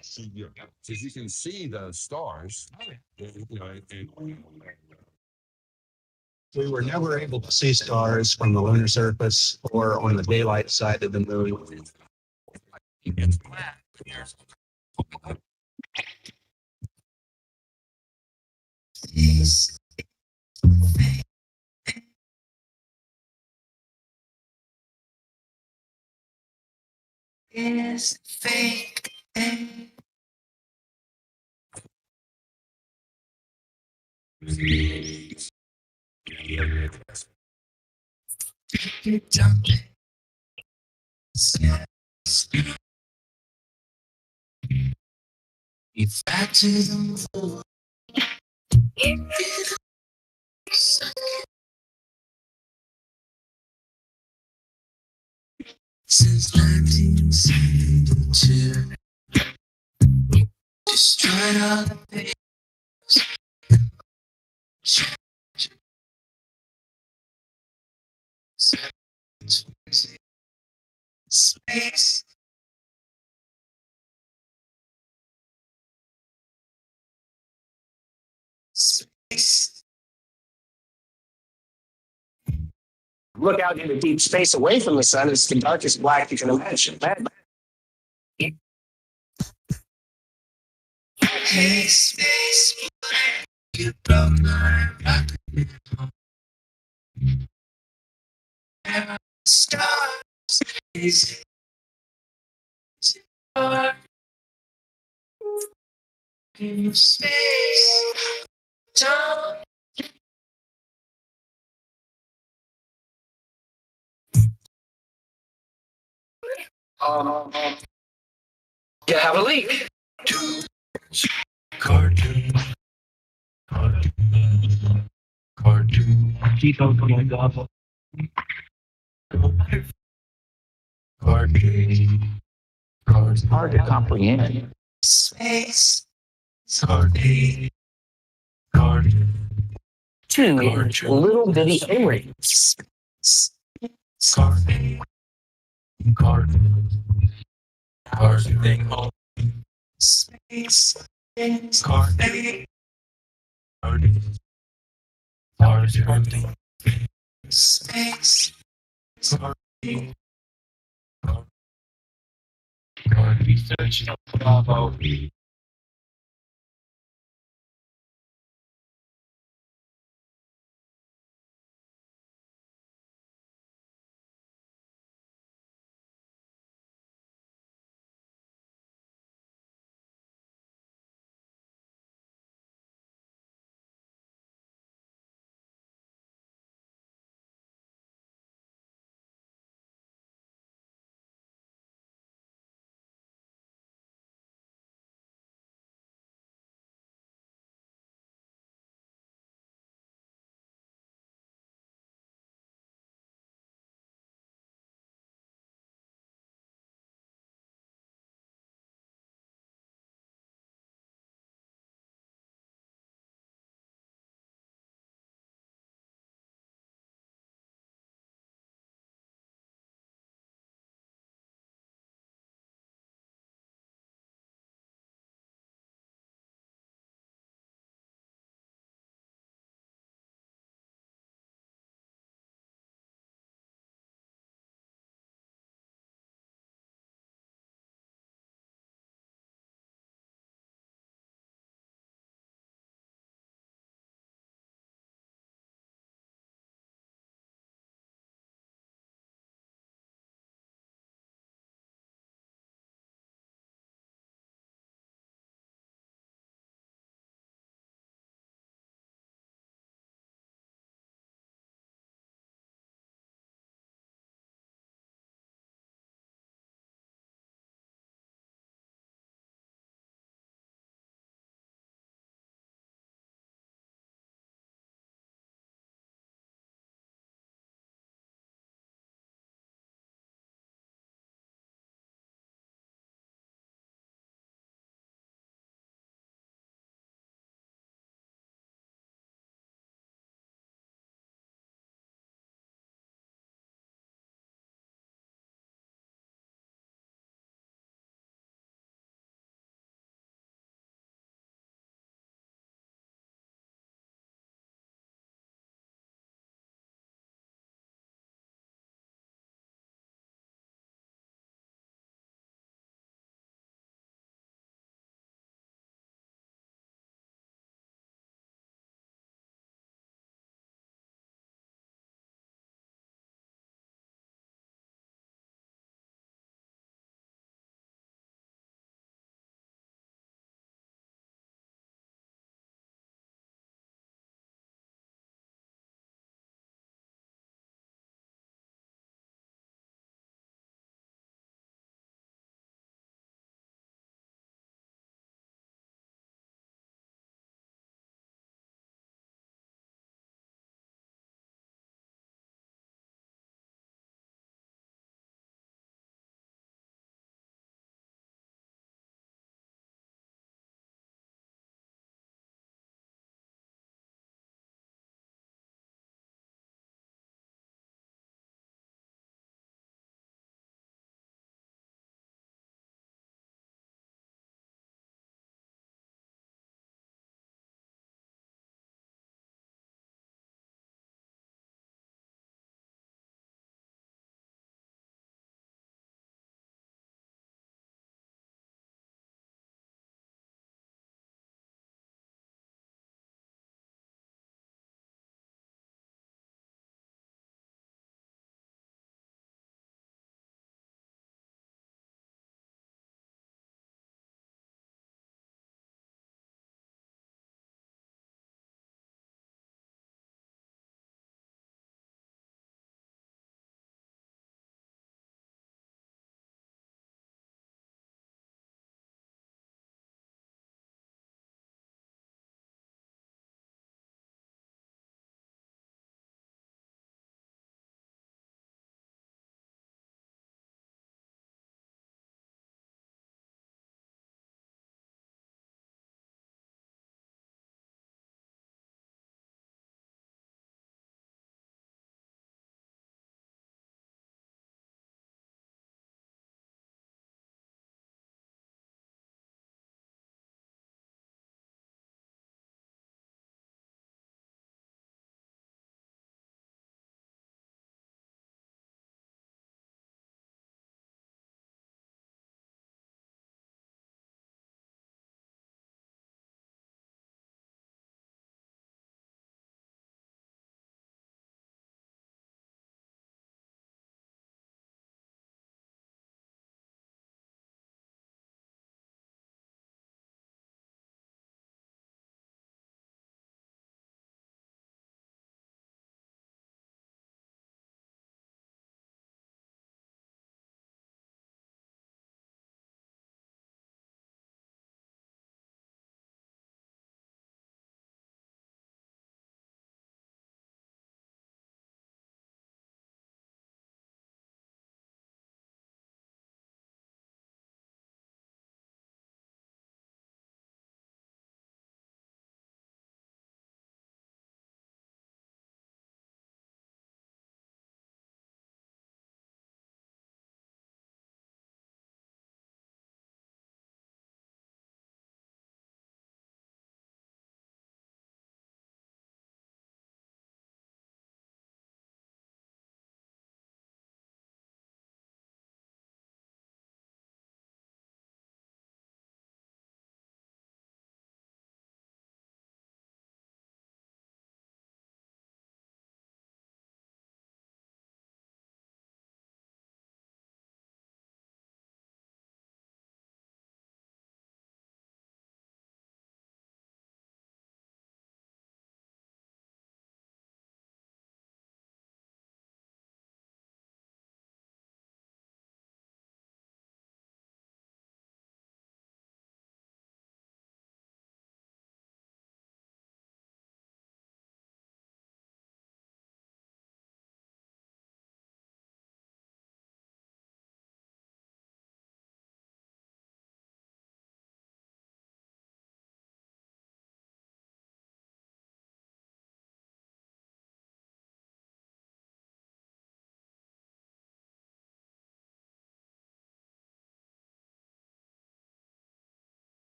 So you can see the stars, We were never able to see stars from the lunar surface or on the daylight side of the moon. Look out into deep space away from the sun, it's the darkest black you can imagine. Um, you have a leak. Hard to comprehend. Two little bitty O-rings.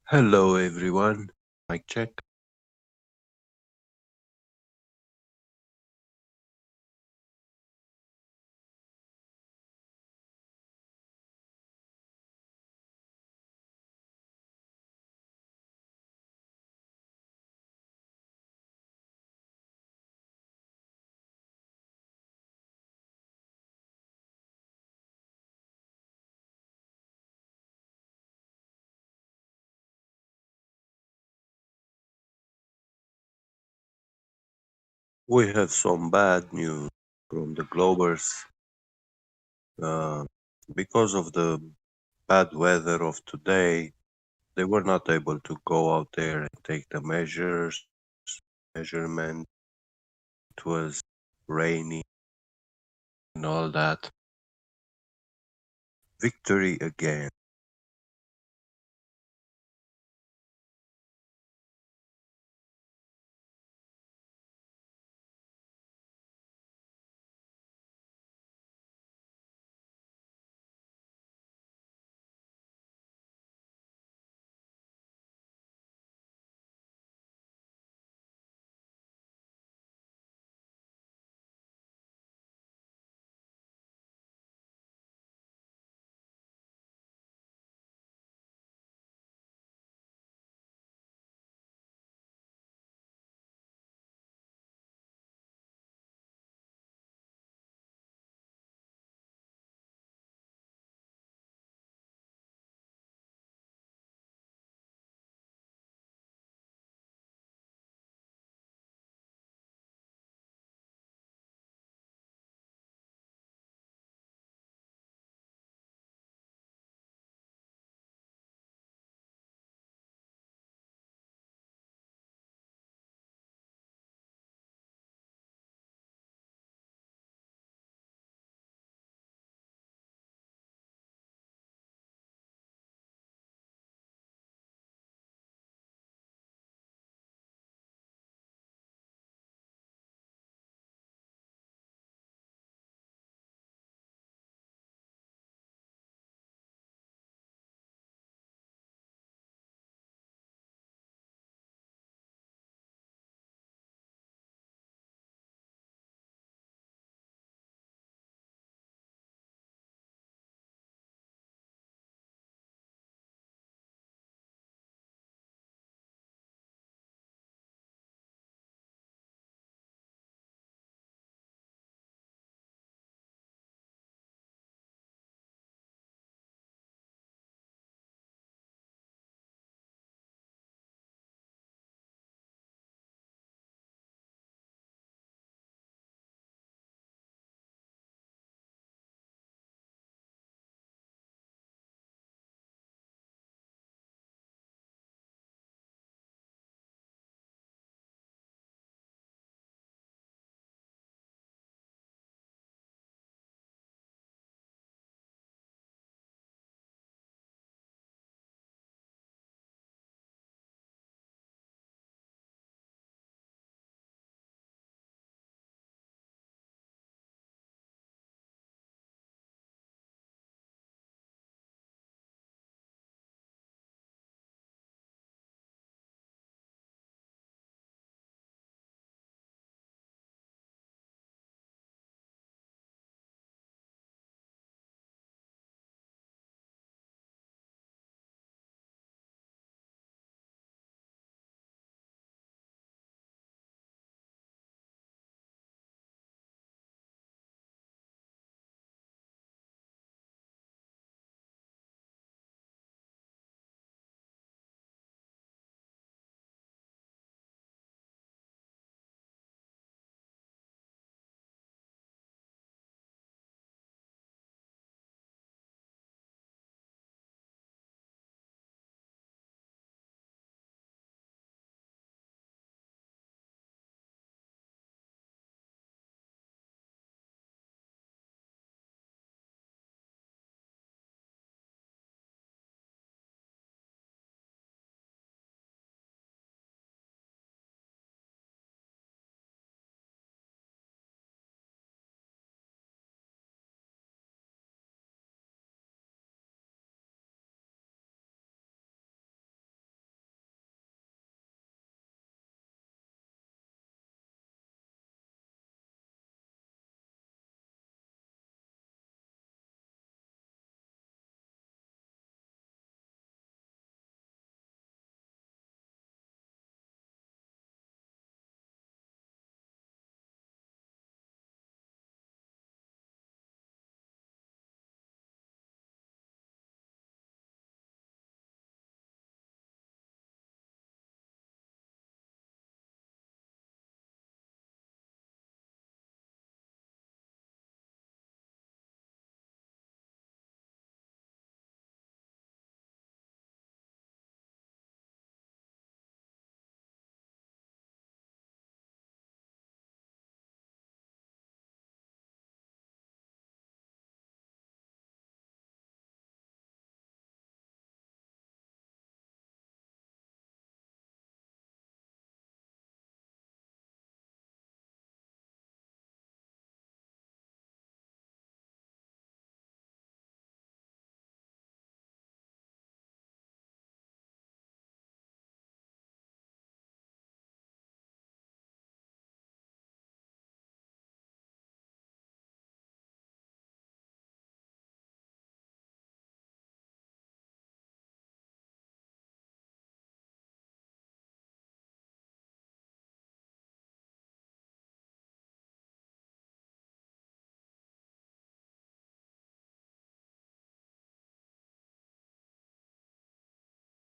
Hello everyone. Mic check. We have some bad news from the Globers. Uh, because of the bad weather of today, they were not able to go out there and take the measurement. It was rainy and all that. Victory again.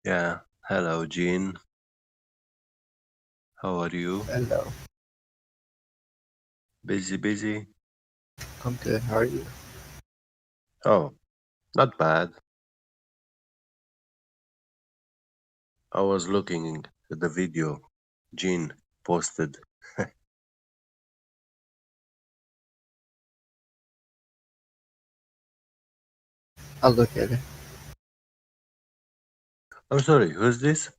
Yeah. Hello, Jean. How are you? Hello, Busy? I'm good. How are you? Oh, not bad. I was looking at the video Jean posted. I'll look at it. I'm sorry, who's this?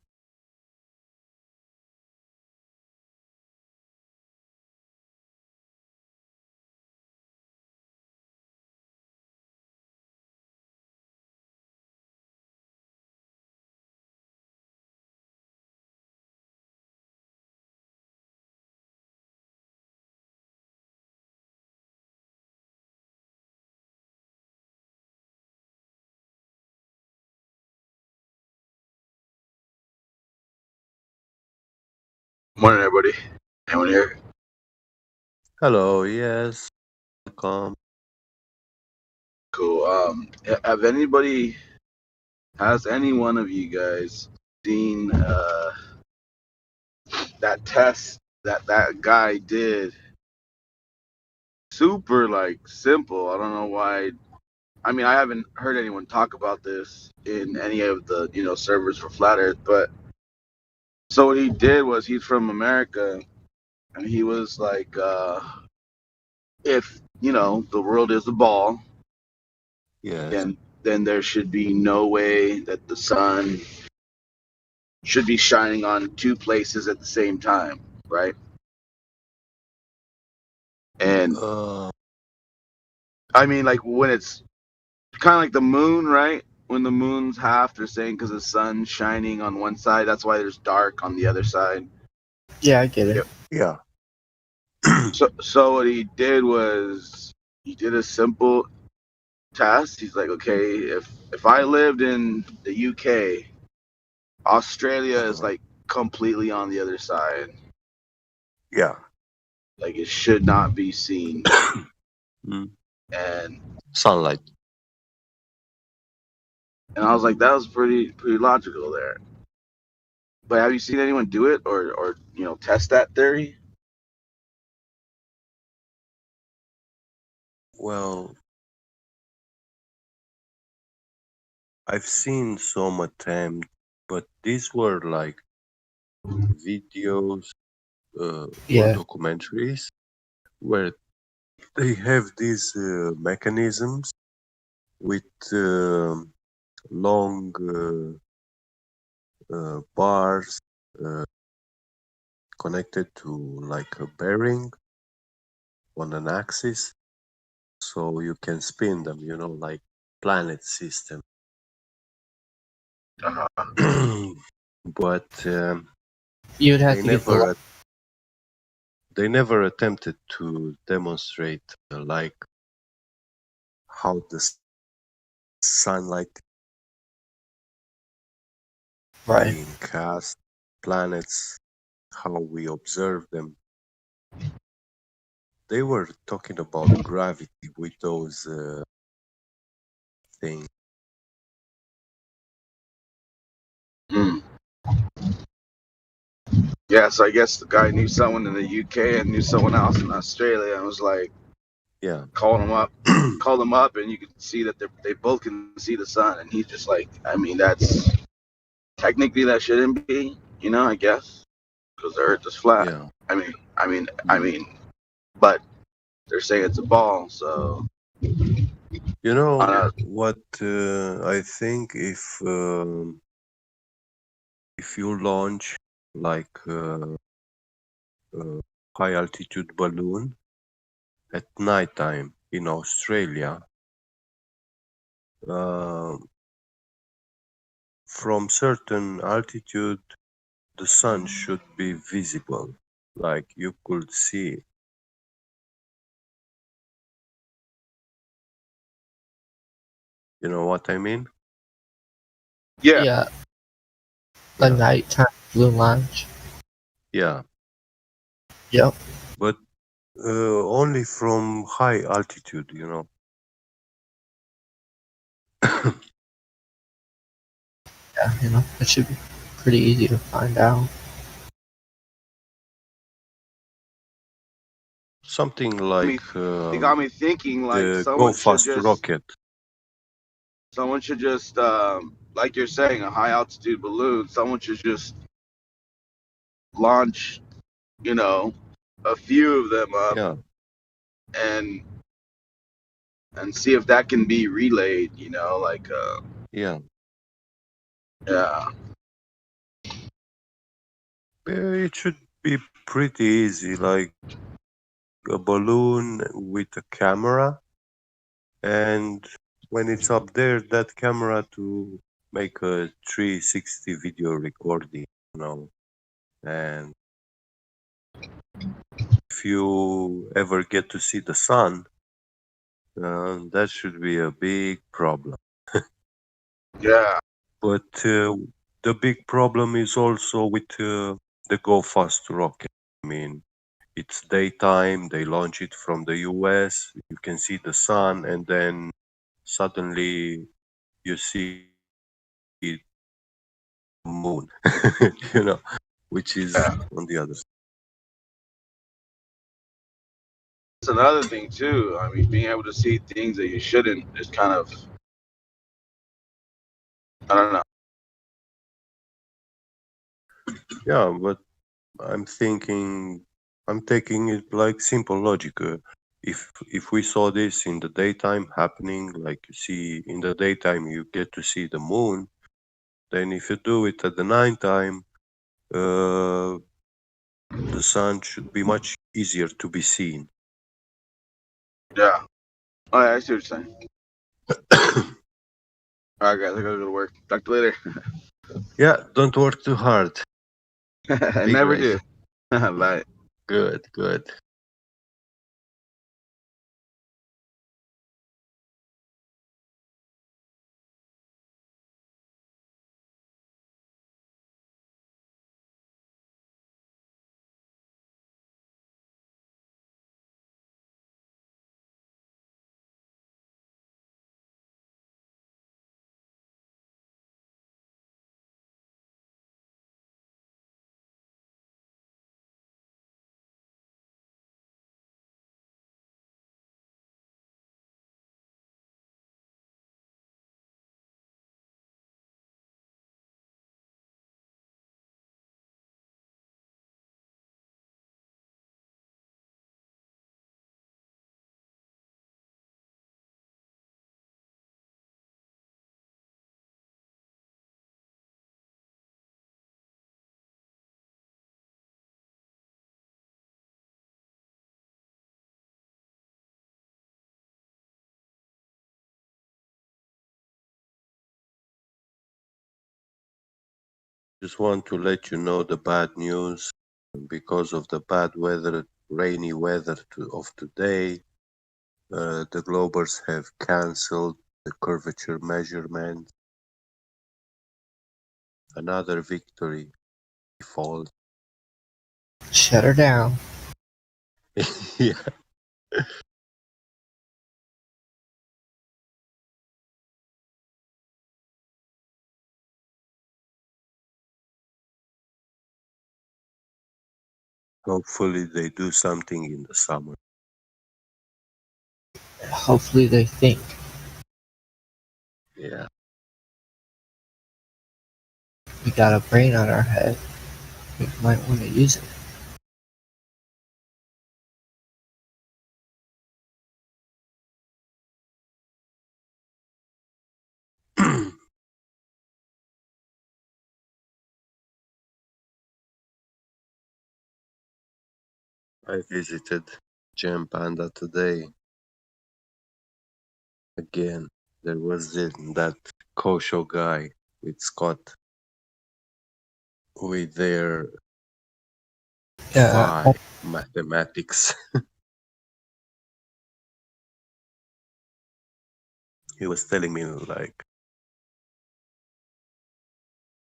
Morning, everybody. Anyone here? Hello, yes, welcome. Cool. Has any one of you guys seen that test that guy did? Super like simple. I don't know why. I mean, I haven't heard anyone talk about this in any of the servers for Flat Earth. But so what he did was he's from America, and he was like, if the world is a ball, Yes. then there should be no way that the sun should be shining on two places at the same time, right? And Uh, I mean, like when it's kind of like the moon, right? When the moon's half, they're saying because the sun's shining on one side, that's why there's dark on the other side. Yeah, I get it. Yep. yeah. So what he did was he did a simple test. He's like, okay, if I lived in the UK, Australia is Uh-huh. like completely on the other side. Yeah. Like it should not be seen. Mm. And Sunlight. I was like, that was pretty logical there. But have you seen anyone do it or test that theory? Well, I've seen some attempt, but these were like videos or Yeah, documentaries where they have these mechanisms with long bars connected to like a bearing on an axis, so you can spin them, like planet system. Uh-huh. But you'd have they to get the. never they never attempted to demonstrate like how the sunlight Right. being cast, planets, how we observe them. They were talking about gravity with those things. Mm. Yeah, so I guess the guy knew someone in the UK and knew someone else in Australia and was like Yeah. called him up, and you could see that they both can see the sun, and he's just like, I mean, that's technically that shouldn't be, I guess, because the Earth is flat. Yeah. I mean, but they're saying it's a ball, so You know uh, what? I think if you launch like a high altitude balloon at nighttime in Australia, uh, from certain altitude, the sun should be visible, like you could see it. You know what I mean? yeah, Yeah, a Yeah. nighttime blue launch. Yeah. Yep. But only from high altitude, you know. Yeah, it should be pretty easy to find out. Something I like mean, it got me thinking like the Go Fast rocket. someone should just like you're saying, a high altitude balloon, someone should just launch, you know, a few of them up Yeah, and see if that can be relayed, like yeah. yeah. It should be pretty easy, like a balloon with a camera, and when it's up there, that camera to make a 360 video recording, and if you ever get to see the sun, that should be a big problem. Yeah. But the big problem is also with the Go Fast rocket. I mean, it's daytime, they launch it from the US, you can see the sun, and then suddenly you see the moon, you know, which is Yeah. on the other side. That's another thing too. I mean, being able to see things that you shouldn't is kind of, I don't know. Yeah, but I'm thinking, I'm taking it like simple logic. If we saw this in the daytime happening, like you see in the daytime, you get to see the moon. Then if you do it at the nighttime, uh, the sun should be much easier to be seen. Yeah. Oh, yeah, I see what you're saying. All right, guys, I gotta go to work. Talk to you later. Yeah, don't work too hard. I Be never great. do. Bye. Good, good. Just want to let you know the bad news. Because of the bad weather, rainy weather of today, the Globers have cancelled the curvature measurement. Another victory. Fall. Shut her down. Yeah. Hopefully they do something in the summer. Hopefully they think. Yeah. We got a brain on our head. We might want to use it. I visited Gem Panda today. Again, there was that Kosho guy with Scott with their Yeah, mathematics. He was telling me like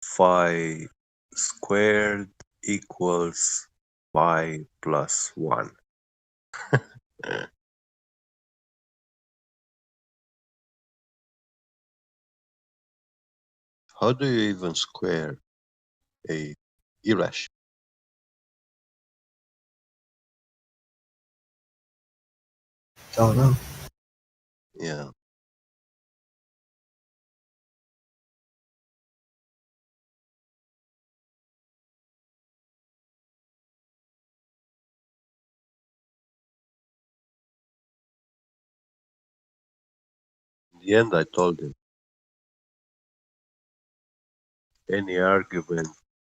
phi squared equals phi plus 1. How do you even square a irrational? Don't know. Yeah. In the end, I told him any argument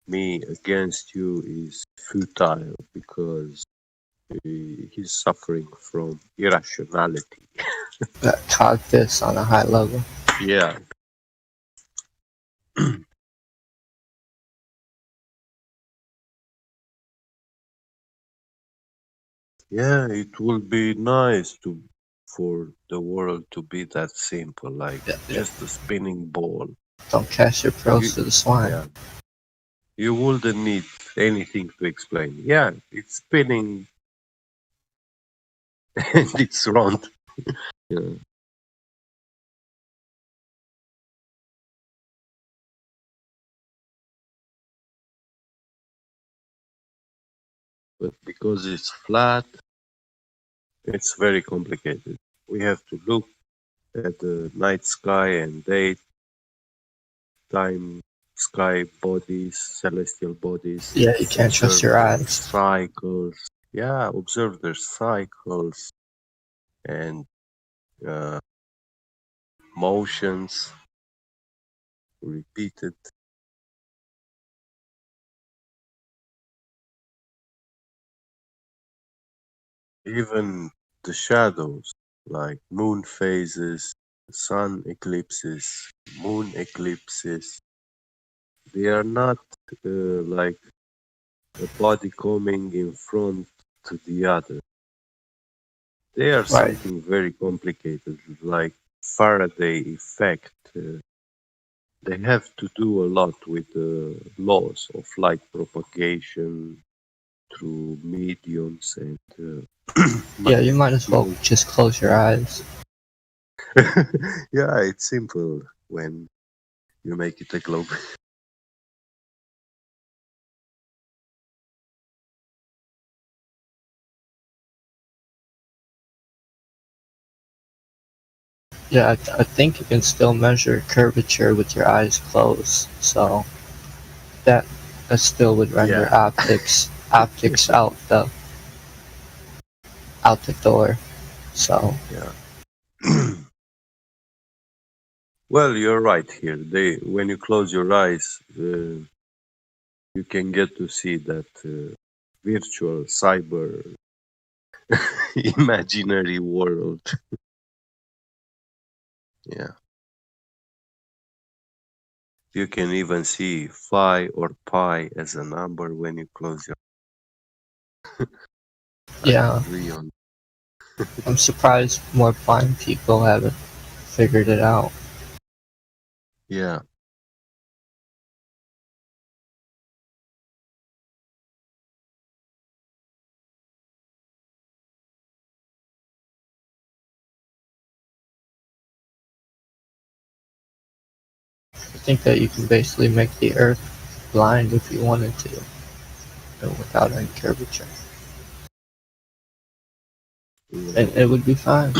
me against you is futile because he's suffering from irrationality. Got caught this on a high level. Yeah. Yeah, it would be nice to for the world to be that simple, like Yeah, yeah. just a spinning ball. Don't cast your pearls You, to the swine. yeah, you wouldn't need anything to explain. Yeah, it's spinning and it's round. Yeah. But because it's flat, it's very complicated. We have to look at the night sky and daytime sky bodies, celestial bodies, Yeah, you can't trust observe your their eyes. cycles. Yeah, observe their cycles and uh, motions repeated. Even the shadows, like moon phases, sun eclipses, moon eclipses, they are not like a body coming in front to the other. They are Right. something very complicated, like Faraday effect. They have to do a lot with the laws of light propagation through mediums and Yeah, you might as well material. just close your eyes. Yeah, it's simple when you make it a globe. Yeah, I think you can still measure curvature with your eyes closed. So that that still would render Yeah, optics out the door. So yeah. Well, you're right here. When you close your eyes, you can get to see that virtual cyber imaginary world. Yeah. You can even see phi or pi as a number when you close your I yeah, agree on. I'm surprised more blind people haven't figured it out. Yeah. I think that you can basically make the Earth blind if you wanted to, without any curvature, and Yeah. it would be fine.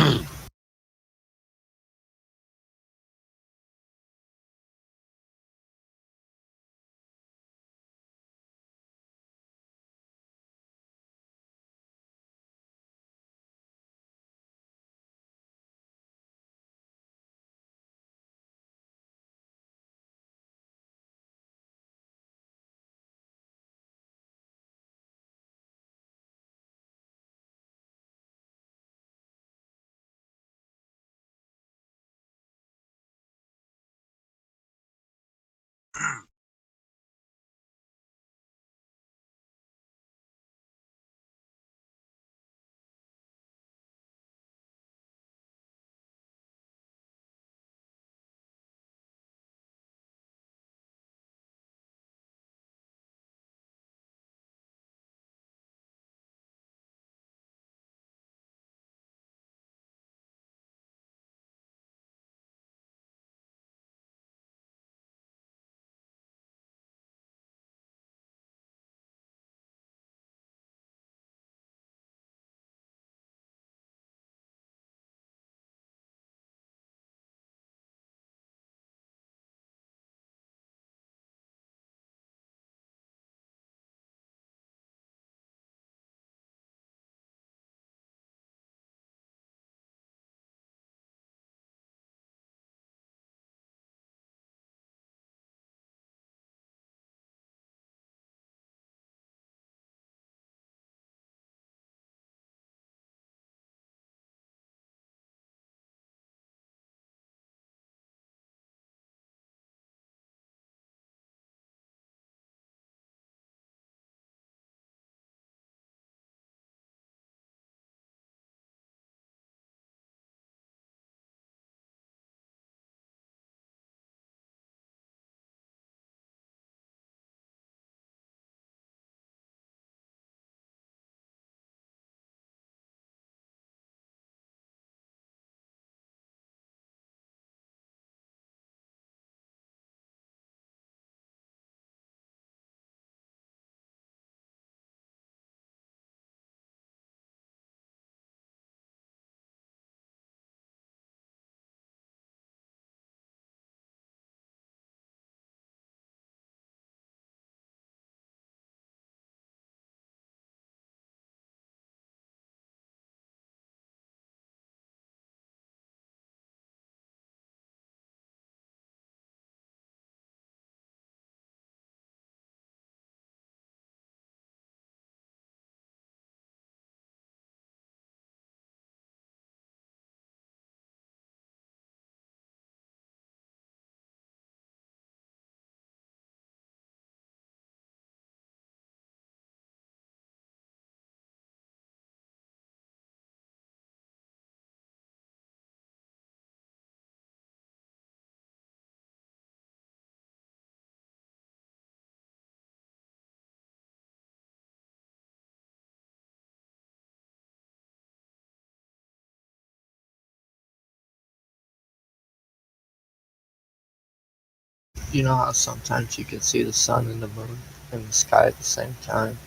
You know how sometimes you can see the sun and the moon in the sky at the same time?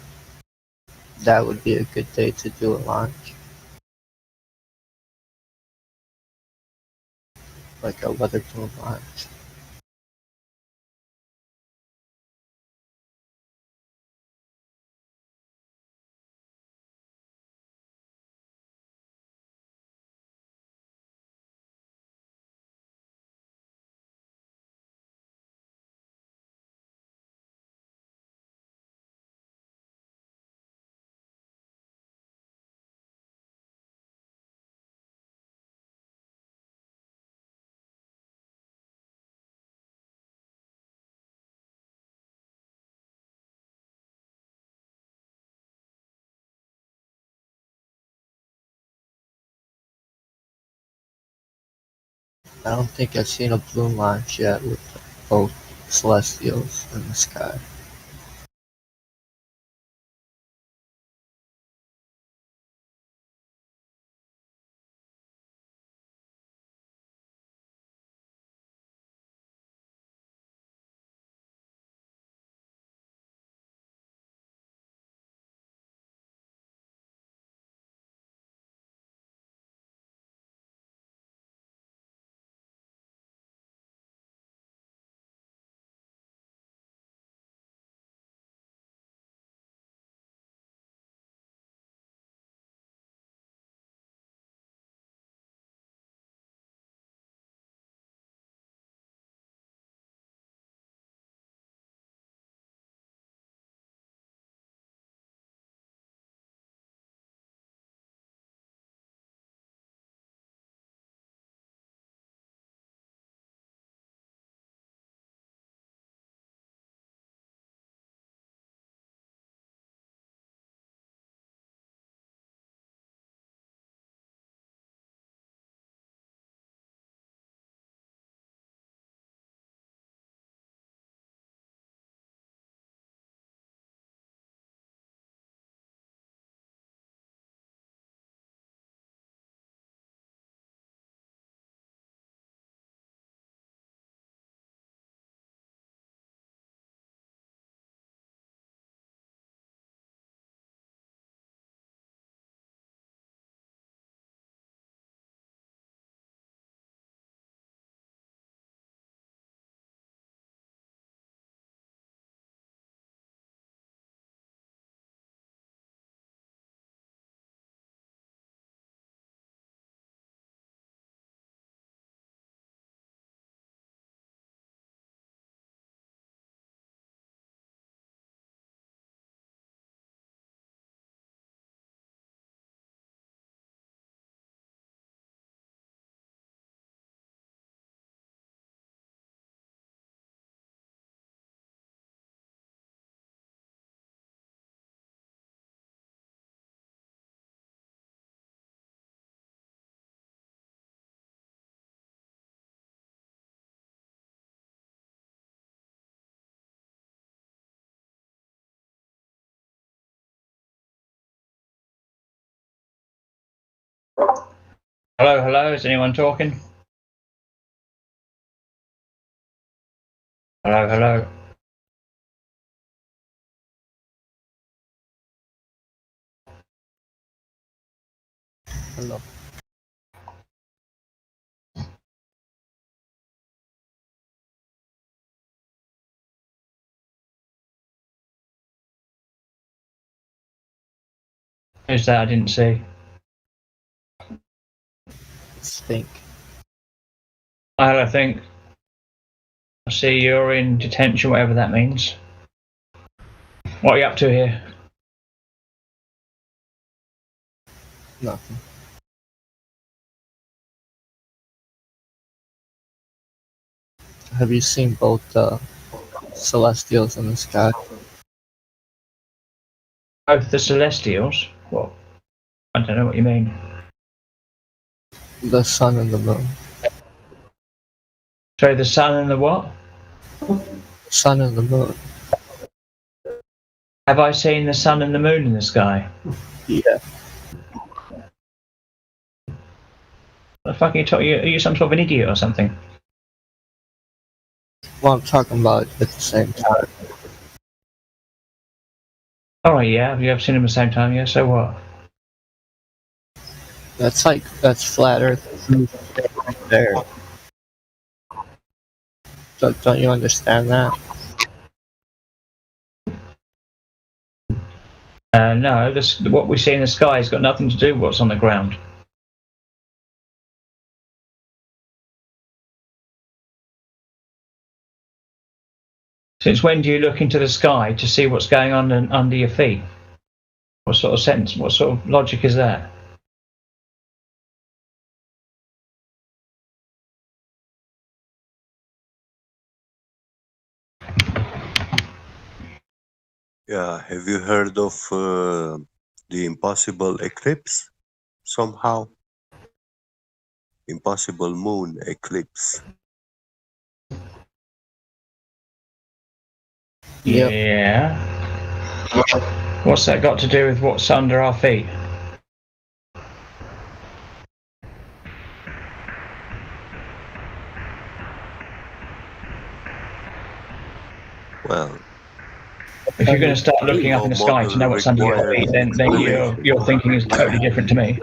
That would be a good day to do a launch. Like a weather balloon launch. I don't think I've seen a balloon launch yet with both celestials in the sky. Hello, hello, is anyone talking? Hello, hello. Hello. Who's that? I didn't see. Stink. Hello, I think. I see you're in detention, whatever that means. What are you up to here? Nothing. Have you seen both celestials in the sky? Both the Celestials? What? I don't know what you mean. The sun and the moon. So the sun and the what? The sun and the moon. Have I seen the sun and the moon in the sky? Yeah. What the fuck are you talking? Are you some sort of an idiot or something? Well, I'm talking about at the same time. Oh yeah, have you ever seen them at the same time? Yeah, so what? That's flat Earth right there. Don't you understand that? No, what we see in the sky has got nothing to do with what's on the ground. Since when do you look into the sky to see what's going on under your feet? What sort of sense, what sort of logic is that? Yeah, have you heard of the impossible eclipse? Somehow, impossible moon eclipse. Yep. Yeah. What's that got to do with what's under our feet? Well, If you're going to start looking up in the sky to know what's under your requires feet, then your thinking is totally different to me.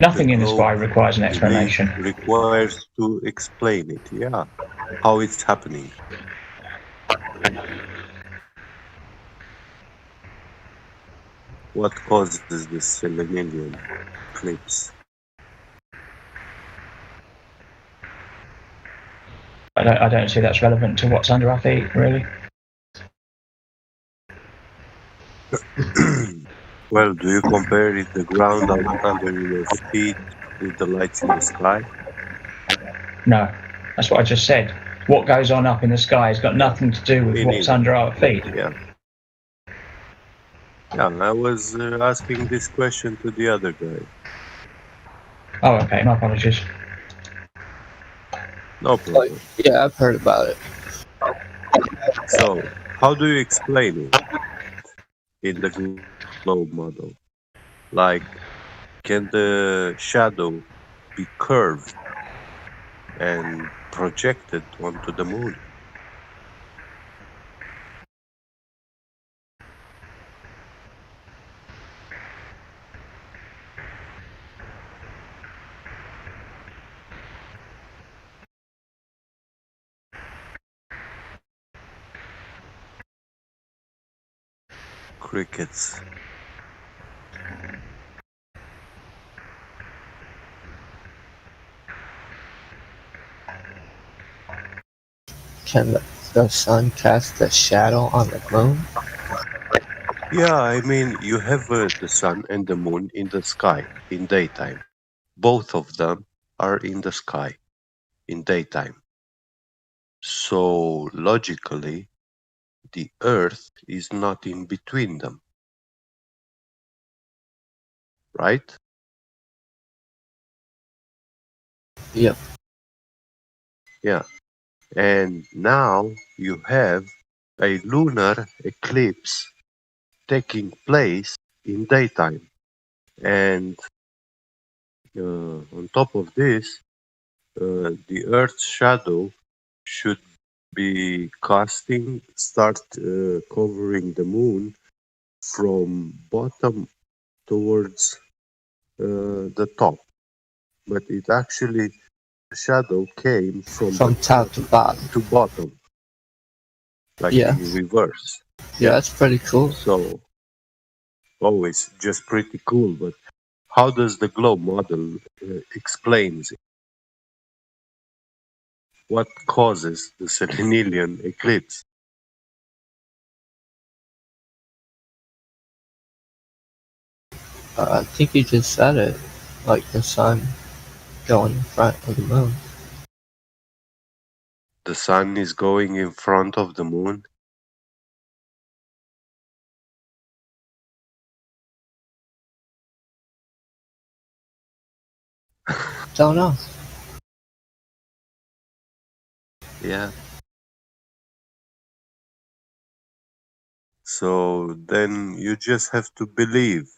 Nothing in the sky requires an explanation. Requires to explain it, yeah, how it's happening. What causes this selenium eclipse? I don't see that's relevant to what's under our feet, really. Well, do you compare it the ground under your feet with the lights in the sky? No, that's what I just said. What goes on up in the sky has got nothing to do with Me what's neither. under our feet. Yeah. Yeah, I was asking this question to the other guy. Oh, okay, my apologies. No problem. Yeah, I've heard about it. So, how do you explain it in the globe model? Like, can the shadow be curved and projected onto the moon? Crickets. Can the sun cast a shadow on the moon? Yeah, I mean, you have the sun and the moon in the sky in daytime. Both of them are in the sky in daytime. So, logically, the Earth is not in between them. Right? Yep. Yeah. And now you have a lunar eclipse taking place in daytime. And on top of this, the Earth's shadow should be start covering the moon from bottom towards the top. But it actually, the shadow came from top to bottom, like Yeah. in reverse. Yeah, that's pretty cool. So, always just pretty cool. But how does the globe model explains it? What causes the selenium eclipse? I think you just said it. Like the sun going in front of the moon. The sun is going in front of the moon. Don't know. Yeah. So then you just have to believe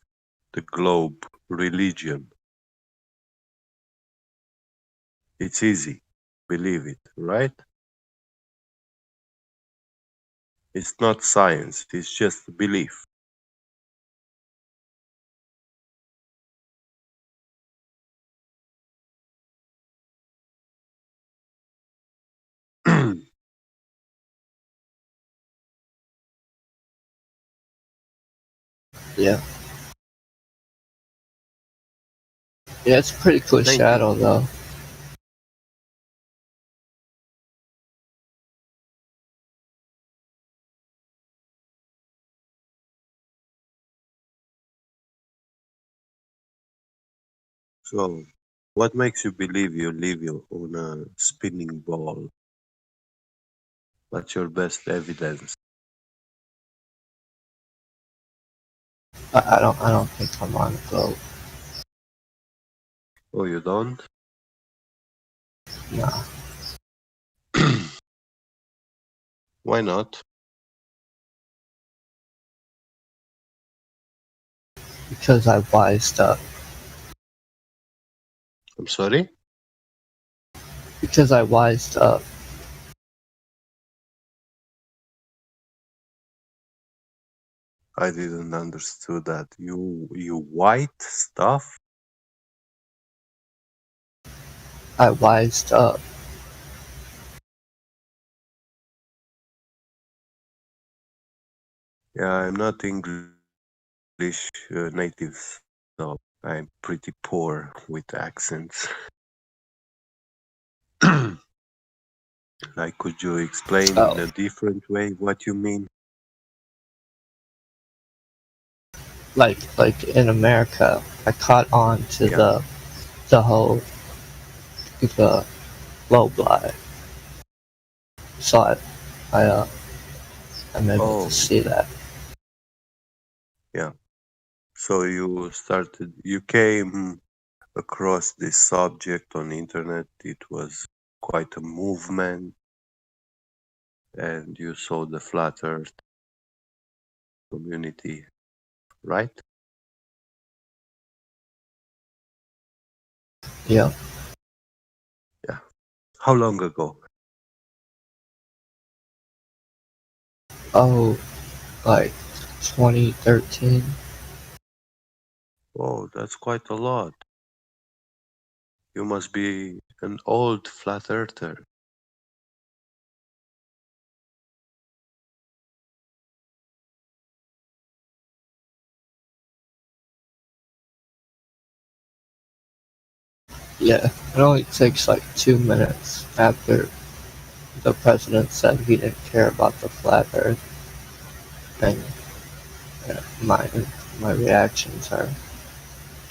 the globe religion. It's easy. believe it, right? It's not science, it's just belief. Yeah. Yeah, it's a pretty cool Thank you. shadow though. So, what makes you believe you live on a spinning ball? What's your best evidence? I don't think I'm on a globe. Oh, you don't? Nah. Why not? Because I wised up. I'm sorry? Because I wised up. I didn't understood that. You white stuff? I wised up. Yeah, I'm not English native, so I'm pretty poor with accents. Like, could you explain in Oh, a different way what you mean? like in America, I caught on to Yeah. the whole the low lie. So I I'm able to Oh, see that. yeah. So you came across this subject on internet. It was quite a movement, and you saw the flat Earth community, right? Yeah. Yeah. How long ago? Oh, like 2013. Oh, that's quite a lot. You must be an old flat earther. Yeah. It only takes like 2 minutes after the president said he didn't care about the flat Earth, and my reactions are,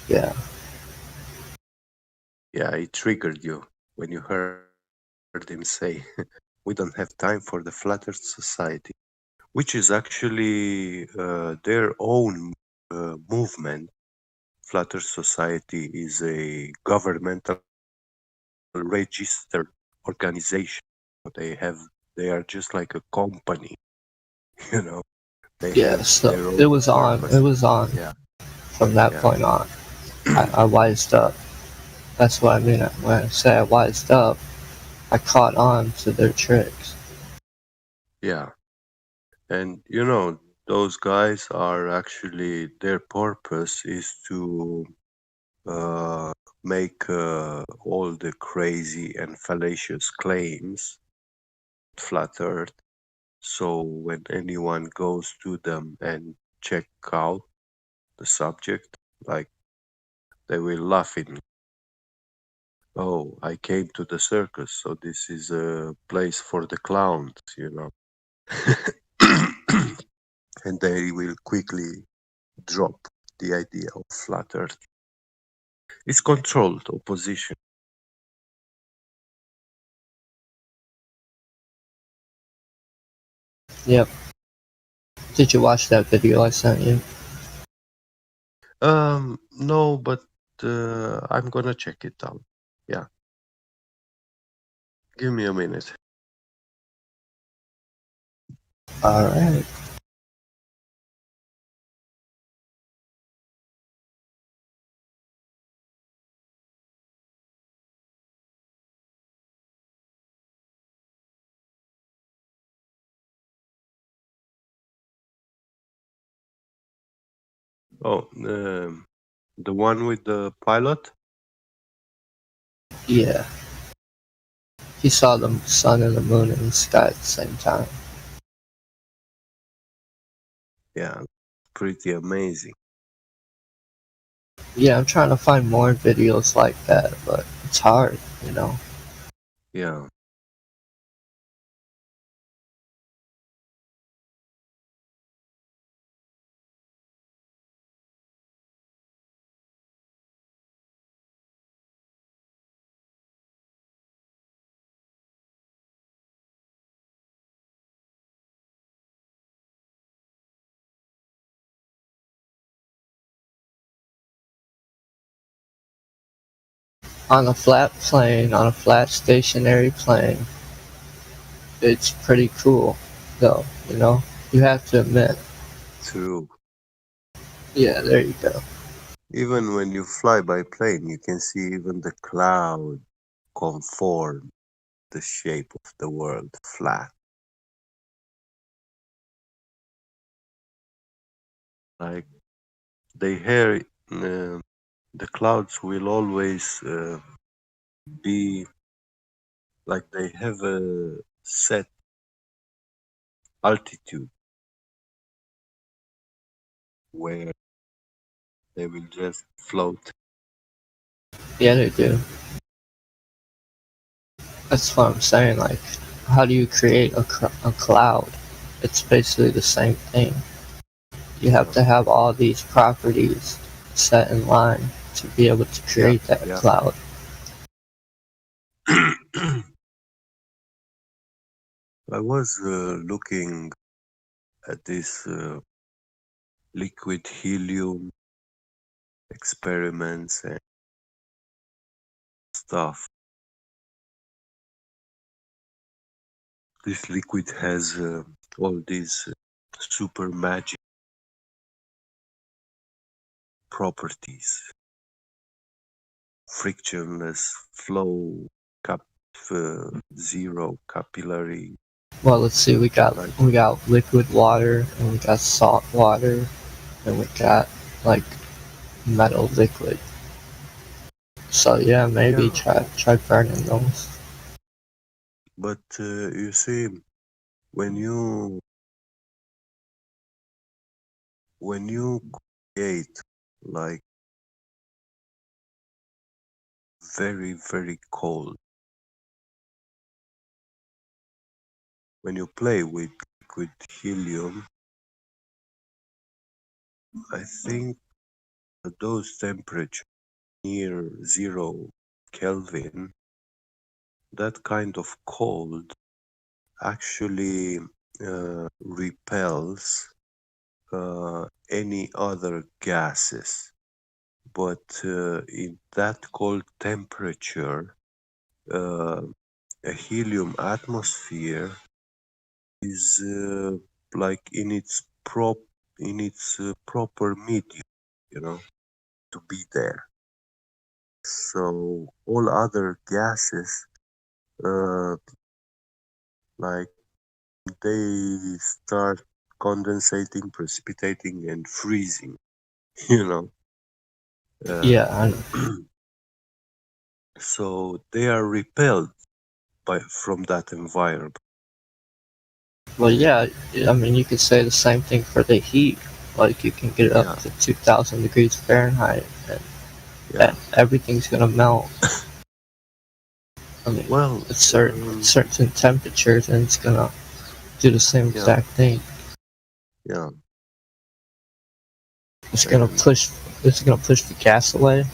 yeah, Yeah, it triggered you when you heard him say, we don't have time for the flat earth society, which is actually their own movement. Flat Earth Society is a governmental registered organization. They have they are just like a company, you know. They yeah. have So their it own was on. It purpose. was on Yeah, from that yeah. point on. I wised up. That's what I mean when I say I wised up. I caught on to their tricks. Yeah. And you know, those guys are actually their purpose is to uh, make all the crazy and fallacious claims flat earth. So when anyone goes to them and check out the subject, like they will laugh at me. Oh, I came to the circus, so this is a place for the clowns, you know. And they will quickly drop the idea of flat earth. It's controlled opposition. Yep. Did you watch that video I sent you? No, but I'm gonna check it out. Yeah, give me a minute. All right. Oh, the one with the pilot? Yeah. He saw the sun and the moon in the sky at the same time. Yeah, pretty amazing. Yeah, I'm trying to find more videos like that, but it's hard, you know. Yeah. On a flat plane, on a flat stationary plane, it's pretty cool, though, you know. You have to admit. True. Yeah, there you go. Even when you fly by plane, you can see even the cloud conform the shape of the world flat. Like they hear the clouds will always be like they have a set altitude where they will just float. Yeah, they do. That's what I'm saying. Like, how do you create a cloud? It's basically the same thing. You have to have all these properties set in line to be able to create that Yeah. cloud. I was looking at this liquid helium experiments and stuff. This liquid has all these super magic properties: frictionless flow, zero capillary. Well, let's see. We got Like, liquid water, and we got salt water, and we got like metal liquid. So yeah, maybe yeah. try burning those. But you see, when you create like very very cold, when you play with liquid helium, I think at those temperatures near 0 Kelvin, that kind of cold actually repels any other gases. But in that cold temperature, a helium atmosphere is like in its proper medium, you know, to be there. So all other gases, uh, like they start condensating, precipitating, and freezing. You know. Yeah, I know. So they are repelled from that environment. Well, yeah. I mean, you could say the same thing for the heat. Like, you can get up to 2,000 degrees Fahrenheit, and everything's gonna melt. I mean, Well, at certain temperatures, and it's gonna do the same exact thing. Yeah. It's gonna push the gas away.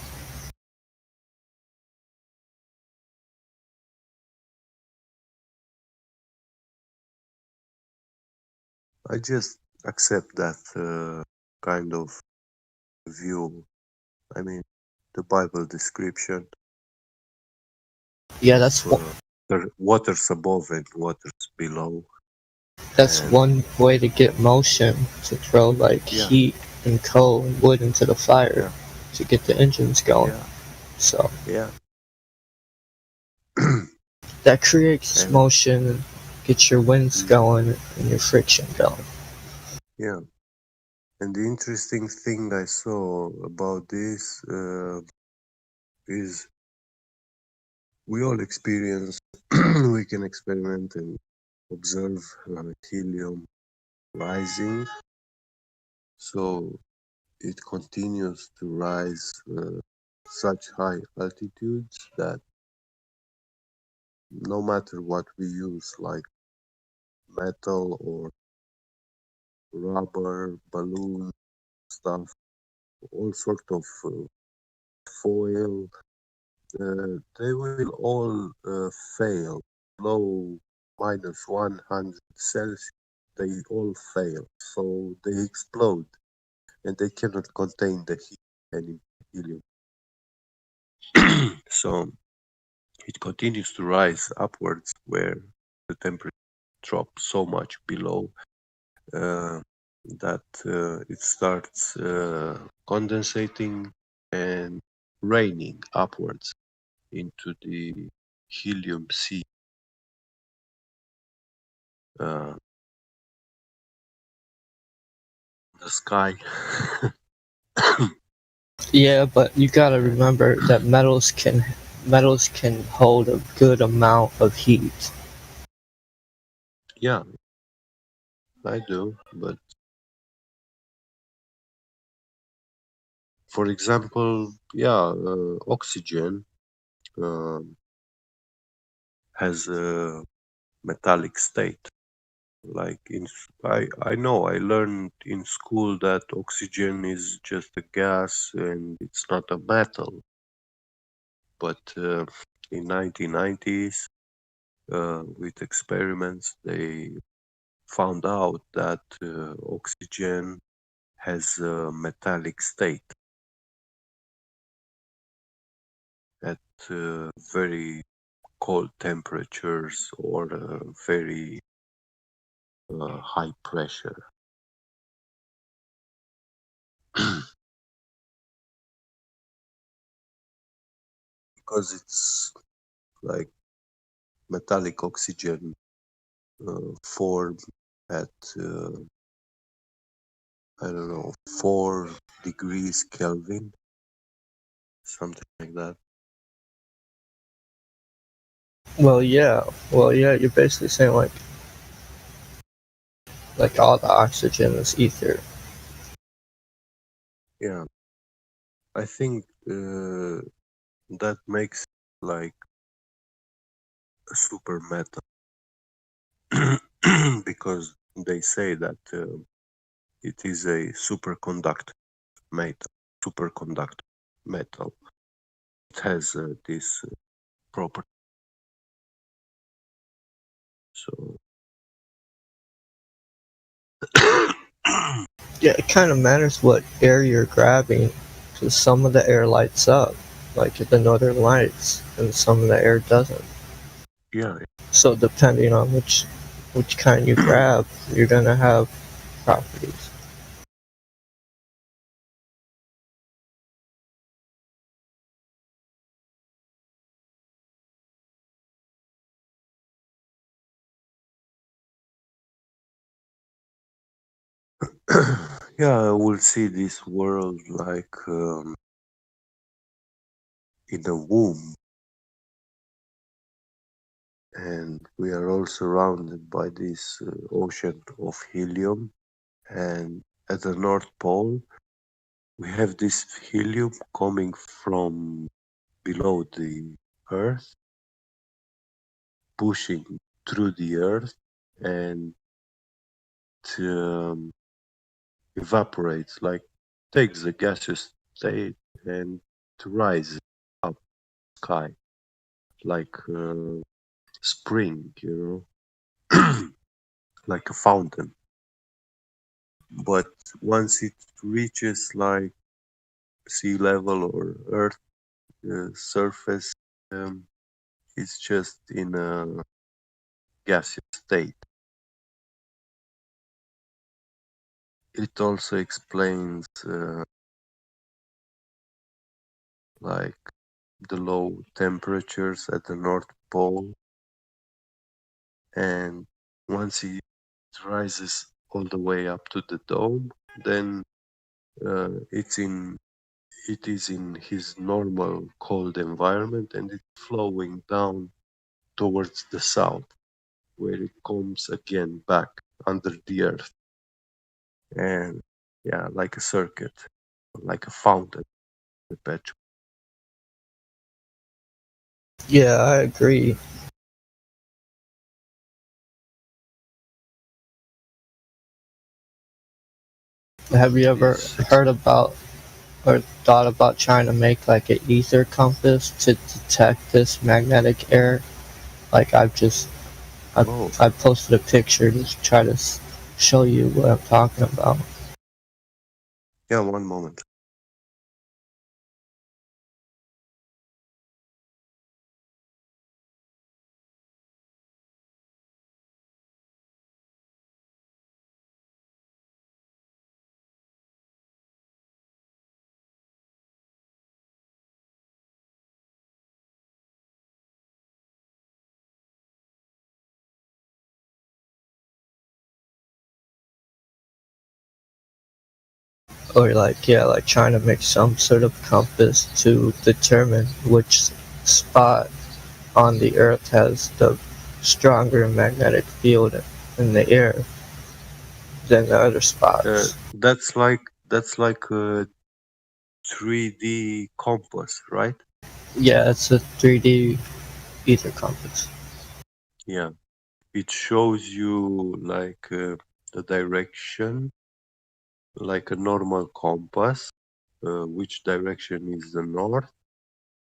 I just accept that kind of view. I mean, the Bible description. Yeah, that's waters above and waters below. That's one way to get motion, to throw like heat and coal and wood into the fire to get the engines going. So that creates motion and gets your winds going and your friction going. Yeah. And the interesting thing I saw about this is we all experience, we can experiment and observe helium rising. So it continues to rise such high altitudes that no matter what we use, like metal or rubber, balloon stuff, all sort of foil, they will all fail below minus 100 Celsius. They all fail, so they explode, and they cannot contain the heat any helium. So it continues to rise upwards, where the temperature drops so much below that it starts condensating and raining upwards into the helium sea. The sky. Yeah, but you gotta remember that metals can hold a good amount of heat. Yeah, I do, but for example, yeah, oxygen has a metallic state. Like I know I learned in school that oxygen is just a gas and it's not a metal. But in 1990s, with experiments, they found out that oxygen has a metallic state at very cold temperatures or very high pressure. Because it's like metallic oxygen formed at I don't know 4 degrees Kelvin, something like that. Well, yeah. You're basically saying like all the oxygen is ether. Yeah, I think that makes like a super metal because they say that it is a superconductor metal. It has this property. So Yeah, it kind of matters what air you're grabbing, because some of the air lights up, like the northern lights, and some of the air doesn't. yeah, So depending on which kind you grab, you're gonna have properties. yeah, we'll see this world like in a womb, and we are all surrounded by this ocean of helium. And at the North Pole, we have this helium coming from below the Earth, pushing through the Earth, and um, evaporates, like takes the gaseous state and rises up sky like spring, like a fountain. But once it reaches like sea level or Earth surface, um, it's just in a gaseous state. It also explains like the low temperatures at the North Pole, and once it rises all the way up to the dome, then it is in his normal cold environment, and it's flowing down towards the south, where it comes again back under the earth. And yeah, like a circuit, like a fountain, perpetual. Yeah, I agree. Have you ever heard about or thought about trying to make like an ether compass to detect this magnetic air? Like Oh, I posted a picture to try to show you what I'm talking about. yeah, one moment. Or like yeah, like trying to make some sort of compass to determine which spot on the earth has the stronger magnetic field in the air than the other Uh, spots. that's like a 3D compass, right? Yeah, it's a 3D ether compass. Yeah, it shows you like the direction, like a normal compass, which direction is the north,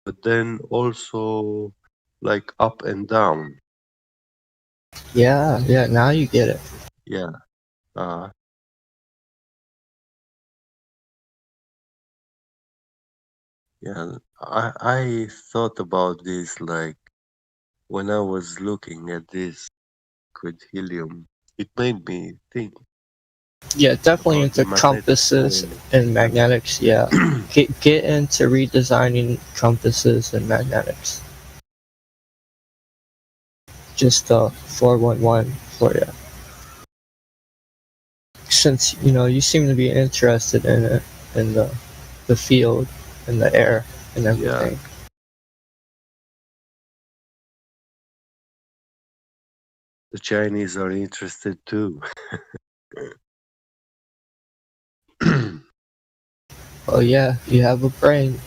but then also like up and down. Yeah, yeah, now you get it. Yeah. Uh, yeah. I thought about this like when I was looking at this with helium. It made me think Yeah, definitely about the into magnetic compasses pole. and magnetics. Yeah, get into redesigning compasses and magnetics. Just 411 for you. Since you seem to be interested in it, in the field, in the air, and Yeah, everything. the Chinese are interested too. Oh yeah, you have a brain.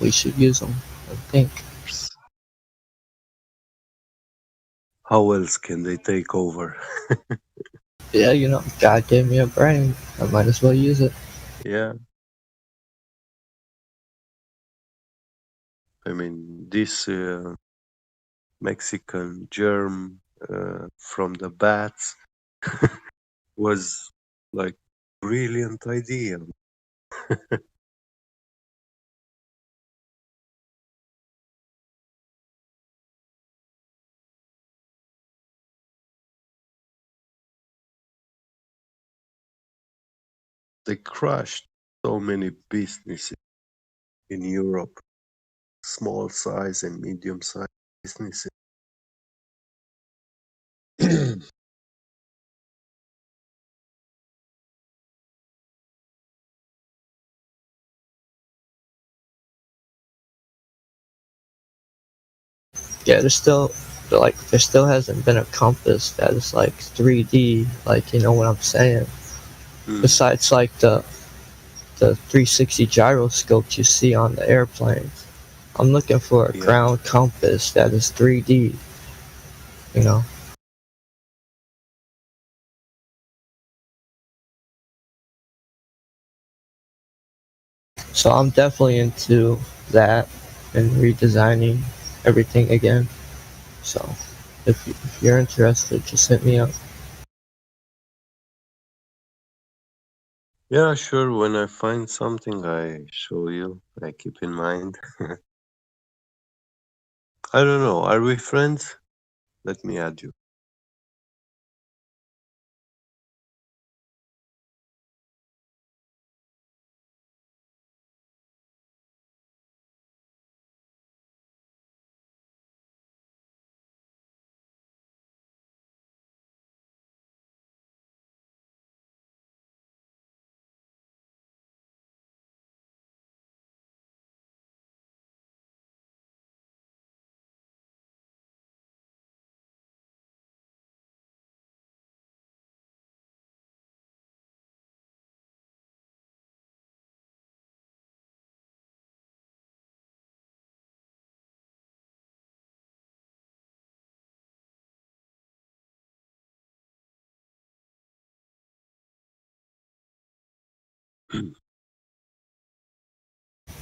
We should use them. I think. How else can they take over? Yeah, God gave me a brain. I might as well use it. Yeah, I mean, this Mexican germ from the bats was like brilliant idea. They crushed so many businesses in Europe, small size and medium size businesses. Yeah, there still hasn't been a compass that is like 3D. Like, you know what I'm saying? Hmm, Besides like the 360 gyroscopes you see on the airplanes. I'm looking for a yeah, ground compass that is 3D, you know. So I'm definitely into that and redesigning everything again. So if you're interested, just hit me up. yeah, sure. When I find something, I show you. I keep in mind. I don't know. Are we friends? Let me add you.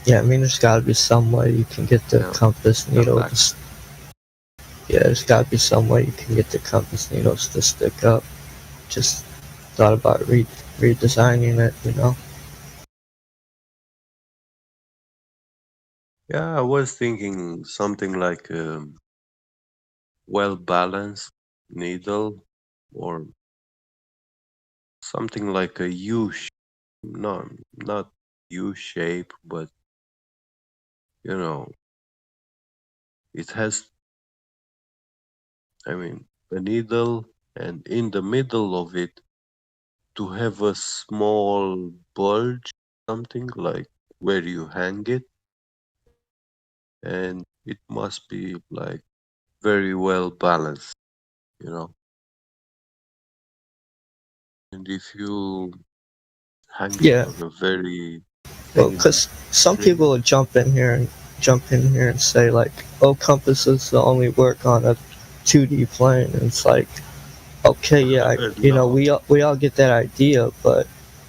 Yeah, I mean, there's got to be some way you can get the Yeah. compass Come needle. back. Yeah, there's got to be some way you can get the compass needles to stick up. Just thought about redesigning it, you know. Yeah, I was thinking something like a well-balanced needle or something like a no, not U shape, but you know, it has, I mean, a needle and in the middle of it to have a small bulge, something like where you hang it, and it must be like very well balanced, you know. And if you hang it Yeah, on a very well, thin because some string, people would jump in here and say like, "Oh, compasses only work on a 2D plane," and it's like, okay, yeah, you know, no, we all get that idea, but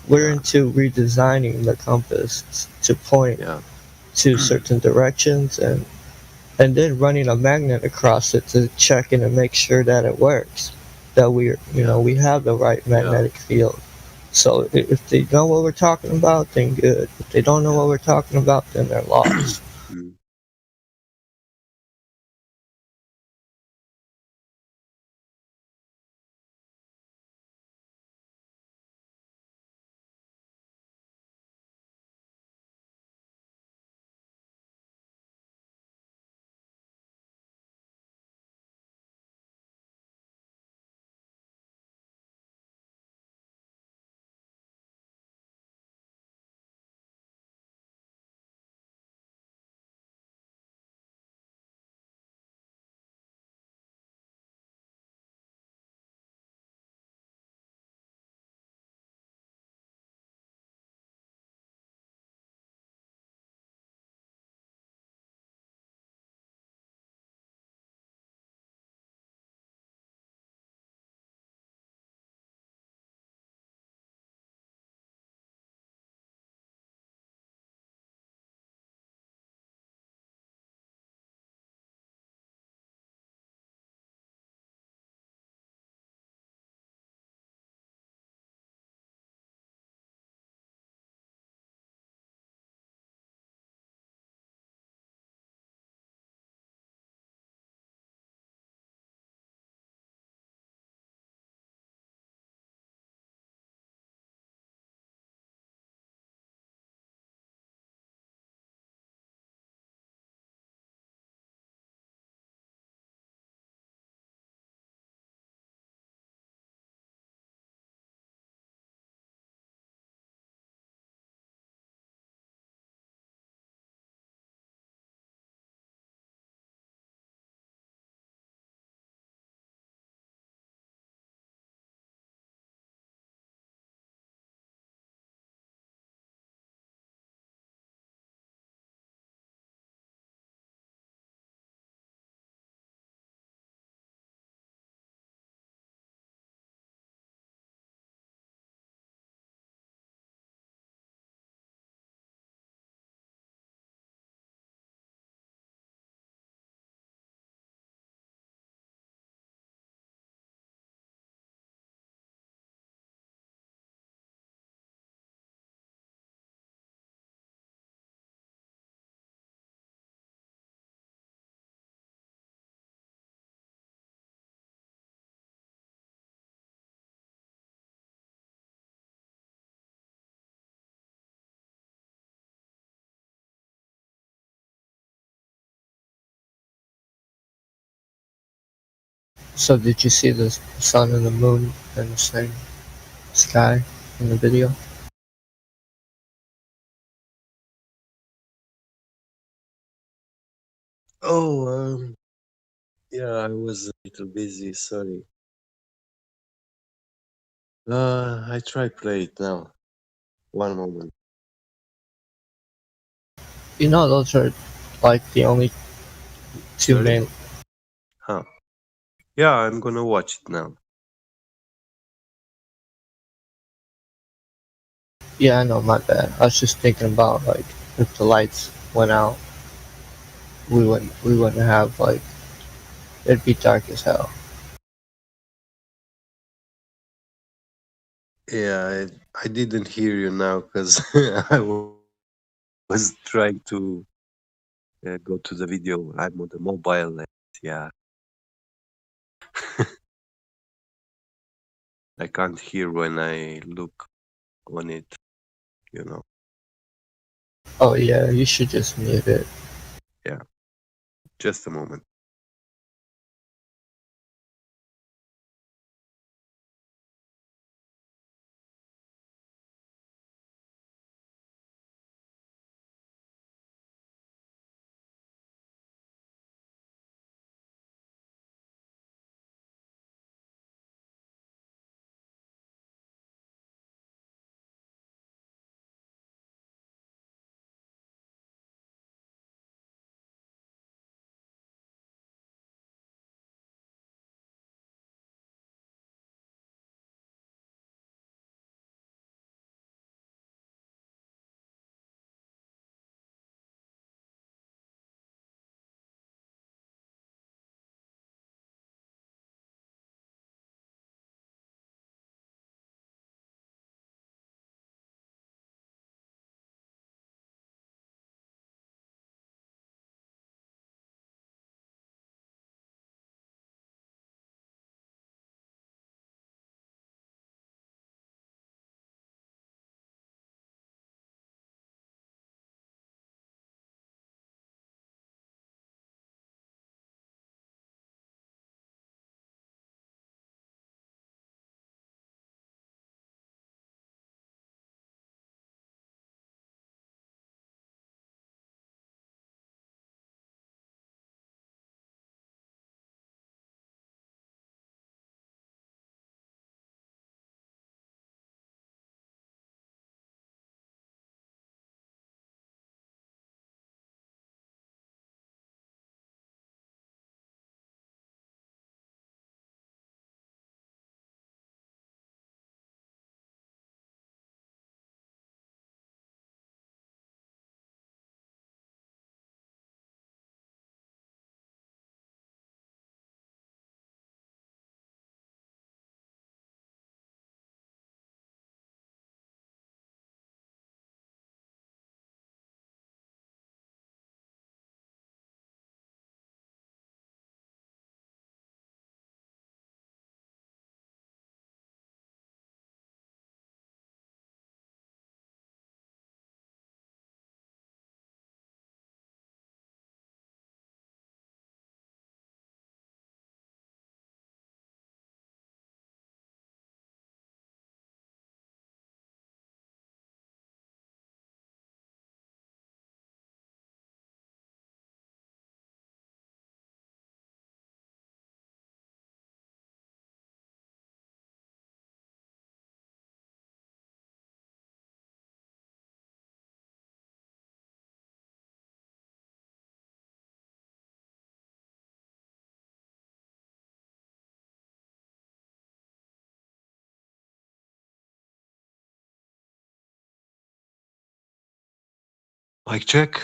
we're yeah, into redesigning the compass to point yeah, to certain directions and then running a magnet across it to check in and make sure that it works, that yeah, we have the right yeah, magnetic field. So if they know what we're talking about, then good. If they don't know what yeah. we're talking about, then they're lost. Mm. So did you see the sun and the moon in the same sky in the video? Oh, yeah, I was a little busy, sorry. I try play it now. One moment. You know, those are like the only two Sorry? main. Huh. Yeah, I'm gonna watch it now. Yeah, I know, my bad. I was just thinking about like if the lights went out, we wouldn't have like it'd be dark as hell. Yeah, I didn't hear you now because was trying to go to the video. I'm on the mobile. And yeah, I can't hear when I look on it. You know. Oh yeah, you should just mute it. Yeah. Just a moment. Mic check.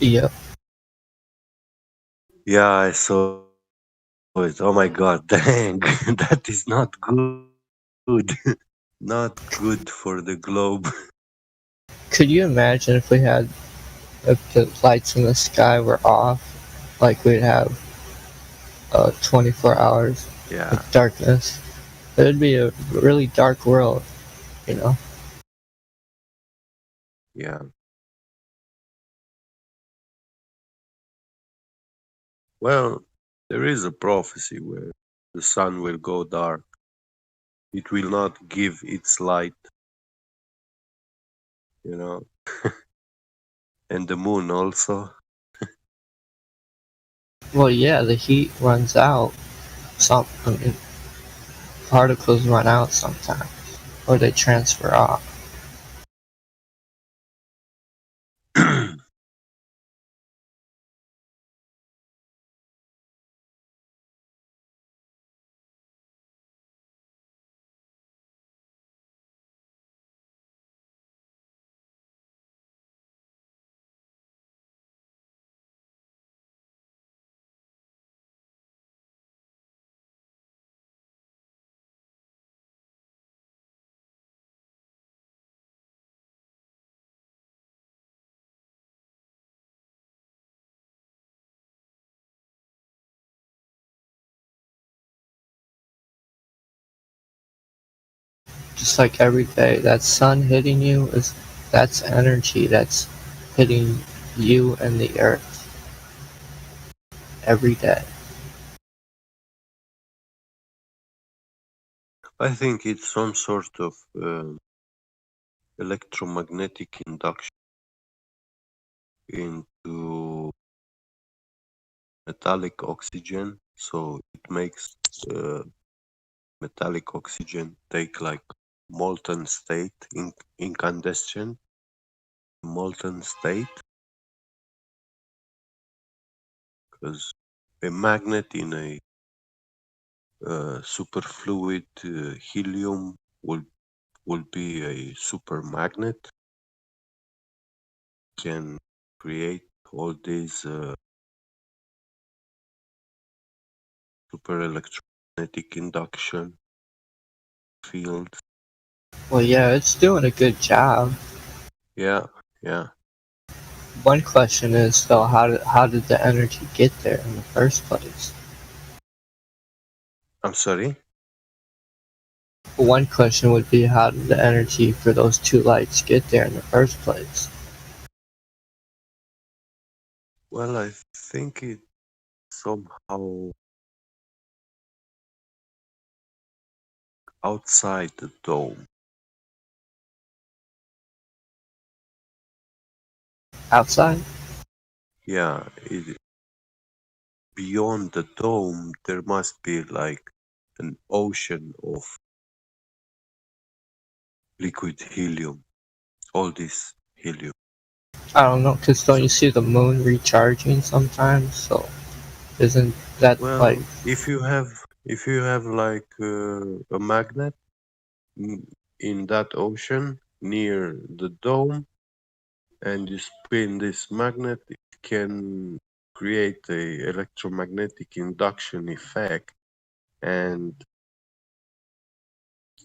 Yep. Yeah, I saw it. Oh my god, dang. That is not good. Not good for the globe. Could you imagine if the lights in the sky were off, like we'd have 24 hours Yeah, of darkness? It'd be a really dark world, you know. yeah. Well, there is a prophecy where the sun will go dark. It will not give its light, you know, and the moon also. Well, yeah, the heat runs out. I mean, particles run out sometimes, or they transfer off. just like every day, that sun hitting you that's energy that's hitting you and the earth every day. I think it's some sort of electromagnetic induction into metallic oxygen, so it makes metallic oxygen take like molten state, incandescent molten state, because a magnet in a superfluid helium will be a super magnet, can create all these super electromagnetic induction fields. Well, yeah, it's doing a good job. Yeah, yeah. One question is though, how did the energy get there in the first place? I'm sorry? One question would be, how did the energy for those two lights get there in the first place? Well, I think it somehow outside the dome. Outside? Yeah, beyond the dome, there must be like an ocean of liquid helium, all this helium. I don't know, because don't you see the moon recharging sometimes? So isn't that Well, like, if you have like a magnet in that ocean near the dome, and you spin this magnet, it can create a electromagnetic induction effect. And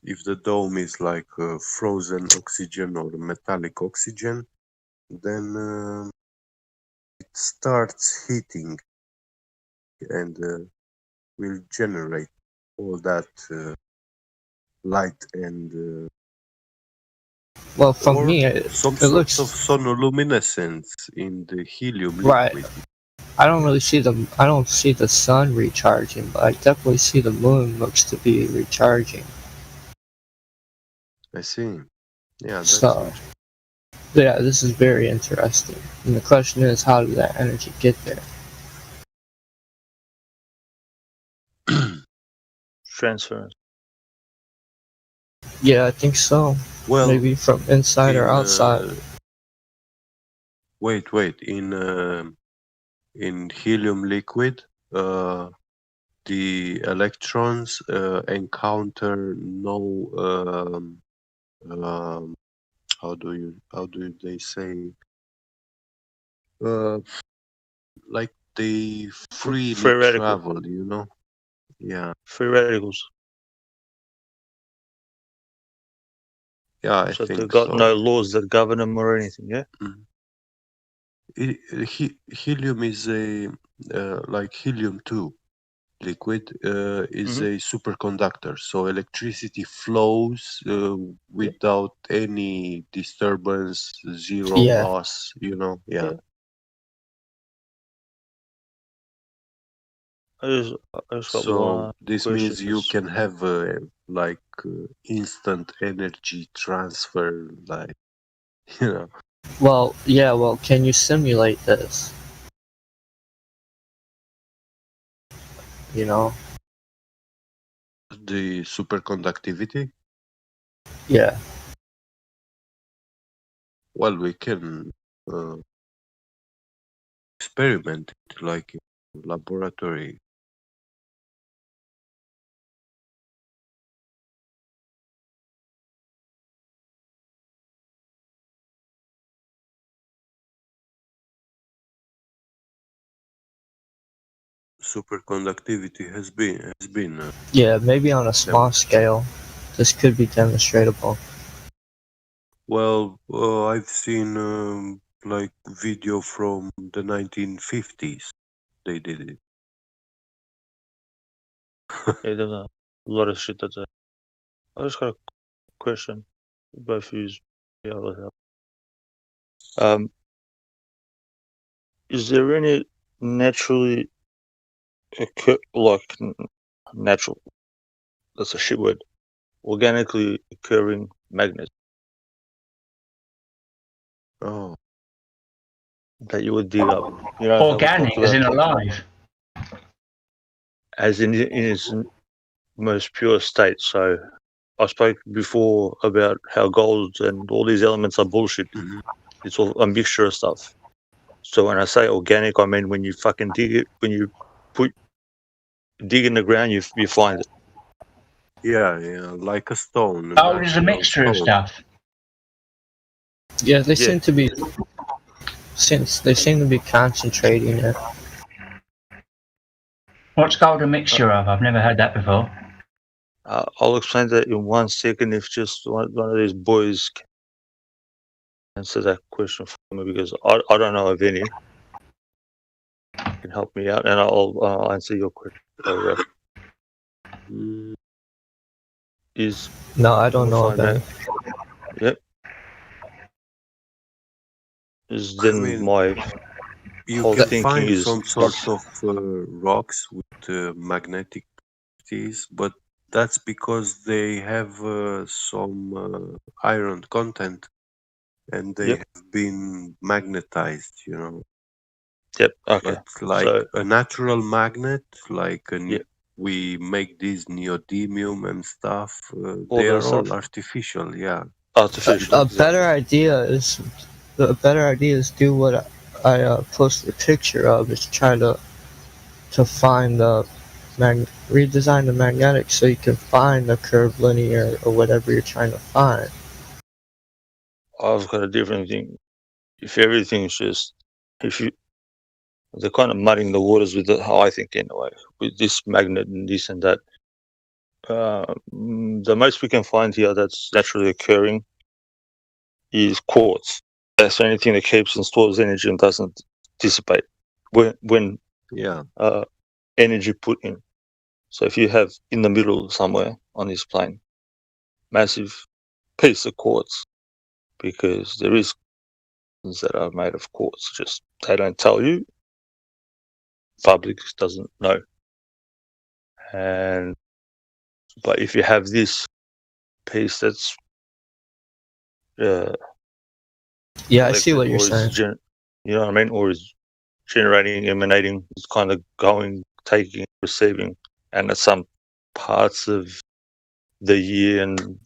if the dome is like frozen oxygen or metallic oxygen, then it starts heating and will generate all that light and well, from or me, it some sort looks of sonoluminescence in the helium right. liquid. I don't see the sun recharging, but I definitely see the moon looks to be recharging. I see. Yeah, that's So, interesting. yeah, this is very interesting. And the question is, how did that energy get there? Transference. Yeah, I think so. Well, Maybe from inside or in outside. wait, in helium liquid, the electrons encounter no how do they say uh, like they freely Free radical. travel, you know? Yeah, Free radicals. yeah, I So think they've got so. no laws that govern them or anything, yeah? Mhm. Helium is a like helium-2 liquid is a superconductor, so electricity flows without any disturbance, zero Yeah. loss, you know? Yeah. I just got So one this question. means you can have like instant energy transfer, like, you know. Well, yeah, well, can you simulate this? You know? The superconductivity. Yeah. Well, we can uh, experiment it like in laboratory. Superconductivity has been Yeah, maybe on a small scale. This could be demonstratable. well, I've seen like video from the 1950s. They did it. Yeah, there's a lot of shit that's I just got a question. Both use the other help. Is there any naturally natural? That's a shit word. Organically occurring magnets Oh, that you would dig up. You know how we Organic, talked as in about alive. as in its most pure state. So I spoke before about how gold and all these elements are bullshit. mhm. It's all a mixture of stuff. So when I say organic, I mean when you fucking dig it, when you dig in the ground, you find it. Yeah, like a stone. Oh, there's a natural mixture of stone. stuff. Yeah, they Yeah. seem to be concentrating it. What's gold a mixture of? I've never heard that before. I'll explain that in 1 second if just one of these boys can answer that question for me, because I don't know of any. Can help me out, and I'll answer your question. So, Mm, is No, I don't know of find any. out. Yep. Is I then mean, my you whole can thinking find is some sort of rocks with magnetic properties, but that's because they have some iron content and they Yep. have been magnetized, you know. Yep. Okay. But like So a natural magnet, like yeah, we make these neodymium and stuff, all they that are all stuff artificial, yeah. artificial. A Exactly. better idea is do what I posted a picture of, is try to find the redesign the magnetic so you can find the curvilinear or whatever you're trying to find. I've got a different thing. If everything's just if you they're kind of muddying the waters with how I think anyway, with this magnet and this and that. The most we can find here that's naturally occurring is quartz. That's the only thing that keeps and stores energy and doesn't dissipate when Yeah. energy put in. So if you have in the middle somewhere on this plane, massive piece of quartz, because there is things that are made of quartz, just they don't tell you. Public doesn't know. And but if you have this piece that's Yeah, I see what you're or is saying. you know what I mean, or is generating, emanating, it's kind of going, taking, receiving, and at some parts of the year and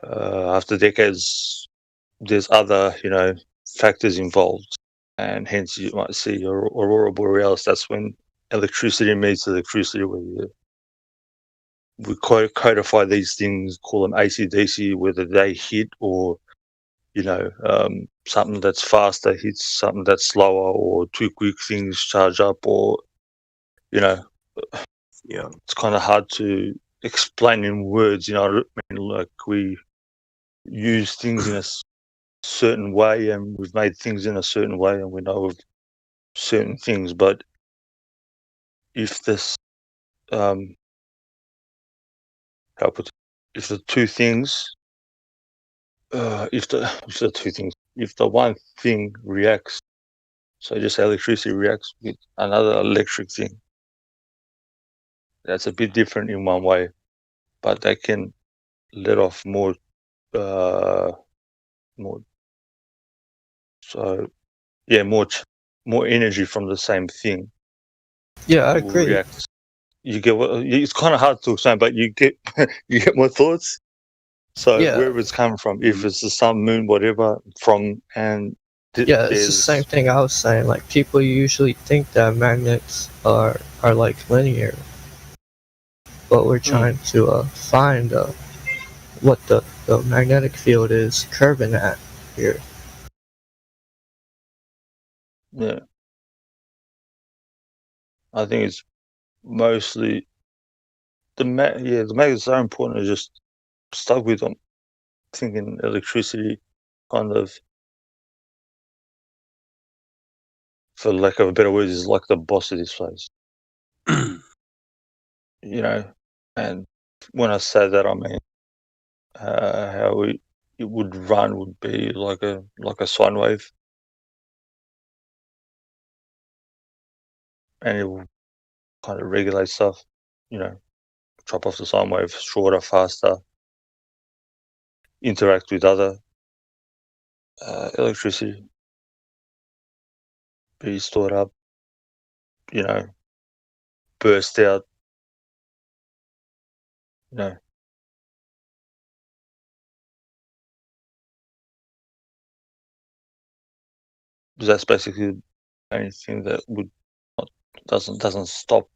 after decades, there's other factors involved, and hence you might see your aurora borealis. That's when electricity meets electricity, where we codify these things, call them AC/DC, whether they hit or something that's faster hits something that's slower, or two quick things charge up, or Yeah. it's kind of hard to explain in words. You know what I mean? Like we use things in a certain way, and we've made things in a certain way, and we know of certain things. But if this, how put it, if the two things, if the one thing reacts, so just electricity reacts with another electric thing, that's a bit different in one way, but they can let off more. So yeah, more energy from the same thing. Yeah, I will agree. react. You get what? It's kind of hard to explain, but you get my thoughts. So Yeah. wherever it's coming from, if it's the sun, moon, whatever, from and Yeah, it's the same thing I was saying. Like, people usually think that magnets are like linear, but we're trying to find what the magnetic field is curving at here. Yeah, I think it's mostly the magnets are important. I just stuck with them, thinking electricity, kind of, for lack of a better word, is like the boss of this place. And when I say that, I mean how it would run would be like a sine wave, and it will kind of regulate stuff. Chop off the sine wave shorter, faster, interact with other electricity, be stored up, burst out, that's basically anything that would doesn't stop.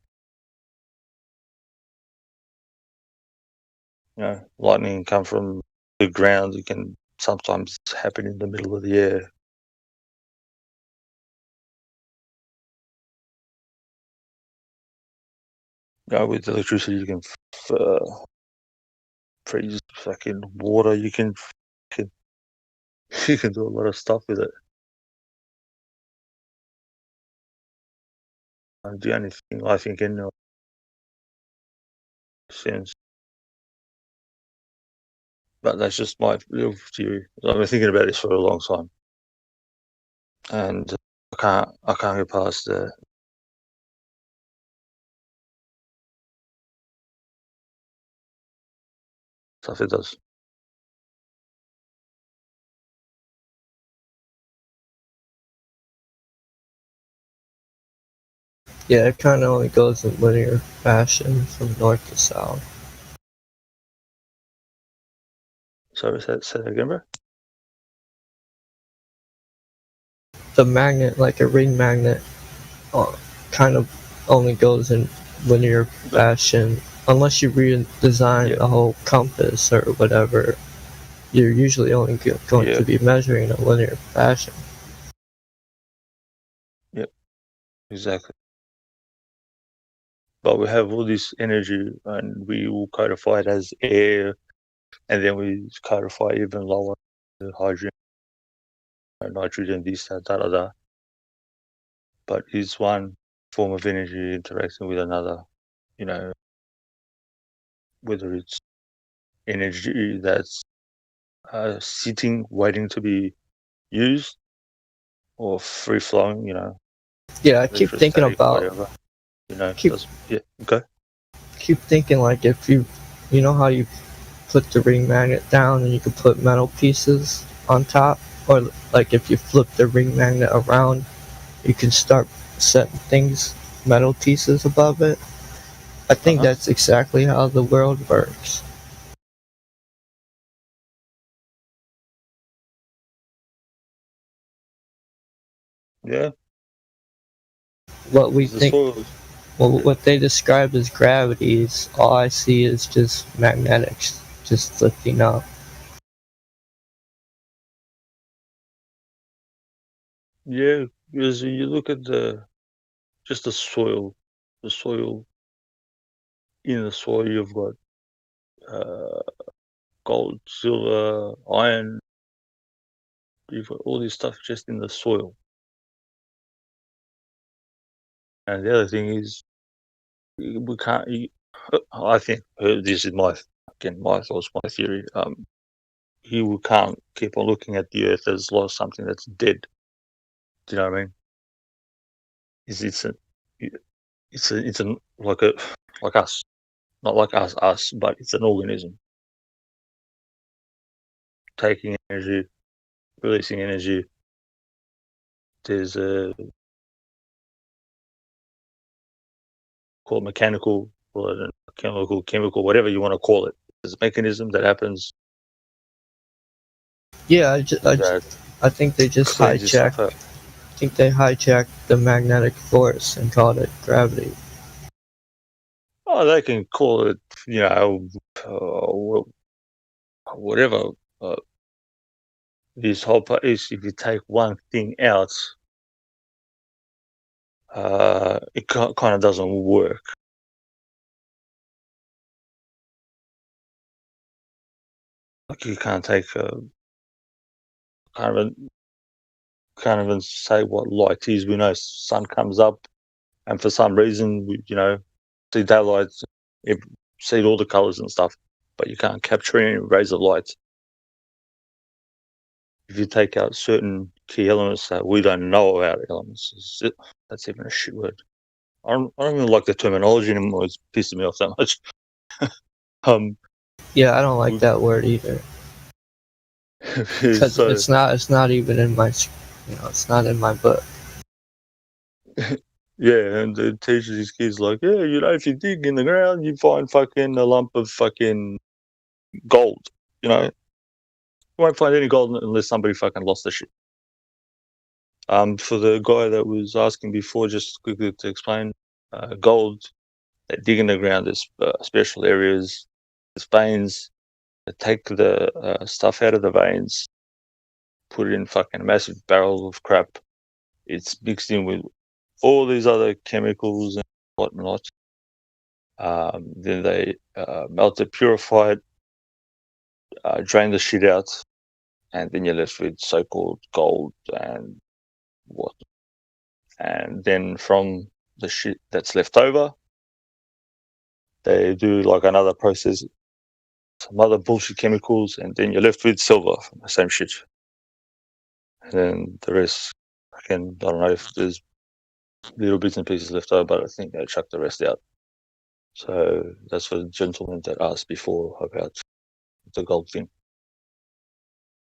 Lightning come from the ground. It can sometimes happen in the middle of the air. With electricity, you can freeze fucking water. You can do a lot of stuff with it. The only thing I think in sense, but that's just my real theory. I've been thinking about this for a long time, and I can't get past the stuff it does. Yeah, it kind of only goes in linear fashion from north to south. Sorry, say that again, bro? The magnet, like a ring magnet, kind of only goes in linear fashion. Unless you redesign the whole compass or whatever, you're usually only going to be measuring in a linear fashion. Yep, exactly. But we have all this energy, and we will codify it as air, and then we codify even lower, the hydrogen, nitrogen, this, that, da. But it's one form of energy interacting with another, whether it's energy that's sitting, waiting to be used, or free flowing, Yeah, I keep thinking about. Whatever, okay. Keep thinking like if you know how you put the ring magnet down and you can put metal pieces on top, or like if you flip the ring magnet around, you can start setting things, metal pieces above it. I think that's exactly how the world works. Yeah. What we think, what they describe as gravity is all I see is just magnetics, just lifting up. Yeah, because you look at the soil, in the soil you've got gold, silver, iron, you've got all this stuff just in the soil. And the other thing is, we can't, I think, this is my thoughts, my theory, we can't keep on looking at the earth as something that's dead. Do you know what I mean? It's like us, not like us, but it's an organism taking energy, releasing energy. There's a call it mechanical, call it chemical, whatever you want to call it. There's a mechanism that happens. Yeah, I think they just hijacked. I think they hijacked the magnetic force and called it gravity. Oh, they can call it, whatever. This whole part is, if you take one thing out, it kind of doesn't work. Like you can't take can't even say what light is. We know sun comes up, and for some reason, we see daylight, see all the colors and stuff. but you can't capture any rays of light. If you take out certain key elements that we don't know about elements, that's even a shit word. I don't even like the terminology anymore. It's pissing me off that much. Yeah, I don't like that word either. Because so, it's not even in my, it's not in my book. yeah, and it teaches these kids like, yeah, if you dig in the ground, you find fucking a lump of fucking gold. You won't find any gold unless somebody fucking lost their shit. For the guy that was asking before, just quickly to explain, gold, they dig in the ground. There's special areas, there's veins. They take the stuff out of the veins, put it in fucking massive barrels of crap. It's mixed in with all these other chemicals and whatnot. Then they melt it, purify it, drain the shit out, and then you're left with so-called gold and what. And then from the shit that's left over, they do like another process, some other bullshit chemicals, and then you're left with silver from the same shit. And then the rest, again, I don't know if there's little bits and pieces left over, but I think they chuck the rest out. So that's for the gentleman that asked before about the gold thing.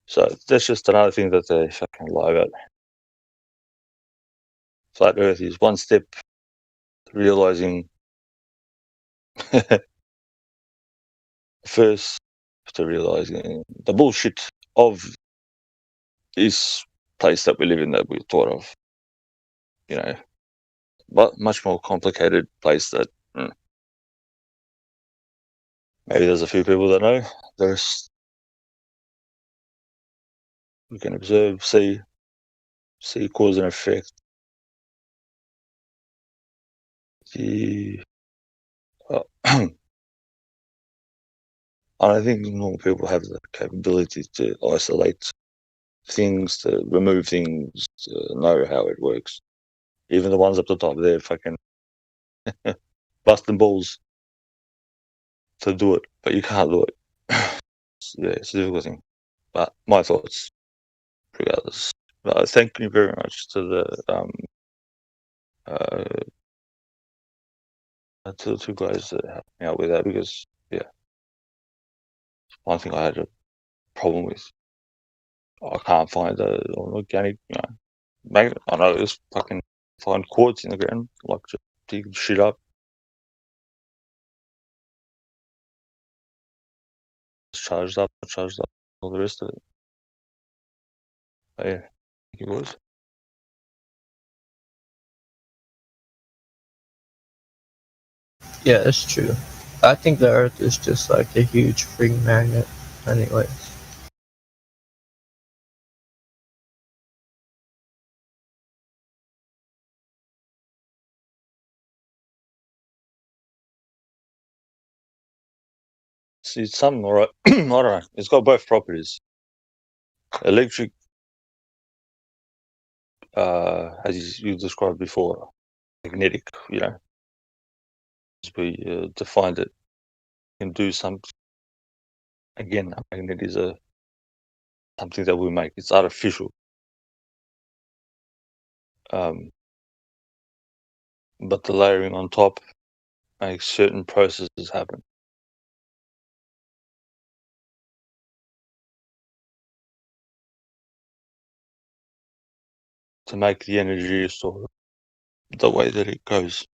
So that's just another thing that they fucking lie about. Flat Earth is one step to realizing first to realizing the bullshit of this place that we live in that we thought of. But much more complicated place that maybe there's a few people that know. There's we can observe, see cause and effect. I don't think normal people have the capability to isolate things, to remove things, to know how it works. Even the ones up the top, they're fucking busting balls to do it, but you can't do it. It's a difficult thing. But my thoughts, regardless. But thank you very much to the two guys that helped me out with that, because one thing I had a problem with. I can't find an organic, magnet. I know just fucking find quartz in the ground, like just dig shit up. It's charged up, all the rest of it. But yeah, thank you boys. Yeah, that's true. I think the Earth is just like a huge free magnet, anyways. See, it's something alright. I don't know. It's got both properties. Electric, as you described before, magnetic. As we defined it, can do something. Again, a magnet is something that we make. It's artificial. But the layering on top makes certain processes happen. To make the energy sort of the way that it goes.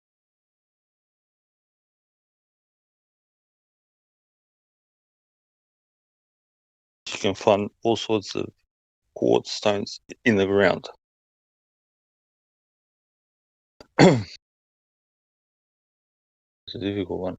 You can find all sorts of quartz stones in the ground. It's a difficult one.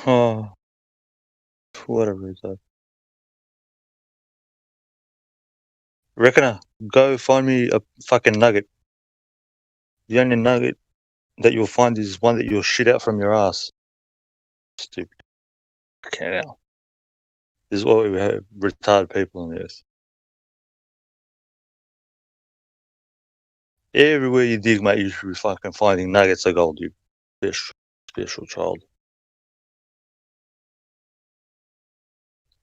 Oh, whatever it is. Reckoner, go find me a fucking nugget. The only nugget that you'll find is one that you'll shit out from your ass. Stupid. Okay, now. This is why we have retarded people on earth. Everywhere you dig, mate, you should be fucking finding nuggets of gold, you special child.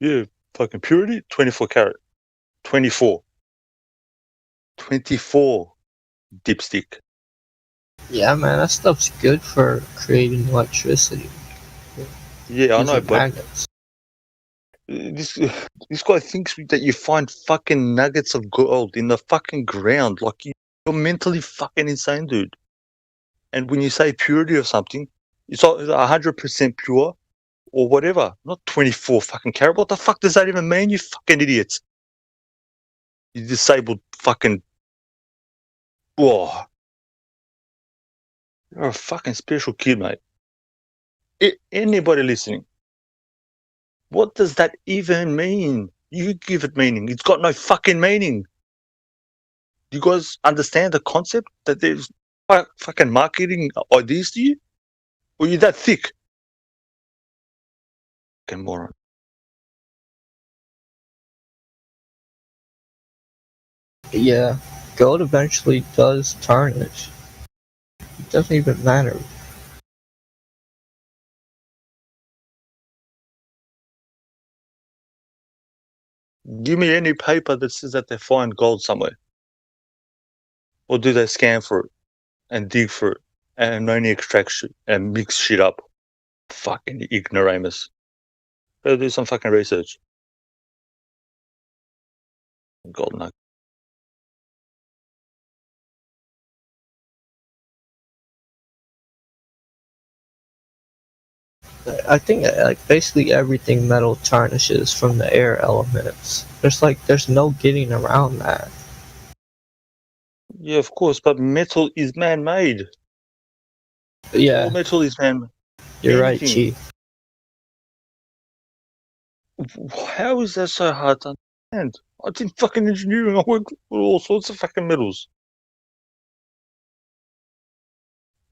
Yeah, fucking purity, 24 karat. 24. 24 dipstick. Yeah, man, that stuff's good for creating electricity. Yeah, I know, Using but magnets. this guy thinks that you find fucking nuggets of gold in the fucking ground. Like, you're mentally fucking insane, dude. And when you say purity or something, it's 100% pure or whatever. Not 24 fucking karat. What the fuck does that even mean, you fucking idiots? You disabled fucking... Whoa. You're a fucking special kid, mate. Anybody listening? What does that even mean? You give it meaning. It's got no fucking meaning. You guys understand the concept that there's fucking marketing ideas to you? Or you that thick? Fucking moron. Yeah, gold eventually does tarnish. It doesn't even matter. Give me any paper that says that they find gold somewhere. Or do they scan for it and dig for it and only extract shit and mix shit up? Fucking ignoramus. Go do some fucking research. Gold nugget. I think like basically everything metal tarnishes from the air elements. There's no getting around that. Yeah, of course, but metal is man-made. Yeah, All metal is man-made. you're right, anything. Chief. How is that so hard to understand? I did fucking engineering. I worked with all sorts of fucking metals.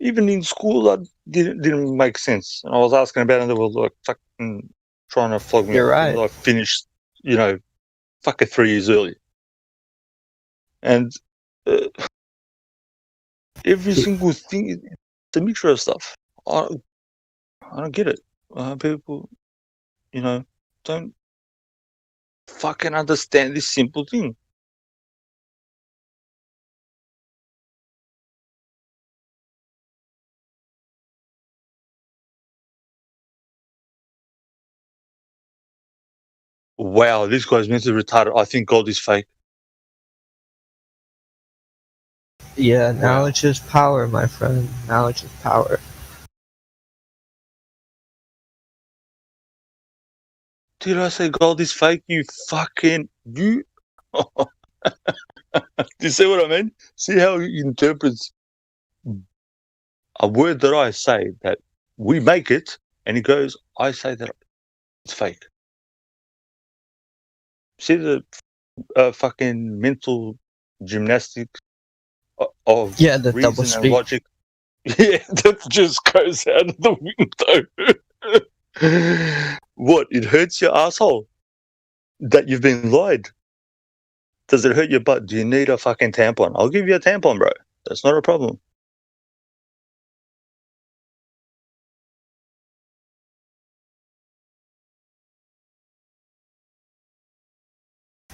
Even in school, that didn't make sense. And I was asking about it, and they were like fucking trying to flog me. You're right. I finished, fucking 3 years early. And every single thing, it's a mixture of stuff. I don't get it. People, don't fucking understand this simple thing. Wow, this guy's mentally retarded. I think gold is fake. Yeah, knowledge is power, my friend. Knowledge is power. Did I say gold is fake? You fucking... You... Do you see what I mean? See how he interprets a word that I say, that we make it, and he goes, I say that it's fake. See the fucking mental gymnastics of Yeah, the double reason and speak. logic? Yeah, that just goes out of the window. What? It hurts your asshole that you've been lied. Does it hurt your butt? Do you need a fucking tampon? I'll give you a tampon, bro. That's not a problem.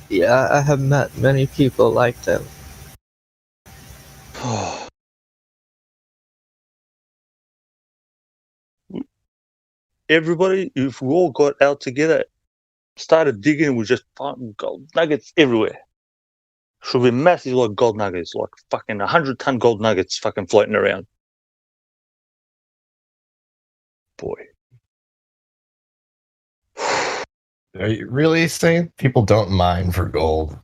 Yeah, I have met many people like them. Everybody, if we all got out together, started digging, we just found gold nuggets everywhere. Should be massive like gold nuggets, like fucking 100-ton gold nuggets fucking floating around. Boy. Are you really saying people don't mine for gold?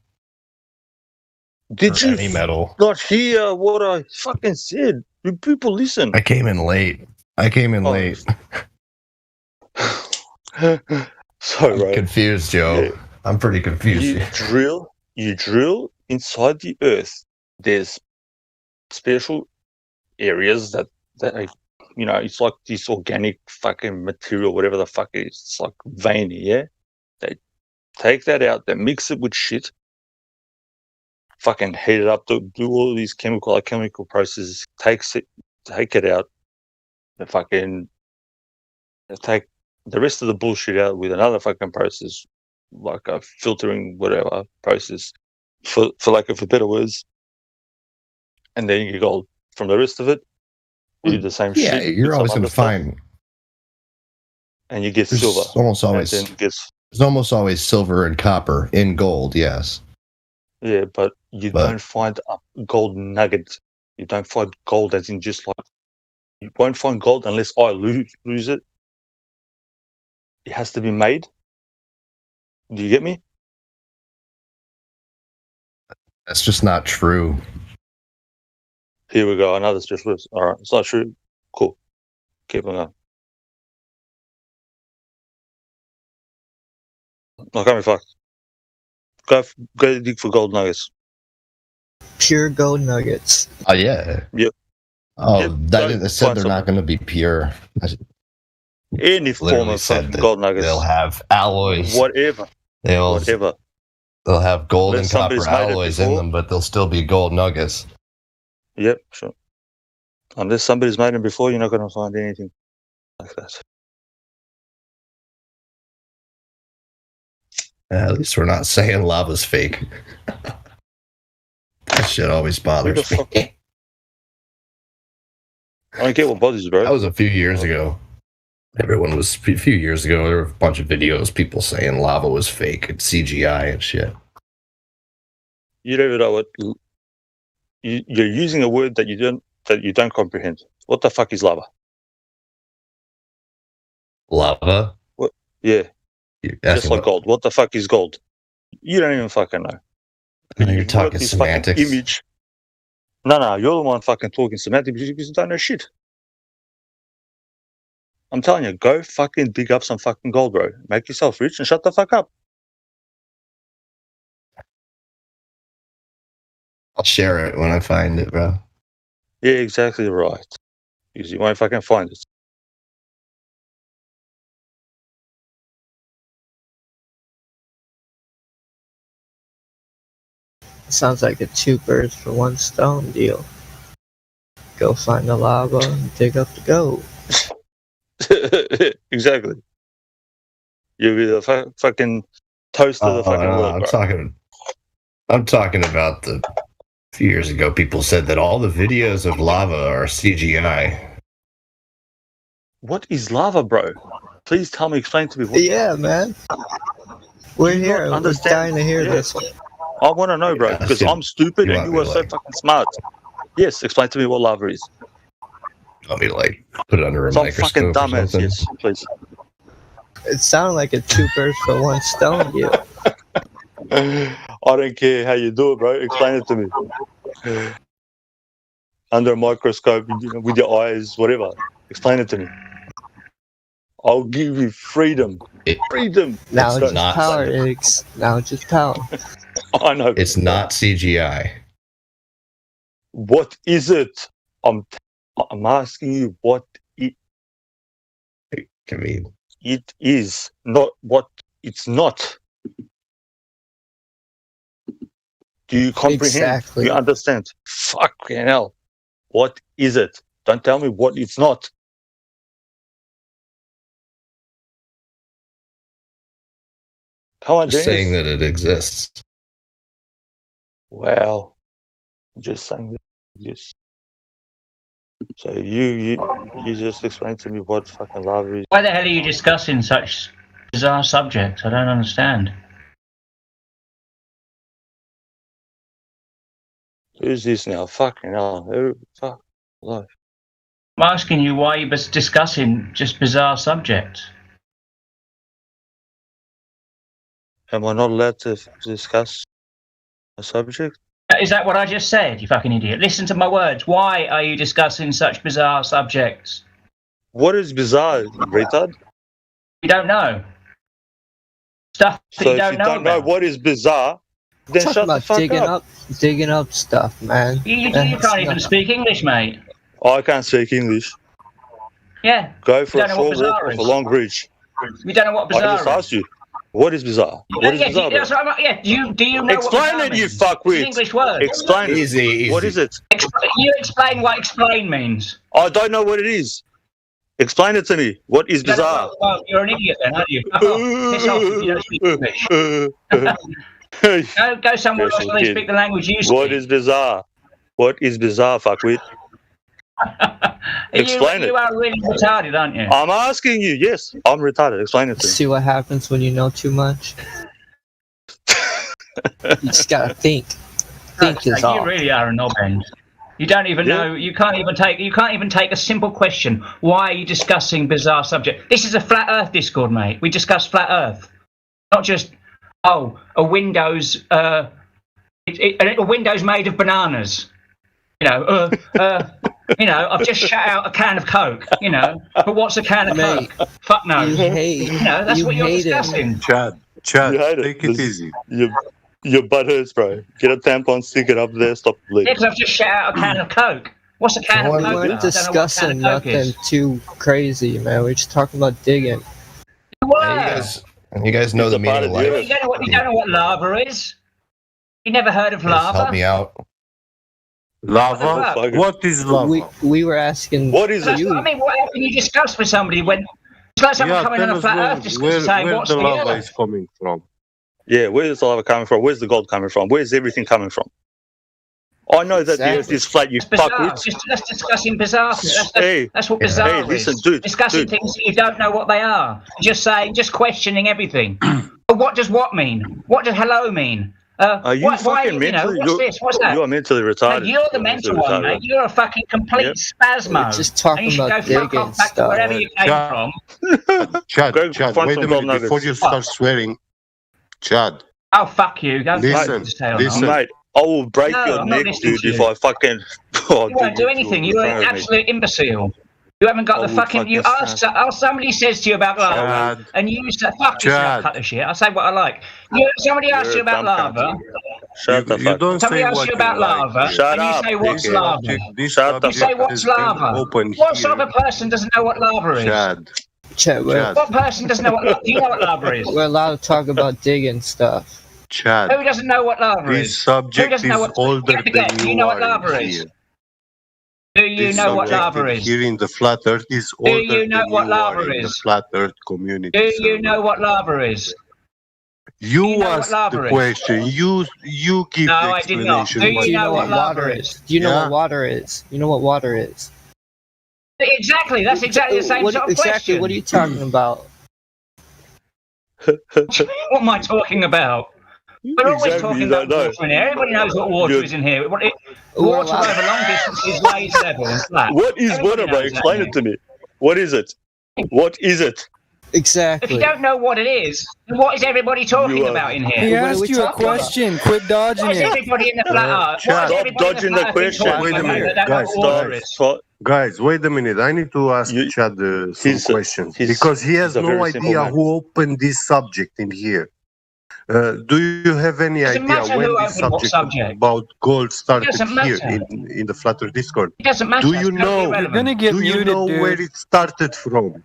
Did or you any metal? not hear what I fucking said? Do people listen? I came in late. Oh. So, I'm right, confused, Joe. Yeah. I'm pretty confused. you here. drill inside the earth. There's special areas that are, it's like this organic fucking material, whatever the fuck it is. It's like veiny, yeah? They take that out, they mix it with shit, fucking heat it up, do all these chemical processes, take it out, they fucking take the rest of the bullshit out with another fucking process, like a filtering whatever process, for lack of better words, and then you get gold. From the rest of it, you do the same Yeah, shit. you're with always some going other to stuff, find and you get there's silver. almost always And then it gets, there's almost always silver and copper in gold. Yes, yeah, but you But- don't find a gold nugget. You don't find gold as in just like, you won't find gold unless I lose it. It has to be made. Do you get me? that's just not true. Here we go. Another just was. All right, it's not true. Cool. Keep on going. I can't be fucked. Go dig for gold nuggets. Pure gold nuggets. Oh yeah. Yep. Oh, Yep, they said find they're not going to be pure. Any form Literally of said fucking that gold nuggets. they'll have alloys. Whatever. They'll have gold Unless and copper somebody's made it alloys in before. them, but they'll still be gold nuggets. Yep, sure. Unless somebody's made them before, you're not going to find anything like that. At least we're not saying lava's fake. That shit always Who the bothers me. fuck? I don't get what bothers you, bro. That was a few years ago. A few years ago, there were a bunch of videos, people saying lava was fake and CGI and shit. You don't even know what you're using a word that you don't comprehend. What the fuck is lava? Lava? Yeah, You're just asking like what- gold. What the fuck is gold? You don't even fucking know. You're You've got talking this fucking semantics. image. No, you're the one fucking talking semantics because you don't know shit. I'm telling you, go fucking dig up some fucking gold, bro. Make yourself rich and shut the fuck up. I'll share it when I find it, bro. Yeah, exactly right. Because you won't fucking find it. Sounds like a two birds for one stone deal. Go find the lava and dig up the gold. Exactly. You'll be the fucking toast of the fucking no, world, bro. I'm talking about a few years ago, people said that all the videos of lava are CGI. What is lava, bro? Please tell me, explain to me. What Yeah, man. We're Do you here. not We're understand? dying to hear Yeah. this one. I want to know, bro, Yeah, because you- I'm stupid you and want you me are to, so like- fucking smart. Yes, explain to me what lava is. Want me to like put it under a Some fucking microscope or dumbass, something? yes, please. It sounded like a two birds for one stone deal. I don't care how you do it, bro. Explain it to me. Under a microscope, with your eyes, whatever. Explain it to me. I'll give you freedom. Freedom. Now It's it's just not- power, Iggs. Now it's just power. I know. It's not CGI. What is it? I'm asking you what I mean, it is, not what it's not. Do you comprehend? Exactly. Do you understand? Fucking hell. What is it? Don't tell me what it's not. Come on, just James. saying that it exists. Well, I'm just saying that. Yes. So you just explain to me what fucking lava is. Why the hell are you discussing such bizarre subjects? I don't understand. Who's this now? Fucking hell. Fuck. Life. I'm asking you why you're discussing just bizarre subjects. Am I not allowed to discuss a subject? Is that what I just said, you fucking idiot? Listen to my words. Why are you discussing such bizarre subjects? What is bizarre, retard? You don't know. Stuff that So you if don't you know don't know about. what is bizarre, then Talking shut the about fuck up. digging up stuff, man. You That's can't even not- speak English, mate. I can't speak English. Yeah. Go for You a don't know what short walk bizarre off a is. long bridge. You don't know what I bizarre just is. asked you, what is bizarre? You What don't- is yeah, bizarre? that's bro? what I'm, yeah. Do you know Explain what bizarre it, you means? It's an fuckwit. English word. Explain it. Easy. What is it? You explain what explain means. I don't know what it is. Explain it to me. What is You don't know bizarre? what- well, you're an idiot then, aren't you? Fuck off. Piss off if you don't speak English. Go somewhere else Special where they kid. speak the language you speak. What is bizarre? What is bizarre, fuckwit? Explain You it. are really retarded, aren't you? I'm asking you. Yes, I'm retarded. Explain it to me. See what happens when you know too much? You just gotta think. Think is you all. really are a knob end. You don't even Yeah. know. You can't even take a simple question. Why are you discussing bizarre subject? This is a flat Earth Discord, mate. We discuss flat Earth, not just a Windows. A Windows made of bananas. I've just shut out a can of Coke. But what's a can of Mate, Coke? Fuck no. You hate. That's you what you're hate it. discussing. Chad, You hate it. take it This- easy. Your butt hurts, bro. Get a tampon, stick it up there, stop Yeah, bleeding. because I've just shut out a can of Coke. What's a can of We Coke? We now? I weren't don't know what a discussing can of Coke nothing is. too crazy, man. We were just talking about digging. You were. You guys know It's the a meaning part of of the life. You don't know what lava is? You never heard of Just help lava? me out. Lava? What What is lava? We were asking. What is That's it? what I mean. What can you discuss with somebody when it's like someone coming on tell a us flat where, Earth discussion saying where what's the the lava Earth? is coming from. Yeah, where's the lava coming from? Where's the gold coming from? Where's everything coming from? I know that the earth Exactly. is flat, you That's bizarre. fuckwit. That's discussing bizarre. Hey, That's what Yeah. bizarre Hey, is. listen, dude, Discussing dude. things that you don't know what they are. Just questioning everything. But what does what mean? What does hello mean? Are you why, fucking mentally? what's this? What's that? You are mentally No, retarded. you're the You're mental mentally one, retarded. mate. You're a fucking complete Yep. spasmo. We're just And talking you should go about fuck digging off back to stuff. wherever you came Yeah. from. Chad, Go Chad, find wait some a gold minute before nuggets. you start swearing. Chad, Oh, fuck you. Go Listen, fuck yourself. listen. Mate, I will break No, your I'm not neck, listening dude, to if you. I fucking. Oh, You won't do anything. You're an absolute imbecile. You haven't got I the will fucking. You fucking ask somebody says to you about lava, Chad, and you say, "Fuck yourself, Chad. cut the shit." I say what I like. Somebody asks you about lava. Shut the you fuck don't Somebody say asks what you about like. lava, Shut and you up, say, "What's dickhead. lava?" This Shut the You say, subject "What's has been lava?" open What here. sort of a person doesn't know what lava is? Chad, Chat, Chad, What person doesn't know what lava? Do you know what lava is? we're allowed to talk about digging stuff. Chad, Who doesn't know what lava this is? subject doesn't know is what- older Get the guess. than Do you you know what are lava in is? here. Do you This know what subject lava in is? here in the flat earth is Do older you know than what you are lava in the is? flat earth community. Do you server. know what lava is? You you know what asked lava the is? question. You give No, the I did not. explanation. Do what Do you know know what what lava water is? is? Do you know Yeah. what water is? You know what water is? Exactly. That's exactly the same What- sort of exactly. question. What are you talking about? What am I talking about? We're always Exactly, talking you about don't know. water in here. Everybody knows what water You're- is in here. We're Water allowed- over long distances lays level and flat. What is Everybody water, bro? knows that, Explain mate. it to me. What is it? What is it? If you Exactly. don't know what it is, then what is everybody talking You are- about in He here? What are asked we you a talking about? question. Quit dodging What is it. everybody in the flat earth? Chad. What is Stop everybody in dodging the the flat earth been question. talking Wait a about minute, that don't know guys, what water guys. is? Guys, wait a minute. I need to ask You- Chad some he's- questions he's- because he has he's a no very simple idea man. who opened this subject in here. Do you have any Doesn't idea matter when who this opened what subject, subject. about gold started Doesn't here matter. in the Flutter Discord? It doesn't matter. Do you It's totally know- You're irrelevant. gonna get Do you muted, know dude. where it started from?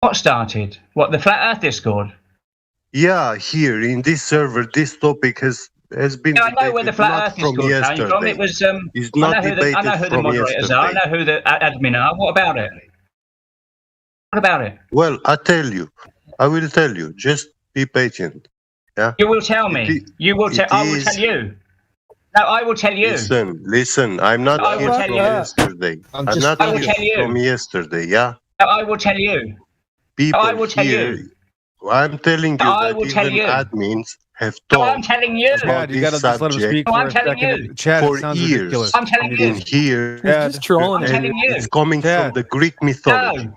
What started? What, the Flat Earth Discord? Yeah, here in this server, this topic has been Yeah, I know where the debated Flat not Earth from Discord came from. yesterday. It was, It's I not know debated who the from moderators are. I yesterday. know who the admin are. What about it? What about it? Well, I will tell you. Just be patient. You will tell me. It You will tell. it I will is- tell you. No, I will tell you. Listen. I'm not I will here tell from you. yesterday. I'm I'm just- not I will here tell you. from yesterday. Yeah, No, I will tell you. people I will tell here. you. I'm telling you I that will tell even you. admins have No, I'm talked telling you. about Chad, you gotta this just let him subject speak No, for I'm a telling second. you. Chad, for it sounds years. ridiculous. I'm telling in you. here, Chad, He's just trolling I'm it. telling and you. it's coming Chad. from the Greek mythology. No.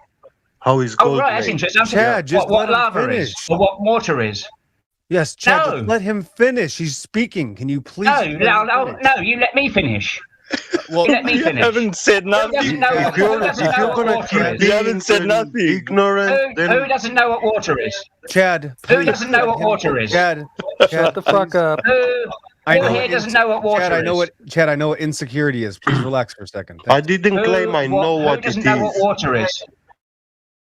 How is Oh, gold right. That's made? interesting. I'm Chad, just what let him lava finish. is or what water is. Yes, Chad, No. just let him finish. He's speaking. Can you please? No, let him no, finish? no. You let me finish. Well, Let me You finish. haven't said Who nothing. doesn't know, If you're, who doesn't if know you're what gonna water keep is? You haven't said being nothing. ignorant, Who then doesn't know what water is? Chad, Who please. doesn't know let what him- water is? Chad, Shut the fuck up. I Who know here what doesn't know what water Chad, I know is? Chad, I know what insecurity is. Please relax for a second. I Thanks. didn't claim I know Who what it doesn't know what is. water is?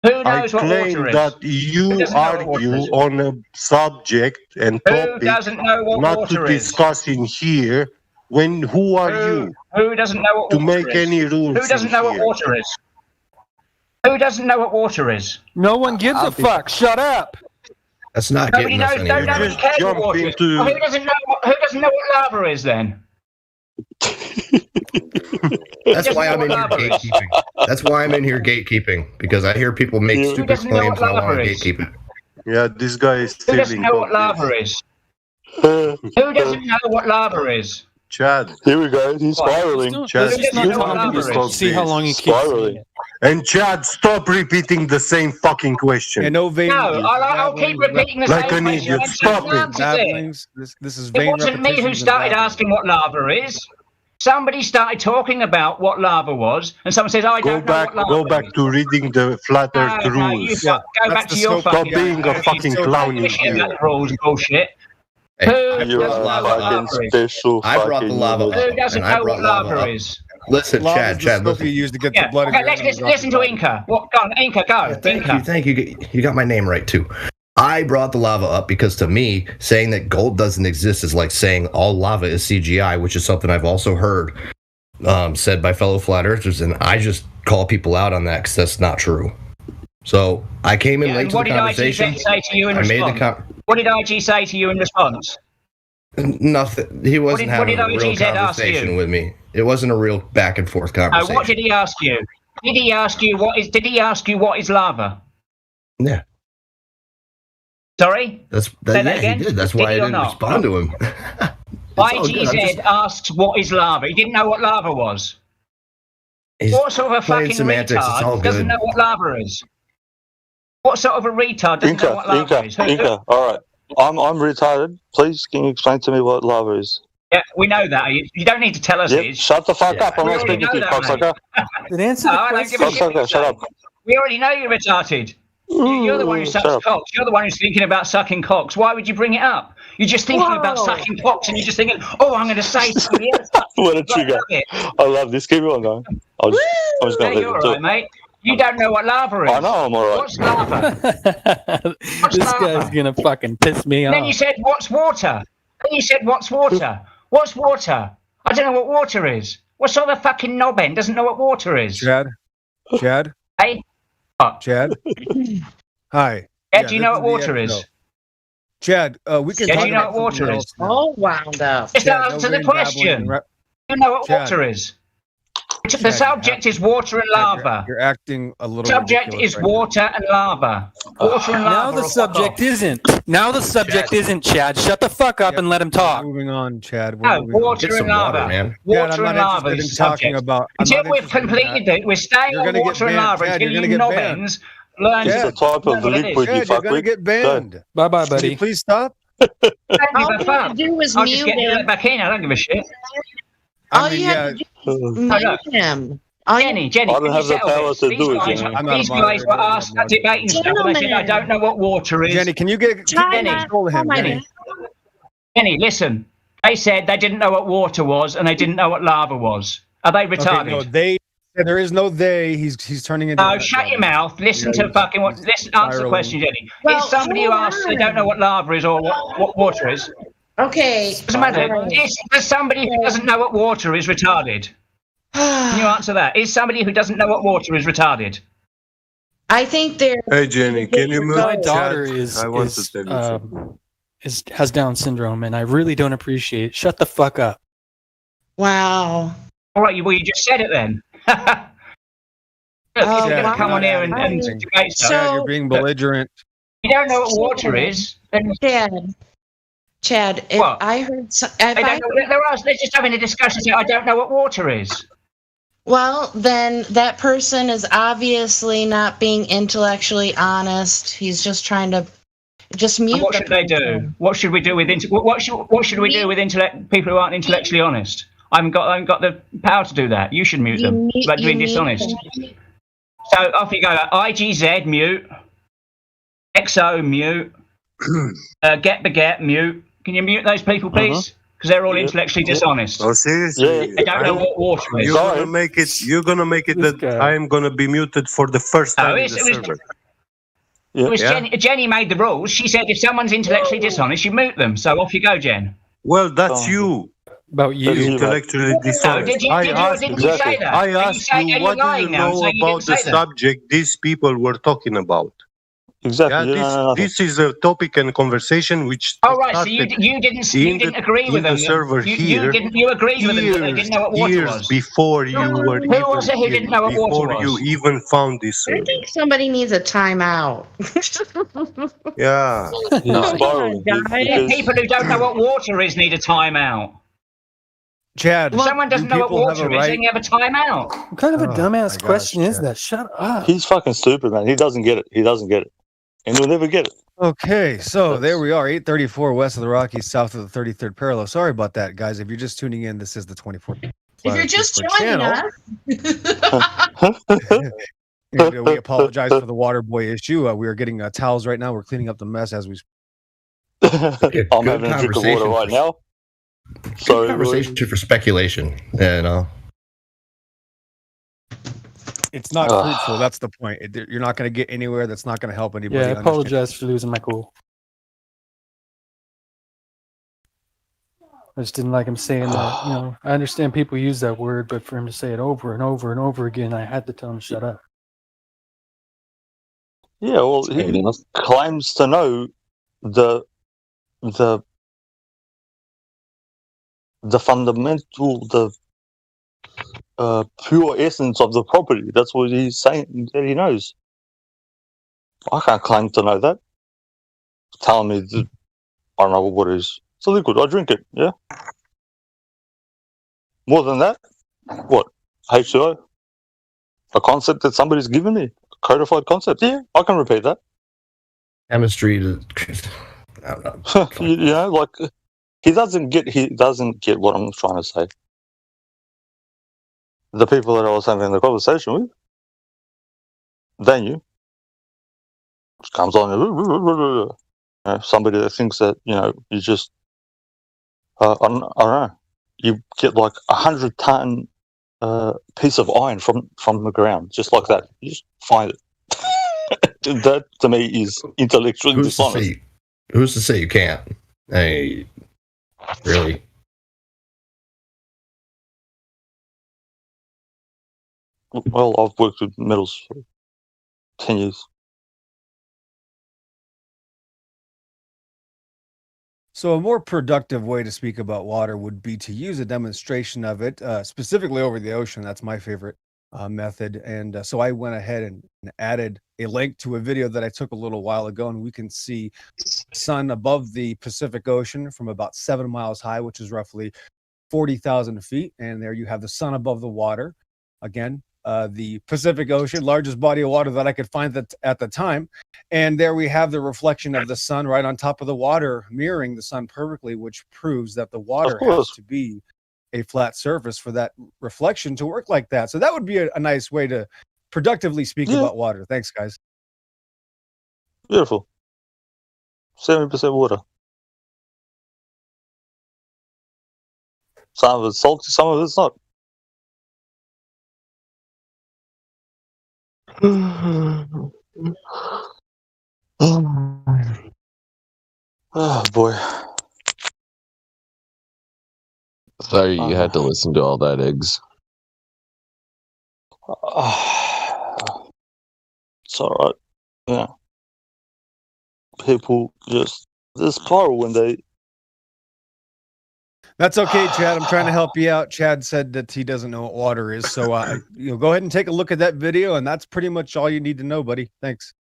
Who I knows what claim water is? that you doesn't know what water argue is? on a subject and Who topic doesn't know what not water to is? discuss in here. When who are you Who doesn't know what to water make is? any rules? Who doesn't in know what here? water is? Who doesn't know what water is? No one gives a fuck. Shut up. That's not Nobody getting us knows. Nobody anywhere. Just cares what jump water is. into- Well, who doesn't know what lava is then? That's why I'm in here gatekeeping. That's why I'm in here gatekeeping, because I hear people make Who stupid doesn't know claims what and I want lava to is? gatekeep it. Yeah, this guy is Who doesn't stealing know what topics. lava is? Uh, Who doesn't know what lava is? Chad Here we go. He's spiraling. Chad, Let's just you not talk want to about it. stop See how this. long you keep saying Spiraling. it. And Chad, stop repeating the same fucking question. Yeah, no vain. No, I'll keep repeating the Like same an question. idiot. and Stop someone it. answers it. babblings. This is It vain wasn't me who repetitions and started babblings. asking what lava is. Somebody started talking about what lava was, and someone says, "I Go don't know back, what lava go back is." to reading the flat Earth No, you rules. Yeah, go that's back the to your so-called- fucking Stop being a fucking clown in shit here. about rules bullshit. Hey, Who I You're doesn't brought know a lava what up. fucking lava is? special I brought the fucking lava human. up. Who doesn't And I know what brought lava lava up. is? Listen, Lava's Chad, the Chad, stuff listen. you use to get Yeah. the blood. in Okay, your let's arms listen off to your body. Inca. What? Go on, Inca, go. Thank Inca. you, thank you. You got my name right too. I brought the lava up because to me, saying that gold doesn't exist is like saying all lava is CGI, which is something I've also heard said by fellow flat earthers, and I just call people out on that because that's not true. So I came in Yeah, late and to what the did conversation. IG say to you in I made response? What did IG say to you in response? nothing. He wasn't what did having a real IGZ ask conversation you? with me. It wasn't a real back and forth conversation. What did he ask you? Did he ask you what is? Did he ask you what is lava? Yeah. Sorry. Say that yeah, again? he did. That's Did why I he or didn't not? respond to him. It's all good. I'm IGZ just- asks what is lava. He didn't know what lava was. he's What sort of a playing fucking semantics. It's all retard doesn't good. know what lava is? What sort of a retard doesn't know what lava is? Inca. All right. I'm retarded. Please, can you explain to me what lava is? Yeah, we know that. You don't need to tell us Yep. it is. Shut the fuck Yeah. up. I'm We not already speaking to you, know that, cocksucker. Then answer No, the I don't give a question. shit. Cocksucker, shut up. We already know you're retarded. You're the one who Shut sucks up. cocks. You're the one who's thinking about sucking cocks. Why would you bring it up? You're just thinking about Whoa. sucking cocks, and you're just thinking, "Oh, I'm going to say something else." What a trigger. I love this. Keep on going. I'm just Yeah, going to you're leave it all right, to mate. You don't know what lava is. I know I'm all right. What's lava? This lava? guy's gonna fucking piss me And then you off. said, "What's water?" Then you said, "What's water?" What's water? I don't know what water is. What sort of fucking knobhead doesn't know what water is? Chad. Hey, what? Chad. Hi. Yeah, do you know this what is water the is? show. Chad, we can Yeah, talk do you know about what water something is? else now. All wound up. Just Chad, answer no the vain babbling question. and rap- You know what Chad. water is. The Chad, subject is water and lava. You're acting a little Subject ridiculous is right now. water and lava. Water and lava. Now the or fuck subject off. isn't. Now the subject isn't, Chad. Shut the fuck up Yep. and let him talk. Moving on, Chad. We're No, moving on. water Get some and water, lava. man. Chad, Water I'm and not lava interested is in the talking subject. about. I'm Until not we've interested in completed that. it, we're staying You're on gonna get water and banned, lava Chad, until you're you gonna get banned. nobbins learn It's Chad. the type of what it is. liquid you Chad, you're fuck gonna with. get banned. Bye bye, Can you buddy. please stop? I don't give All a you had fuck. to do was I'll just mute get let him. back in. I don't give a shit. All I mean, you yeah. had to do was mute him. All you- Jenny, I can don't you have the settle power this? to These do it, guys, Jenny. I'm not a these guys moderator, were I'm not asked a that debating stuff, and they said, "I Gentlemen. don't know what water is." Jenny, can you get Try not- control of him? oh my Jenny. God. Jenny, listen. They said they didn't know what water was, and they didn't know what lava was. Are they retarded? Okay, no, they. There is no they. He's turning into. No, shut your mouth. Listen Yeah, to fucking what. he's Listen, answer the spiraling. question, Jenny. Well, Is somebody who hold asks they on. don't know what lava is or what water is? Okay. Doesn't matter. All right. Is somebody who doesn't know what water is retarded? Can you answer that? Is somebody who doesn't know what water is retarded? I think they're. Hey Jenny, can you move? My chat? daughter is I want to tell you something. has Down syndrome, and I really don't appreciate it. Shut the fuck up. Wow. All right, well, you just said it then. Look, Oh, if you're going wow. to come on here and So- debate stuff, Chad, you're being belligerent. you don't know what water is, then Chad, if What? I heard, they don't know, they're just having a discussion saying, I don't know what water is. well, then that person is obviously not being intellectually honest. He's just trying to just mute. And what the should they do? person. What should we do with people who aren't intellectually honest? I haven't got the power to do that. You should mute them. About being dishonest. So off you go. IGZ mute. XO mute. Get Beget mute. Can you mute those people, please? Because they're all intellectually dishonest. Oh, seriously? They don't know what water is. You're gonna make it that I'm gonna be muted for the first time in the server. Jenny made the rules. She said if someone's intellectually dishonest, you mute them. So off you go, Jen. Well, that's you. About you. Intellectually dishonest. I asked you, what do you know about the subject these people were talking about? Exactly. Yeah, this is a topic and conversation which. Oh right, so you didn't agree with them. You agreed with them that they didn't know what water was. Years before you were. Who was it who didn't know what water was? Before you even found this. I think somebody needs a timeout. Yeah. People who don't know what water is need a timeout. Chad, if someone doesn't know what water is, then you have a timeout. What kind of a dumbass question is that? Shut up. He's fucking stupid, man. He doesn't get it. He doesn't get it. And he'll never get it. Okay, so there we are, 834 west of the Rockies, south of the 33rd parallel. Sorry about that, guys. If you're just tuning in, this is the 24th. If you're just joining us. And we apologize for the water boy issue. We are getting towels right now. We're cleaning up the mess as we speak. I'm having a drink of water right now. Sorry, conversation for speculation. You know. It's not fruitful. That's the point. You're not going to get anywhere. That's not going to help anybody. Yeah, I apologize for losing my cool. I just didn't like him saying that. You know, I understand people use that word, but for him to say it over and over and over again, I had to tell him to shut up. Yeah, well, he claims to know the fundamental, pure essence of the property. That's what he's saying that he knows. I can't claim to know that. Telling me that I don't know what it is. It's a liquid. I drink it. Yeah. More than that, what? H2O? A concept that somebody's given me. A codified concept. Yeah, I can repeat that. Chemistry. I don't know. you know, like he doesn't get what I'm trying to say. The people that I was having the conversation with, they knew. Just comes on, you know, somebody that thinks that, you know, you just, I don't know, you get like 100-ton piece of iron from the ground, just like that. You just find it. That to me is intellectually dishonest. Who's to say you can't? Hey, really? Well, I've worked with metals for 10 years. So a more productive way to speak about water would be to use a demonstration of it, specifically over the ocean. That's my favorite method. And so I went ahead and added a link to a video that I took a little while ago, and we can see the sun above the Pacific Ocean from about 7 miles high, which is roughly 40,000 feet. And there you have the sun above the water. Again, the Pacific Ocean, largest body of water that I could find at the time. And there we have the reflection of the sun right on top of the water, mirroring the sun perfectly, which proves that the water has to be a flat surface for that reflection to work like that. So that would be a nice way to productively speak about water. Thanks, guys. Beautiful. 70% water. Some of it's salty, some of it's not. Oh boy. Sorry you had to listen to all that, Eggs. It's alright. Yeah. People just spiral when they. That's okay, Chad. I'm trying to help you out. Chad said that he doesn't know what water is. So go ahead and take a look at that video, and that's pretty much all you need to know, buddy. Thanks.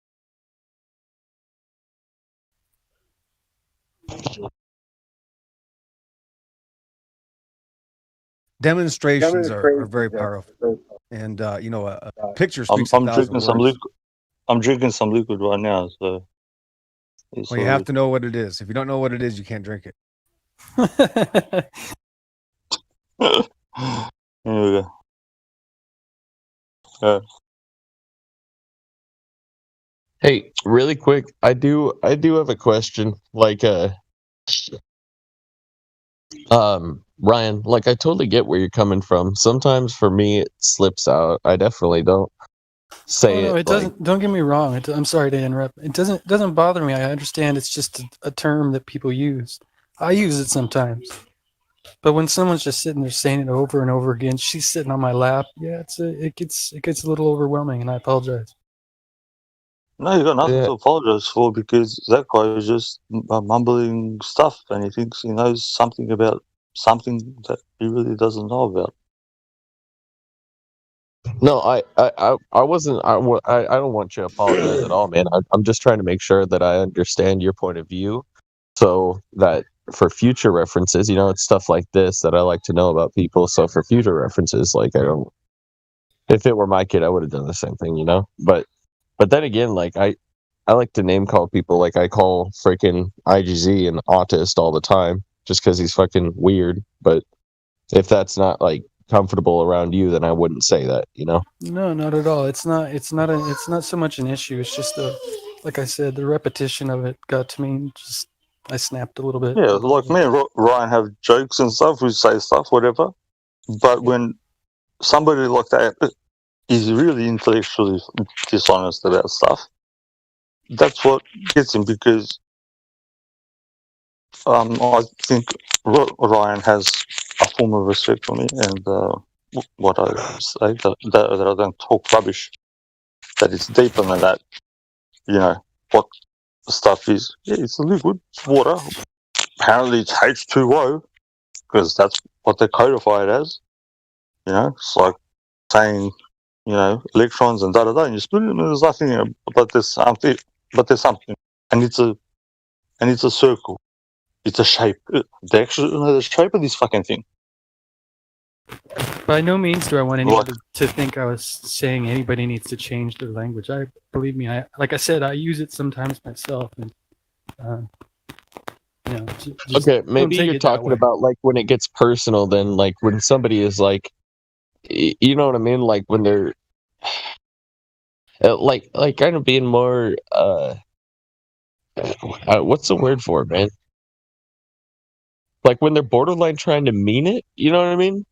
Demonstrations are very powerful. And a picture speaks I'm 1,000 drinking some words. liquid. I'm drinking some liquid right now, so. Well, you have to know what it is. If you don't know what it is, you can't drink it. Here we go. Hey, really quick, I do have a question. Like, Ryan, like I totally get where you're coming from. Sometimes for me it slips out. I definitely don't say No, it it like, doesn't. Don't get me wrong. I'm sorry to interrupt. It doesn't bother me. I understand it's just a term that people use. I use it sometimes. But when someone's just sitting there saying it over and over again, she's sitting on my lap. Yeah, it gets a little overwhelming, and I apologize. No, you got nothing Yeah. to apologize for because that guy is just mumbling stuff and he thinks he knows something about something that he really doesn't know about. No, I wasn't. I don't want you to apologize at all, man. I'm just trying to make sure that I understand your point of view, so that for future references, it's stuff like this that I like to know about people. So for future references, like I don't. If it were my kid, I would have done the same thing, But then again, like I like to name call people. Like I call freaking IGZ an autist all the time, just because he's fucking weird. But if that's not like comfortable around you, then I wouldn't say that, No, not at all. It's not so much an issue. It's just like I said, the repetition of it got to me. Just I snapped a little bit. Yeah, like me and Ryan have jokes and stuff. We say stuff, whatever. But when somebody like that is really intellectually dishonest about stuff, that's what gets him because I think Ryan has a form of respect for me and what I say, that I don't talk rubbish, that it's deeper than that. What the stuff is. Yeah, it's a liquid, it's water. Apparently it's H2O because that's what they codify it as. It's like saying, electrons and da-da-da, and you split it and there's nothing, but there's something. And it's a circle. It's a shape. They actually know the shape of this fucking thing. By no means do I want anyone to think I was saying anybody needs to change their language. Believe me, like I said, I use it sometimes myself, and Okay, maybe you're talking about like when it gets personal, then like when somebody is like, you know what I mean, like when they're like kind of being more what's the word for it, man? Like when they're borderline trying to mean it, you know what I mean?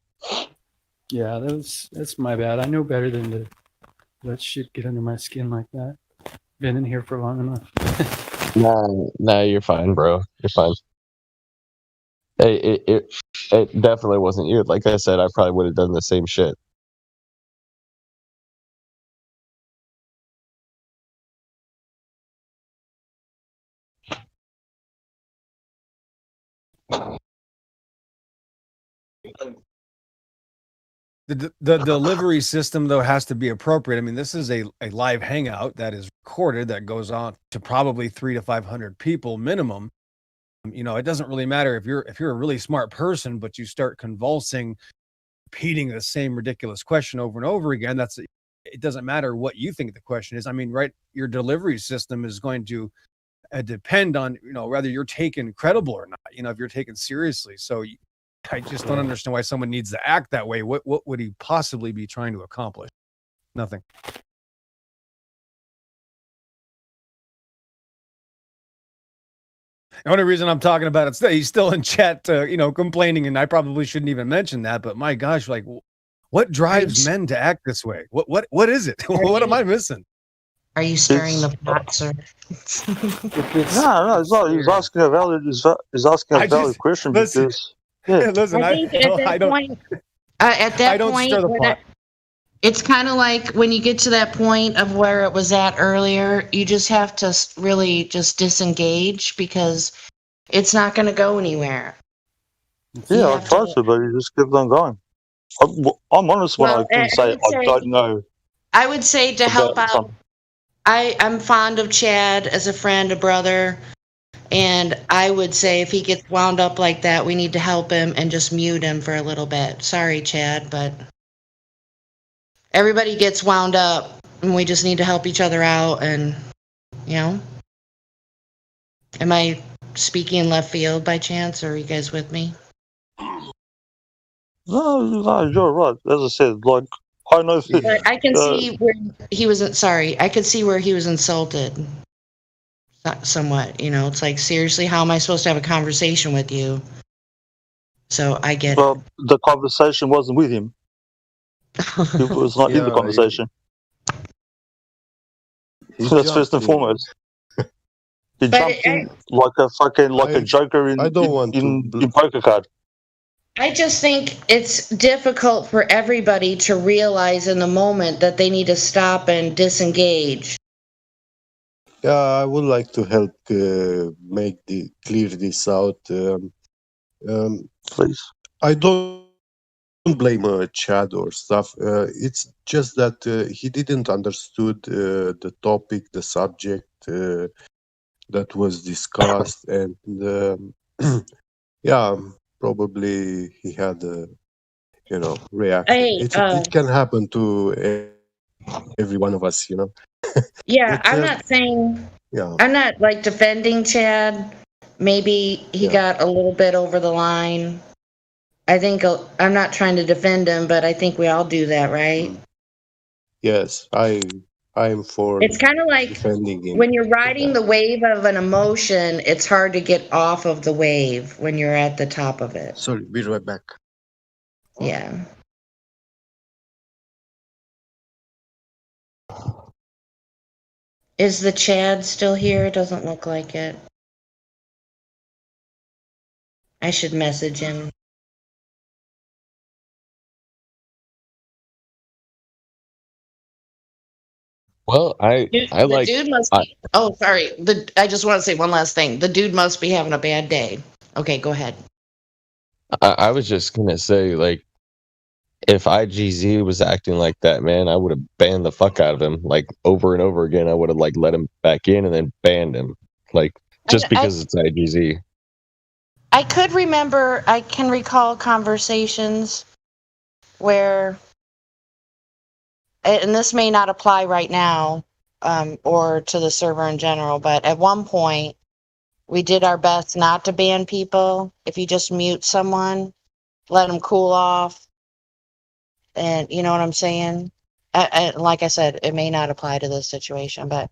Yeah, that's my bad. I know better than to let shit get under my skin like that. Been in here for long enough. Nah, you're fine, bro. You're fine. It definitely wasn't you. Like I said, I probably would have done the same shit. The delivery system though has to be appropriate. I mean, this is a live hangout that is recorded that goes on to probably 300 to 500 people minimum. It doesn't really matter if you're a really smart person, but you start convulsing, repeating the same ridiculous question over and over again. It doesn't matter what you think the question is. I mean, right? Your delivery system is going to depend on whether you're taken credible or not. If you're taken seriously. So I just don't understand why someone needs to act that way. What would he possibly be trying to accomplish? Nothing. The only reason I'm talking about it, he's still in chat, complaining, and I probably shouldn't even mention that. But my gosh, like, what drives men to act this way? What is it? What am I missing? Are you stirring the pot, sir? No, it's not. He's asking a valid. He's asking a valid question because. Yeah. Listen, I think at that point, stir the pot. It's kind of like when you get to that point of where it was at earlier, you just have to really just disengage because it's not going to go anywhere. Yeah, I tried to, but he just kept on going. I'm honest when I can say I don't know. I would say to help out. I'm fond of Chad as a friend, a brother. And I would say if he gets wound up like that, we need to help him and just mute him for a little bit. Sorry, Chad, but everybody gets wound up and we just need to help each other out. And, am I speaking in left field by chance, or are you guys with me? No, you're right. As I said, like I know. But I can see where he was. Sorry, I could see where he was insulted. Somewhat, it's like, seriously, how am I supposed to have a conversation with you? So I get Well, the conversation wasn't with him. He was not in the conversation. That's first and foremost. He jumped in like a joker in poker card. I just think it's difficult for everybody to realize in the moment that they need to stop and disengage. Yeah, I would like to help clear this out. Please. I don't blame Chad or stuff. It's just that he didn't understood the topic, the subject that was discussed, and yeah, probably he had a reaction. Hey, it can happen to every one of us, Yeah, I'm not saying. Yeah. I'm not like defending Chad. Maybe he got a little bit over the line. I think I'm not trying to defend him, but I think we all do that, right? Yes, I'm for. It's kind of like defending him. when you're riding the wave of an emotion, it's hard to get off of the wave when you're at the top of it. Sorry, be right back. Yeah. Is the Chad still here? Doesn't look like it. I should message him. Well, I The like. dude must be. Oh, sorry. I just want to say one last thing. The dude must be having a bad day. Okay, go ahead. I was just gonna say, like, if IGZ was acting like that, man, I would have banned the fuck out of him, like, over and over again. I would have, like, let him back in and then banned him, like, just because it's IGZ. I can recall conversations where, and this may not apply right now, or to the server in general, but at one point, we did our best not to ban people. If you just mute someone, let them cool off. And you know what I'm saying? Like I said, it may not apply to this situation, but.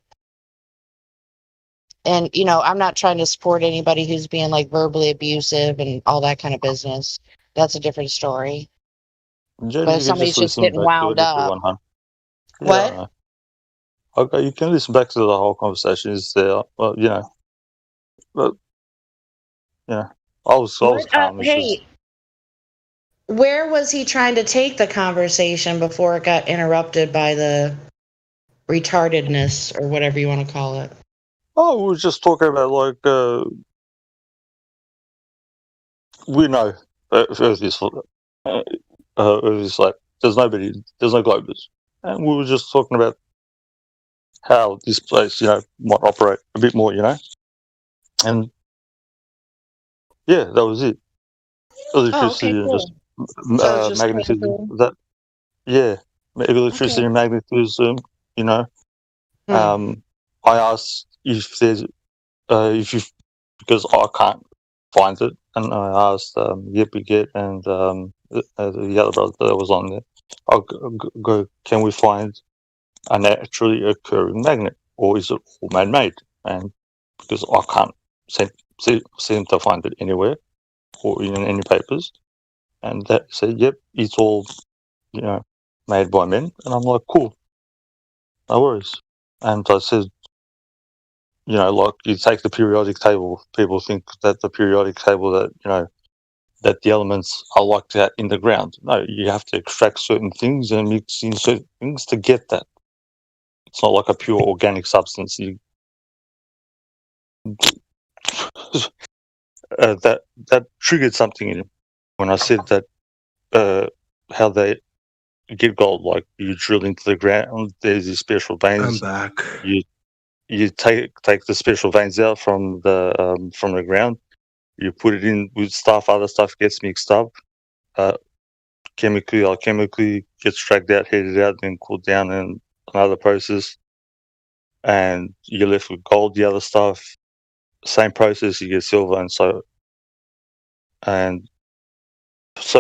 And, I'm not trying to support anybody who's being like verbally abusive and all that kind of business. That's a different story. Jenny, But if somebody's just getting wound up. What? Okay, you can listen back to the whole conversation. Is there? Well, but I was calm. Hey, where was he trying to take the conversation before it got interrupted by the retardedness or whatever you want to call it? Oh, we were just talking about like we know Earth is flat. There's no globers, and we were just talking about how this place, might operate a bit more, and yeah, that was it. Electricity and just magnetism. Electricity and magnetism. I asked if there's because I can't find it, and I asked Yippee and the other brother that was on there. I'll go. Can we find a naturally occurring magnet, or is it all man-made? And because I can't seem to find it anywhere or in any papers, and that said, yep, it's all made by men, and I'm like, cool, no worries. And I said, like you take the periodic table, people think that the periodic table that, that the elements are like that in the ground. No, you have to extract certain things and mix in certain things to get that. It's not like a pure organic substance. That triggered something in him when I said that how they get gold, like you drill into the ground, there's these special veins. I'm back. You take the special veins out from the ground. You put it in with stuff. Other stuff gets mixed up. Chemically gets dragged out, heated out, then cooled down in another process, and you're left with gold. The other stuff, same process, you get silver, and so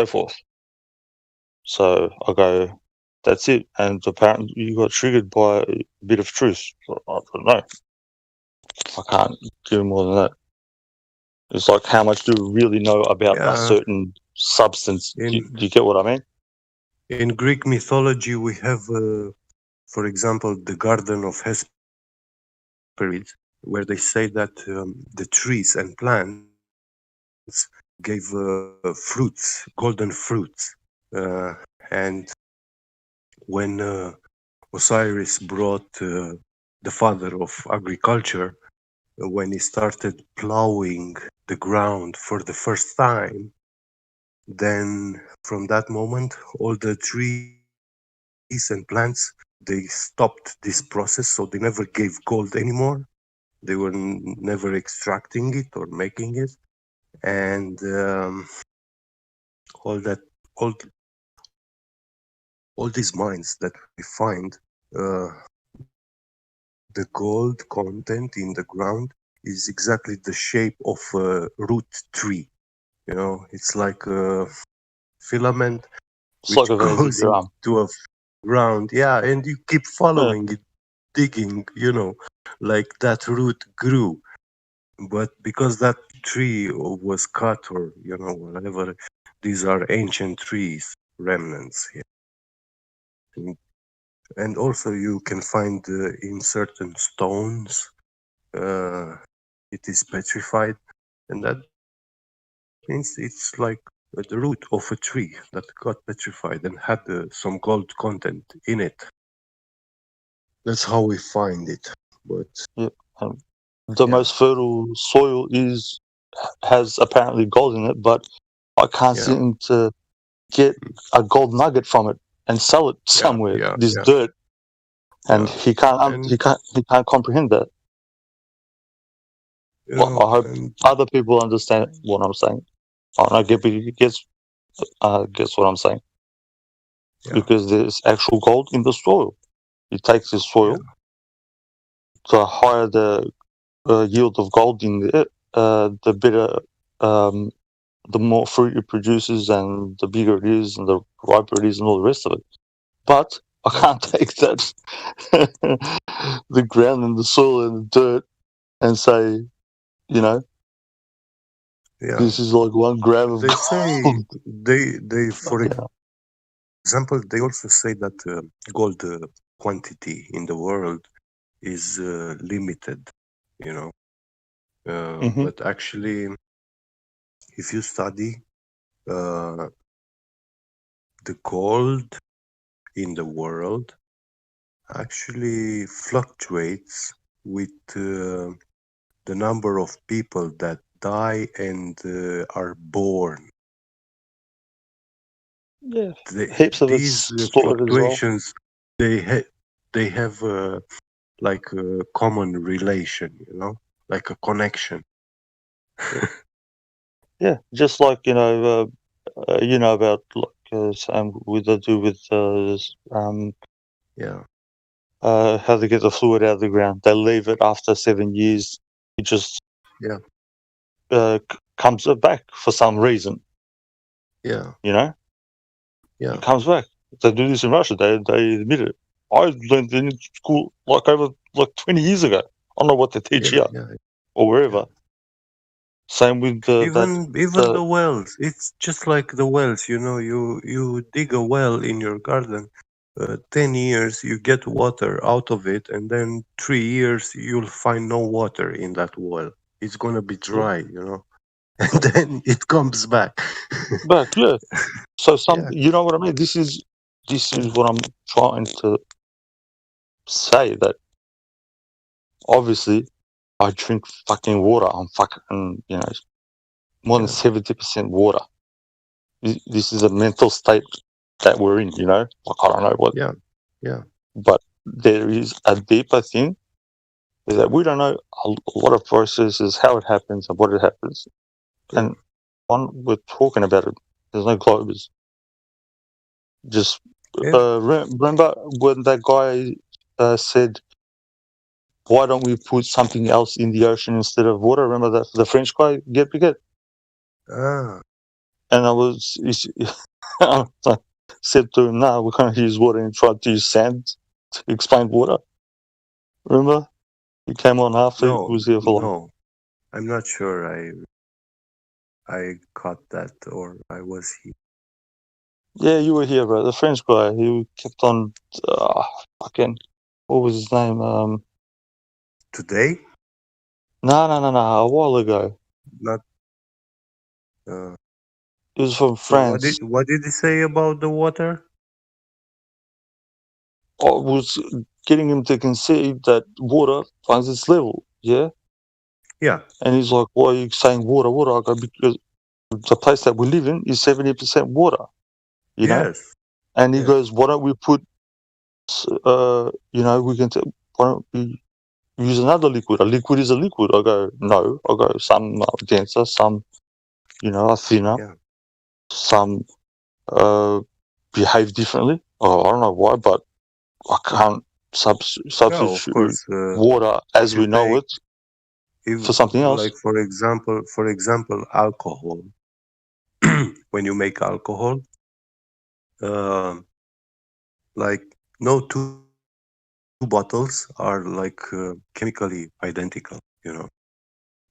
forth. So I go, that's it. And apparently you got triggered by a bit of truth. So I don't know. I can't do more than that. It's like, how much do we really know about a certain substance? Do you get what I mean? In Greek mythology, we have, for example, the Garden of Hesperides, where they say that the trees and plants gave fruits, golden fruits. And when Osiris brought the father of agriculture, when he started plowing the ground for the first time, then from that moment, all the trees and plants, they stopped this process, so they never gave gold anymore. They were never extracting it or making it, and all these mines that we find, the gold content in the ground is exactly the shape of a root tree. You know, it's like a filament It's like a goes drum. into a ground. Yeah, and you keep following it, digging, you know, like that root grew. But because that tree was cut or, you know, whatever, these are ancient trees, remnants. Yeah. And also you can find in certain stones, it is petrified. And that means it's like the root of a tree that got petrified and had some gold content in it. That's how we find it. But the most fertile soil has apparently gold in it, but I can't seem to get a gold nugget from it and sell it somewhere. This dirt, and he can't comprehend that. Well, I hope other people understand what I'm saying. I don't know, guess what I'm saying. Because there's actual gold in the soil. You take the soil, the higher the yield of gold in it, the better, the more fruit it produces, and the bigger it is, and the riper it is, and all the rest of it. But I can't take that, the ground and the soil and the dirt, and say, you know, this is like 1 gram of they gold. say they for example, they also say that gold quantity in the world is limited, you know. But actually, if you study the gold in the world, actually fluctuates with the number of people that die and are born. Yeah, heaps of these it's stored as well. fluctuations, they have like a common relation, you know, like a connection. Yeah, just like, you know about like with the do with how they get the fluid out of the ground. They leave it after 7 years. It just comes back for some reason. Yeah. You know. Yeah. It comes back. They do this in Russia. They admit it. I learned in school over 20 years ago. I don't know what they teach here or wherever. Same with even the wells. It's just like the wells. You know, you dig a well in your garden. 10 years you get water out of it, and then 3 years you'll find no water in that well. It's gonna be dry, you know, and then it comes back. Back, yeah. So you know what I mean. This is what I'm trying to say. That obviously I drink fucking water. I'm fucking, you know, more than 70% water. This is a mental state that we're in, you know. Like, I don't know what. Yeah. But there is a deeper thing is that we don't know a lot of processes, how it happens, and what it happens. And we're talking about it. There's no globes. Just remember when that guy said, "Why don't we put something else in the ocean instead of water?" Remember that the French guy, get. And I was, said to him, "No, we can't use water," and tried to use sand to explain water. Remember? He came on after. No, He was here for like, no, I'm not sure I caught that or I was here. yeah, you were here, bro. The French guy. He kept on fucking. What was his name? Today? No. A while ago. Not. He was from France. What did he say about the water? I was getting him to concede that water finds its level. Yeah. Yeah. And he's like, "Why are you saying water? Water?" I go, "Because the place that we live in is 70% water." You know. Yes. And he goes, "Why don't we put? We can. Why don't we use another liquid? A liquid is a liquid." I go, "No." I go, "Some are denser, some, are thinner. Yeah. Some behave differently. Oh, I don't know why, but I can't substitute course, water as we know it for something else." Like for example, alcohol. When you make alcohol, like no two bottles are like chemically identical, and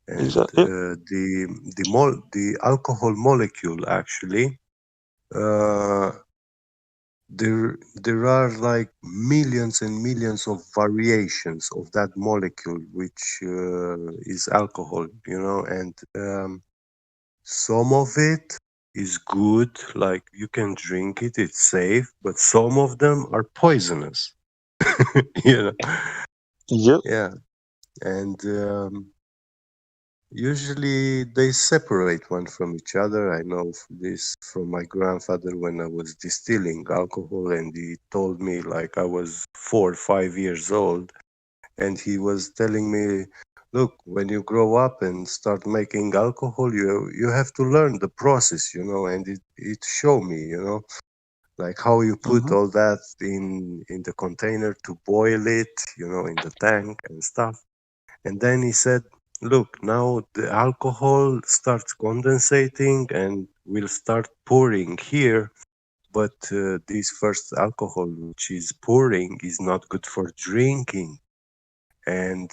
Exactly. the alcohol molecule actually, there are like millions and millions of variations of that molecule, which is alcohol, and some of it is good, like you can drink it, it's safe, but some of them are poisonous. Yep. Yeah. And usually they separate one from each other. I know this from my grandfather when I was distilling alcohol, and he told me like I was 4 or 5 years old, and he was telling me, "Look, when you grow up and start making alcohol, you have to learn the process, and it showed me, like how you put all that in the container to boil it, in the tank and stuff." And then he said, "Look, now the alcohol starts condensating and will start pouring here, but this first alcohol which is pouring is not good for drinking. And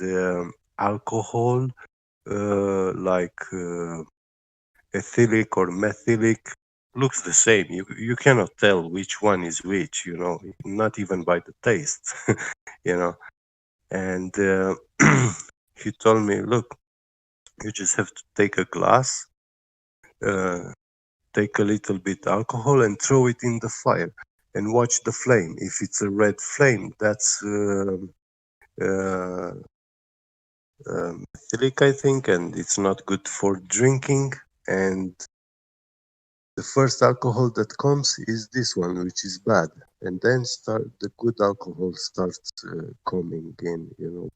alcohol, like ethylic or methylic, looks the same. You cannot tell which one is which, not even by the taste, And he told me, "Look, you just have to take a glass, take a little bit alcohol and throw it in the fire and watch the flame. If it's a red flame, that's methylic, I think, and it's not good for drinking. And the first alcohol that comes is this one, which is bad. And then the good alcohol starts coming in,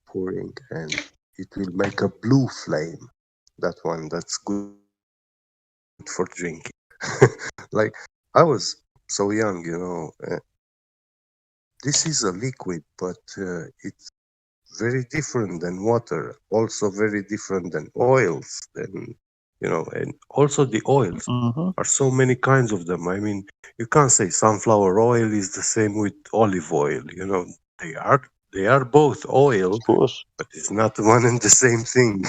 pouring, and it will make a blue flame. That one, that's good for drinking." Like, I was so young, this is a liquid, but it's very different than water, also very different than oils, and also the oils are so many kinds of them. I mean, you can't say sunflower oil is the same with olive oil, they are both oil, of course, but it's not one and the same thing,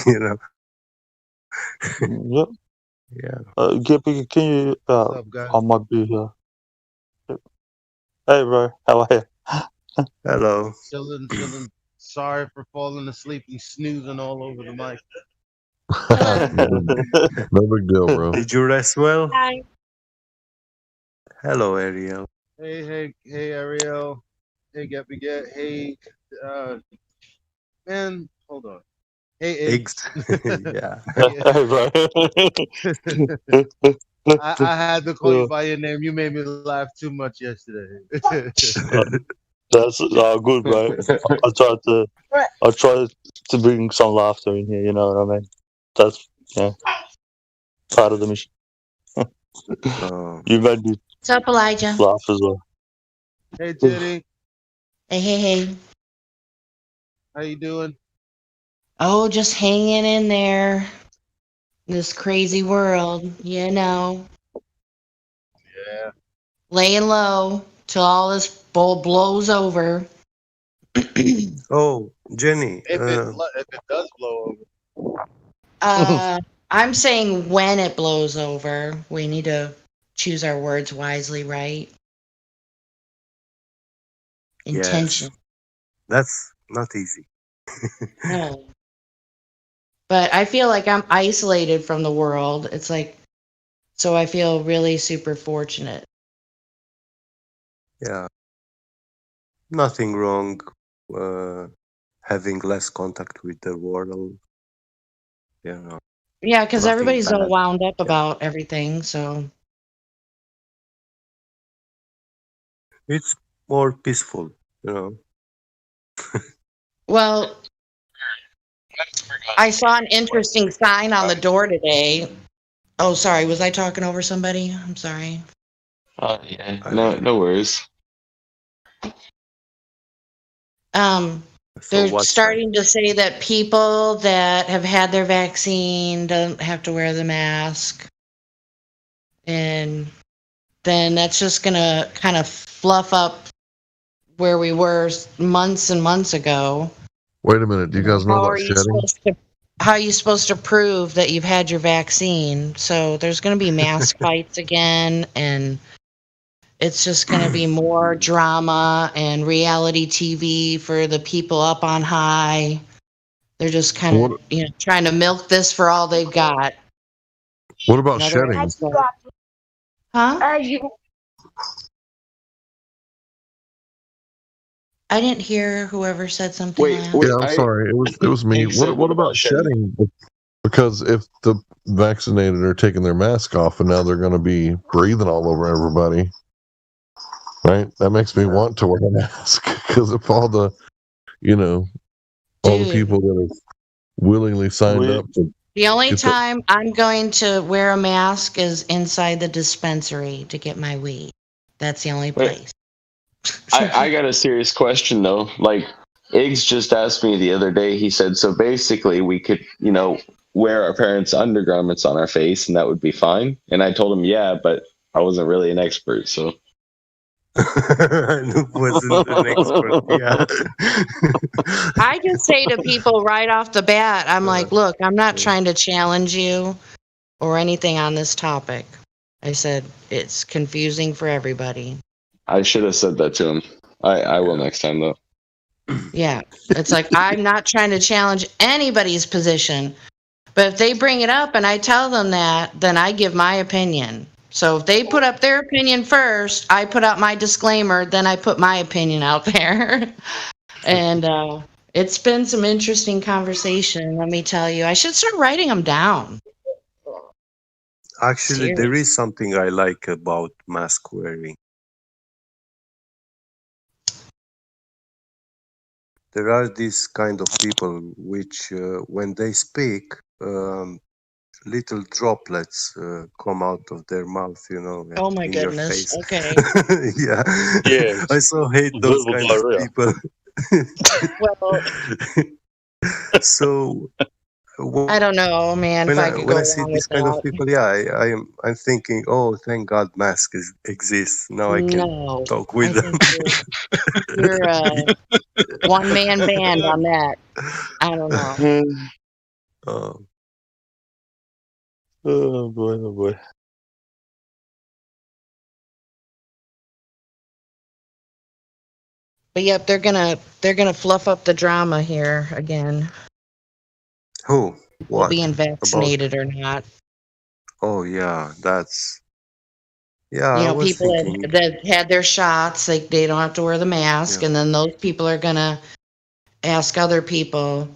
Yep. Yeah. Gippy, can you? What's up, guys? I might be here. Hey, bro. How are you? Hello. Chilling. Sorry for falling asleep and snoozing all over the mic. No big deal, bro. Did you rest well? Hi. Hello, Ariel. Hey, Ariel. Hey, Get. Hey, man, hold on. Hey, Eggs. Yeah. Hey, bro. I had to call you by your name. You made me laugh too much yesterday. That's good, bro. I tried to bring some laughter in here. You know what I mean? That's part of the mission. You made me What's up, Elijah? laugh as well. Hey, Titty. Hey. How you doing? Oh, just hanging in there. This crazy world, Yeah. laying low till all this bowl blows over. Oh, Jenny, If it does blow over. I'm saying when it blows over, we need to choose our words wisely, right? Intention. yes, that's not easy. No. But I feel like I'm isolated from the world. It's like, so I feel really super fortunate. Yeah, nothing wrong having less contact with the world. You know, Yeah, because nothing everybody's all bad. wound up about everything. So It's more peaceful, you know. well, I saw an interesting sign on the door today. Oh, sorry. Was I talking over somebody? I'm sorry. Yeah, no worries. So They're what starting to say that people that have had their vaccine don't have to wear the mask. And then that's just going to kind of fluff up where we were months and months ago. Wait a minute. Do you guys know How about are you shedding? supposed to how are you supposed to prove that you've had your vaccine? So there's going to be mask fights again, and it's just going to be more drama and reality TV for the people up on high. They're just kind of, trying to milk this for all they've got. What about Another shedding? episode. Huh? I didn't hear whoever said something last. Yeah, I'm sorry. It was me. What about shedding? Because if the vaccinated are taking their mask off and now they're going to be breathing all over everybody, right? That makes me want to wear a mask because if all the, all the people that have willingly signed up to The only get the- time I'm going to wear a mask is inside the dispensary to get my weed. That's the only place. I got a serious question though. Like Iggs just asked me the other day, he said, so basically we could, wear our parents' undergarments on our face and that would be fine. And I told him, yeah, but I wasn't really an expert, so. I wasn't an expert, yeah. I just say to people right off the bat, I'm like, look, I'm not trying to challenge you or anything on this topic. I said, it's confusing for everybody. I should have said that to him. I will next time though. Yeah. It's like, I'm not trying to challenge anybody's position. But if they bring it up and I tell them that, then I give my opinion. So if they put up their opinion first, I put out my disclaimer, then I put my opinion out there. And it's been some interesting conversation, let me tell you. I should start writing them down. Actually, there is something I like about mask wearing. There are these kind of people which, when they speak, little droplets come out of their mouth, Oh my in your goodness. face. Okay. Yeah. Yeah. I so hate those Verbal kind of diarrhea. people. Well, So I don't know, man, if I could go when I see along these with kind of that. people, yeah, I'm thinking, oh, thank God, mask exists. Now I can No, talk with I them. think you're a one-man band on that. I don't know. Oh boy, oh boy. But yep, they're gonna fluff up the drama here again. Who? What? Being About? vaccinated or not. Oh yeah, that's. Yeah, I was People thinking. that had their shots, like they don't have to wear the mask, and then those people are gonna ask other people,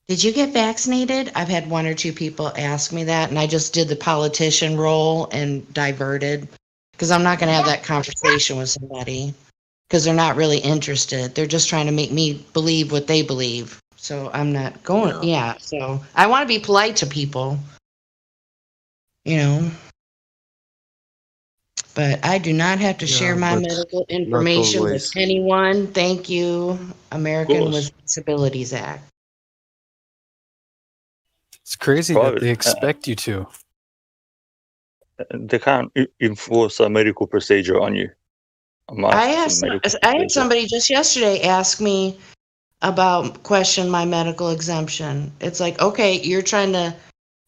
"Did you get vaccinated?" I've had one or two people ask me that, and I just did the politician role and diverted because I'm not gonna have that conversation with somebody because they're not really interested. They're just trying to make me believe what they believe. So I'm not going. Yeah. So I want to be polite to people, But I do not have to share my but medical not information with always. anyone. Thank you, American with Disabilities Act. It's crazy that they expect you to. They can't enforce a medical procedure on you. I had somebody just yesterday ask me question my medical exemption. It's like, okay, you're trying to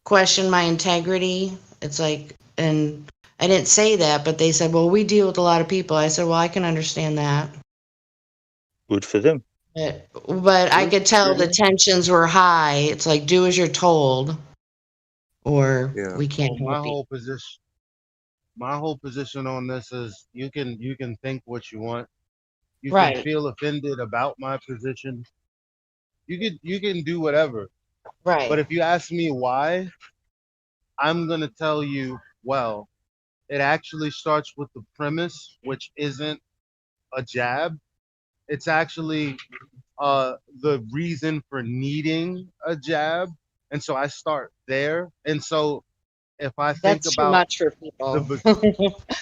question my integrity. It's like, and I didn't say that, but they said, well, we deal with a lot of people. I said, well, I can understand that. Good for them. But I could tell the tensions were high. It's like, do as you're told, or we can't My help you. whole position on this is you can think what you want. You Right. can feel offended about my position. You can do whatever. Right. But if you ask me why, I'm gonna tell you, well, it actually starts with the premise, which isn't a jab. It's actually the reason for needing a jab. And so I start there. And so if I think That's about too much for people.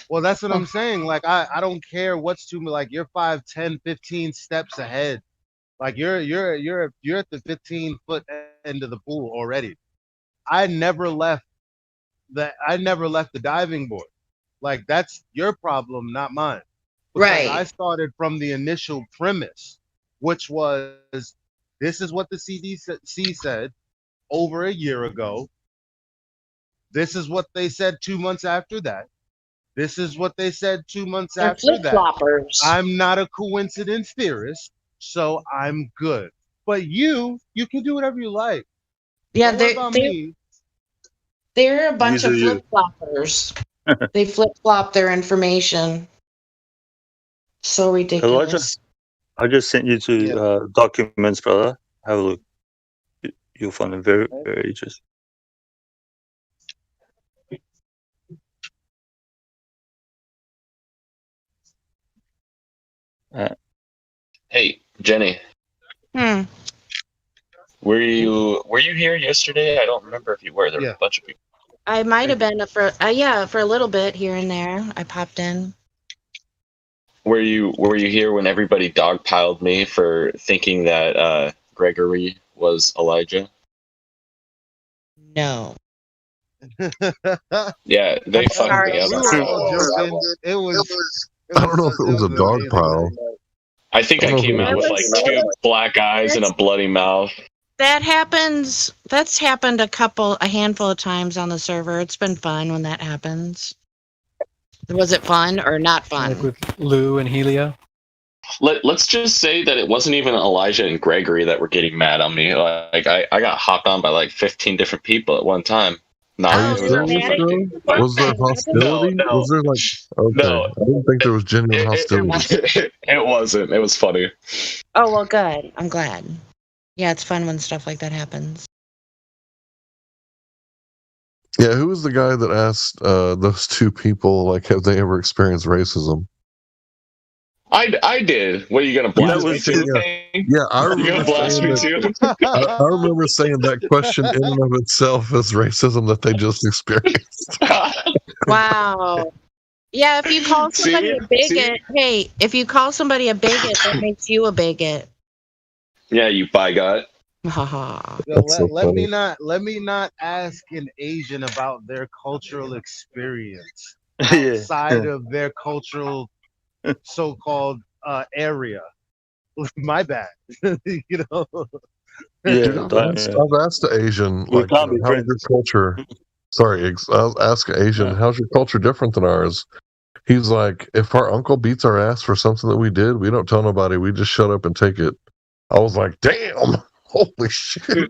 well, that's what I'm saying. Like, I don't care what's too much. Like, you're 5, 10, 15 steps ahead. Like, you're at the 15-foot end of the pool already. I never left the diving board. Like, that's your problem, not mine. Because Right. I started from the initial premise, which was this is what the CDC said over a year ago. This is what they said 2 months after that. This is what they said 2 months They're after that. flip-floppers. I'm not a coincidence theorist, so I'm good. But you can do whatever you like. Yeah, Don't worry about me. they're a bunch These of are you. flip-floppers. They flip-flop their information. So ridiculous. I just sent you to documents, brother. Have a look. You'll find them very, very interesting. Hey, Jenny, were you here yesterday? I don't remember if you were. There were a bunch of people. I might have been for a little bit here and there. I popped in. Were you here when everybody dogpiled me for thinking that Gregory was Elijah? No. Yeah, they fucked sorry. me up. We were all joking. It was I don't know if it was a dog pile. I think I came out with It like was- 2 black eyes and a bloody mouth. That happens. That's happened a handful of times on the server. It's been fun when that happens. Was it fun or not fun? Like with Lou and Helio. Let's just say that it wasn't even Elijah and Gregory that were getting mad on me. Like I got hopped on by like 15 different people at one time. Are you serious, bro? Was there hostility? No. Was there like okay? No. I didn't think there was genuine hostility. It wasn't. It was funny. Oh, well, good. I'm glad. Yeah, it's fun when stuff like that happens. Yeah, who was the guy that asked those two people, like, have they ever experienced racism? I did. What are you gonna blast me too? Yeah, I You remember gonna blast saying me that, too? I remember saying that question in and of itself as racism that they just experienced. Wow. Yeah, if you call somebody a bigot, hey, if you call somebody a bigot, that makes you a bigot. Yeah, you bigot. So let me not ask an Asian about their cultural experience outside of their cultural so-called area. My bad. You know. Dude, I've asked the Asian, like, how's your culture? Sorry, I'll ask an Asian, how's your culture different than ours? He's like, if our uncle beats our ass for something that we did, we don't tell nobody. We just shut up and take it. I was like, damn, holy shit.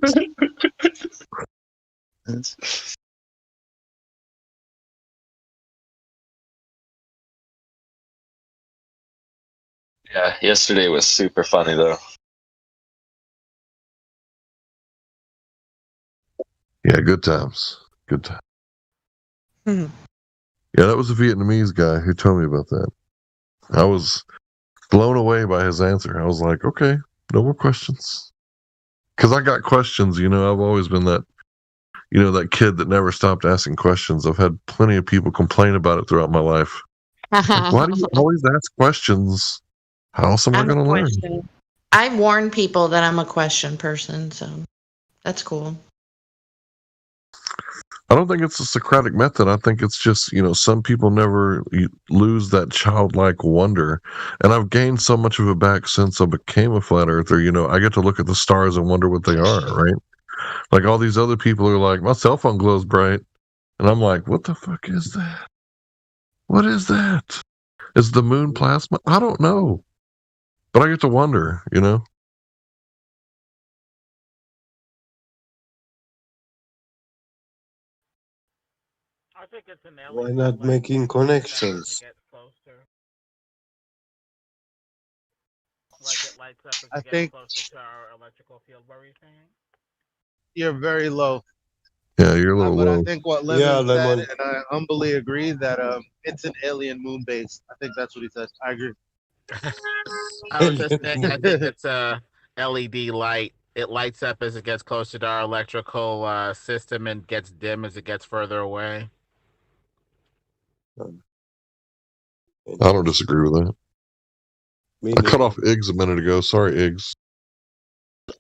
Yeah, yesterday was super funny though. Yeah, good times. Good times. Yeah, that was a Vietnamese guy who told me about that. I was blown away by his answer. I was like, okay, no more questions. Because I got questions, you know, I've always been that, you know, that kid that never stopped asking questions. I've had plenty of people complain about it throughout my life. Like, why do you always ask questions? How else am I going to learn? I warn people that I'm a question person, so that's cool. I don't think it's a Socratic method. I think it's just, some people never lose that childlike wonder. And I've gained so much of it back since I became a flat earther. I get to look at the stars and wonder what they are, right? Like all these other people are like, my cell phone glows bright. And I'm like, what the fuck is that? What is that? Is the moon plasma? I don't know. But I get to wonder, I think it's an Why not making connections? Like it lights up as I it gets think closer to our electrical field. What were you saying? you're very low. Yeah, you're a little But I low. think what Yeah, Lemon said, Lemon. and I humbly agree that it's an alien moon base. I think that's what he said. I agree. I was just saying, I think it's a LED light. It lights up as it gets closer to our electrical system and gets dim as it gets further away. I don't disagree with that. I cut off Iggs a minute ago. Sorry, Iggs.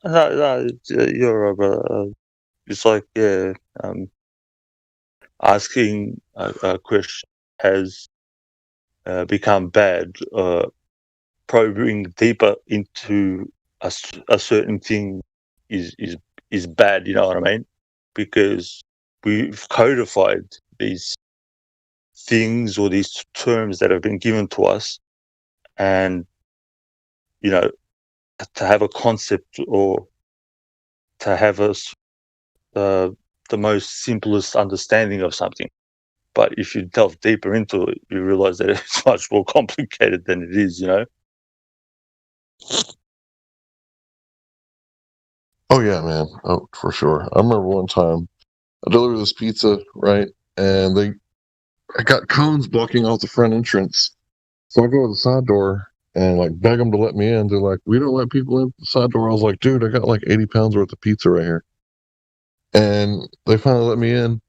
No, you're right, brother. It's like, asking a question has become bad. Probing deeper into a certain thing is bad. You know what I mean? Because we've codified these things or these terms that have been given to us, and to have a concept or to have the most simplest understanding of something. But if you delve deeper into it, you realize that it's much more complicated than it is, Oh, yeah, man. Oh, for sure. I remember one time I delivered this pizza, right? And I got cones blocking off the front entrance. So I go to the side door and beg them to let me in. They're like, we don't let people in the side door. I was like, dude, I got 80 pounds worth of pizza right here. And they finally let me in.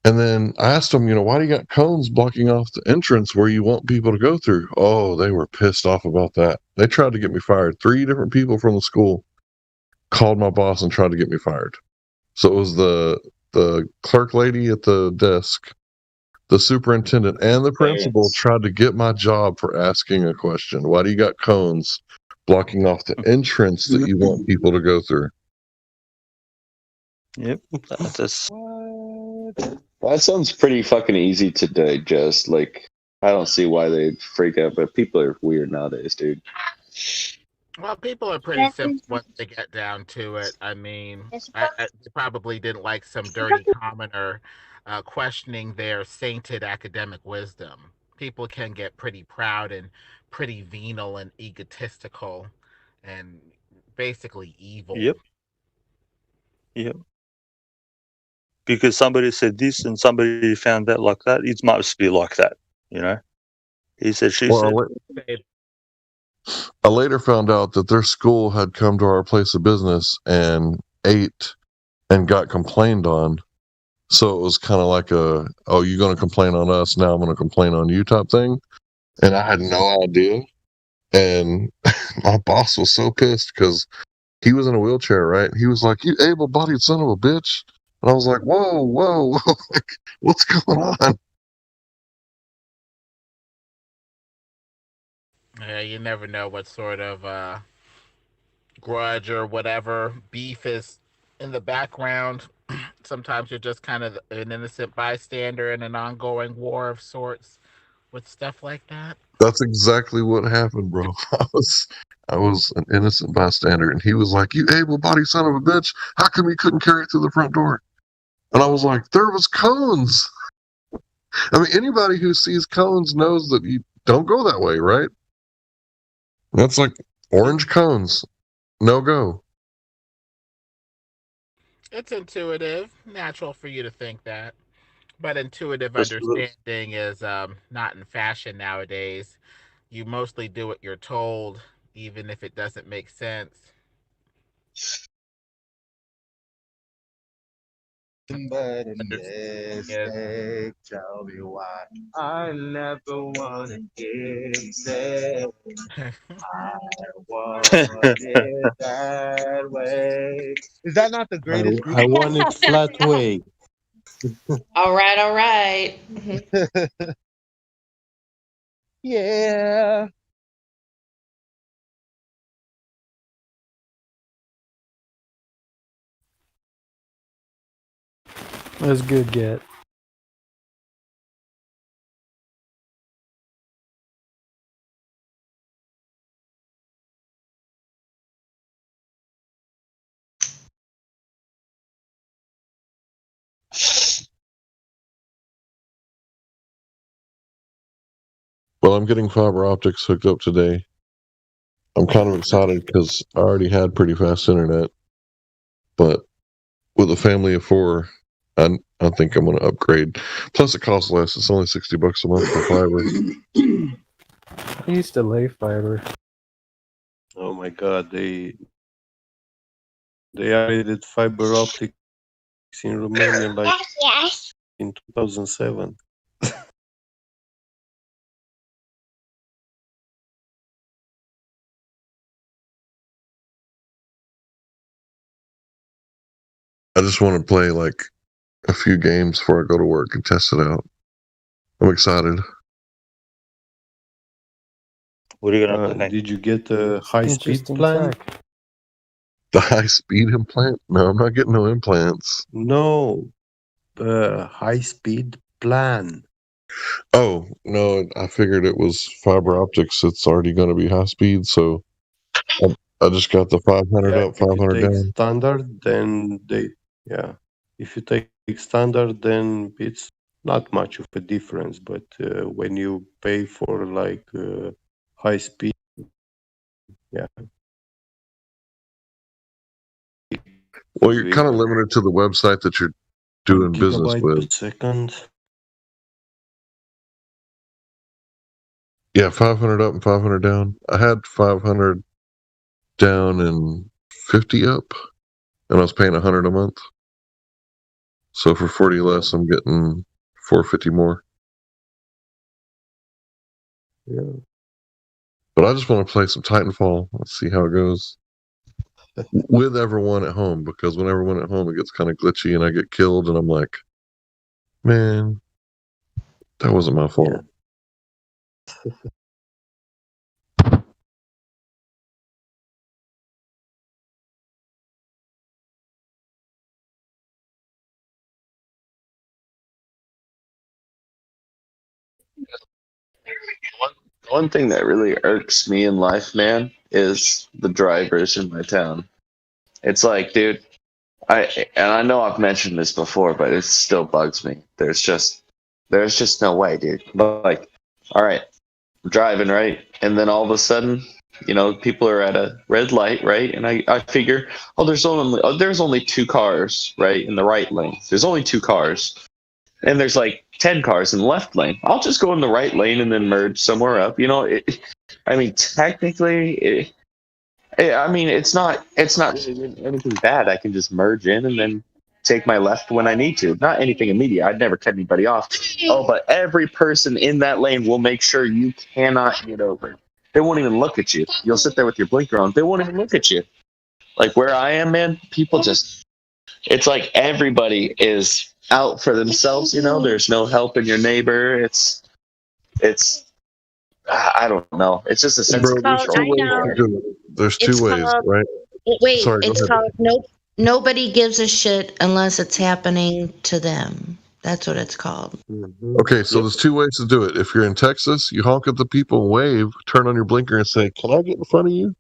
And then I asked them, why do you got cones blocking off the entrance where you want people to go through? Oh, they were pissed off about that. They tried to get me fired. 3 different people from the school called my boss and tried to get me fired. So it was the clerk lady at the desk, the superintendent, and the principal tried to get my job for asking a question. Why do you got cones blocking off the entrance that you want people to go through? Yep. That sounds pretty fucking easy to digest. I don't see why they freak out, but people are weird nowadays, dude. Well, people are pretty simple once they get down to it. I mean, they probably didn't like some dirty commoner questioning their sainted academic wisdom. People can get pretty proud and pretty venal and egotistical and basically evil. Yep. Because somebody said this and somebody found that like that, it must be like that, He said, she said. I later found out that their school had come to our place of business and ate and got complained on. So it was kind of like you're going to complain on us, now I'm going to complain on you type thing. And I had no idea. And my boss was so pissed because he was in a wheelchair, right? He was like, you able-bodied son of a bitch. And I was like, whoa, what's going on? Yeah, you never know what sort of grudge or whatever beef is in the background. Sometimes you're just kind of an innocent bystander in an ongoing war of sorts with stuff like that. That's exactly what happened, bro. I was an innocent bystander, and he was like, you able-bodied son of a bitch, how come you couldn't carry it through the front door? And I was like, there was cones. I mean, anybody who sees cones knows that you don't go that way, right? That's like orange cones. No go. It's intuitive, natural for you to think that. But intuitive understanding is not in fashion nowadays. You mostly do what you're told, even if it doesn't make sense. But a mistake, tell me why I never wanna get sick. I want it that way. Is that not the greatest? I want it flat way. All right, all right. Yeah. That was good, Get. Well, I'm getting fiber optics hooked up today. I'm kind of excited because I already had pretty fast internet, but with a family of 4, I think I'm going to upgrade. Plus, it costs less. It's only $60 a month for fiber. I used to lay fiber. Oh my God, they added fiber optics in Romania like in 2007. I just want to play like a few games before I go to work and test it out. I'm excited. What are you gonna play? Did you get a high-speed Interesting plan? fact. The high-speed implant? No, I'm not getting no implants. No, the high-speed plan. Oh, no, I figured it was fiber optics. It's already going to be high speed, so I just got the 500 Yeah, up, 500 if you take down. standard, then if you take standard, then it's not much of a difference. But when you pay for like high speed, yeah. Well, you're kind of limited to the website that you're doing business Gigabyte with. per second. Yeah, 500 up and 500 down. I had 500 down and 50 up, and I was paying 100 a month. So for 40 less, I'm getting 450 more. Yeah. But I just want to play some Titanfall. Let's see how it goes. With everyone at home, because when everyone at home, it gets kind of glitchy and I get killed, and I'm like, man, that wasn't my fault. One thing that really irks me in life, man, is the drivers in my town. It's like, dude, I know I've mentioned this before, but it still bugs me. There's just no way, dude. But like, all right, I'm driving, right? And then all of a sudden, people are at a red light, right? And I figure, there's only 2 cars, right, in the right lane. There's only 2 cars. And there's like 10 cars in the left lane. I'll just go in the right lane and then merge somewhere up. Technically, it's not really anything bad. I can just merge in and then take my left when I need to. Not anything immediate. I'd never cut anybody off. Oh, but every person in that lane will make sure you cannot get over. They won't even look at you. You'll sit there with your blinker on. They won't even look at you. Like where I am, man, people it's like everybody is out for themselves, there's no helping your neighbor. It's I don't know. It's just a sense of control. There's two ways, right? Wait, Sorry, go it's ahead. called nobody gives a shit unless it's happening to them. That's what it's called. Okay, so there's 2 ways to do it. If you're in Texas, you honk at the people and wave, turn on your blinker and say, "Can I get in front of you?"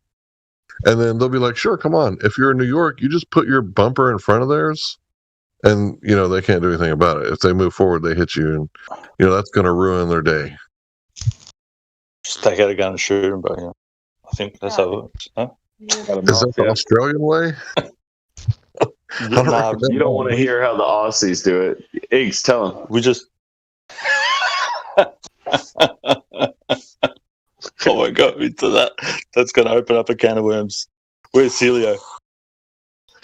And then they'll be like, "Sure, come on." If you're in New York, you just put your bumper in front of theirs, and they can't do anything about it. If they move forward, they hit you, and that's going to ruin their day. Just take out a gun and shoot them, but I think that's how it works. Huh? Is that the Australian way? Nah, you don't want to hear how the Aussies do it. Iggs, tell them. We just. Oh my god, into that. That's going to open up a can of worms. Where's Celio?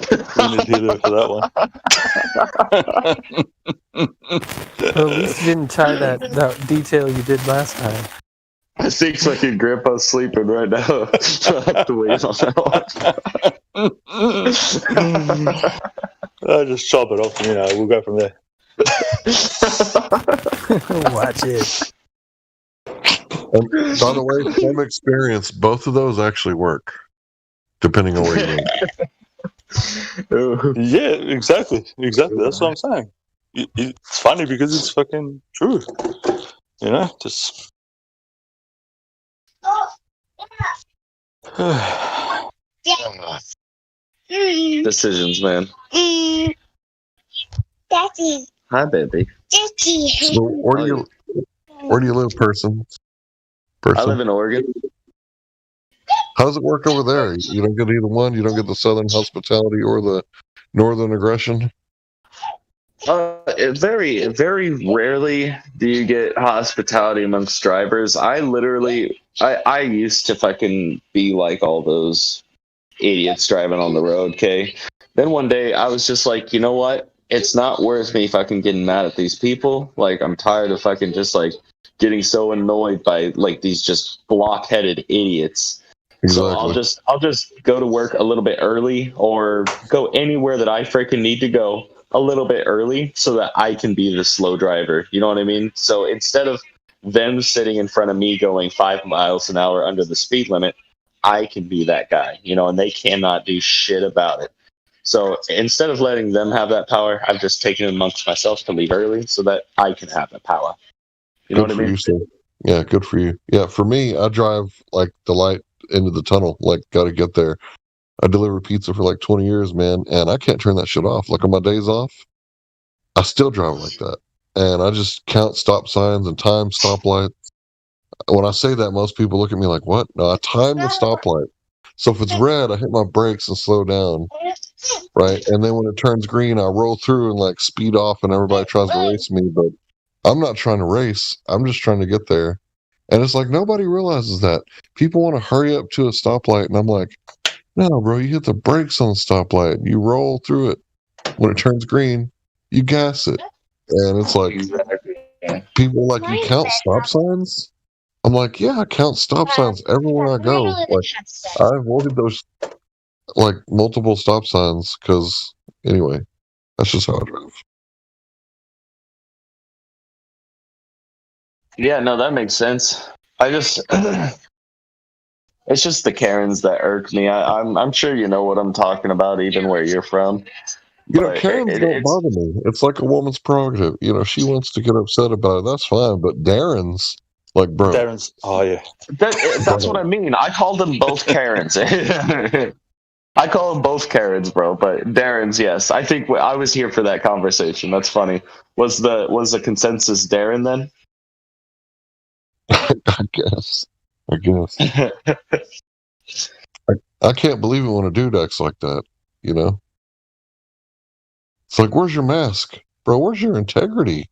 We need Helio for that one. Well, at least you didn't tie that detail you did last time. I think fucking Grandpa's sleeping right now. I'll have to wait on that one. I'll just chop it off and, we'll go from there. Watch it. And by the way, from experience, both of those actually work, depending on where you live. Yeah, exactly. That's what I'm saying. It's funny because it's fucking true. You know, just. Decisions, man. Daddy. Hi, baby. Daddy. So where do you live, person? I live in Oregon. How does it work over there? You don't get either one. You don't get the southern hospitality or the northern aggression. Very, very rarely do you get hospitality amongst drivers. I used to fucking be like all those idiots driving on the road, okay? Then one day I was just like, you know what? It's not worth me fucking getting mad at these people. Like, I'm tired of fucking just like getting so annoyed by like these just blockheaded idiots. Exactly. So I'll just go to work a little bit early or go anywhere that I freaking need to go a little bit early so that I can be the slow driver. You know what I mean? So instead of them sitting in front of me going 5 miles an hour under the speed limit, I can be that guy, you know, and they cannot do shit about it. So instead of letting them have that power, I've just taken it amongst myself to leave early so that I can have that power. You know what I mean? You, sir. Yeah, good for you. Yeah, for me, I drive like the light into the tunnel. Like, got to get there. I deliver pizza for like 20 years, man, and I can't turn that shit off. Like on my days off, I still drive like that. And I just count stop signs and time stoplights. When I say that, most people look at me like, what? No, I time the stoplight. So if it's red, I hit my brakes and slow down, right? And then when it turns green, I roll through and like speed off and everybody tries to race me. But I'm not trying to race. I'm just trying to get there. And it's like nobody realizes that. People want to hurry up to a stoplight. And I'm like, no, bro, you hit the brakes on the stoplight. You roll through it. When it turns green, you gas it. And it's like, people like, you count stop signs? I'm like, yeah, I count stop signs everywhere I go. Like, I avoided those, like, multiple stop signs because, anyway, that's just how I drive. Yeah, no, that makes sense. I just, it's just the Karens that irk me. I'm sure you know what I'm talking about, even where you're from. You know, Karens don't bother me. It's like a woman's prerogative. You know, she wants to get upset about it. That's fine. But Darren's, like, bro. Darren's, oh, yeah. That's what I mean. I called them both Karens. I call them both Karens, bro. But Darren's, yes. I think I was here for that conversation. That's funny. Was the consensus Darren then? I guess. I can't believe it when a dude acts like that, you know? It's like, where's your mask? Bro, where's your integrity?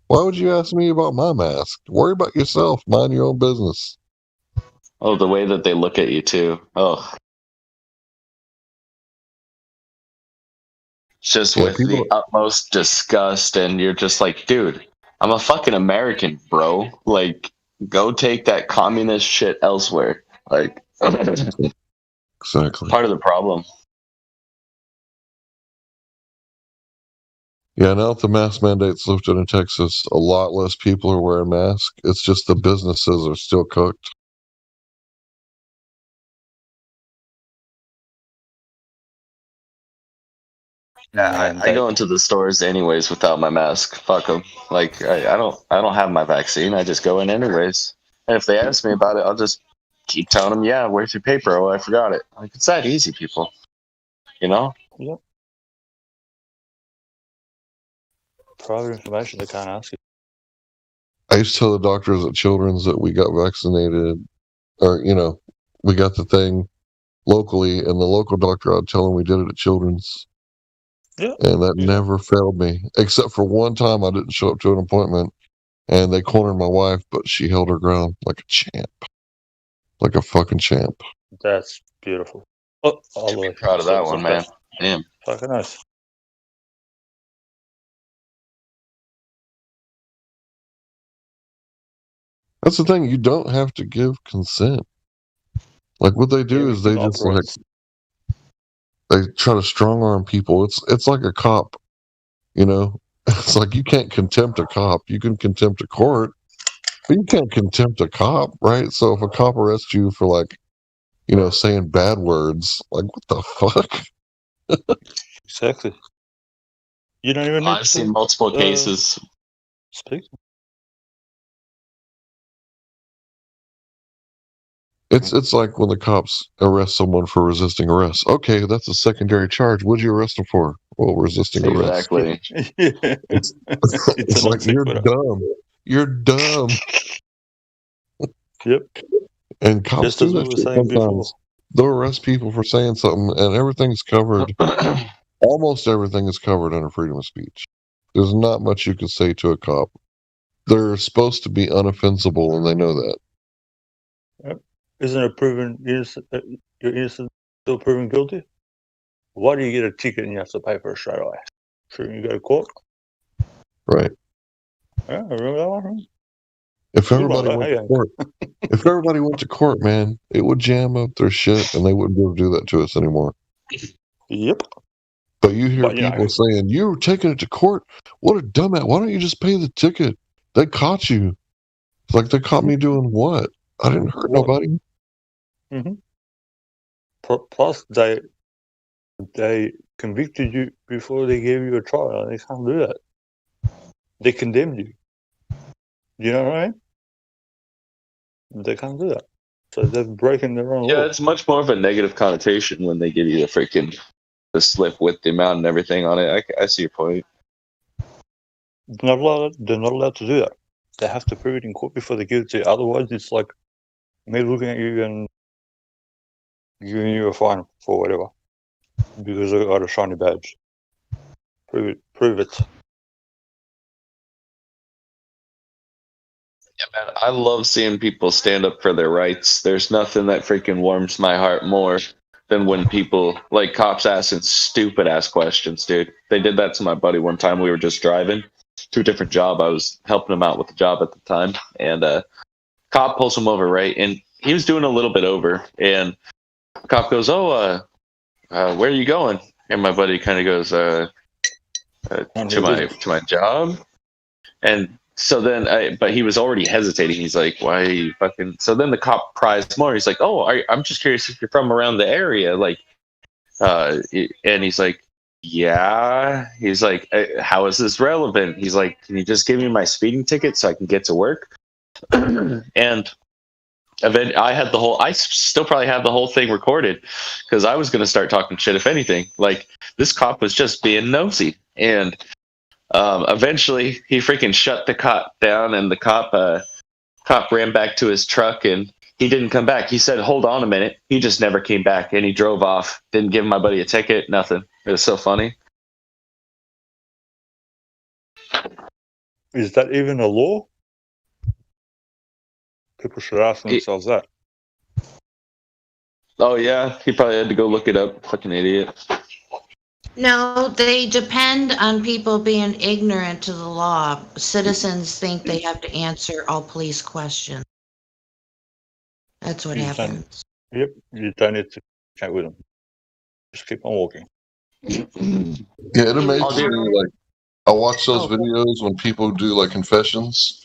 Why would you ask me about my mask? Worry about yourself. Mind your own business. Oh, the way that they look at you, too. Oh. Just with the utmost disgust, and you're just like, dude, I'm a fucking American, bro. Like, go take that communist shit elsewhere. Like, exactly. Part of the problem. Yeah, now that the mask mandate's lifted in Texas, a lot less people are wearing masks. It's just the businesses are still cooked. Yeah, I go into the stores anyways without my mask. Fuck them. Like, I don't have my vaccine. I just go in anyways. And if they ask me about it, I'll just keep telling them, yeah, where's your paper? Oh, I forgot it. Like, it's that easy, people. You know? Yep. Private information, they can't ask you. I used to tell the doctors at Children's that we got vaccinated, or, you know, we got the thing locally, and the local doctor, I'd tell him we did it at Children's. Yeah. And that never failed me, except for one time I didn't show up to an appointment, and they cornered my wife, but she held her ground like a champ. Like a fucking champ. That's beautiful. Oh, I'm proud of that one, man. Damn. Fucking nice. That's the thing, you don't have to give consent. Like, what they do is they just, like, they try to strong arm people. It's like a cop, you know? It's like you can't contempt a cop. You can contempt a court, but you can't contempt a cop, right? So if a cop arrests you for like, saying bad words, like what the fuck? Exactly. You don't even need I've seen multiple cases. Speak. It's like when the cops arrest someone for resisting arrest. Okay, that's a secondary charge. What'd you arrest them for? Well, resisting arrest. Exactly. It's like you're dumb. You're dumb. Yep. And cops Just do as we that were shit saying before. sometimes. They'll arrest people for saying something, and everything's covered. Almost everything is covered under freedom of speech. There's not much you can say to a cop. They're supposed to be unoffensible, and they know that. Yep. Isn't it proven innocent? You're innocent, still proven guilty? Why do you get a ticket and you have to pay for it straight away? Shouldn't you go to court? Right. Yeah, I remember that one. If Good one, everybody went to hey, court, man, it would jam up their shit, and they wouldn't be able to do that to us anymore. Yep. But you hear people saying, "You're taking it to court? What a dumbass! Why don't you just pay the ticket? They caught you." It's like they caught me doing what? I didn't hurt nobody. Mm-hmm. Plus, they convicted you before they gave you a trial. They can't do that. They condemned you. You know what I mean? They can't do that. So they're breaking their own Yeah, law. it's much more of a negative connotation when they give you the slip with the amount and everything on it. I see your point. They're not allowed to do that. They have to prove it in court before they give it to you. Otherwise, it's like me looking at you and giving you a fine for whatever. Because I got a shiny badge. Prove it. Yeah, man, I love seeing people stand up for their rights. There's nothing that freaking warms my heart more than when people, like cops, asking stupid ass questions, dude. They did that to my buddy one time. We were just driving to a different job. I was helping him out with the job at the time, and cop pulls him over, right? And he was doing a little bit over, and the cop goes, "Oh, where are you going?" And my buddy kind of goes, to my job. And so then, but he was already hesitating. He's like, "Why are you fucking?" So then the cop pries more. He's like, "Oh, I'm just curious if you're from around the area." Like, and he's like, "Yeah." He's like, "How is this relevant?" He's like, "Can you just give me my speeding ticket so I can get to work?" And I still probably have the whole thing recorded because I was going to start talking shit. If anything, like this cop was just being nosy, and eventually he freaking shut the cop down, and the cop ran back to his truck, and he didn't come back. He said, "Hold on a minute." He just never came back, and he drove off. Didn't give my buddy a ticket. Nothing. It was so funny. Is that even a law? People should ask themselves that. Oh yeah, he probably had to go look it up. Fucking idiot. No, they depend on people being ignorant to the law. Citizens think they have to answer all police questions. That's what happens. Yep, you don't need to chat with them. Just keep on walking. Yeah, it amazes me. Like, I watch those videos when people do like confessions.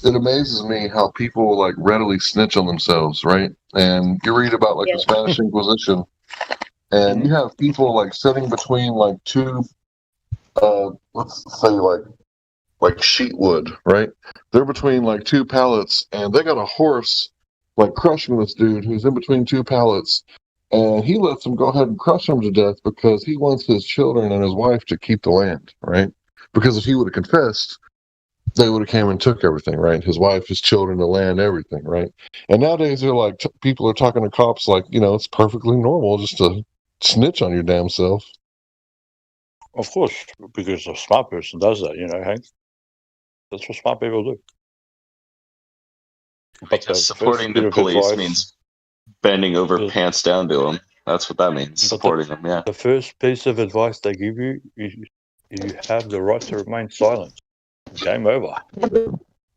It amazes me how people like readily snitch on themselves, right? And you read about like the Spanish Inquisition, and you have people like sitting between like two, let's say like sheet wood, right? They're between like two pallets, and they got a horse like crushing this dude who's in between two pallets, and he lets him go ahead and crush him to death because he wants his children and his wife to keep the land, right? Because if he would have confessed, they would have came and took everything, right? His wife, his children, the land, everything, right? And nowadays they're like, people are talking to cops like, it's perfectly normal just to snitch on your damn self. Of course, because a smart person does that, Hank. That's what smart people do. But supporting the police means bending over pants down to them. That's what that means. Supporting them, yeah. The first piece of advice they give you is you have the right to remain silent. Game over.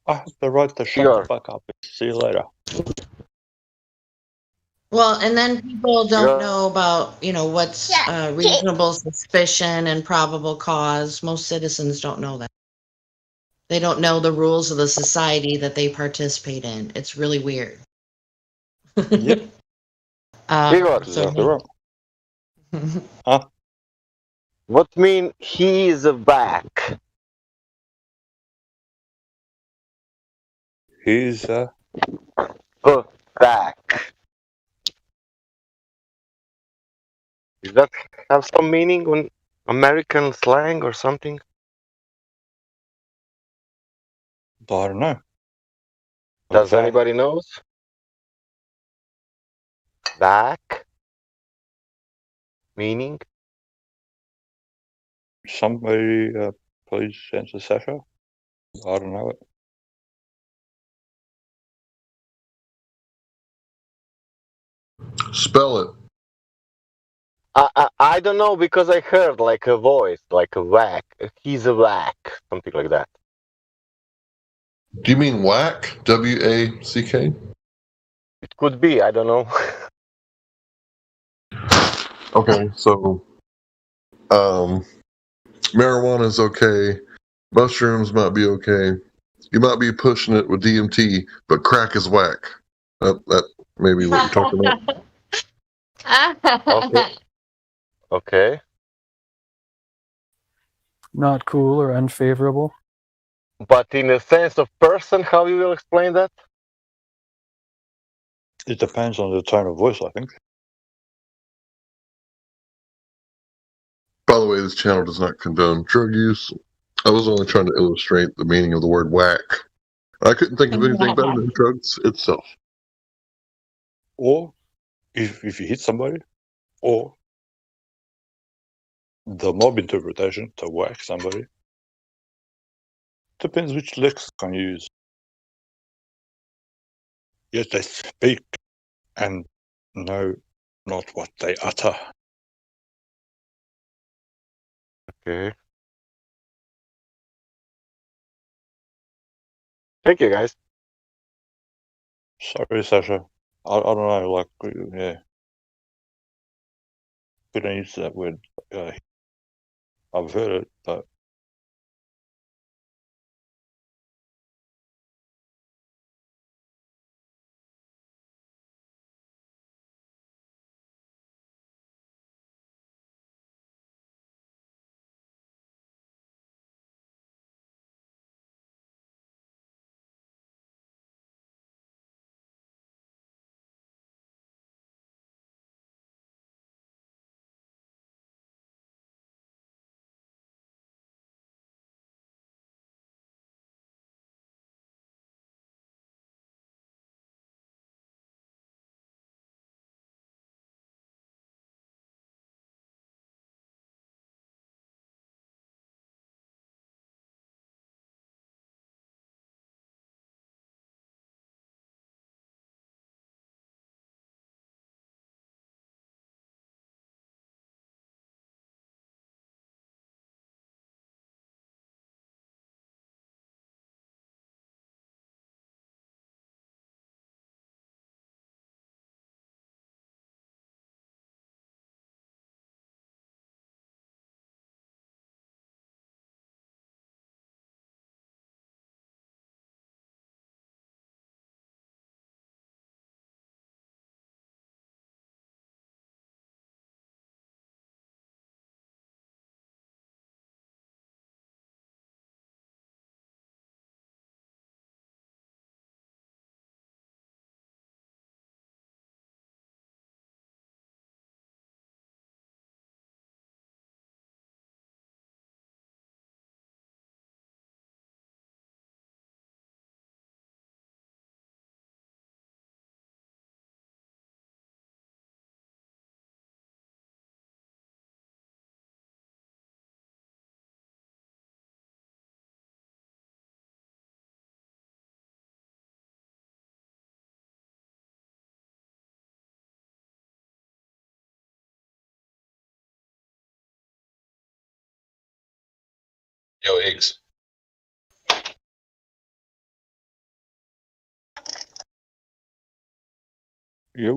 I have the right to shut the fuck up. See you later. Well, and then people don't know about, what's reasonable suspicion and probable cause. Most citizens don't know that. They don't know the rules of the society that they participate in. It's really weird. Yep. Igor, So Huh? what mean he is back? He's Back. Does that have some meaning on American slang or something? I don't know. Does anybody knows? Back? Meaning? Somebody please answer Sasha. I don't know it. Spell it. I don't know because I heard like a voice, like a whack. He's a whack, something like that. Do you mean whack? W-A-C-K? It could be. I don't know. Okay, so marijuana is okay. Mushrooms might be okay. You might be pushing it with DMT, but crack is whack. That may be what you're talking about. Okay. Okay. Not cool or unfavorable. But in a sense of person, how you will explain that? It depends on the tone of voice, I think. By the way, this channel does not condone drug use. I was only trying to illustrate the meaning of the word whack. I couldn't think of anything better than drugs itself. Or if you hit somebody, or the mob interpretation to whack somebody. Depends which lexicon you use. Yet they speak and know not what they utter. Okay. Thank you, guys. Sorry, Sasha. I don't know, like, yeah. Couldn't use that word. I've heard it, but Yo, eggs. yep.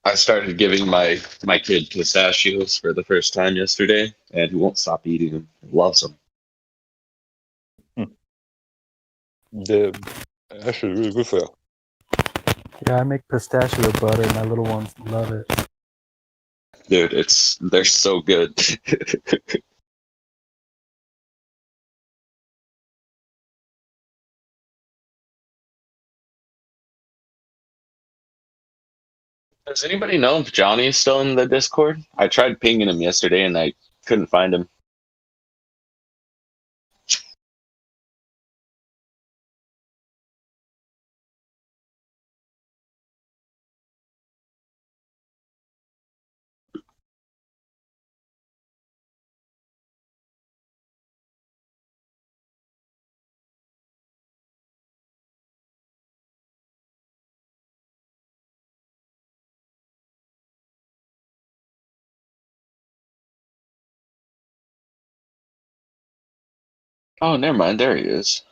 I started giving my kid pistachios for the first time yesterday, and he won't stop eating them. He loves them. They're actually really good for you. Yeah, I make pistachio butter. My little ones love it. Dude, they're so good. Does anybody know if Johnny is still in the Discord? I tried pinging him yesterday and I couldn't find him. Oh, never mind. There he is.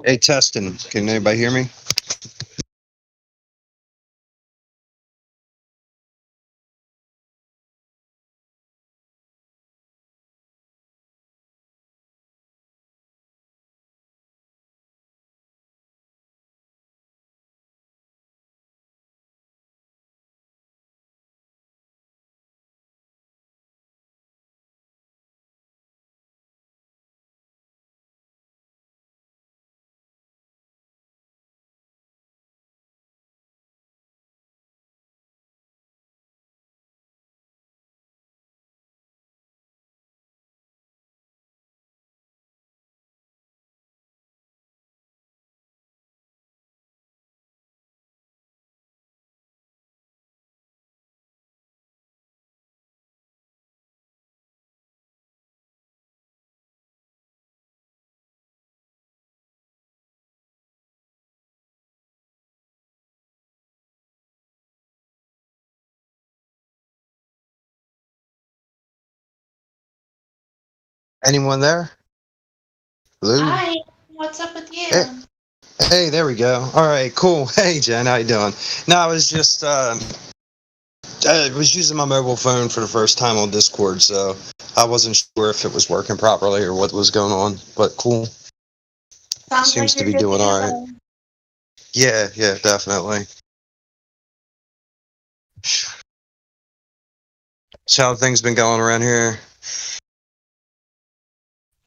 Hey, testing. Can anybody hear me? Anyone there? Hello? Hi, what's up with you? Hey, there we go. All right, cool. Hey, Jen, how you doing? No, I was just I was using my mobile phone for the first time on Discord, so I wasn't sure if it was working properly or what was going on. But cool. Sounds Seems like to be you're good doing to all right. go. Yeah, definitely. So how things been going around here?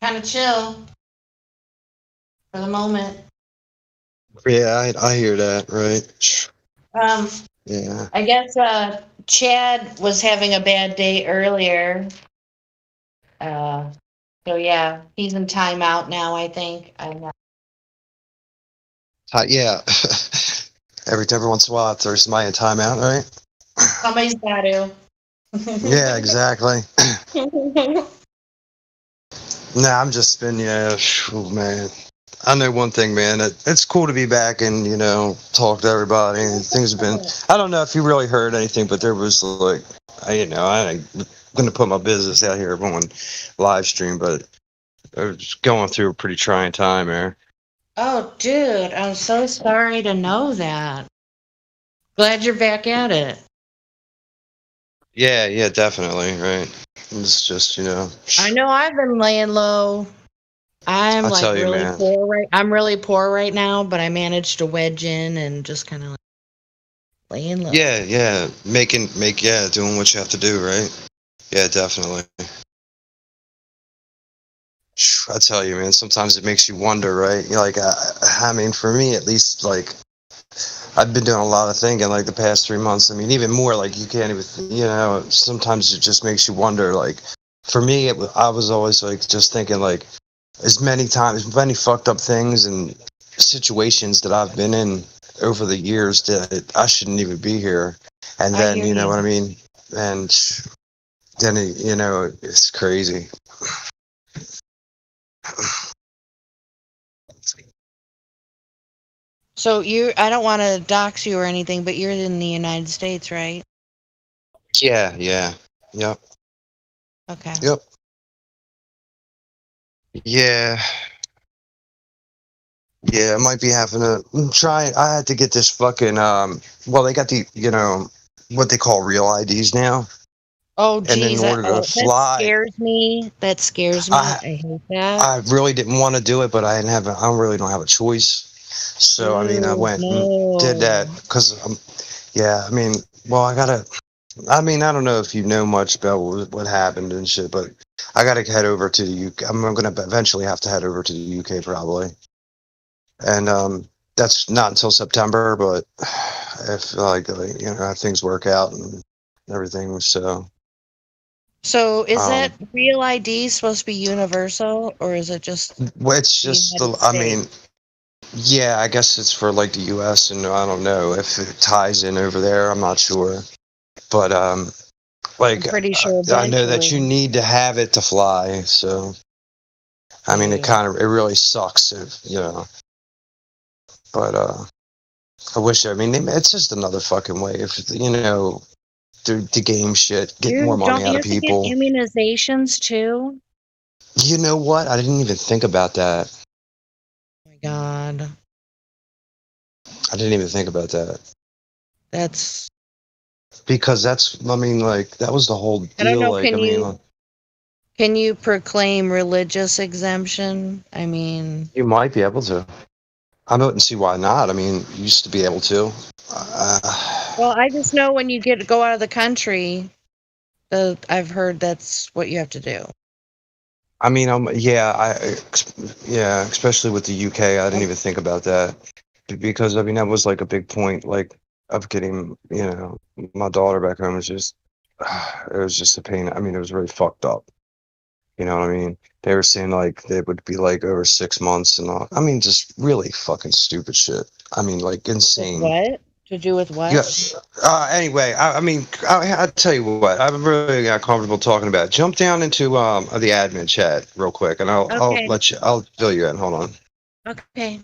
Kind of chill for the moment. Yeah, I hear that, right? Um, Yeah. I guess Chad was having a bad day earlier. So yeah, he's in timeout now, I think. Yeah. Every once in a while, there's somebody in timeout, right? Somebody's got to. Yeah, exactly. Nah, I'm just been, oh, man. I know one thing, man. It's cool to be back and, talk to everybody. And things have been, I don't know if you really heard anything, but there was like, I'm going to put my business out here on live stream, but just going through a pretty trying time here. Oh, dude, I'm so sorry to know that. Glad you're back at it. Yeah, definitely, right. It's just, I know I've been laying low. I'm I like tell you, really man. poor I'm really poor right now, but I managed to wedge in and just kind of like laying low. Yeah, doing what you have to do, right? Yeah, definitely. I tell you, man, sometimes it makes you wonder, right? Like, I mean, for me at least, like, I've been doing a lot of thinking, like, the past 3 months. I mean, even more, like, you can't even, sometimes it just makes you wonder, like, for me, I was always, like, just thinking, like, as many fucked up things and situations that I've been in over the years that I shouldn't even be here. And I then, hear you know you. what I mean? And then, it's crazy. So I don't want to dox you or anything, but you're in the United States, right? Yeah. Yep. Okay. Yep. Yeah. Yeah, I might be having to try. I had to get this fucking, well, they got the, what they call real IDs now. Oh, And in geez. order to That fly, scares me. That scares me. I hate that. I really didn't want to do it, but I really don't have a choice. So, I mean, I Dude, went and did that no. because, yeah, I mean, well, I don't know if you know much about what happened and shit, but I gotta head over to the UK. I'm gonna eventually have to head over to the UK probably. And, that's not until September, but if things work out and everything, so. So is that Um, real ID supposed to be universal, or is it just well, it's the just United I States? mean, yeah, I guess it's for like the U.S. and I don't know if it ties in over there. I'm not sure, but I'm like pretty sure I know that you eventually. need to have it to fly. So I mean, Yeah. it really sucks if but I wish. I mean, it's just another fucking way if the game shit, get more Dude, money don't out you of have to get people. immunizations too? You know what? I didn't even think about that. Oh my God. I didn't even think about that. That's, Because I mean, like, that was the whole I don't deal. know, Like, I mean, can you proclaim religious exemption? I mean, you might be able to. I don't see why not. I mean, you used to be able to. well, I just know when you go out of the country, I've heard that's what you have to do. I mean, yeah, especially with the UK, I didn't even think about that because I mean that was like a big point, like of getting my daughter back home. It was just a pain. I mean, it was really fucked up. You know what I mean? They were saying like they would be like over 6 months and all. I mean, just really fucking stupid shit. I mean, like With insane. what? To do with what? Yeah. Anyway, I mean, I tell you what, I'm really got comfortable talking about it. Jump down into the admin chat real quick, and I'll Okay. I'll fill you in. Hold on. Okay.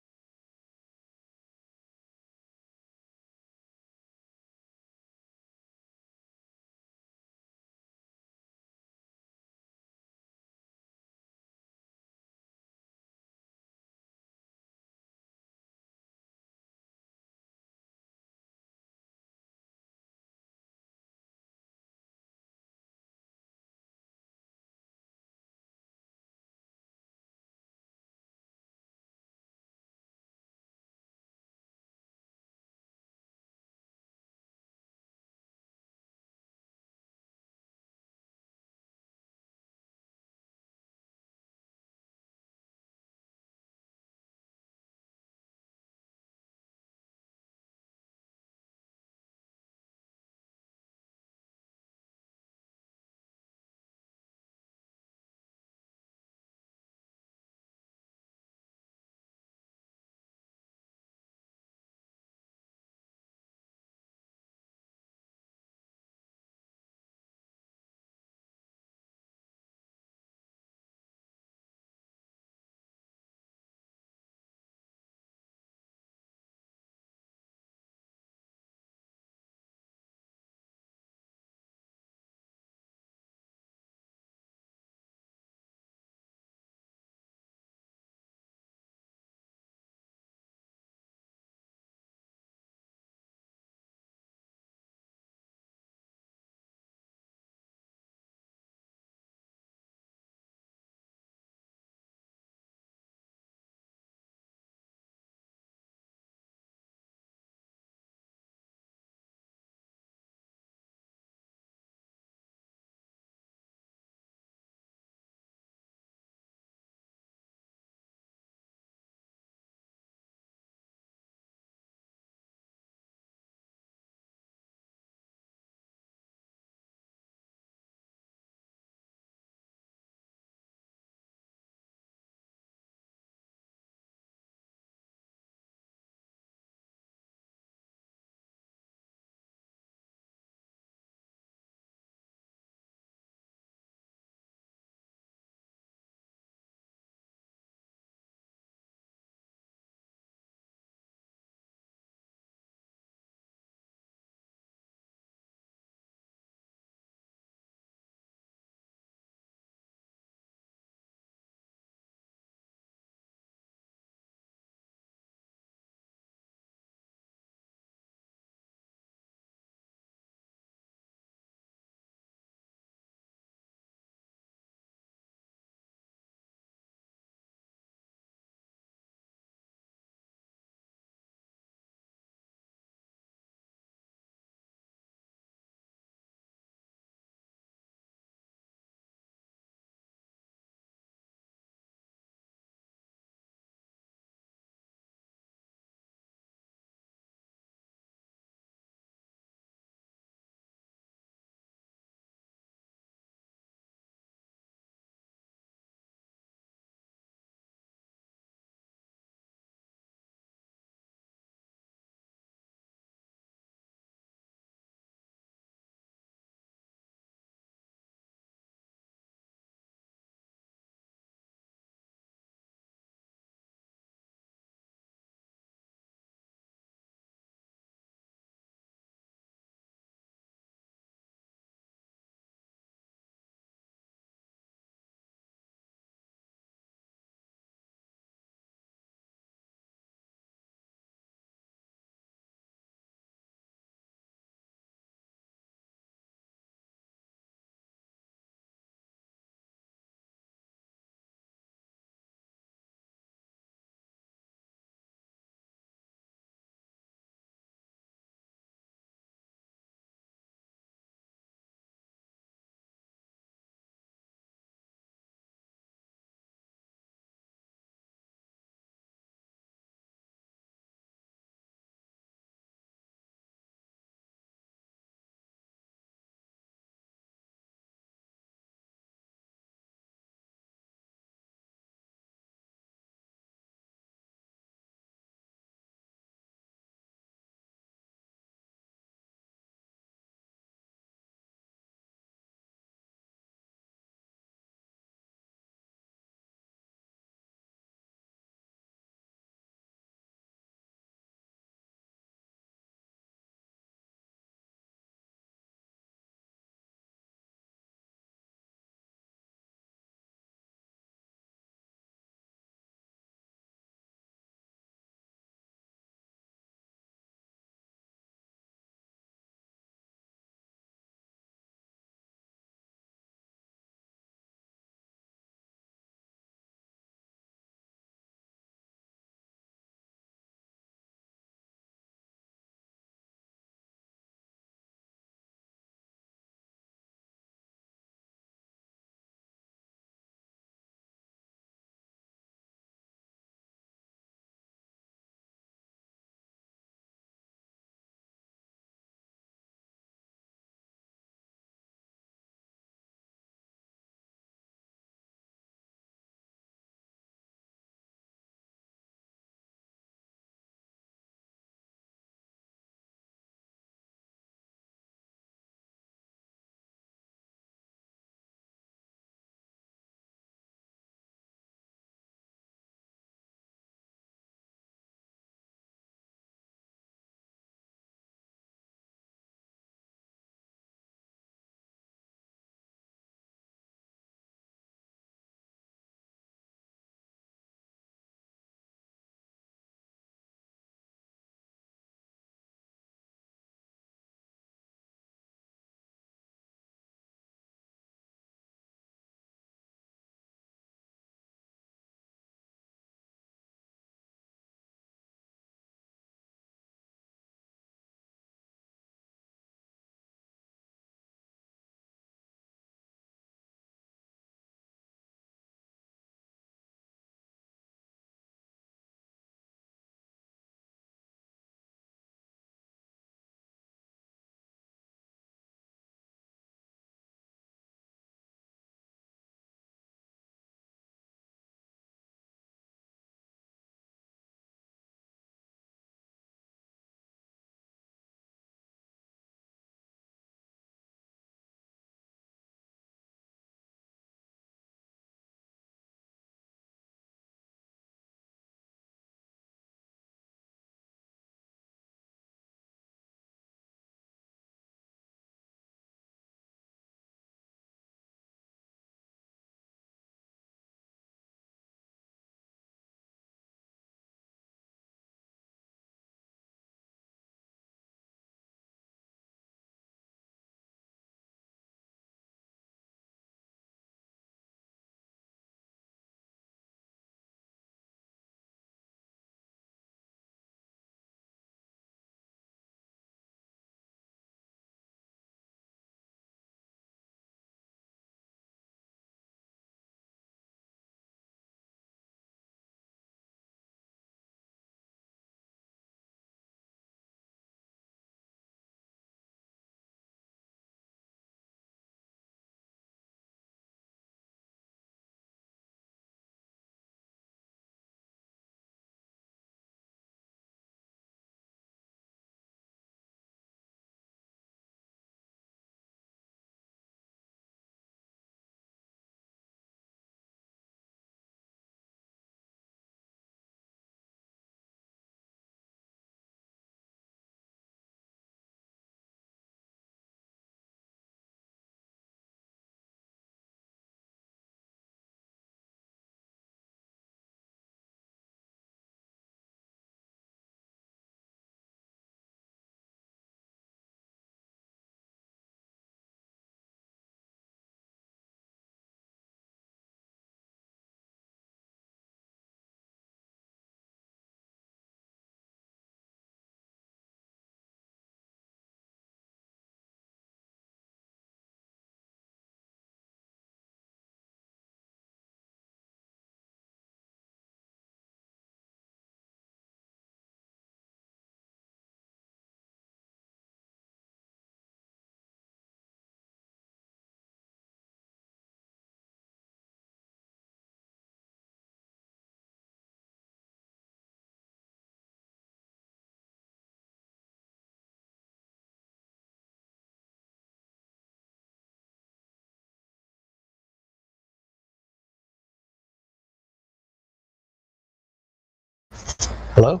Hello?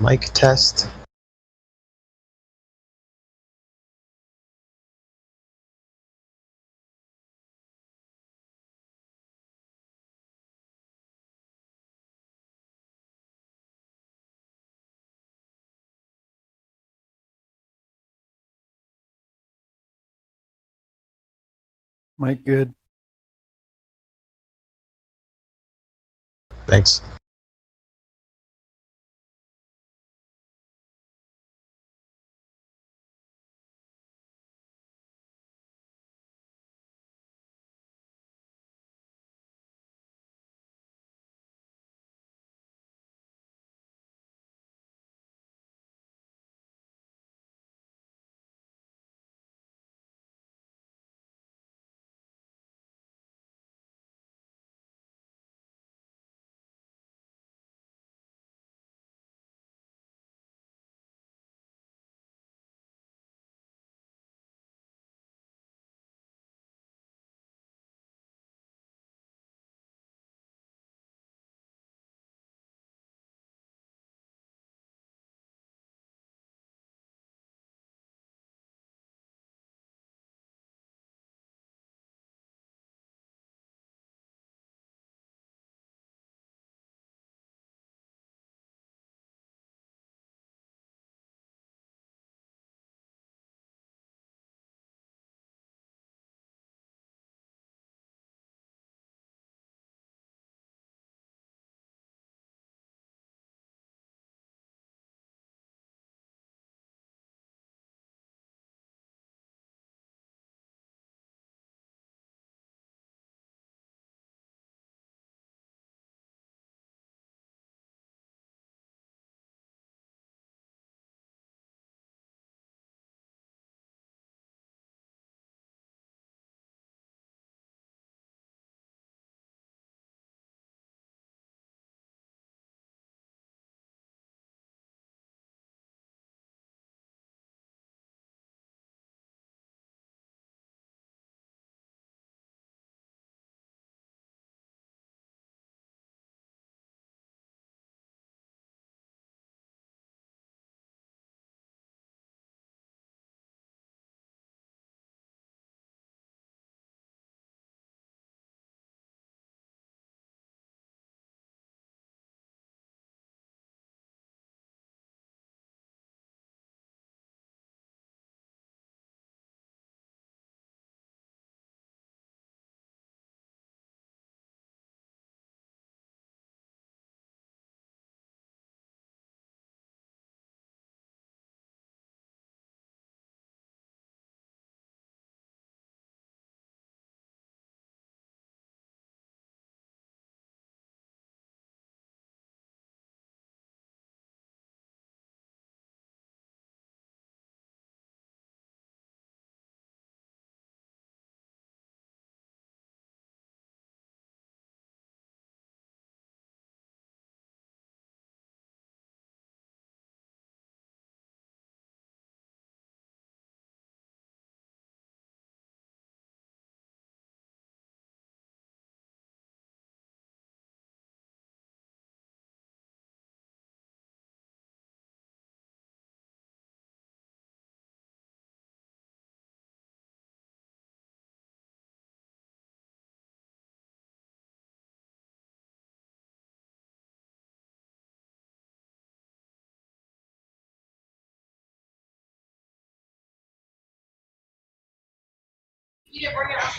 Mic test. Mike, good. Thanks.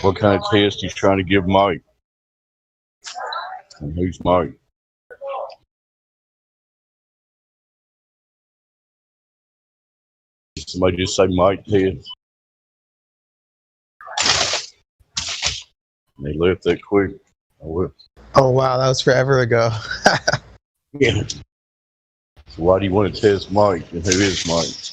What kind of test he's trying to give Mike? And who's Mike? Did somebody just say Mike test? They left that quick. Oh wow, that was forever ago. Yeah. So why do you want to test Mike? And who is Mike?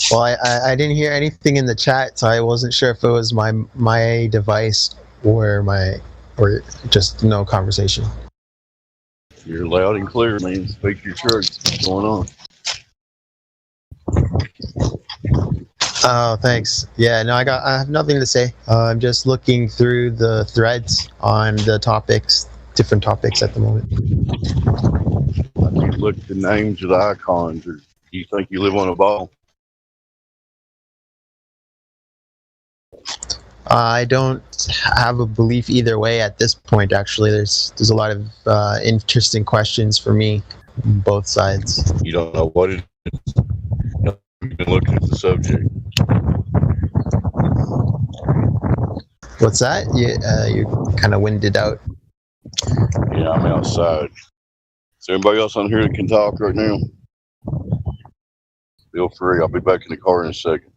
Well, I didn't hear anything in the chat, so I wasn't sure if it was my device or just no conversation. You're loud and clear, man. Speak your truth. What's going on? Oh, thanks. Yeah, no, I have nothing to say. I'm just looking through the threads on the topics, different topics at the moment. You look at the names of the icons, or do you think you live on a ball? I don't have a belief either way at this point. Actually, there's a lot of interesting questions for me, on both sides. You don't know what it is. You've been looking at the subject. What's that? You're kind of winded out. Yeah, I'm outside. Is there anybody else on here that can talk right now? Feel free. I'll be back in the car in a second.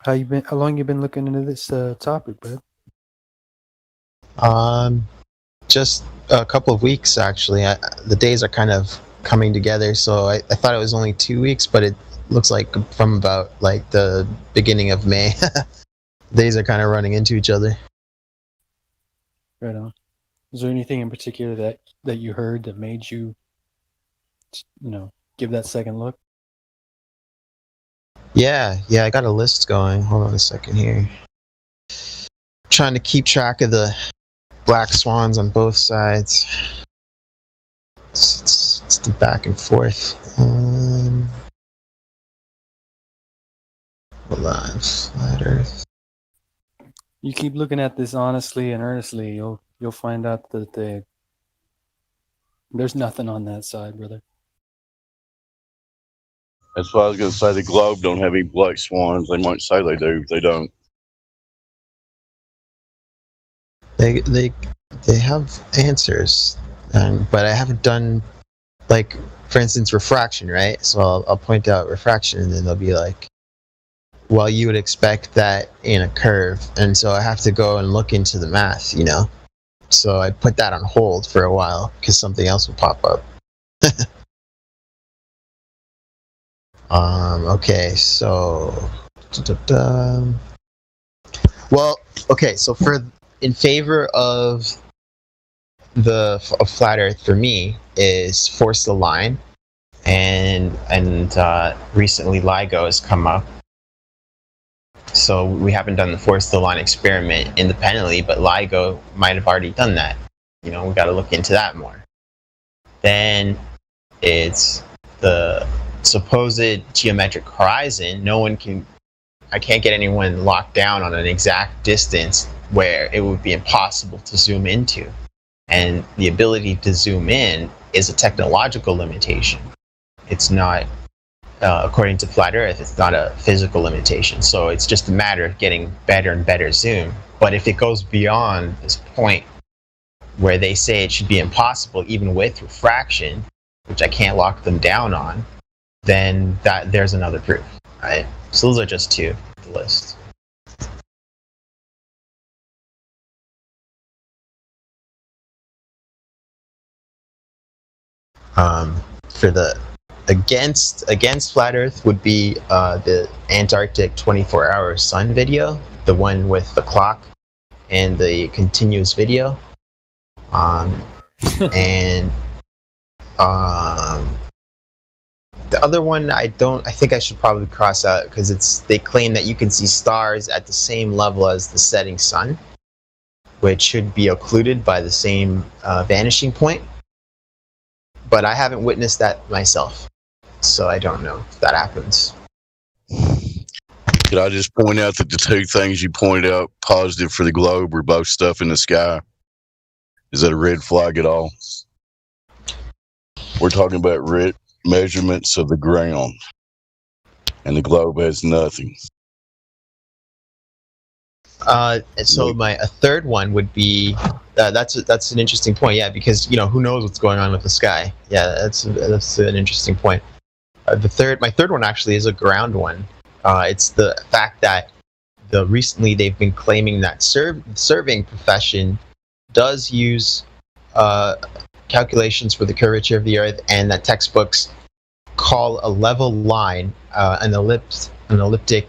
How long you been looking into this topic, bud? Just a couple of weeks actually. The days are kind of coming together, so I thought it was only 2 weeks, but it looks like from about like the beginning of May. Days are kind of running into each other. Right on. Is there anything in particular that you heard that made you, give that second look? Yeah, I got a list going. Hold on a second here. Trying to keep track of the black swans on both sides. It's the back and forth. Hold on, flat Earth. You keep looking at this honestly and earnestly, you'll find out that there's nothing on that side, brother. That's why I was going to say the globe don't have any black swans. They might say they do, but they don't. They have answers, but I haven't done, like, for instance, refraction, right? So I'll point out refraction, and then they'll be like, well, you would expect that in a curve, and so I have to go and look into the math, So I put that on hold for a while because something else will pop up. Okay, so well, okay, so in favor of flat Earth for me is Force the Line, and recently LIGO has come up. So we haven't done the Force the Line experiment independently, but LIGO might have already done that. We got to look into that more. Then it's the supposed geometric horizon. I can't get anyone locked down on an exact distance where it would be impossible to zoom into. And the ability to zoom in is a technological limitation. It's not, according to Flat Earth, it's not a physical limitation. So it's just a matter of getting better and better zoom. But if it goes beyond this point where they say it should be impossible even with refraction, which I can't lock them down on, then there's another proof. right? So those are just two on the list. For the against Flat Earth would be the Antarctic 24-hour sun video, the one with the clock and the continuous video, and the other one I think I should probably cross out because they claim that you can see stars at the same level as the setting sun, which should be occluded by the same vanishing point. But I haven't witnessed that myself, so I don't know if that happens. Could I just point out that the two things you pointed out positive for the globe were both stuff in the sky? Is that a red flag at all? We're talking about measurements of the ground, and the globe has nothing. So a third one would be that's an interesting point, yeah, because who knows what's going on with the sky. Yeah, that's an interesting point. My third one actually is a ground one. It's the fact that recently they've been claiming that surveying profession does use calculations for the curvature of the Earth, and that textbooks call a level line an elliptic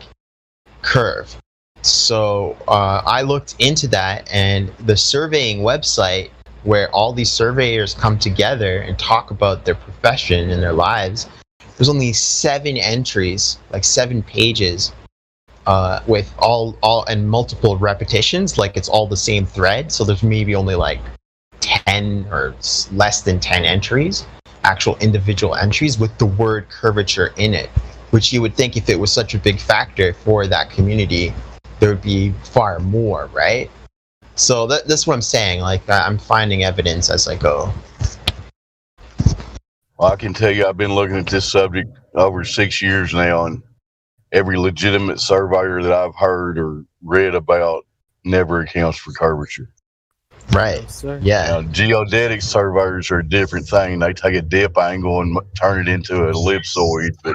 curve. So I looked into that, and the surveying website where all these surveyors come together and talk about their profession and their lives, there's only 7 entries, like 7 pages, with all and multiple repetitions, like it's all the same thread. So there's maybe only like 10 or less than 10 entries, actual individual entries with the word curvature in it, which you would think if it was such a big factor for that community, there would be far more, right? So that's what I'm saying. Like, I'm finding evidence as I go. Well, I can tell you I've been looking at this subject over 6 years now, and every legitimate surveyor that I've heard or read about never accounts for curvature. Right. Yeah. Geodetic surveyors are a different thing. They take a dip angle and turn it into an ellipsoid, but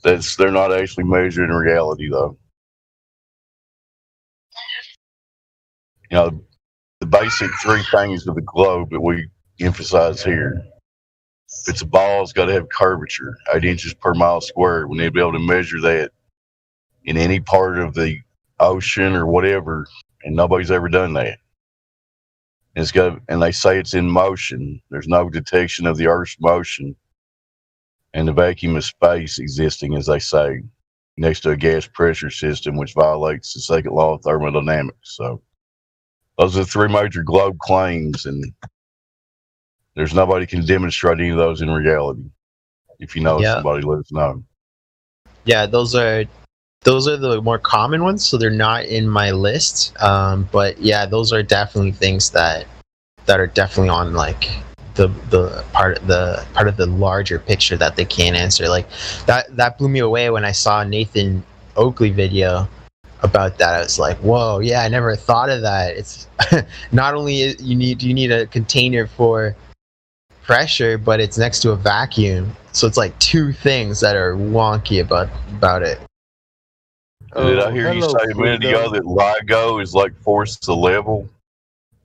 they're not actually measured in reality, though. The basic 3 things of the globe that we emphasize here. If it's a ball, it's got to have curvature, 8 inches per mile squared. We need to be able to measure that in any part of the ocean or whatever, and nobody's ever done that. And they say it's in motion. There's no detection of the Earth's motion and the vacuum of space existing, as they say, next to a gas pressure system, which violates the second law of thermodynamics. So those are the 3 major globe claims, and there's nobody can demonstrate any of those in reality. If you know somebody, let us know. Yeah, those are the more common ones, so they're not in my list. But yeah, those are definitely things that are definitely on like the part of the larger picture that they can't answer. Like that blew me away when I saw Nathan Oakley video about that. I was like, whoa, yeah, I never thought of that. It's not only you need a container for pressure, but it's next to a vacuum, so it's like 2 things that are wonky about it. Did I hear you say a minute ago that LIGO is like force to level?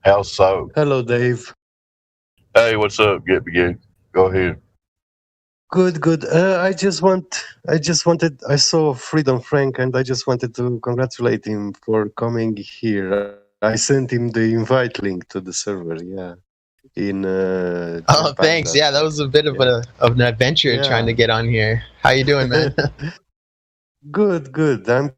How so? Hello, Dave. Hey, what's up? Go ahead. Good. I saw Freedom Frank, and I just wanted to congratulate him for coming here. I sent him the invite link to the server. Yeah. Oh, thanks. Yeah, that was a bit of an adventure trying to get on here. How you doing, man? Good. I'm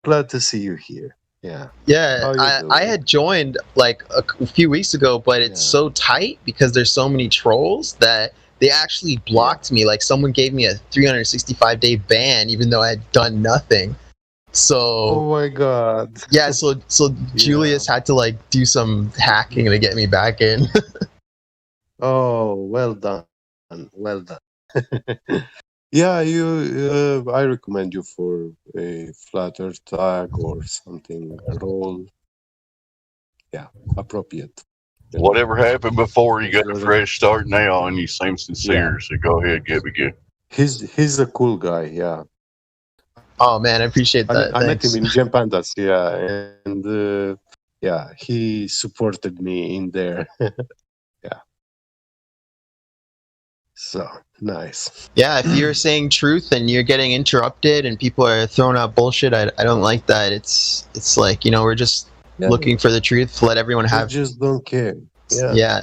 glad to see you here. Yeah. Yeah, I had joined like a few weeks ago, but it's so tight because there's so many trolls that they actually blocked me. Like someone gave me a 365-day ban, even though I had done nothing. So. Oh my God. Yeah. So Julius had to like do some hacking to get me back in. Oh, well done. Yeah, I recommend you for a Flat Earth tag or something. Role. Yeah, appropriate. Whatever happened before, you got a fresh start now, and you seem sincere. So go ahead, Gibby. He's a cool guy. Yeah. Oh man, I appreciate that. I met Thanks. him in Gem Pandas, yeah, and yeah, he supported me in there. Yeah. So nice. Yeah, if you're saying truth and you're getting interrupted and people are throwing out bullshit, I don't like that. It's like, you know, we're just Yeah. looking for the truth. Let everyone They have. just don't care. Yeah. Yeah.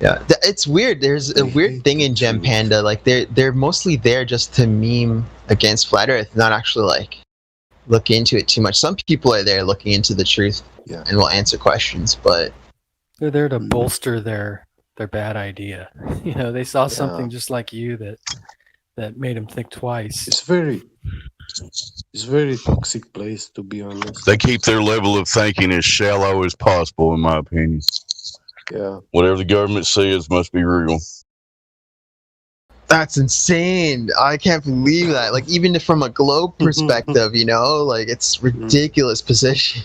Yeah, it's weird. There's a weird thing in Gem Panda. Like they're mostly there just to meme against Flat Earth, not actually like look into it too much. Some people are there looking into the truth and will answer questions, but They're there to bolster their bad idea. You know, they saw something just like you that made them think twice. It's very toxic place, to be honest. They keep their level of thinking as shallow as possible, in my opinion. Yeah. Whatever the government says must be real. that's insane. I can't believe that. Like even from a globe perspective, you know, like it's ridiculous position.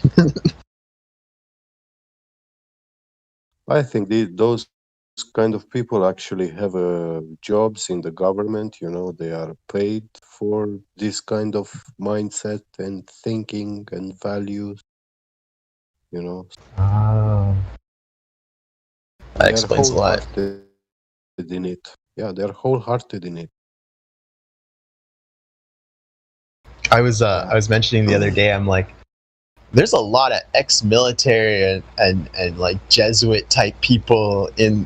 I think those kind of people actually have jobs in the government. You know, they are paid for this kind of mindset and thinking and values. You know. Oh. That explains a lot. Wholehearted in it. Yeah, they're wholehearted in it. I was mentioning the other day, I'm like, there's a lot of ex-military and like Jesuit type people in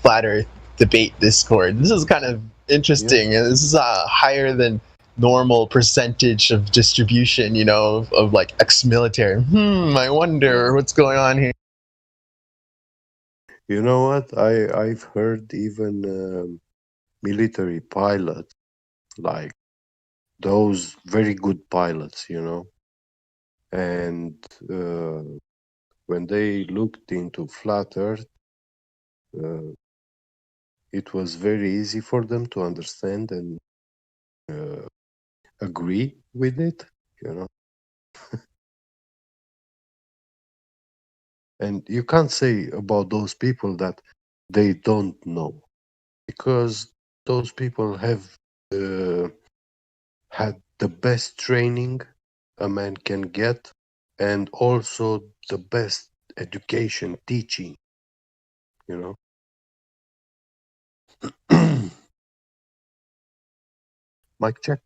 Flat Earth debate Discord. This is kind of interesting, and this is a higher than normal percentage of distribution, you know, of like ex-military. I wonder what's going on here. You know what? I've heard even military pilots, like those very good pilots, you know, and when they looked into Flat Earth, it was very easy for them to understand and agree with it, you know. And you can't say about those people that they don't know, because those people have had the best training a man can get, and also the best education teaching, you know. Mic check.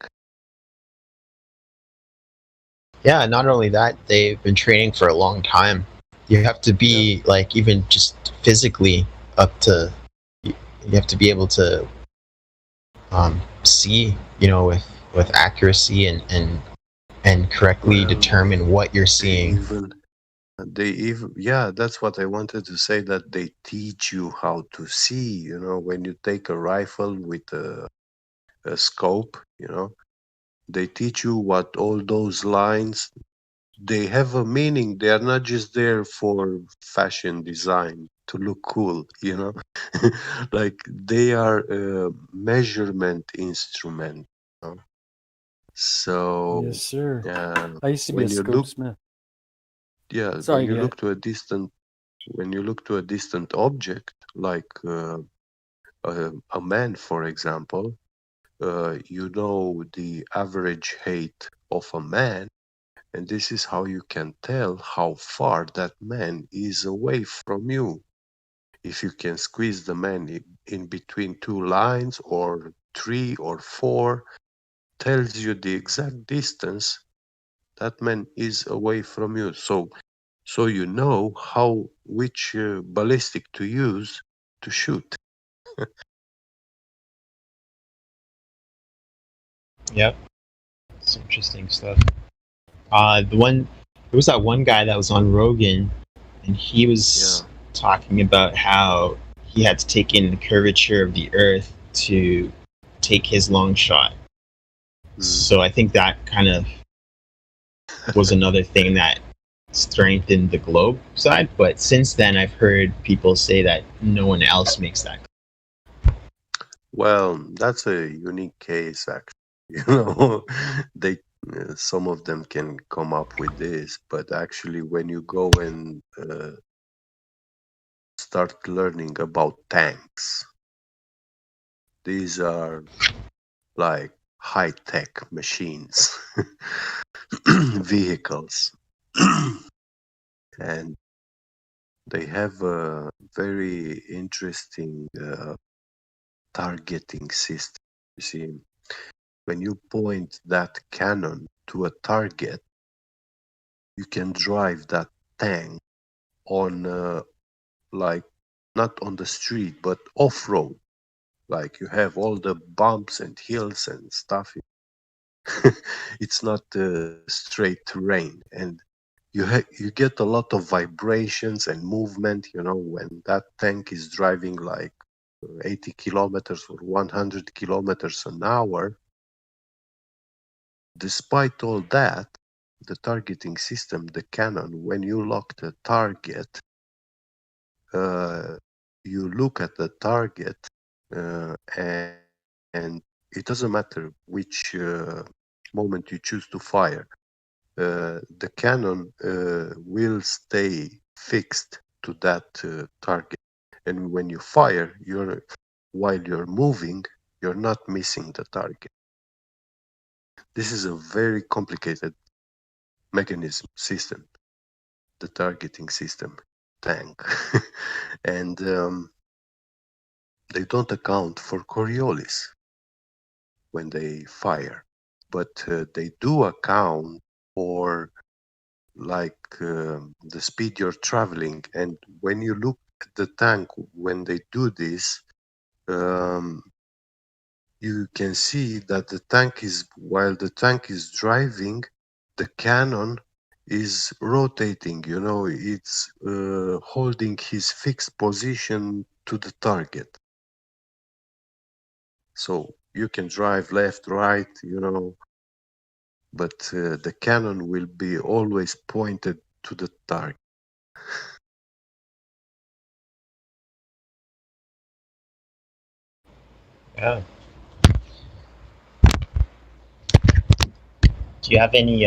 Yeah, not only that, they've been training for a long time. You have to be like even just physically up to. You have to be able to see, you know, with accuracy and correctly determine what you're seeing. They even, yeah, that's what I wanted to say, that they teach you how to see, you know, when you take a rifle with a scope, you know, they teach you what all those lines, they have a meaning. They are not just there for fashion design to look cool, you know. Like they are a measurement instrument, you know? So Yes, sir. I used to be a when you scope look, smith. yeah, Sorry, when you go look to a distant, when you look to a distant object, like a man, for example, you know the average height of a man, and this is how you can tell how far that man is away from you. If you can squeeze the man in between two lines or 3 or 4, tells you the exact distance that man is away from you. So you know which ballistic to use to shoot. Yep, it's interesting stuff. There was that one guy that was on Rogan, and he was talking about how he had to take in the curvature of the Earth to take his long shot. So I think that kind of was another thing that strengthened the globe side. But since then, I've heard people say that no one else makes that. Well, that's a unique case, actually. You know, they some of them can come up with this, but actually, when you go and start learning about tanks, these are like high-tech machines, vehicles, and they have a very interesting targeting system. You see, when you point that cannon to a target, you can drive that tank on, like, not on the street, but off-road. Like you have all the bumps and hills and stuff. It's not straight terrain, and you get a lot of vibrations and movement. You know, when that tank is driving like 80 kilometers or 100 kilometers an hour. Despite all that, the targeting system, the cannon, when you lock the target, you look at the target, and it doesn't matter which moment you choose to fire. The cannon will stay fixed to that target, and when you fire, while you're moving, you're not missing the target. This is a very complicated mechanism system, the targeting system tank, and they don't account for Coriolis when they fire, but they do account for like the speed you're traveling. And when you look at the tank when they do this, you can see that while the tank is driving, the cannon is rotating. You know, it's holding his fixed position to the target. So you can drive left, right, you know, but the cannon will be always pointed to the target. Yeah. Do you have any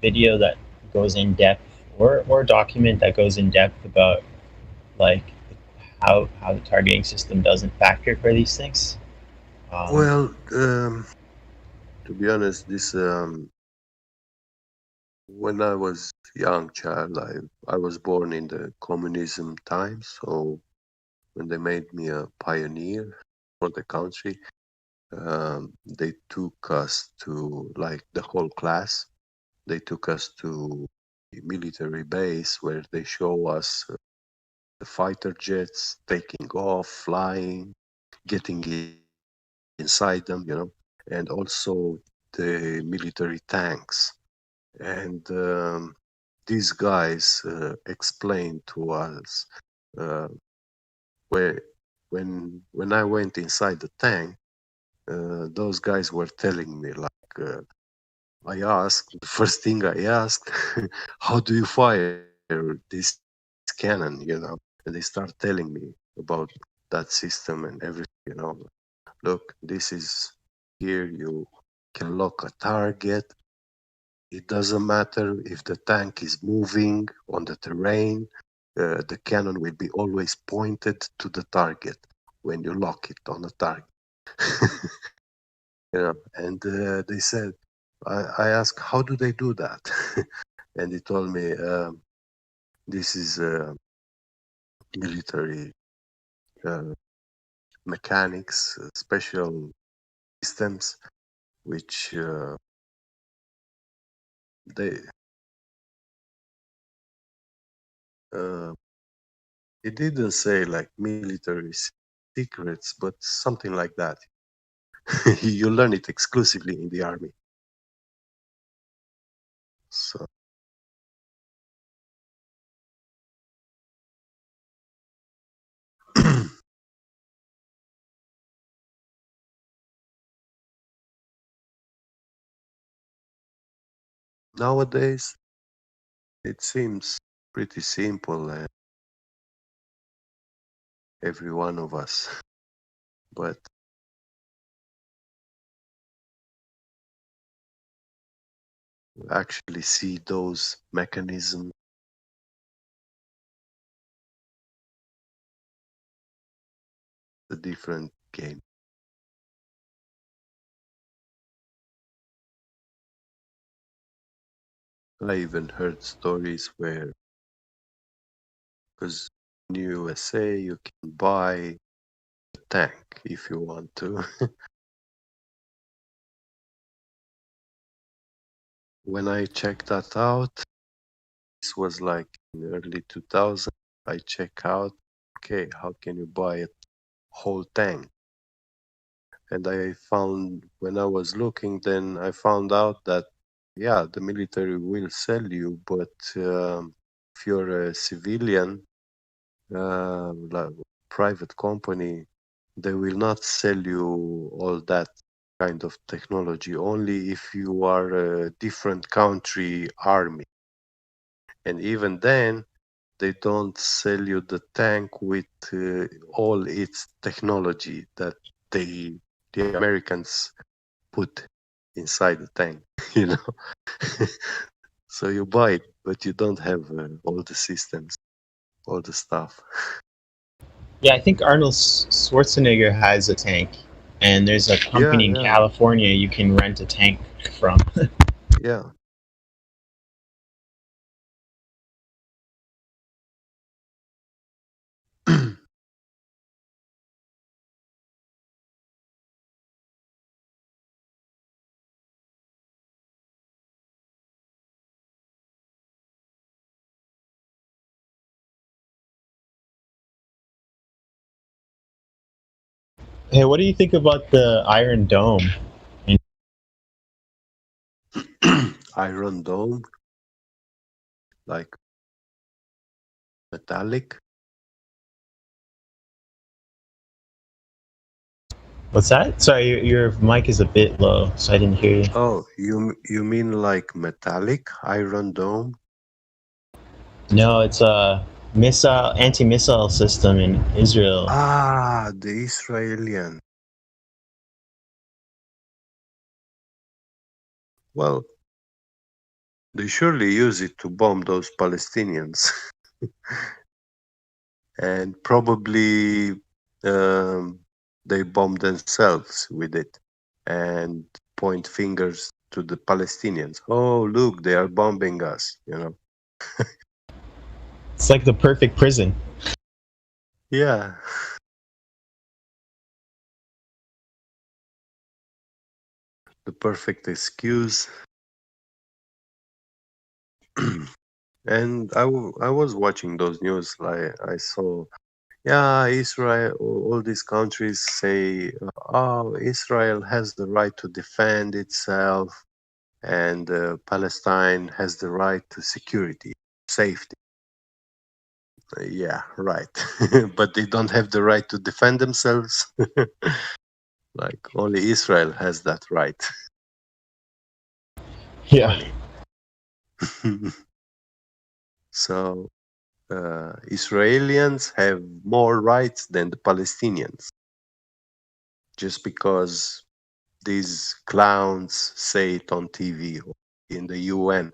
video that goes in depth, or document that goes in depth about like how the targeting system doesn't factor for these things? Well, to be honest, this when I was young child, I was born in the communism times, so when they made me a pioneer for the country, they took us to, like, the whole class. They took us to a military base where they show us the fighter jets taking off, flying, getting inside them, you know, and also the military tanks. And these guys explained to us where when I went inside the tank, those guys were telling me, like, I asked, the first thing I asked, how do you fire this cannon, you know? And they start telling me about that system and everything, you know. Look, this is here, you can lock a target. It doesn't matter if the tank is moving on the terrain, the cannon will be always pointed to the target when you lock it on the target. You know, and they said, I asked, how do they do that? And he told me, this is military mechanics, special systems, which they it didn't say like military secrets, but something like that. You learn it exclusively in the army. So nowadays it seems pretty simple, every one of us, but actually see those mechanisms, a different game. I even heard stories where, because in USA you can buy a tank if you want to. When I checked that out, this was like in early 2000. I check out, okay, how can you buy a whole tank? And I found, when I was looking, then I found out that, yeah, the military will sell you, but if you're a civilian, like private company, they will not sell you all that kind of technology, only if you are a different country army. And even then, they don't sell you the tank with all its technology that the Americans put inside the tank, you know. So you buy it, but you don't have all the systems, all the stuff. Yeah, I think Arnold Schwarzenegger has a tank, and there's a company in yeah. California you can rent a tank from. Yeah. Hey, what do you think about the Iron Dome? Iron Dome, like metallic. What's that? Sorry, your mic is a bit low, so I didn't hear you. Oh, you mean like metallic Iron Dome? No, it's a anti-missile system in Israel. Ah, the Israelian. Well, they surely use it to bomb those Palestinians. And probably they bomb themselves with it and point fingers to the Palestinians. Oh, look, they are bombing us, you know. It's like the perfect prison. Yeah. The perfect excuse. And I was watching those news. Like I saw, yeah, Israel, all these countries say, oh, Israel has the right to defend itself, and Palestine has the right to security, safety. Yeah, right. But they don't have the right to defend themselves. Like only Israel has that right. Yeah. So Israelis have more rights than the Palestinians, just because these clowns say it on TV or in the UN.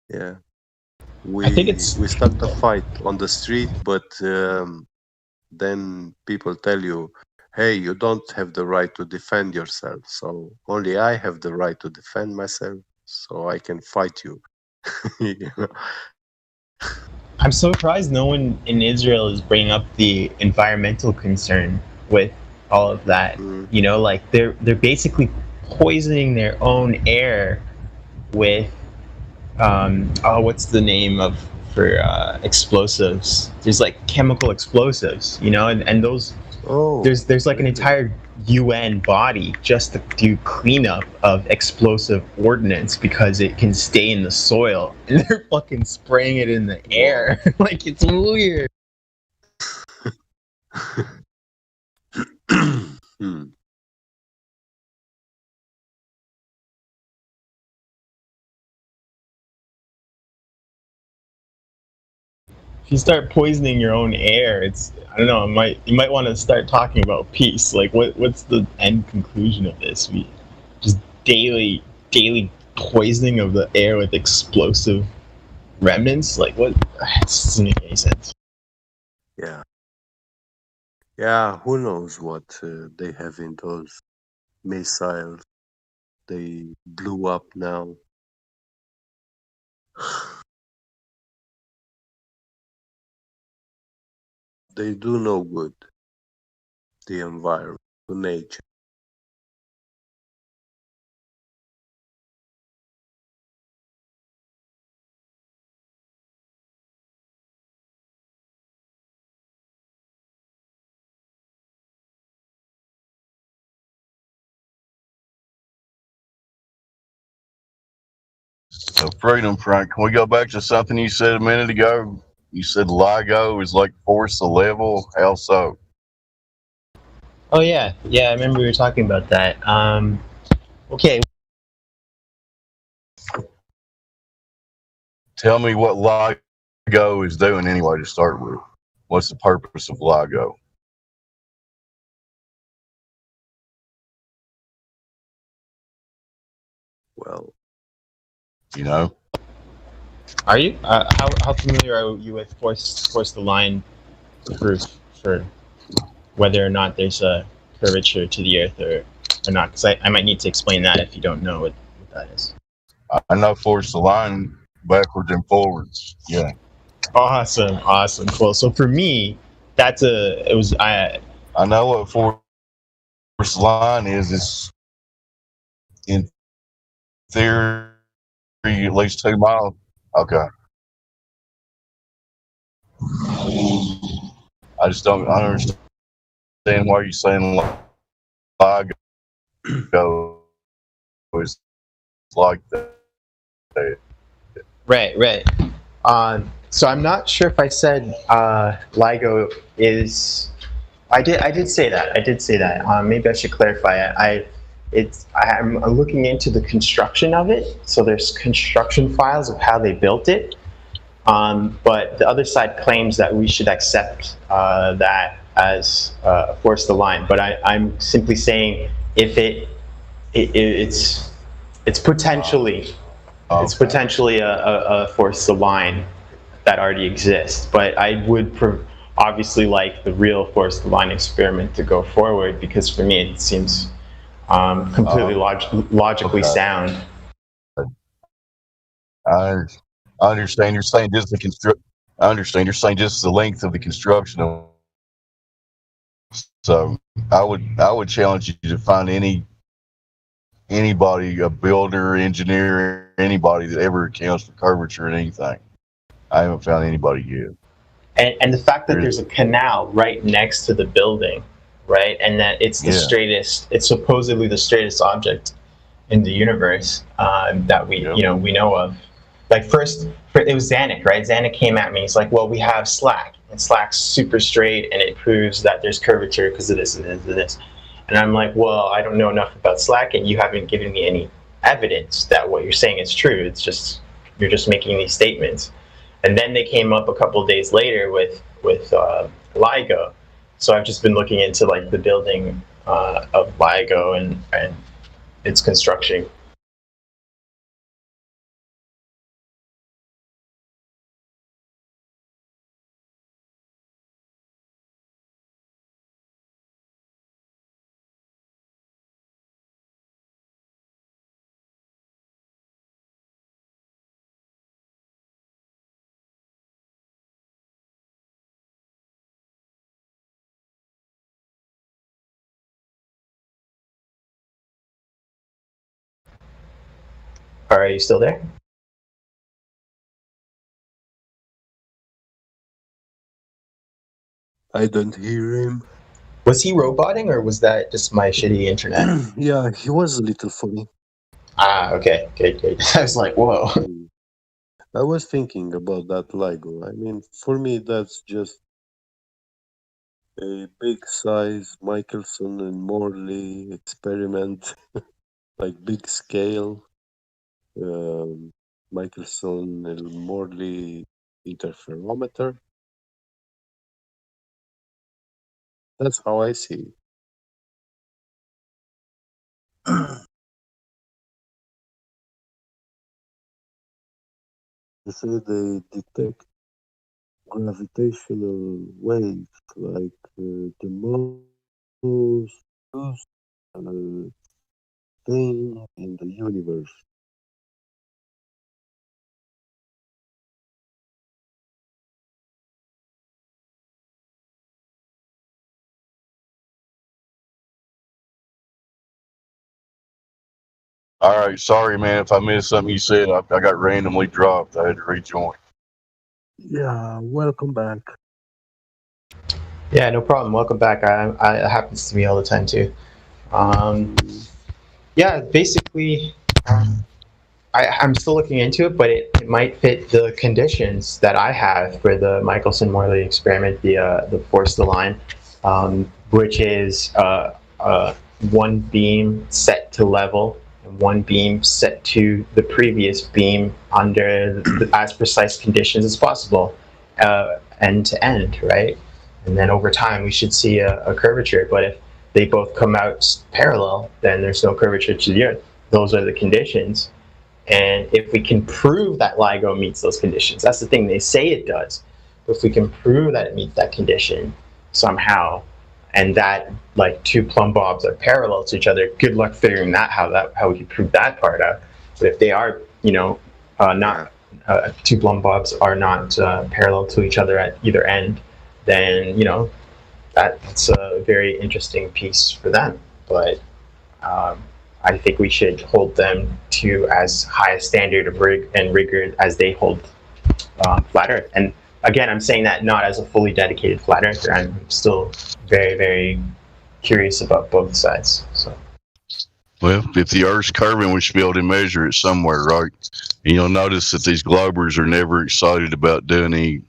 Yeah. I think it's We start a fight on the street, but then people tell you, hey, you don't have the right to defend yourself. So only I have the right to defend myself, so I can fight you. You know? I'm so surprised no one in Israel is bringing up the environmental concern with all of that. You know, like they're basically poisoning their own air with what's the name for explosives? There's like chemical explosives, you know, and those there's like an entire UN body just to do cleanup of explosive ordnance because it can stay in the soil, and they're fucking spraying it in the air. Like, it's weird. If you start poisoning your own air, it's, I don't know, you might want to start talking about peace. Like, what's the end conclusion of this? We just daily poisoning of the air with explosive remnants. Like, what? It doesn't make any sense. Yeah. Yeah, who knows what they have in those missiles. they blew up now. They do no good. The environment, to nature. So, Freedom Frank, can we go back to something you said a minute ago? You said LIGO is like force the level. How so? Oh yeah, I remember we were talking about that. Okay. Tell me what LIGO is doing anyway to start with. What's the purpose of LIGO? Well, you know. Are you? How familiar are you with force the line proof for whether or not there's a curvature to the Earth or not? Because I might need to explain that if you don't know what that is. I know force the line backwards and forwards. Yeah. Awesome, cool. So for me, I know what force the line is. It's in theory at least 2 miles. Okay. I just don't understand why you're saying LIGO is like that. Right. So I'm not sure if I said LIGO is. I did say that. Maybe I should clarify. I'm looking into the construction of it. So there's construction files of how they built it. But the other side claims that we should accept that as force the line. But I'm simply saying if it's potentially a force the line that already exists. But I would obviously like the real force the line experiment to go forward, because for me it seems completely logically sound. I understand you're saying just I understand you're saying just the length of the construction of. So I would challenge you to find anybody, a builder, engineer, anybody that ever accounts for curvature in anything. I haven't found anybody yet. And the fact that there's a canal right next to the building, right, and that it's the straightest, it's supposedly the straightest object in the universe that we know of. Like first, it was Zanuck, right? Zanuck came at me. He's like, "Well, we have SLAC, and SLAC's super straight, and it proves that there's curvature because of this and this and this." And I'm like, "Well, I don't know enough about SLAC, and you haven't given me any evidence that what you're saying is true. It's just you're just making these statements." And then they came up a couple of days later with LIGO. So I've just been looking into like the building of LIGO and its construction. Are you still there? I don't hear him. Was he roboting, or was that just my shitty internet? Yeah, he was a little funny. Okay, good. I was like, whoa. I was thinking about that LIGO. I mean, for me, that's just a big size Michelson and Morley experiment, like big scale. Michelson and Morley interferometer. That's how I see it. They say they detect gravitational waves like the most used thing in the universe. All right, sorry, man, if I missed something you said. I got randomly dropped. I had to rejoin. Yeah, welcome back. Yeah, no problem. Welcome back. It happens to me all the time too. Yeah, basically, I'm still looking into it, but it might fit the conditions that I have for the Michelson-Morley experiment, the force the line, which is one beam set to level and one beam set to the previous beam under as precise conditions as possible, end to end, right? And then over time, we should see a curvature. But if they both come out parallel, then there's no curvature to the Earth. Those are the conditions. And if we can prove that LIGO meets those conditions, that's the thing, they say it does. But if we can prove that it meets that condition somehow, and that like two plumb bobs are parallel to each other, good luck figuring how we can prove that part out. But if they are, not two plumb bobs are not parallel to each other at either end, then that's a very interesting piece for them. But I think we should hold them to as high a standard of rigor as they hold flat Earth. And again, I'm saying that not as a fully dedicated flat earther. I'm still very, very curious about both sides. So. Well, if the Earth's curving, we should be able to measure it somewhere, right? And you'll notice that these Globers are never excited about doing any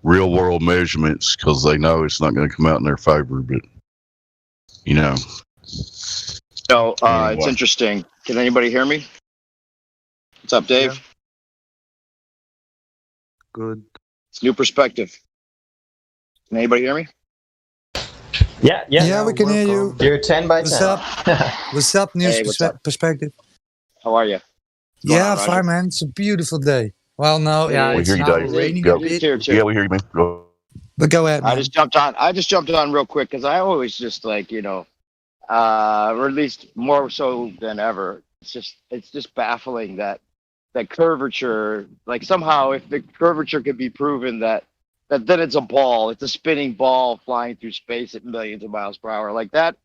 real-world measurements because they know it's not going to come out in their favor. But No, Anyway. it's interesting. Can anybody hear me? What's up, Dave? Yeah. Good. It's new perspective. Can anybody hear me? Yeah, we can hear you. You're 10 by 10. What's up? What's up, News Hey, what's up? Perspective? How are you? Yeah, fine, man. It's a beautiful day. Well, no, yeah, we it's hear you, now Dave. raining Go. a bit. Yeah, we hear you, man. Go. But go ahead, I man. just jumped on real quick because I always just or at least more so than ever. It's just baffling that curvature, like somehow if the curvature could be proven that then it's a ball, it's a spinning ball flying through space at millions of miles per hour. Like that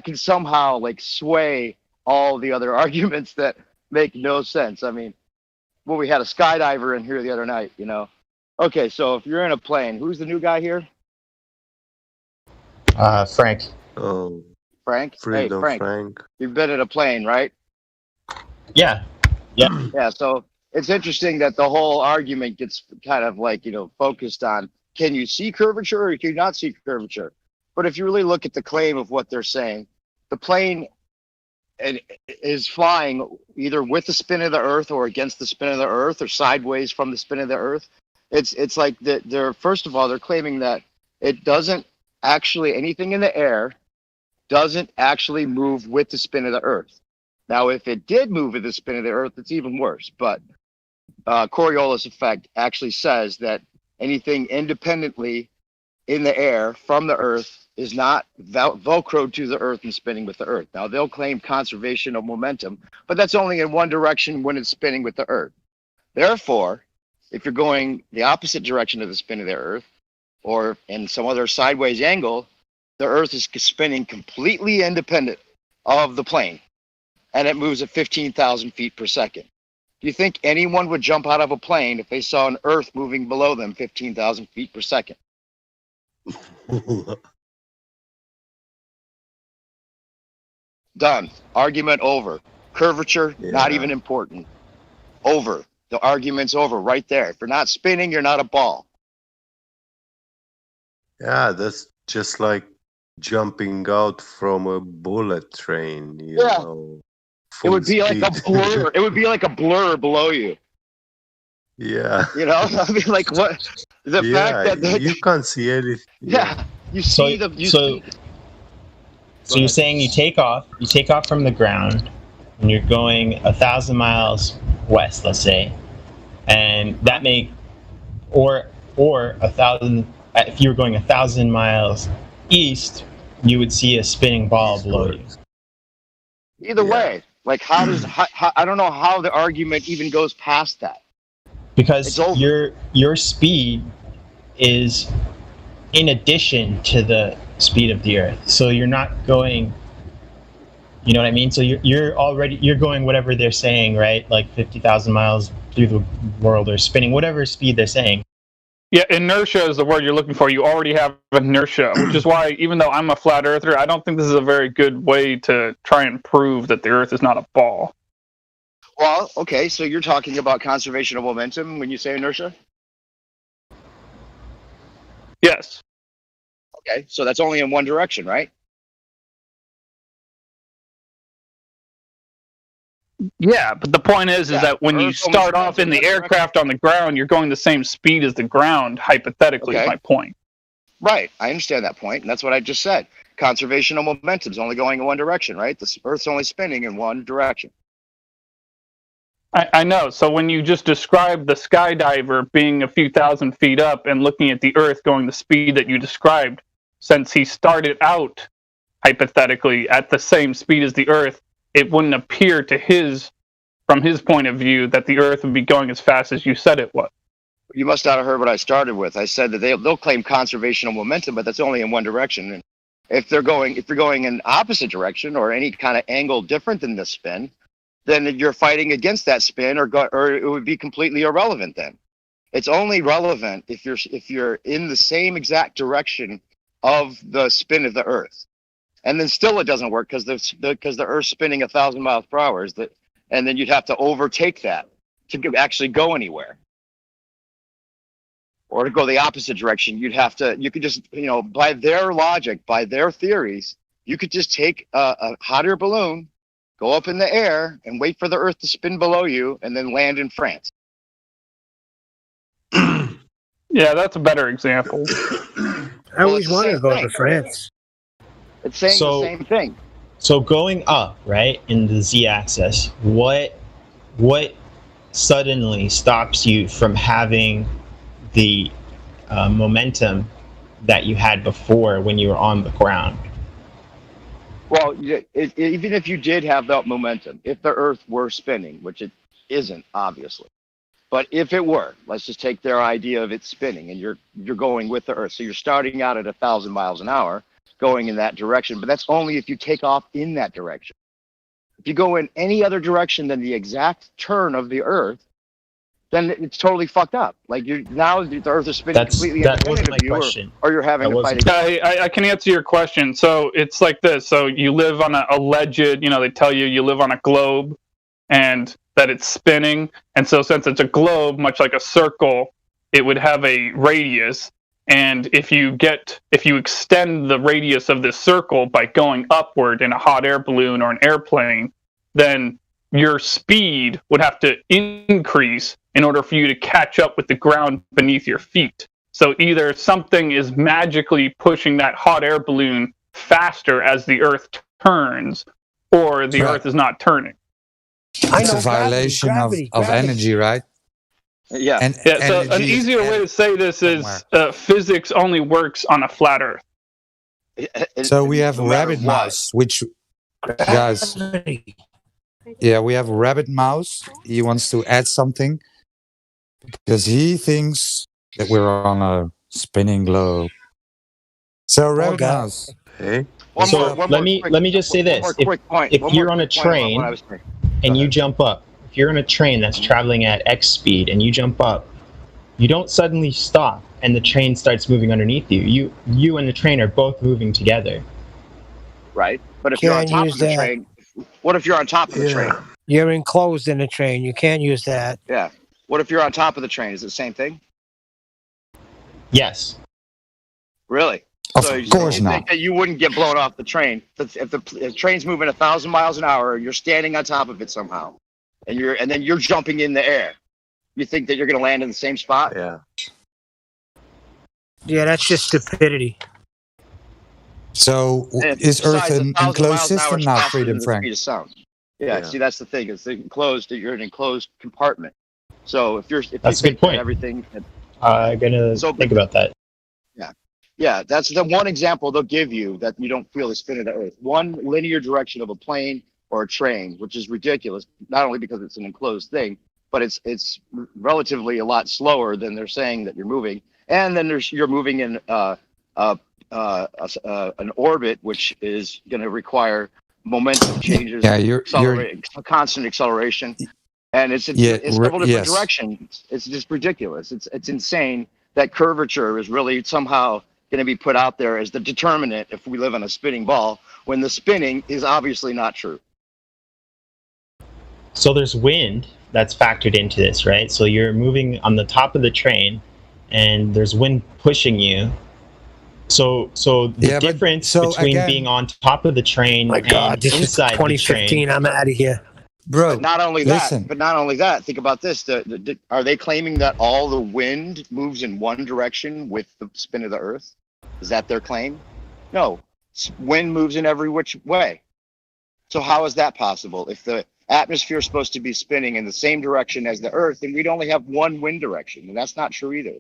can somehow sway all the other arguments that make no sense. I mean, we had a skydiver in here the other night, Okay, so if you're in a plane, who's the new guy here? Frank. Oh, Frank? Freedom Hey, Frank. You've been in a plane, right? Yeah. Yeah, so it's interesting that the whole argument gets kind of focused on, can you see curvature or can you not see curvature? But if you really look at the claim of what they're saying, the plane is flying either with the spin of the Earth or against the spin of the Earth or sideways from the spin of the Earth. It's like they're first of all, they're claiming that it doesn't actually, anything in the air doesn't actually move with the spin of the Earth. Now, if it did move with the spin of the Earth, it's even worse. But Coriolis effect actually says that anything independently in the air from the Earth is not velcroed to the Earth and spinning with the Earth. Now, they'll claim conservation of momentum, but that's only in one direction when it's spinning with the Earth. Therefore, if you're going the opposite direction of the spin of the Earth or in some other sideways angle, the Earth is spinning completely independent of the plane, and it moves at 15,000 feet per second. Do you think anyone would jump out of a plane if they saw an Earth moving below them 15,000 feet per second? Done. Argument over. Curvature, not even important. Over. The argument's over right there. If you're not spinning, you're not a ball. Yeah, that's just like jumping out from a bullet train, you know. It would be like a blur. It would be like a blur below you. Yeah. I mean, like what? The fact that you can't see anything. Yeah, you see So you're saying you take off from the ground, and you're going 1,000 miles west, let's say, and that or 1,000. If you were going 1,000 miles east, you would see a spinning ball below you. Either way, like how does I don't know how the argument even goes past that. Because your speed is in addition to the speed of the Earth, so you're not going. You know what I mean? So you're going whatever they're saying, right? Like 50,000 miles through the world, or spinning whatever speed they're saying. Yeah, inertia is the word you're looking for. You already have inertia, which is why, even though I'm a flat earther, I don't think this is a very good way to try and prove that the Earth is not a ball. Well, okay, so you're talking about conservation of momentum when you say inertia? Yes. Okay, so that's only in one direction, right? Yeah, but the point is that when you start off in the aircraft on the ground, you're going the same speed as the ground, hypothetically, is my point. Right, I understand that point, and that's what I just said. Conservation of momentum is only going in one direction, right? The Earth's only spinning in one direction. I know. So when you just described the skydiver being a few thousand feet up and looking at the Earth going the speed that you described, since he started out, hypothetically, at the same speed as the Earth, it wouldn't appear to from his point of view, that the Earth would be going as fast as you said it was. You must not have heard what I started with. I said that they'll claim conservation of momentum, but that's only in one direction. And if you're going in opposite direction or any kind of angle different than the spin, then you're fighting against that spin, or it would be completely irrelevant. Then it's only relevant if you're in the same exact direction of the spin of the Earth. And then still it doesn't work because the Earth's spinning 1,000 miles per hour. And then you'd have to overtake that to actually go anywhere. Or to go the opposite direction, you could just, by their logic, by their theories, you could just take a hot air balloon, go up in the air, and wait for the Earth to spin below you, and then land in France. Yeah, that's a better example. I always wanted to go to France. It's saying the same thing. So going up, right, in the z-axis, what suddenly stops you from having the momentum that you had before when you were on the ground? Well, even if you did have that momentum, if the Earth were spinning, which it isn't, obviously, but if it were, let's just take their idea of it spinning, and you're going with the Earth. So you're starting out at 1,000 miles an hour, going in that direction, but that's only if you take off in that direction. If you go in any other direction than the exact turn of the Earth, then it's totally fucked up. Like now the Earth is spinning completely independent of you, or you're having to fight against. I can answer your question. So it's like this. So you live on a alleged, they tell you live on a globe and that it's spinning. And so since it's a globe, much like a circle, it would have a radius. And if you extend the radius of this circle by going upward in a hot air balloon or an airplane, then your speed would have to increase in order for you to catch up with the ground beneath your feet. So either something is magically pushing that hot air balloon faster as the Earth turns, or the Earth is not turning. It's a violation of energy, right? Yeah. So an easier way to say this is physics only works on a flat Earth. So we have a rabbit mouse, which, guys, we have a rabbit mouse. He wants to add something because he thinks that we're on a spinning globe. So rabbit mouse. Hey. Let me just say this: if you're on a train and you jump up. If you're on a train that's traveling at X speed and you jump up, you don't suddenly stop and the train starts moving underneath you. You and the train are both moving together. Right. But if you're on top of the train, what if you're on top of the train? You're enclosed in a train. You can't use that. Yeah. What if you're on top of the train? Is it the same thing? Yes. Really? Of course not. Think that you wouldn't get blown off the train if the train's moving 1,000 miles an hour, you're standing on top of it somehow. And then you're jumping in the air. You think that you're going to land in the same spot? Yeah. Yeah, that's just stupidity. So is Earth an enclosed system now, Freedom Frank? Yeah, see, that's the thing. It's enclosed. You're an enclosed compartment. So if that's a good point. Everything. I'm gonna think about that. Yeah, that's the one example they'll give you that you don't feel the spin of the Earth. One linear direction of a plane or a train, which is ridiculous. Not only because it's an enclosed thing, but it's relatively a lot slower than they're saying that you're moving. And then you're moving in an orbit, which is going to require momentum changes, Yeah, you're constant acceleration, and it's in several different directions. It's just ridiculous. It's insane that curvature is really somehow going to be put out there as the determinant if we live on a spinning ball, when the spinning is obviously not true. So there's wind that's factored into this, right? So you're moving on the top of the train, and there's wind pushing you. So the difference between being on top of the train and this inside is 2015. the train. I'm out of here. Bro, but not only that, think about this. Are they claiming that all the wind moves in one direction with the spin of the Earth? Is that their claim? No, wind moves in every which way. So how is that possible? If the atmosphere is supposed to be spinning in the same direction as the Earth, then we'd only have one wind direction, and that's not true either.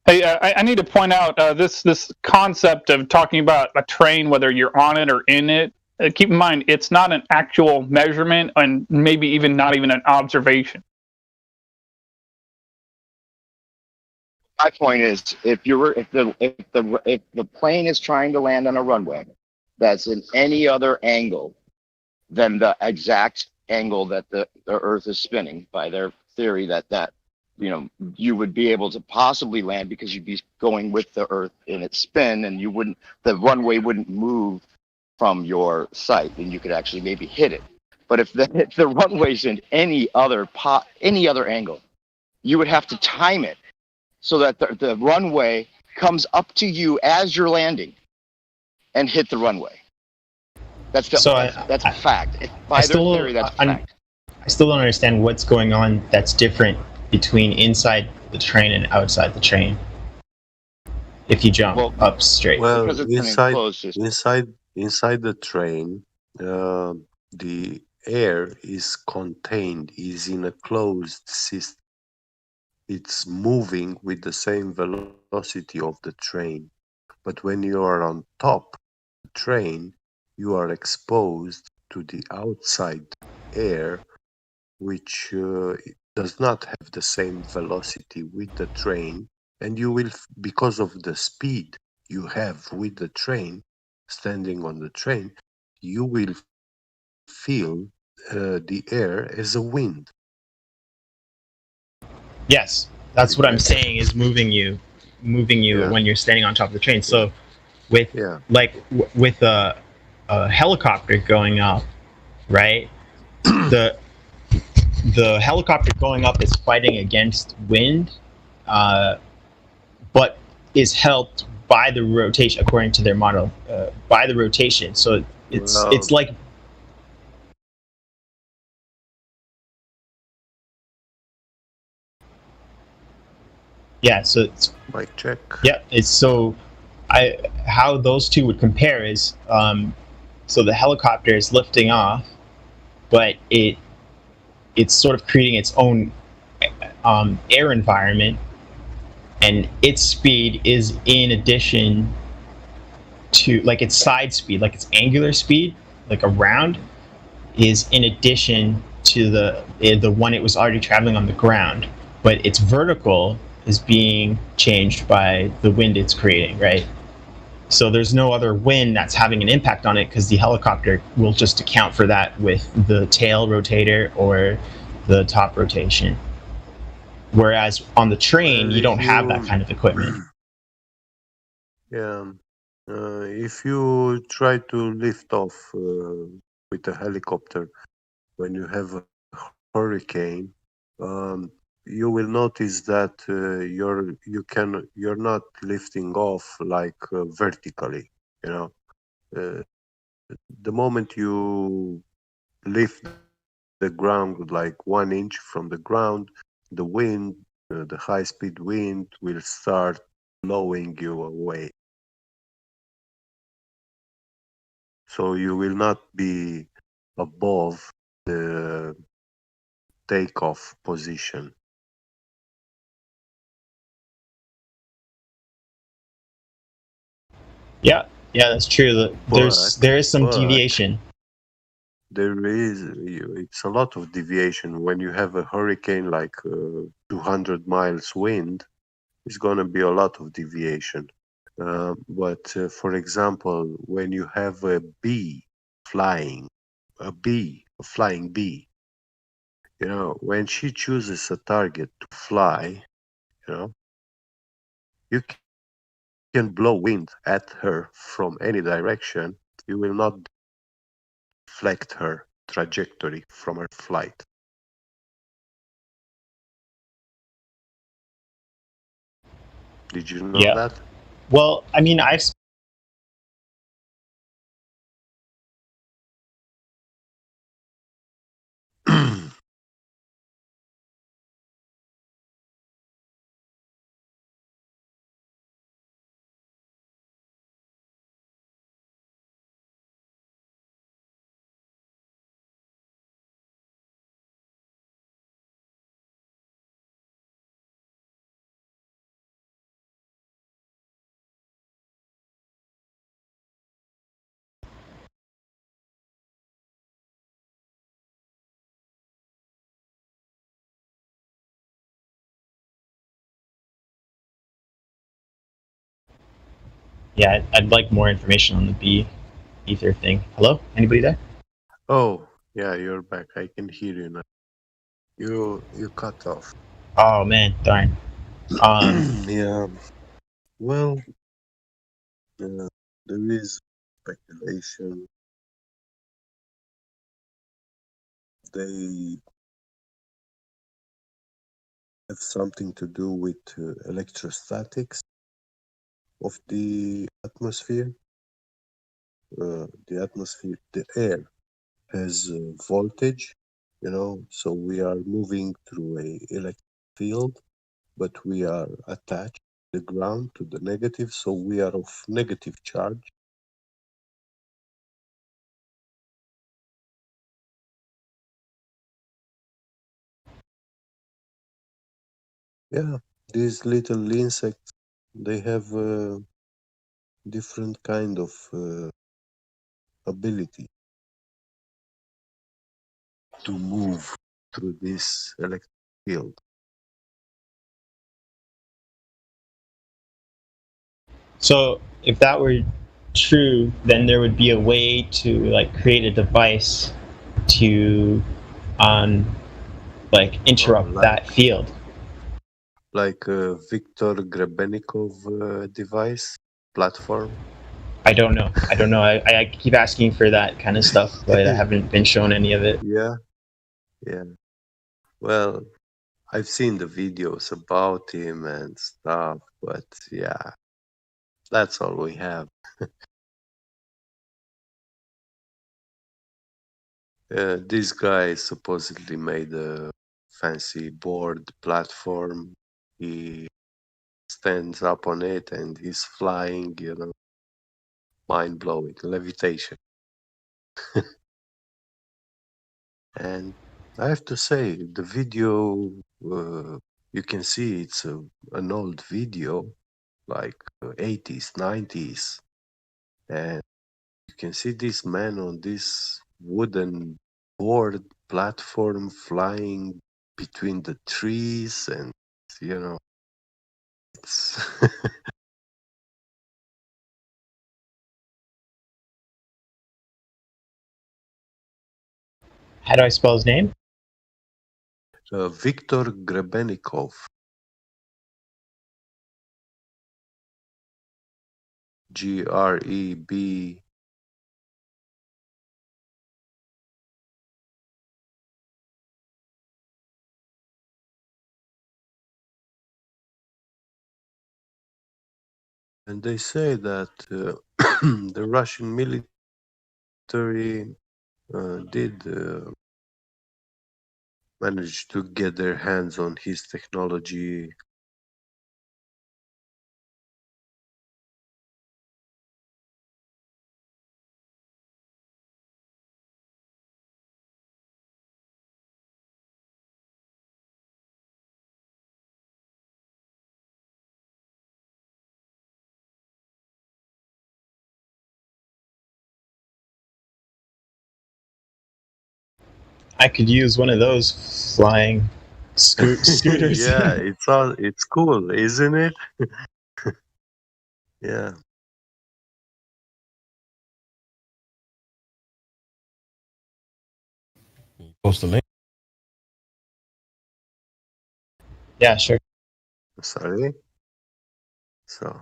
Hey, I need to point out this concept of talking about a train, whether you're on it or in it. Keep in mind, it's not an actual measurement, and maybe even not even an observation. My point is, if the plane is trying to land on a runway that's in any other angle than the exact angle that the Earth is spinning, by their theory that you would be able to possibly land because you'd be going with the Earth in its spin, and the runway wouldn't move from your sight, and you could actually maybe hit it. But if the runway's in any other angle, you would have to time it so that the runway comes up to you as you're landing and hit the runway. That's a fact. By their theory, that's a fact. I still don't understand what's going on that's different between inside the train and outside the train. If you jump up straight. Well, inside the train, the air is contained, is in a closed system. It's moving with the same velocity of the train. But when you are on top of the train, you are exposed to the outside air, which does not have the same velocity with the train. And you will, because of the speed you have with the train, standing on the train, you will feel the air as a wind. Yes, that's what I'm saying, is moving you when you're standing on top of the train. So with with a helicopter going up, right? the helicopter going up is fighting against wind, but is helped by the rotation, according to their model, by the rotation. So it's like. Yeah, so it's mic check. Yeah, it's so how those two would compare is so the helicopter is lifting off, but it's sort of creating its own air environment, and its speed is in addition to, like, its side speed, like its angular speed, like around, is in addition to the one it was already traveling on the ground, but its vertical is being changed by the wind it's creating, right? So there's no other wind that's having an impact on it, because the helicopter will just account for that with the tail rotator or the top rotation. Whereas on the train, you don't have that kind of equipment. Yeah. If you try to lift off with a helicopter when you have a hurricane, you will notice that you're not lifting off like vertically. The moment you lift the ground like 1 inch from the ground, the wind, the high-speed wind, will start blowing you away. So you will not be above the takeoff position. Yeah, that's true. There is some deviation. there is it's a lot of deviation when you have a hurricane like 200 miles wind. It's going to be a lot of deviation. But for example, when you have a bee flying, a flying bee, when she chooses a target to fly, you can blow wind at her from any direction. You will not deflect her trajectory from her flight. Did you know Yeah. that? Well, I mean, I've yeah, I'd like more information on the bee ether thing. Hello, anybody there? Oh, yeah, you're back. I can hear you now. You cut off. Oh man, darn. Yeah. Well, there is speculation. They have something to do with electrostatics of the atmosphere. The air has voltage, so we are moving through a electric field, but we are attached to the ground, to the negative, so we are of negative charge. Yeah, these little insects, they have a different kind of ability to move through this electric field. So if that were true, then there would be a way to like create a device to like interrupt that field. Like a Viktor Grebennikov device platform. I don't know. I keep asking for that kind of stuff, but I haven't been shown any of it. Yeah. Well, I've seen the videos about him and stuff, but yeah, that's all we have. This guy supposedly made a fancy board platform. He stands up on it and he's flying, mind blowing, levitation. And I have to say, the video, you can see it's an old video, like 80s, 90s. And you can see this man on this wooden board platform flying between the trees, and it's How do I spell his name? Viktor Grebennikov. Greb. And they say that the Russian military did manage to get their hands on his technology. I could use one of those flying scooters. Yeah, it's cool, isn't it? Yeah. Post the link. Yeah, sure. Sorry. So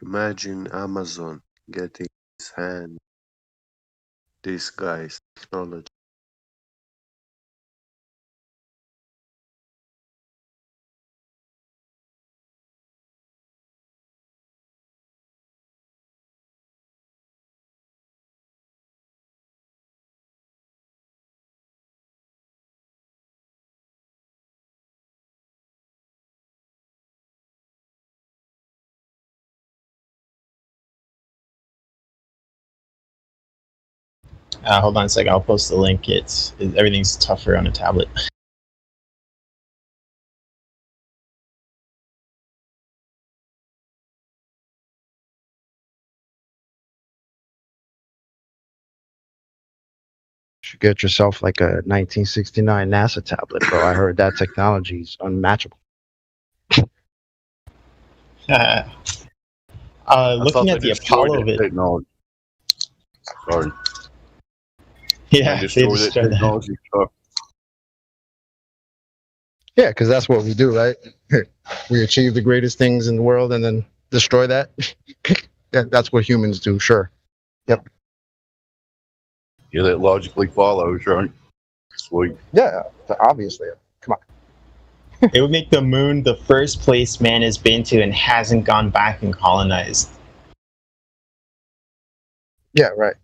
imagine Amazon getting his hand this guy's technology. Hold on a second. I'll post the link. Everything's tougher on a tablet. Should get yourself like a 1969 NASA tablet, bro. I heard that technology's unmatchable. Looking at the Apollo vid. Technology. Sorry. Yeah, They they destroy that destroyed that. technology. Chuck. Yeah, because that's what we do, right? We achieve the greatest things in the world and then destroy that. That's what humans do, sure. Yep. Yeah, that logically follows, right? Sweet. Yeah, obviously. Come on. It would make the moon the first place man has been to and hasn't gone back and colonized. Yeah, right.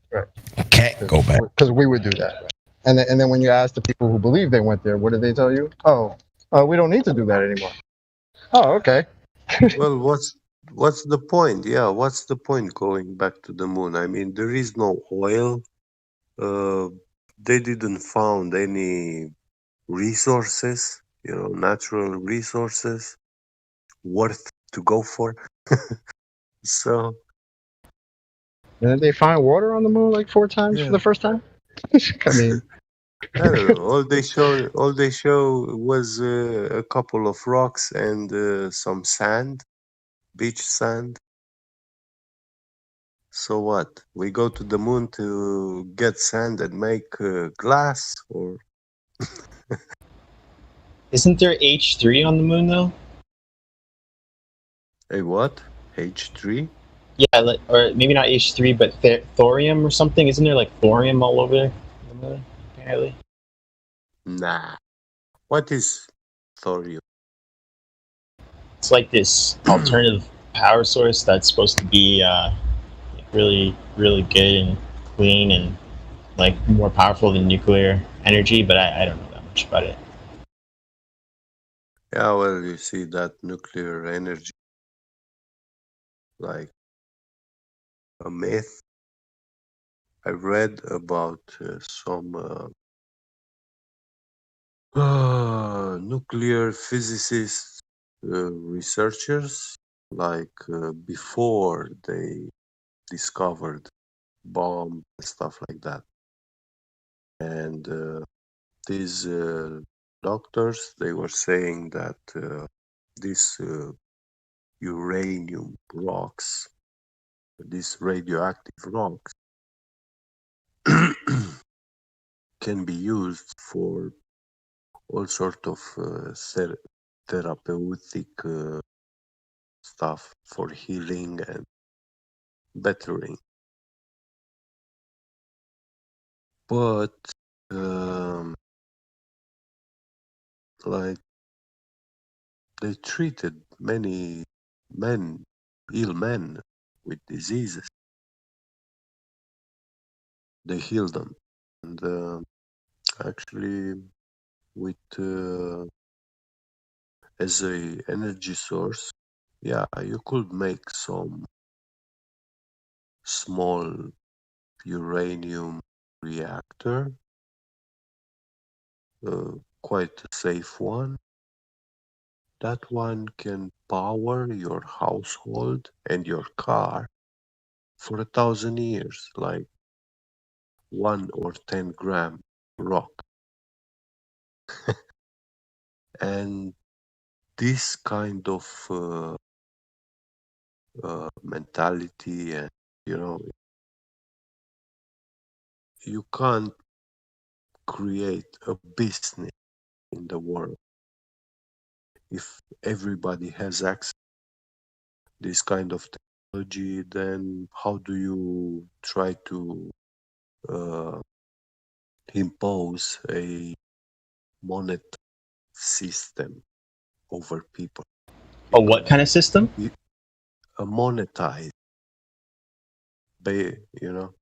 Can't go back. Because we would do that. Right? And then when you ask the people who believe they went there, what did they tell you? Oh, we don't need to do that anymore. Oh, okay. Well, what's the point? Yeah, what's the point going back to the moon? I mean, there is no oil. They didn't found any resources, natural resources worth to go for. So Didn't they find water on the moon like 4 times for the first time? I mean, I don't know. All they show was a couple of rocks and some sand, beach sand. So what? We go to the moon to get sand and make glass, or Isn't there H3 on the moon though? a what? H3? Yeah, or maybe not H3, but thorium or something. Isn't there like thorium all over the moon? Apparently. Nah. What is thorium? It's like this alternative power source that's supposed to be really, really good and clean and like more powerful than nuclear energy. But I don't know that much about it. Yeah, well, you see that nuclear energy, like a myth. I read about some nuclear physicists, researchers, like before they discovered bomb and stuff like that. And these doctors, they were saying that these uranium rocks, these radioactive rocks, can be used for all sort of therapeutic stuff, for healing and bettering. but um, like they treated many ill men with diseases. They healed them, and actually, with as a energy source, yeah, you could make some small uranium reactor, quite a safe one. That one can power your household and your car for 1,000 years, like 1 or 10 gram rock. And this kind of mentality, and you know, you can't create a business in the world if everybody has access to this kind of technology. Then how do you try to uh, impose a monetary system over people? A what kind of system? A monetized, you know,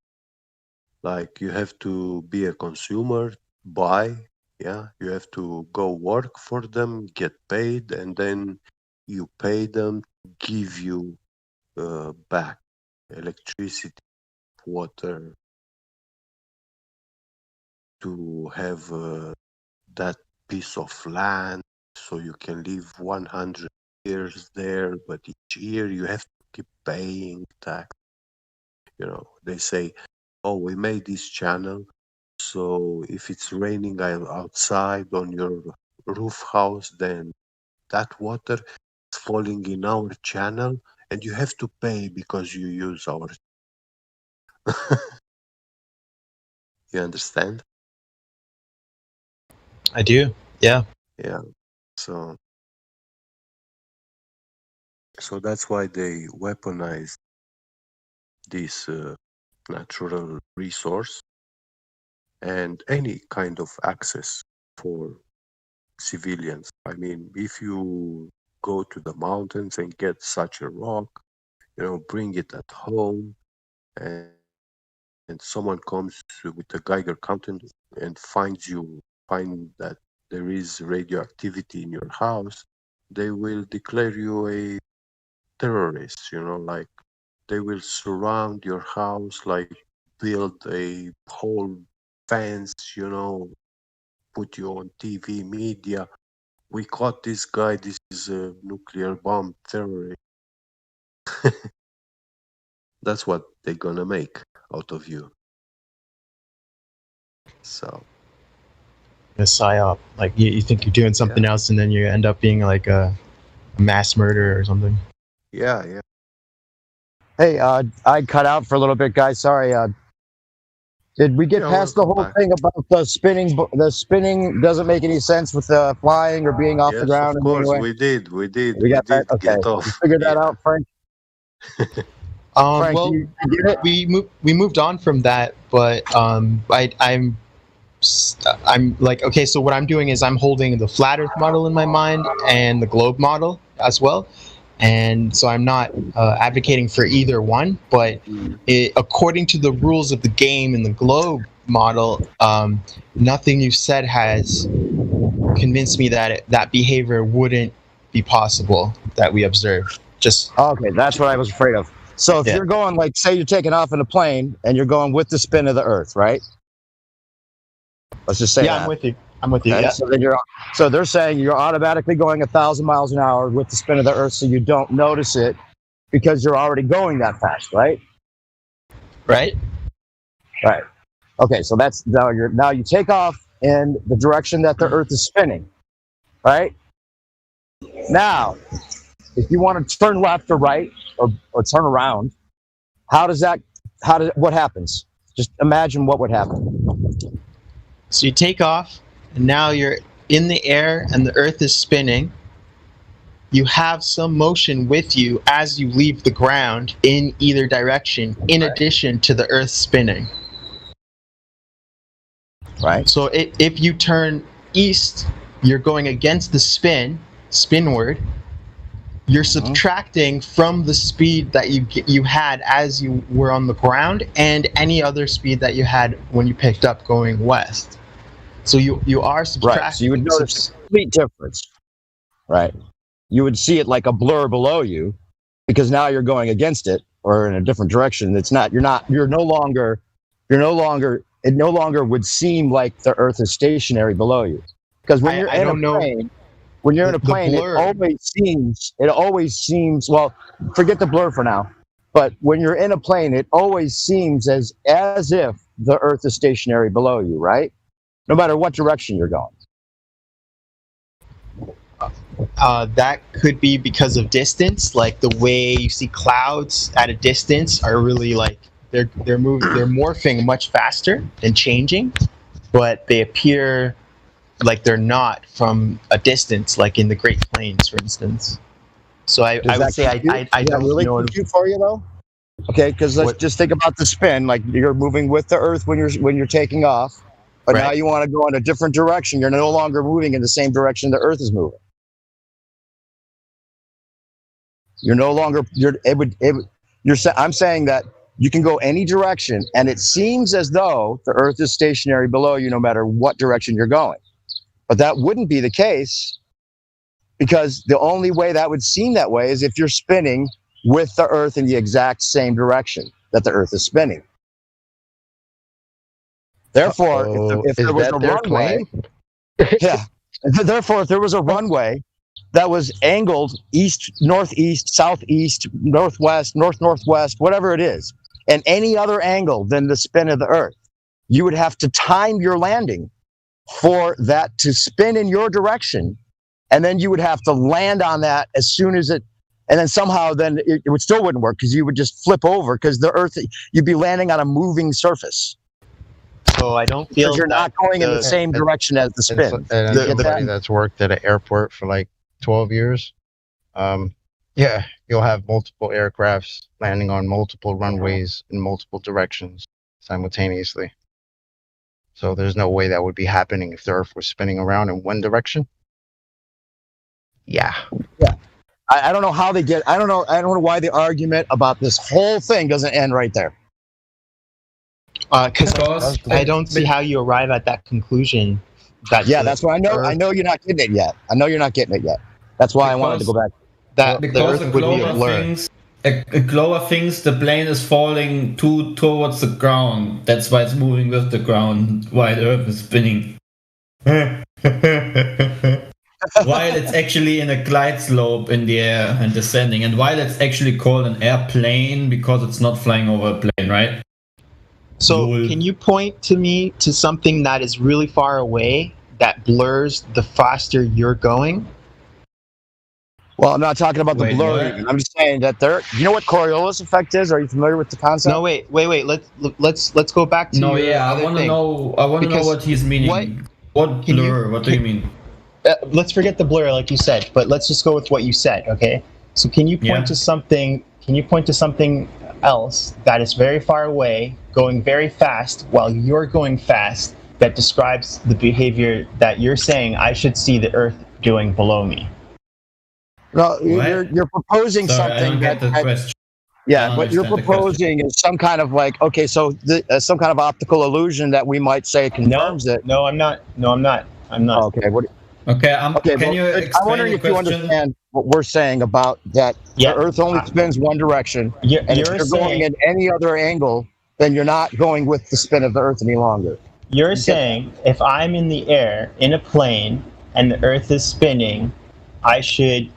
like you have to be a consumer, buy, yeah, you have to go work for them, get paid, and then you pay them to give you back electricity, water, to have that piece of land so you can live 100 years there, but each year you have to keep paying tax. You know, they say, oh, we made this channel, so if it's raining outside on your roof house, then that water is falling in our channel and you have to pay because you use our. You understand? I do. Yeah. Yeah. So that's why they weaponize this natural resource and any kind of access for civilians. I mean, if you go to the mountains and get such a rock, you know, bring it at home, and someone comes with a Geiger counter and find that there is radioactivity in your house, they will declare you a terrorist, you know, like they will surround your house, like build a whole fence, you know, put you on TV, media. We caught this guy, this is a nuclear bomb terrorist. That's what they're gonna make out of you. So A psyop. Like you think you're doing something else, and then you end up being like a mass murderer or something. yeah. Hey, I cut out for a little bit, guys. Sorry. Did we get past the whole thing about the spinning? The spinning doesn't make any sense with the flying or being off the ground. Of course, anyway? we did. We got that. Okay. Get off. You figured that out, Frank. Frank, Well, you get it? we moved on from that, but I'm like, okay, so what I'm doing is I'm holding the flat Earth model in my mind and the globe model as well, and so I'm not advocating for either one, but according to the rules of the game in the globe model, nothing you've said has convinced me that that behavior wouldn't be possible that we observe. Just okay, that's what I was afraid of. So if you're going, like, say you're taking off in a plane and you're going with the spin of the Earth, right? Let's just say that. I'm with you. I'm with you. Okay, Yeah. So they're saying you're automatically going 1,000 miles an hour with the spin of the Earth, so you don't notice it because you're already going that fast, right? Right. Right. Okay, so that's now you take off in the direction that the Earth is spinning, right? Now, if you want to turn left or right or turn around, what happens? Just imagine what would happen. So you take off, and now you're in the air, and the Earth is spinning. You have some motion with you as you leave the ground in either direction, in addition to the Earth spinning. right? So if you turn east, you're going against the spinward. You're subtracting from the speed that you had as you were on the ground, and any other speed that you had when you picked up going west. So you are subtracting. Right. So you would notice a complete difference, right? You would see it like a blur below you, because now you're going against it or in a different direction. It no longer would seem like the Earth is stationary below you, because when you're in a plane. When you're in a plane, it always seems, well, forget the blur for now, but when you're in a plane, it always seems as if the Earth is stationary below you, right? No matter what direction you're going. That could be because of distance, like the way you see clouds at a distance are really like, they're morphing much faster and changing, but they appear like they're not from a distance, like in the Great Plains, for instance. So I would say I don't really know. Compute for you though. Okay, because let's just think about the spin. Like you're moving with the Earth when you're taking off, but now you want to go in a different direction. You're no longer moving in the same direction the Earth is moving. You're no longer. I'm saying that you can go any direction, and it seems as though the Earth is stationary below you, no matter what direction you're going. But that wouldn't be the case, because the only way that would seem that way is if you're spinning with the Earth in the exact same direction that the Earth is spinning. Therefore, if there was a runway, therefore, if there was a runway that was angled east, northeast, southeast, northwest, northwest, whatever it is, and any other angle than the spin of the Earth, you would have to time your landing for that to spin in your direction, and then you would have to land on that as soon as it, and then somehow then it still wouldn't work, because you would just flip over, because the Earth, you'd be landing on a moving surface. So I don't feel you're not going in the same direction as the spin. And anybody that's worked at an airport for like 12 years, you'll have multiple aircrafts landing on multiple runways in multiple directions simultaneously. So there's no way that would be happening if the Earth was spinning around in one direction. Yeah. I don't know how they get. I don't know why the argument about this whole thing doesn't end right there. Because I don't see how you arrive at that conclusion. That's why I know you're not getting it yet. That's why I wanted to go back. Because the Glover thinks the plane is falling towards the ground. That's why it's moving with the ground while Earth is spinning. While it's actually in a glide slope in the air and descending, and while it's actually called an airplane because it's not flying over a plane, right? So can you point to me to something that is really far away that blurs the faster you're going? Well, I'm not talking about the blurring. I'm just saying that you know what Coriolis effect is? Are you familiar with the concept? No, wait. Let's go back to. No, I want to know. I want to know what he's meaning. What blur? What do you mean? Let's forget the blur, like you said, but let's just go with what you said, okay? So can you point to something? Can you point to something else that is very far away, going very fast, while you're going fast, that describes the behavior that you're saying I should see the Earth doing below me? No, you're proposing something what you're proposing is some kind of like, okay, so some kind of optical illusion that we might say confirms it. No, I'm not. Okay, I'm wondering if you understand what we're saying about that. The Earth only spins one direction, and if you're going in any other angle, then you're not going with the spin of the Earth any longer. You're saying if I'm in the air in a plane and the Earth is spinning, I should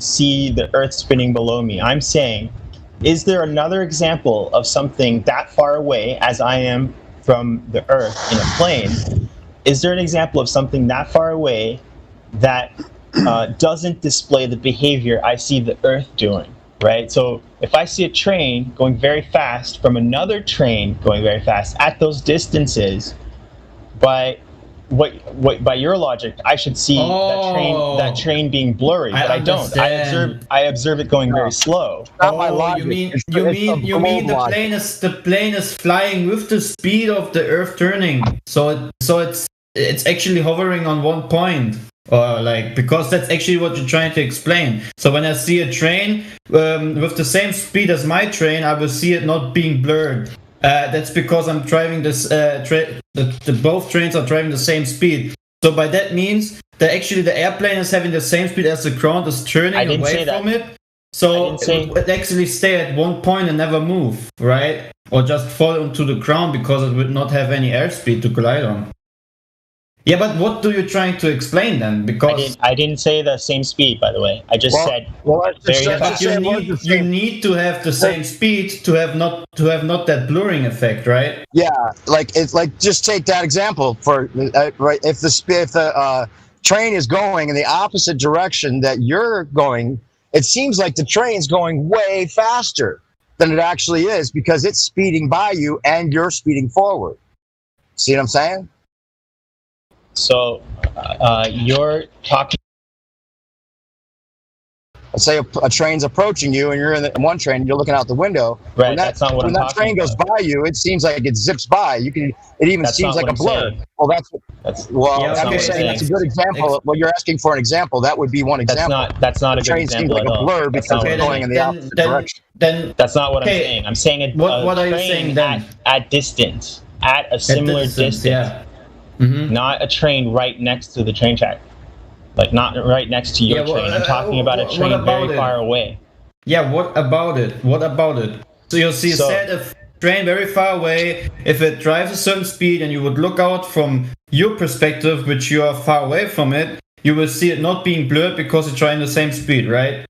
see the Earth spinning below me. I'm saying, is there another example of something that far away as I am from the Earth in a plane? Is there an example of something that far away that doesn't display the behavior I see the Earth doing, right? So if I see a train going very fast from another train going very fast at those distances, by what by your logic, I should see that train being blurry, but I don't. I observe it going very slow. You mean the plane is flying with the speed of the Earth turning, so it's actually hovering on one point, or because that's actually what you're trying to explain. So when I see a train with the same speed as my train, I will see it not being blurred. That's because I'm driving this. Both trains are driving the same speed. So by that means that actually the airplane is having the same speed as the ground is turning away from it. So it would actually stay at one point and never move, right? Or just fall onto the ground because it would not have any airspeed to glide on. Yeah, but what are you trying to explain then? Because I didn't say the same speed, by the way. I just said. You need to have the same speed to have not that blurring effect, right? Yeah, just take that example for right. If the train is going in the opposite direction that you're going, it seems like the train's going way faster than it actually is because it's speeding by you and you're speeding forward. See what I'm saying? So you're talking. Let's say a train's approaching you, and you're in one train. And you're looking out the window. Right. That's not what I'm talking about. When that train goes by you, it seems like it zips by. It even seems like a blur. Well, I'm just saying that's a good example. Well, you're asking for an example. That would be one example. That's not a good example at all. The train seems like a blur because it's going in the opposite direction. Then that's not what I'm saying. I'm saying what are you saying then? At distance, at a similar distance. Yeah. Not a train right next to the train track, not right next to your train. I'm talking about a train very far away. Yeah, what about it? So you said a train very far away, if it drives a certain speed and you would look out from your perspective, which you are far away from it, you will see it not being blurred because it's driving the same speed, right?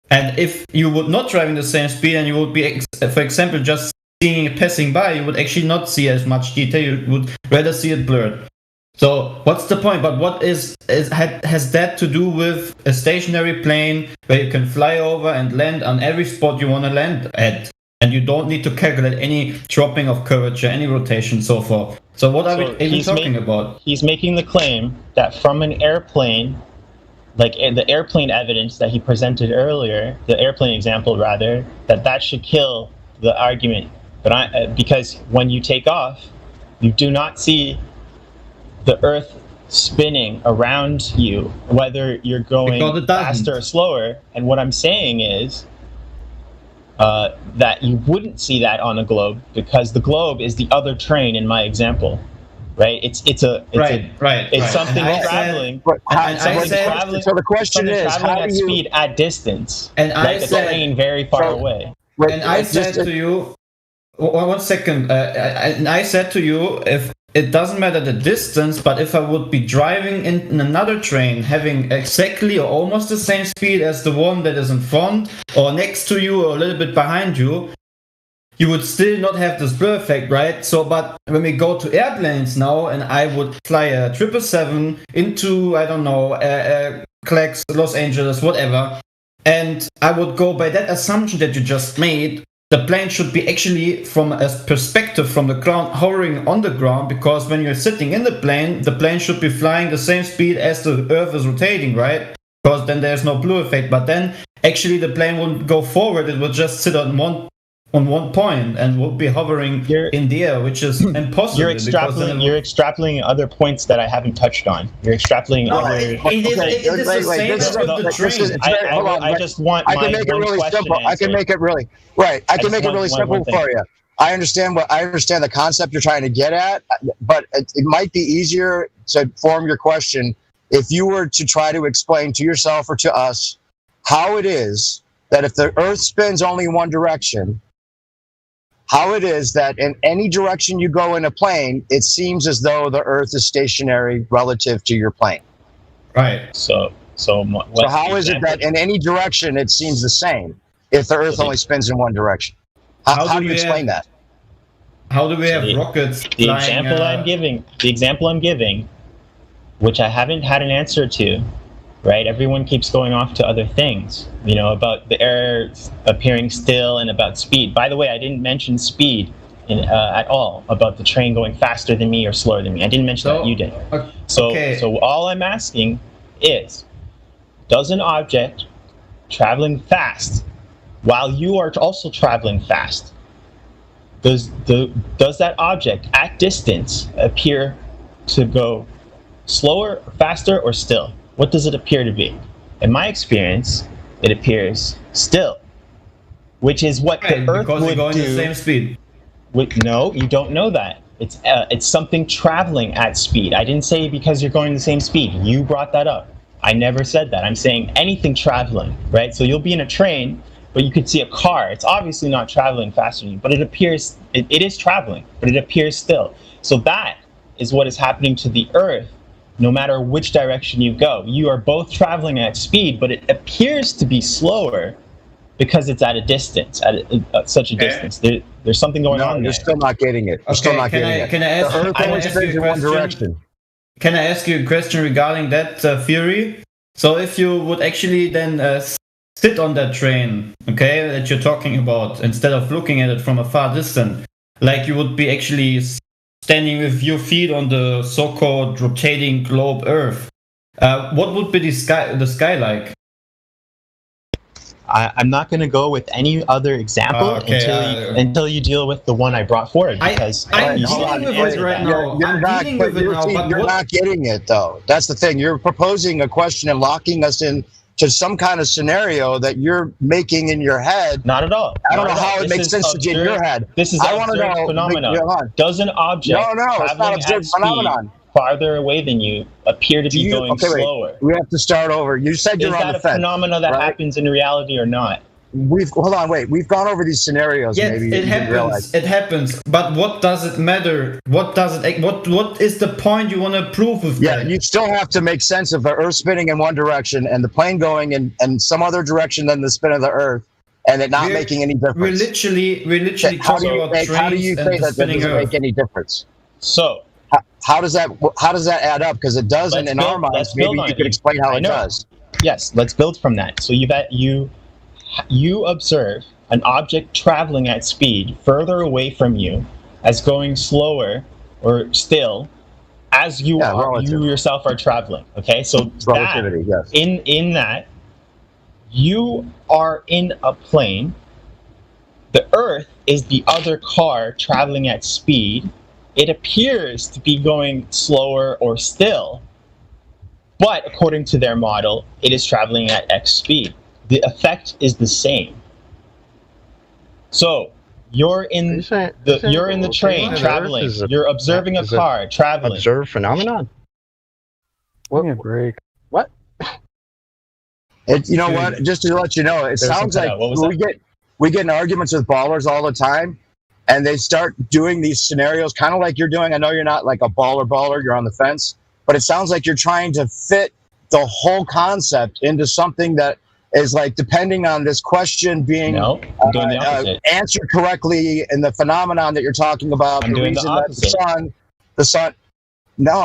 And if you would not driving the same speed and you would be, for example, just seeing it passing by, you would actually not see as much detail. You would rather see it blurred. So what's the point? But what has that to do with a stationary plane where you can fly over and land on every spot you want to land at, and you don't need to calculate any dropping of curvature, any rotation, so forth. So what are we even talking about? He's making the claim that from an airplane, like the airplane evidence that he presented earlier, the airplane example rather, that should kill the argument. But because when you take off, you do not see the Earth spinning around you, whether you're going faster or slower. And what I'm saying is that you wouldn't see that on a globe because the globe is the other train in my example, right? It's something traveling. So the question is, traveling at speed at distance, and I said a train very far away. And I said to you. 1 second. And I said to you, if it doesn't matter the distance, but if I would be driving in another train having exactly or almost the same speed as the one that is in front or next to you or a little bit behind you, you would still not have this blur effect, right? So, but when we go to airplanes now, and I would fly a 777 into, I don't know, Clax, Los Angeles, whatever, and I would go by that assumption that you just made. The plane should be actually, from a perspective from the ground, hovering on the ground, because when you're sitting in the plane should be flying the same speed as the Earth is rotating, right? Because then there's no blue effect. But then actually the plane wouldn't go forward; it would just sit on one point and would be hovering in the air, which is impossible. You're extrapolating other points that I haven't touched on. You're extrapolating other. It is the same as the train. I just want. I can make it really simple. I can make it really right. I can make it really simple for you. I understand the concept you're trying to get at, but it might be easier to form your question if you were to try to explain to yourself or to us how it is that if the Earth spins only one direction, how it is that in any direction you go in a plane, it seems as though the Earth is stationary relative to your plane. Right. So how is it that in any direction it seems the same if the Earth only spins in one direction? How do you explain that? How do we have rockets? The example I'm giving, which I haven't had an answer to, right? Everyone keeps going off to other things, about the air appearing still and about speed. By the way, I didn't mention speed at all about the train going faster than me or slower than me. I didn't mention that. You did. So all I'm asking is, does an object traveling fast while you are also traveling fast, does that object at distance appear to go slower, faster, or still? What does it appear to be? In my experience, it appears still, which is what the Earth because would they're going do. the same speed. No, you don't know that. It's something traveling at speed. I didn't say because you're going the same speed. You brought that up. I never said that. I'm saying anything traveling, right? So you'll be in a train, but you could see a car. It's obviously not traveling faster than you, but it appears it is traveling, but it appears still. So that is what is happening to the Earth. No matter which direction you go, you are both traveling at speed, but it appears to be slower because it's at a distance, at such a distance. There's something going on there. You're still not getting it. You're still not getting it. Can I ask, the Earth only spins in one direction. Can I ask you a question regarding that theory? So if you would actually then sit on that train, okay, that you're talking about, instead of looking at it from a far distance, like you would be actually standing with your feet on the so-called rotating globe Earth, what would be the sky like? I'm not going to go with any other example until you deal with the one I brought forward. Because I'm dealing with it right now. You're not getting it, though. That's the thing. You're proposing a question and locking us in to some kind of scenario that you're making in your head. Not at all. I don't know how it makes sense to you in your head. This is an observed phenomenon. Does an object traveling at speed farther away than you appear to be going slower? We have to start over. You said you're on the fence. Is that a phenomenon that happens in reality or not? We've gone over these scenarios. Yes, maybe it happens. It happens. But what does it matter? What is the point you want to prove with that? Yeah, you still have to make sense of the Earth spinning in one direction and the plane going in some other direction than the spin of the Earth, and it not making any difference. We're literally talking about trains. How do you say that doesn't make any difference? So how does that add up? Because it doesn't in our minds. Maybe you could explain how it does. Yes, let's build from that. So you observe an object traveling at speed further away from you as going slower or still as you yourself are traveling. Okay, so relativity, yes. In that you are in a plane. The Earth is the other car traveling at speed. It appears to be going slower or still, but according to their model, it is traveling at X speed. The effect is the same. So you're in the train traveling. You're observing a car traveling. Observed phenomenon. Give me a break. What? You know what? Just to let you know, it sounds like we get in arguments with ballers all the time, and they start doing these scenarios, kind of like you're doing. I know you're not like a baller. You're on the fence, but it sounds like you're trying to fit the whole concept into something that is like depending on this question being answered correctly in the phenomenon that you're talking about. I'm doing the opposite. The sun. No,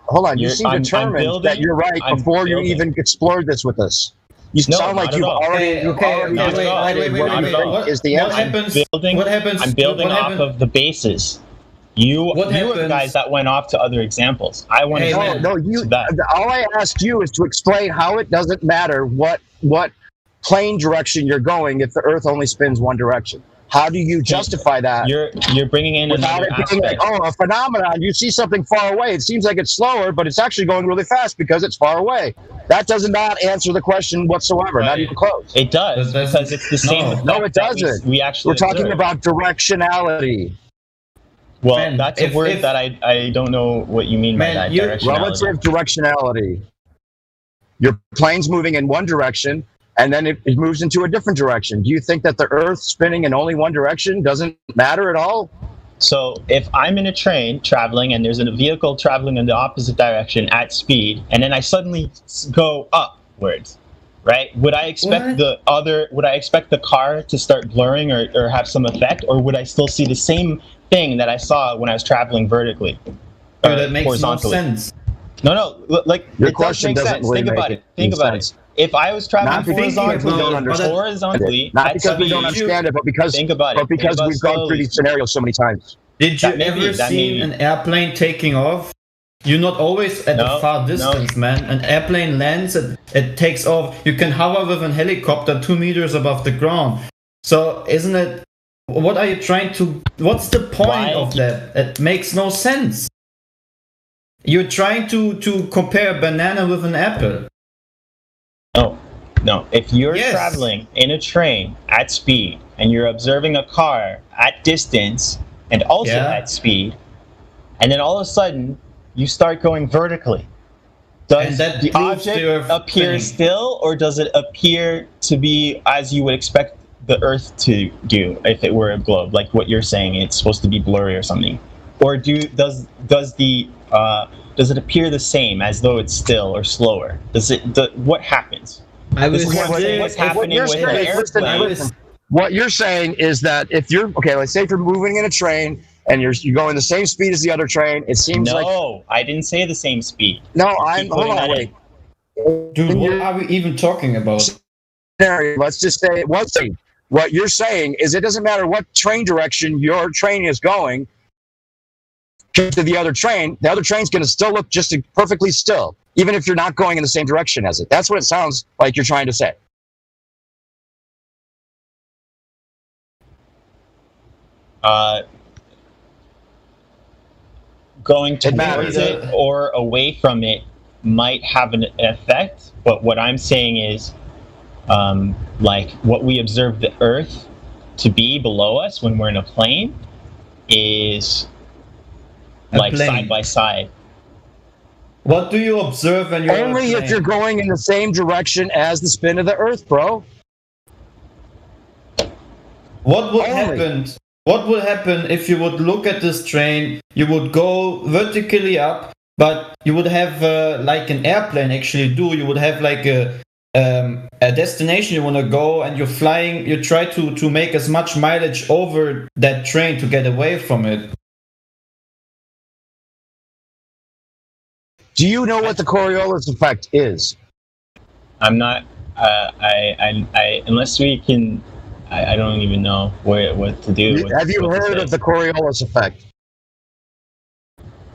hold on. You seem determined that you're right before you even explored this with us. You sound like you've already. Wait. Is the answer? What happens? I'm building off of the bases. You were the guys that went off to other examples. I went to that. All I asked you is to explain how it doesn't matter what plane direction you're going if the Earth only spins one direction. How do you justify that? You're bringing in without another it being like, a phenomenon. You see something far away. It seems like it's slower, but it's actually going really fast because it's far away. That does not answer the question whatsoever. Right. Not even close. It does because it's the same. No, it doesn't. We're talking about directionality. Well, that's a word that I don't know what you mean by that. Relative directionality. Your plane's moving in one direction, and then it moves into a different direction. Do you think that the Earth spinning in only one direction doesn't matter at all? So if I'm in a train traveling and there's a vehicle traveling in the opposite direction at speed, and then I suddenly go upwards, right? Would I expect the car to start blurring or have some effect, or would I still see the same thing that I saw when I was traveling vertically? That makes no sense. Like Your it does question make doesn't sense. really Think make about it it. Think any about sense. it. If I was traveling Not because we don't horizontally Not at because we don't speed, understand it, but because think about it. Think because about we've gone through slowly. these scenarios so many times. Did you That may ever be- that may seen be. an airplane taking off? You're not always at a far distance, man. An airplane lands, it takes off. You can hover with an helicopter 2 meters above the ground. So isn't it? What are you trying to? What's the point of that? It makes no sense. You're trying to compare a banana with an apple. No, if you're traveling in a train at speed and you're observing a car at distance and also at speed, and then all of a sudden you start going vertically, does the object appear still, or does it appear to be as you would expect the Earth to do if it were a globe, like what you're saying? It's supposed to be blurry or something, or does it appear the same as though it's still or slower? What happens? What's happening with the airplane? What you're saying is that if you're let's say if you're moving in a train and you're going the same speed as the other train, it seems like I didn't say the same speed. No, hold on, wait. Dude, what are we even talking about? Let's just say what you're saying is it doesn't matter what train direction your train is going to the other train's going to still look just perfectly still, even if you're not going in the same direction as it. That's what it sounds like you're trying to say. Going towards it or away from it might have an effect, but what I'm saying is, like what we observe the Earth to be below us when we're in a plane is like side by side. What do you observe when you're only if you're going in the same direction as the spin of the Earth, bro? What would happen? What would happen if you would look at this train? You would go vertically up, but you would have like an airplane actually do. You would have like a destination you want to go, and you're flying. You try to make as much mileage over that train to get away from it. Do you know what the Coriolis effect is? I'm not. I unless we can. I don't even know what to do. Have you heard of the Coriolis effect?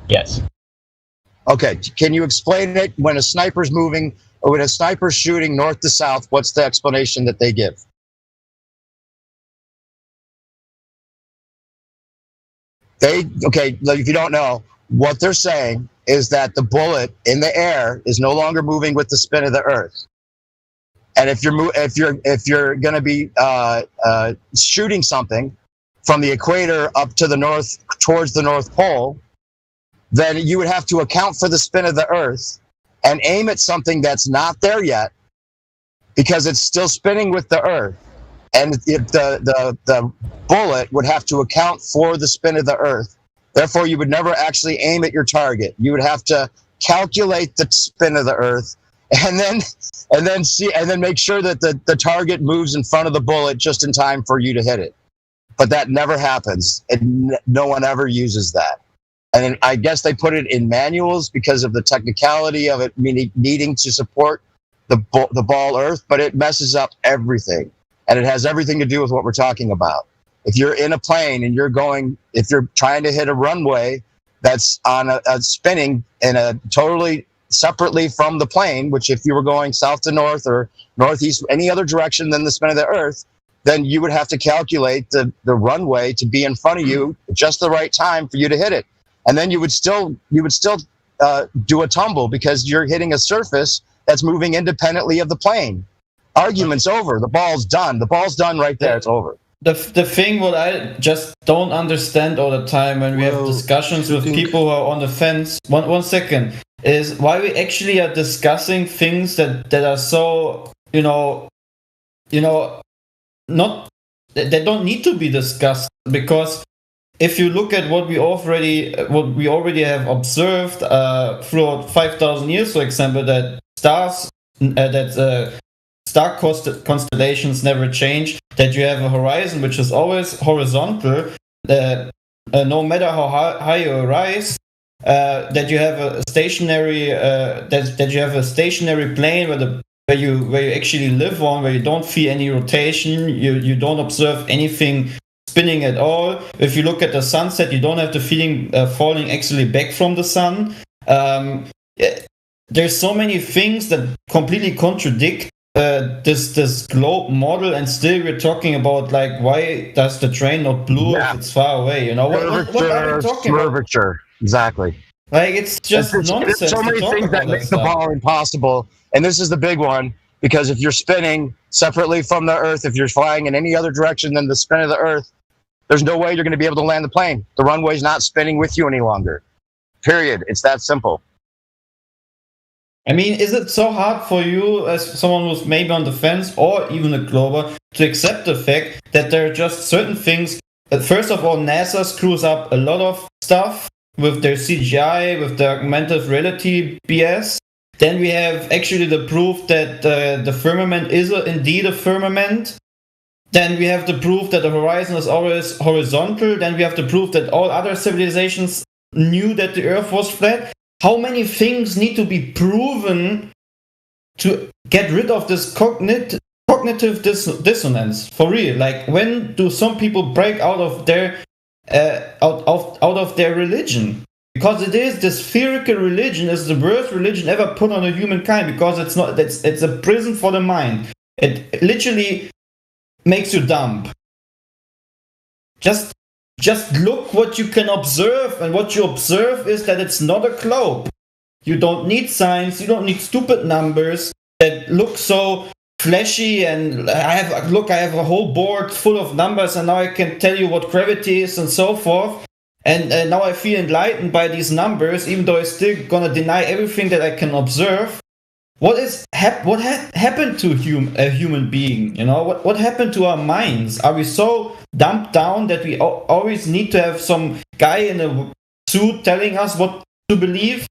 Yes. Okay. Can you explain it when a sniper's moving or when a sniper's shooting north to south? What's the explanation that they give? If you don't know, what they're saying is that the bullet in the air is no longer moving with the spin of the Earth. And if you're going to be shooting something from the equator up to the north towards the North Pole, then you would have to account for the spin of the Earth and aim at something that's not there yet, because it's still spinning with the Earth. And if the bullet would have to account for the spin of the Earth. Therefore, you would never actually aim at your target. You would have to calculate the spin of the Earth, and then make sure that the target moves in front of the bullet just in time for you to hit it. But that never happens, and no one ever uses that. And I guess they put it in manuals because of the technicality of it needing to support the ball Earth, but it messes up everything, and it has everything to do with what we're talking about. If you're in a plane and if you're trying to hit a runway that's on a spinning in a totally separately from the plane, which if you were going south to north or northeast, any other direction than the spin of the Earth, then you would have to calculate the runway to be in front of you just the right time for you to hit it. And then you would still do a tumble because you're hitting a surface that's moving independently of the plane. Argument's over. The ball's done. The ball's done right there. It's over. The thing what I just don't understand all the time when we have discussions with people who are on the fence, one second, is why we actually are discussing things that are so, not, they don't need to be discussed, because if you look at what we already have observed throughout 5,000 years, for example, that stars, star constellations never change, that you have a horizon which is always horizontal, no matter how high you rise, that you have a stationary that you have a stationary plane where you actually live on, where you don't feel any rotation, you don't observe anything spinning at all. If you look at the sunset, you don't have the feeling falling actually back from the sun. There's so many things that completely contradict this globe model, and still we're talking about like, why does the train not blue if it's far away? You know, what are we talking about? Curvature, exactly. Like, it's just nonsense. There's so many things that make the ball impossible, and this is the big one, because if you're spinning separately from the Earth, if you're flying in any other direction than the spin of the Earth, there's no way you're going to be able to land the plane. The runway's not spinning with you any longer. Period. It's that simple. I mean, is it so hard for you, as someone who's maybe on the fence or even a Glober, to accept the fact that there are just certain things? First of all, NASA screws up a lot of stuff with their CGI, with their augmented reality BS. Then we have actually the proof that the firmament is indeed a firmament. Then we have the proof that the horizon is always horizontal. Then we have the proof that all other civilizations knew that the Earth was flat. How many things need to be proven to get rid of this cognitive dissonance? For real, like, when do some people break out of their out of their religion? Because it is, this spherical religion is the worst religion ever put on a humankind, because it's a prison for the mind. It literally makes you dumb. Just look what you can observe, and what you observe is that it's not a globe. You don't need science, you don't need stupid numbers that look so flashy, and I have a whole board full of numbers, and now I can tell you what gravity is and so forth. And now I feel enlightened by these numbers, even though I'm still gonna deny everything that I can observe. What happened to a human being? You know, what happened to our minds? Are we so dumped down that we always need to have some guy in a suit telling us what to believe,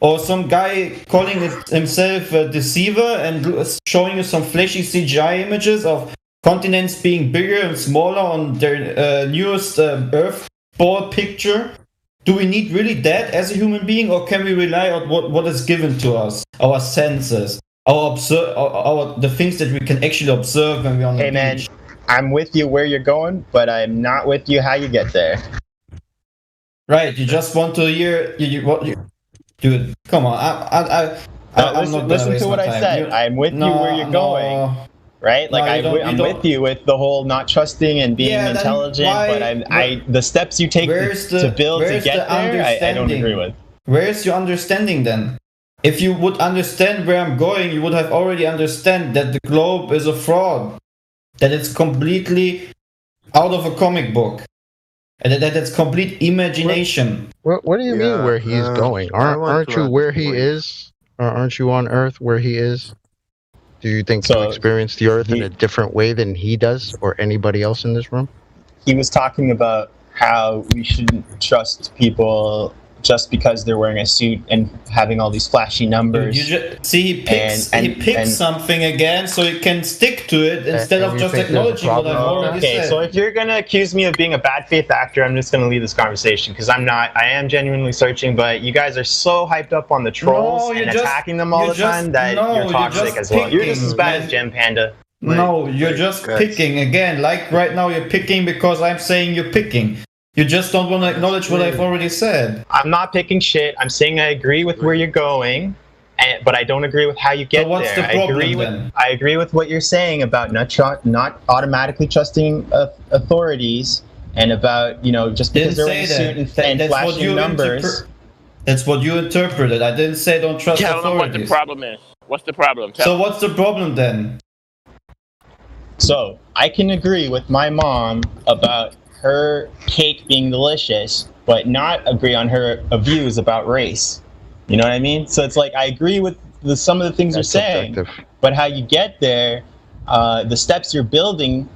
or some guy calling himself a deceiver and showing you some flashy CGI images of continents being bigger and smaller on their newest Earth board picture? Do we need really that as a human being, or can we rely on what is given to us, our senses, the things that we can actually observe when we're on the beach? Man, I'm with you where you're going, but I'm not with you how you get there. Right, you just want to hear dude. Come on, I'm not listen to what I said. I'm with you where you're going. Right, like I'm with you with the whole not trusting and being intelligent, but the steps you take to build to get there, I don't agree with. Where's your understanding then? If you would understand where I'm going, you would have already understand that the globe is a fraud, that it's completely out of a comic book, and that it's complete imagination. What do you mean where he's going? Aren't you where he is? Or aren't you on Earth where he is? Do you think you experience the Earth in a different way than he does, or anybody else in this room? He was talking about how we shouldn't trust people just because they're wearing a suit and having all these flashy numbers. He picks something again, so he can stick to it instead of just acknowledging what I've already said. Okay, so if you're gonna accuse me of being a bad faith actor, I'm just gonna leave this conversation, because I'm not. I am genuinely searching, but you guys are so hyped up on the trolls and attacking them all the time that you're toxic as well. You're just as bad as Jim Panda. No, you're just picking again. Like right now, you're picking because I'm saying you're picking. You just don't want to acknowledge what I've already said. I'm not picking shit. I'm saying I agree with where you're going, but I don't agree with how you get there. So what's the problem, I agree with what you're saying about not automatically trusting authorities, and about, just because they're in a suit and flashing numbers. That's what you interpreted. I didn't say don't trust authorities. Tell them what the problem is. What's the problem? What's the problem then? So I can agree with my mom about her cake being delicious, but not agree on her views about race. You know what I mean? So it's like, I agree with some of the things you're saying, but how you get there, the steps you're building,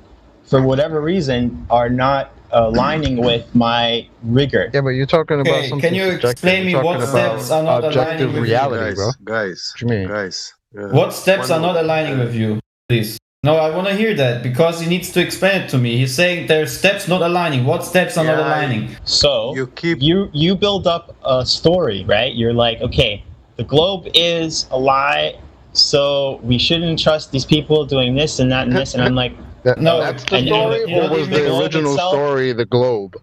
for whatever reason, are not aligning with my rigor. Yeah, but you're talking about something. Can you explain me what steps are not aligning with reality, you? bro? Guys. What steps are not aligning with you, please? No, I want to hear that because he needs to explain it to me. He's saying there's steps not aligning. What steps are not aligning? So you build up a story, right? You're like, okay, the globe is a lie, so we shouldn't trust these people doing this and that and this. And I'm like, no, That's the story, or was the original story the globe?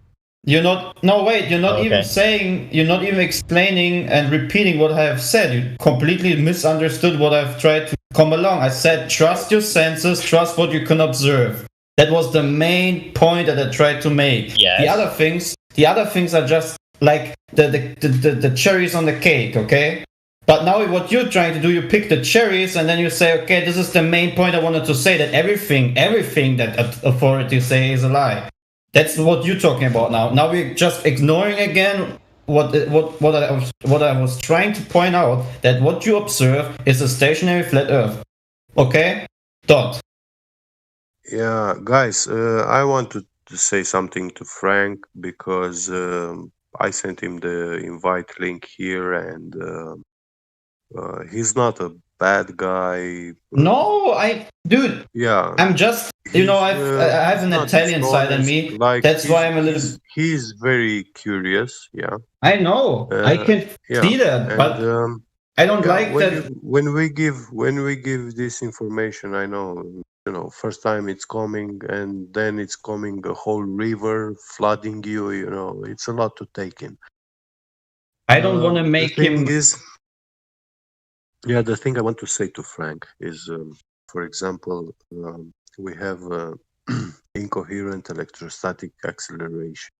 You're not. No, wait. You're not even saying. You're not even explaining and repeating what I have said. You completely misunderstood what I've tried to come along. I said, trust your senses. Trust what you can observe. That was the main point that I tried to make. Yes. The other things are just like the cherries on the cake. Okay. But now what you're trying to do, you pick the cherries and then you say, okay, this is the main point I wanted to say, that everything that authorities say is a lie. That's what you're talking about now. Now we're just ignoring again what I was trying to point out, that what you observe is a stationary flat Earth. Okay? Dot. Yeah, guys, I wanted to say something to Frank because I sent him the invite link here, and he's not a bad guy. No, dude. Yeah, I'm just, I have an Italian side in me. Like That's why I'm a little. He's very curious. Yeah, I know. I can see that, but I don't like that. When we give this information, I know, first time it's coming, and then it's coming a whole river flooding you. It's a lot to take in. I don't want to make him. The thing I want to say to Frank is, for example, we have incoherent electrostatic acceleration.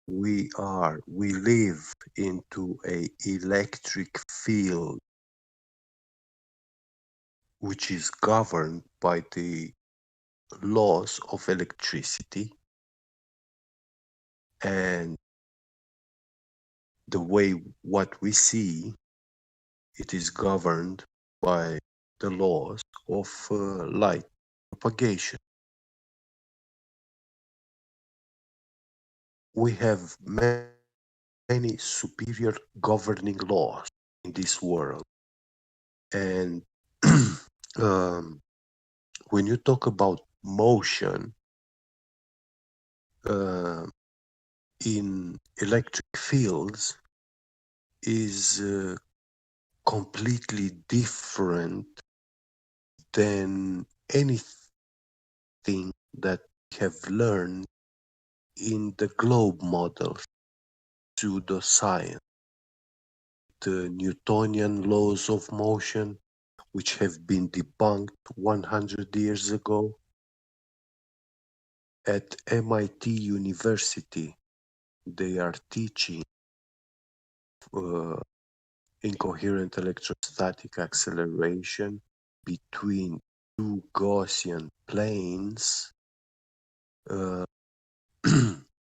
We live into a electric field which is governed by the laws of electricity, and the way what we see, it is governed by the laws of light propagation. We have many superior governing laws in this world, and when you talk about motion in electric fields is completely different than anything that we have learned in the globe model, pseudoscience, the Newtonian laws of motion, which have been debunked 100 years ago. At MIT University, they are teaching incoherent electrostatic acceleration between two Gaussian planes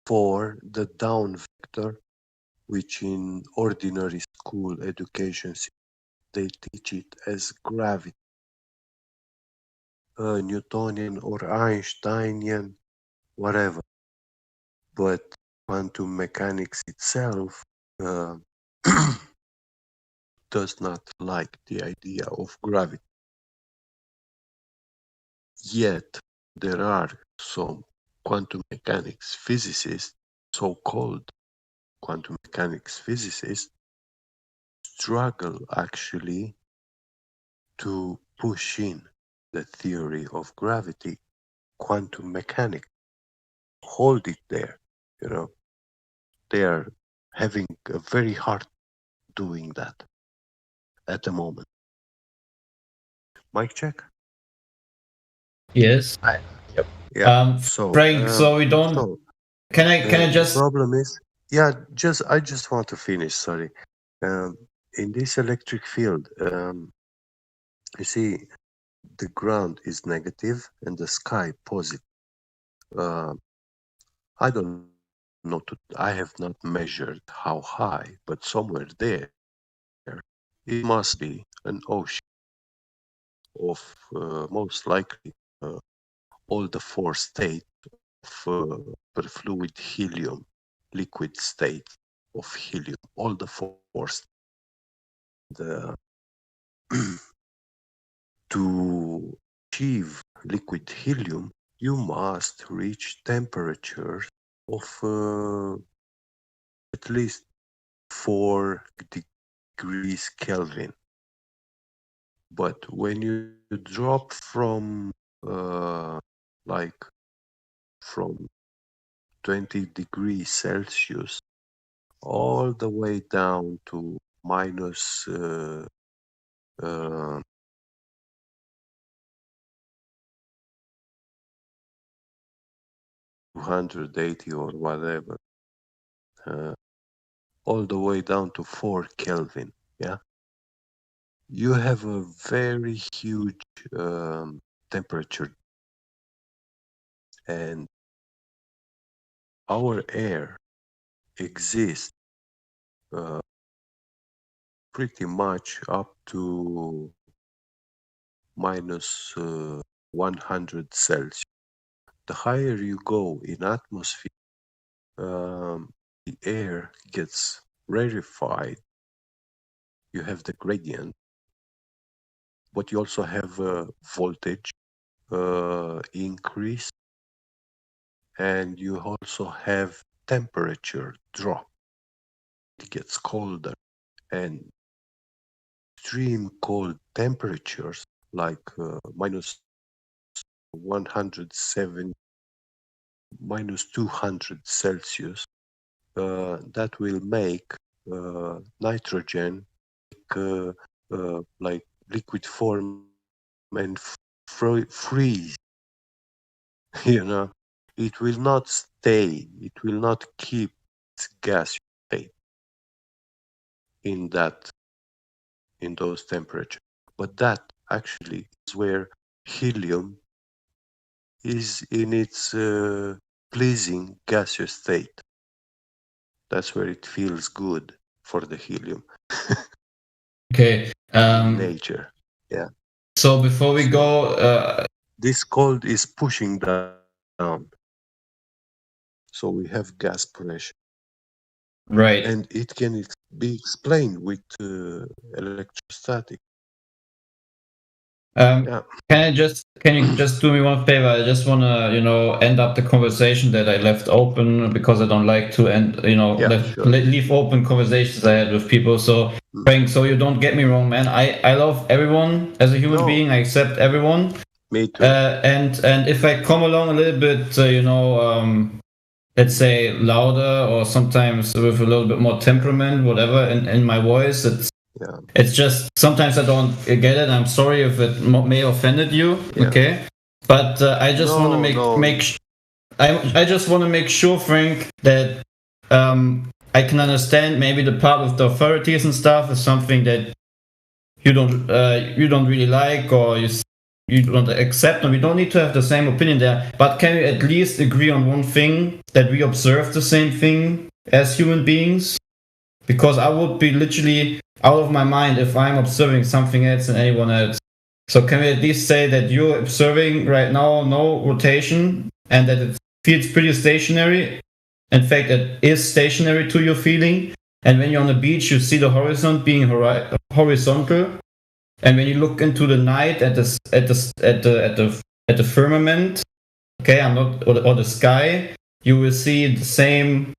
for the down vector, which in ordinary school education they teach it as gravity, Newtonian or Einsteinian, whatever. But quantum mechanics itself does not like the idea of gravity. Yet there are some quantum mechanics physicists, so-called quantum mechanics physicists, struggle actually to push in the theory of gravity, quantum mechanics, hold it there. They are having a very hard doing that at the moment. Mic check? Yes. Yep. Yeah. Frank, so we don't. Can I just? The problem is, I just want to finish. Sorry. In this electric field, you see, the ground is negative and the sky positive. I don't know. I have not measured how high, but somewhere there, it must be an ocean of most likely all the four states of perfluid helium, liquid state of helium, all the four states. To achieve liquid helium, you must reach temperatures of at least 4 degrees Kelvin. But when you drop from like from 20 degrees Celsius all the way down to minus 280 or whatever, all the way down to 4 Kelvin, yeah, you have a very huge temperature, and our air exists pretty much up to minus 100 Celsius. The higher you go in atmosphere, the air gets rarefied. You have the gradient, but you also have voltage increase, and you also have temperature drop. It gets colder, and extreme cold temperatures like minus 107, minus 200 Celsius, that will make nitrogen like liquid form and freeze. You know, it will not stay, it will not keep its gas state in those temperatures. But that actually is where helium is in its pleasing gaseous state. That's where it feels good for the helium. Okay. Nature. Yeah. So before we go, this cold is pushing down. So we have gas pressure. Right. And it can be explained with electrostatic. Can you just do me one favor? I just want to, end up the conversation that I left open because I don't like to leave open conversations I had with people. So, Frank, so you don't get me wrong, man. I love everyone as a human being. I accept everyone. Me too. And if I come along a little bit, let's say louder or sometimes with a little bit more temperament, whatever, in my voice, it's just sometimes I don't get it. I'm sorry if it may offended you. Yeah. Okay, but I just want to I just want to make sure, Frank, that I can understand maybe the part with the authorities and stuff is something that you don't really like or you don't accept, and we don't need to have the same opinion there. But can we at least agree on one thing, that we observe the same thing as human beings? Because I would be literally out of my mind if I'm observing something else than anyone else. So can we at least say that you're observing right now no rotation and that it feels pretty stationary? In fact, it is stationary to your feeling. And when you're on the beach, you see the horizon being horizontal. And when you look into the night at the firmament, okay, or the sky, you will see the same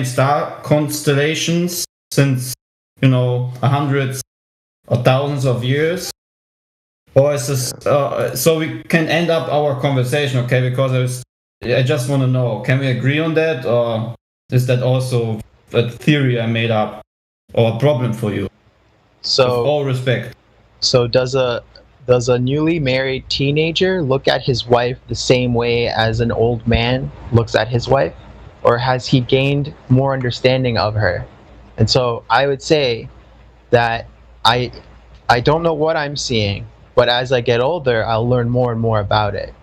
star constellations since hundreds or thousands of years. Or is this so we can end up our conversation, okay? Because I just want to know, can we agree on that, or is that also a theory I made up? Or a problem for you? So, with all respect. So does a newly married teenager look at his wife the same way as an old man looks at his wife? Or has he gained more understanding of her? And so I would say that I don't know what I'm seeing, but as I get older, I'll learn more and more about it.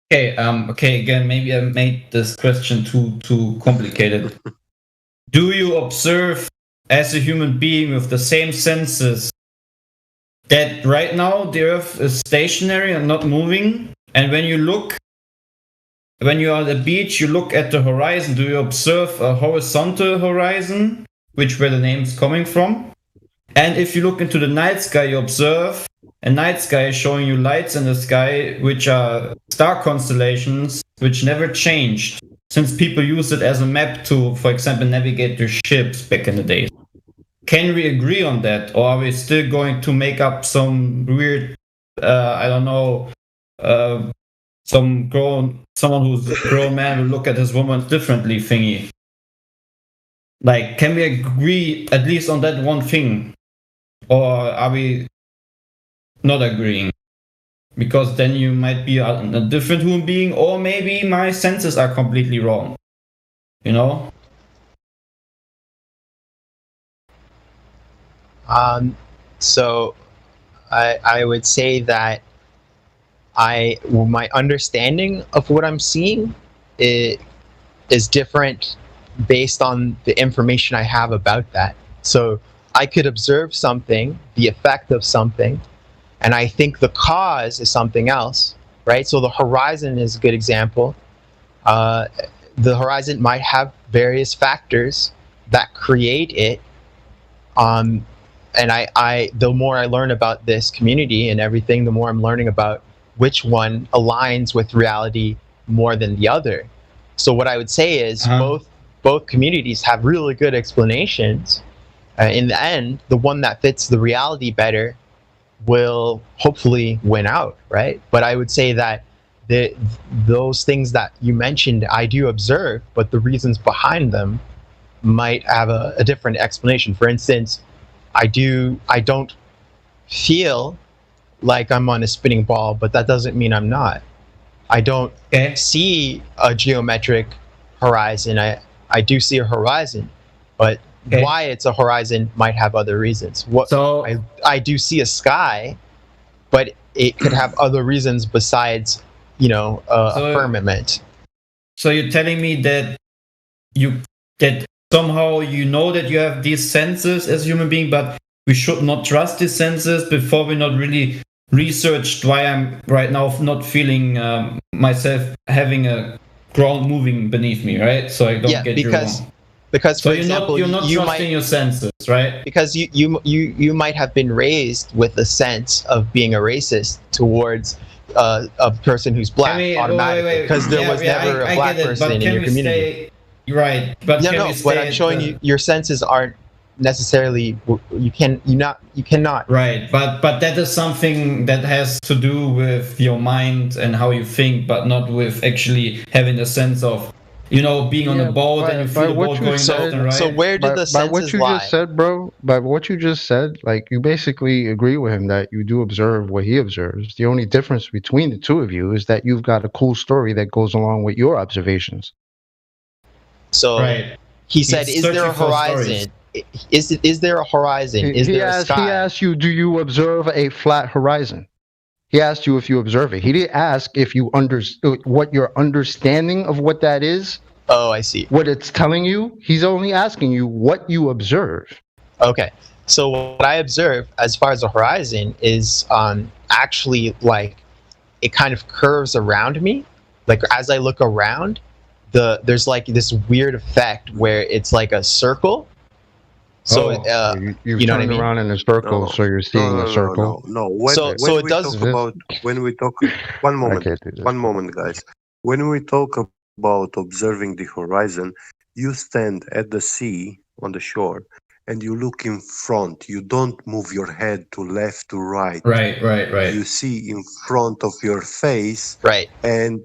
Okay, again, maybe I made this question too complicated. Do you observe as a human being with the same senses that right now the Earth is stationary and not moving? And when you're on the beach, you look at the horizon, do you observe a horizontal horizon which where the name's coming from. And if you look into the night sky, you observe a night sky showing you lights in the sky, which are star constellations, which never changed since people used it as a map to, for example, navigate their ships back in the days. Can we agree on that, or are we still going to make up some weird, I don't know, someone who's a grown man will look at his woman differently thingy? Like, can we agree at least on that one thing, or are we not agreeing? Because then you might be a different human being, or maybe my senses are completely wrong. You know? So I would say that my understanding of what I'm seeing is different based on the information I have about that. So I could observe something, the effect of something, and I think the cause is something else, right? So the horizon is a good example. The horizon might have various factors that create it. And the more I learn about this community and everything, the more I'm learning about which one aligns with reality more than the other. So what I would say is both communities have really good explanations. In the end, the one that fits the reality better will hopefully win out, right? But I would say that those things that you mentioned, I do observe, but the reasons behind them might have a different explanation. For instance, I don't feel like I'm on a spinning ball, but that doesn't mean I'm not. I don't see a geometric horizon. I do see a horizon, but why it's a horizon might have other reasons. I do see a sky, but it could have other reasons besides, a firmament. So you're telling me that somehow you know that you have these senses as a human being, but we should not trust these senses before we not really researched why I'm right now not feeling myself having a ground moving beneath me, right? So I don't get you wrong. Because so for example, you're not trusting your senses, right? Because you might have been raised with a sense of being a racist towards a person who's black automatically, because there was never a black person in your community. Right, but what I'm showing you, your senses aren't necessarily. You cannot. Right, but that is something that has to do with your mind and how you think, but not with actually having a sense of, being on a boat and you feel the boat going left and right. So where did the senses lie? By what you just said, bro, by what you just said, like, you basically agree with him that you do observe what he observes. The only difference between the two of you is that you've got a cool story that goes along with your observations. So he said, "Is there a horizon? Is there a horizon? Is there a sky?" He asked you, "Do you observe a flat horizon?" He asked you if you observe it. He didn't ask if you understood what your understanding of what that is. Oh, I see. What it's telling you. He's only asking you what you observe. Okay. So what I observe as far as the horizon is actually like it kind of curves around me. Like as I look around, there's like this weird effect where it's like a circle. So you know what I mean? around in a circle, so you're seeing a circle. No. One moment, guys. When we talk about observing the horizon, you stand at the sea on the shore, and you look in front. You don't move your head to left to right. Right. You see in front of your face. Right. And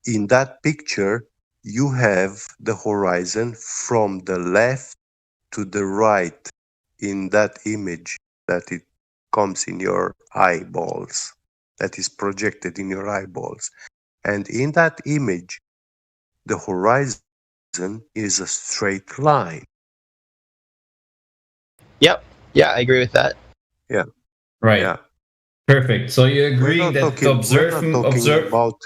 in that picture, you have the horizon from the left to the right in that image that it comes in your eyeballs, that is projected in your eyeballs. And in that image, the horizon is a straight line. Yep. Yeah, I agree with that. Yeah. Right. Yeah. Perfect. So you agree that observing about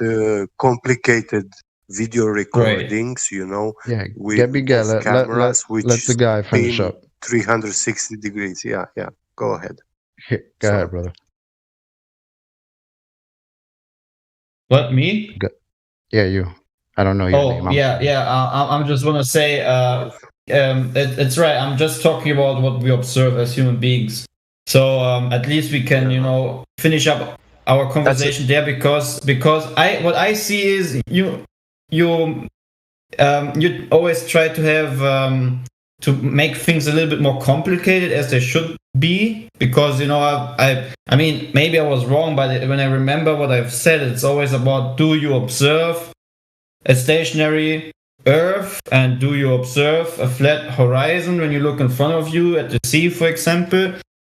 complicated video recordings, Yeah, with cameras which let the guy finish spin up. 360 degrees. Yeah. Go ahead. Go ahead, brother. What, me? Yeah, you. I don't know your name. I'm just want to say, it's right. I'm just talking about what we observe as human beings. So at least we can, finish up our conversation there because what I see is you always try to have to make things a little bit more complicated as they should be, because I mean, maybe I was wrong, but when I remember what I've said, it's always about, do you observe a stationary Earth and do you observe a flat horizon when you look in front of you at the sea, for example,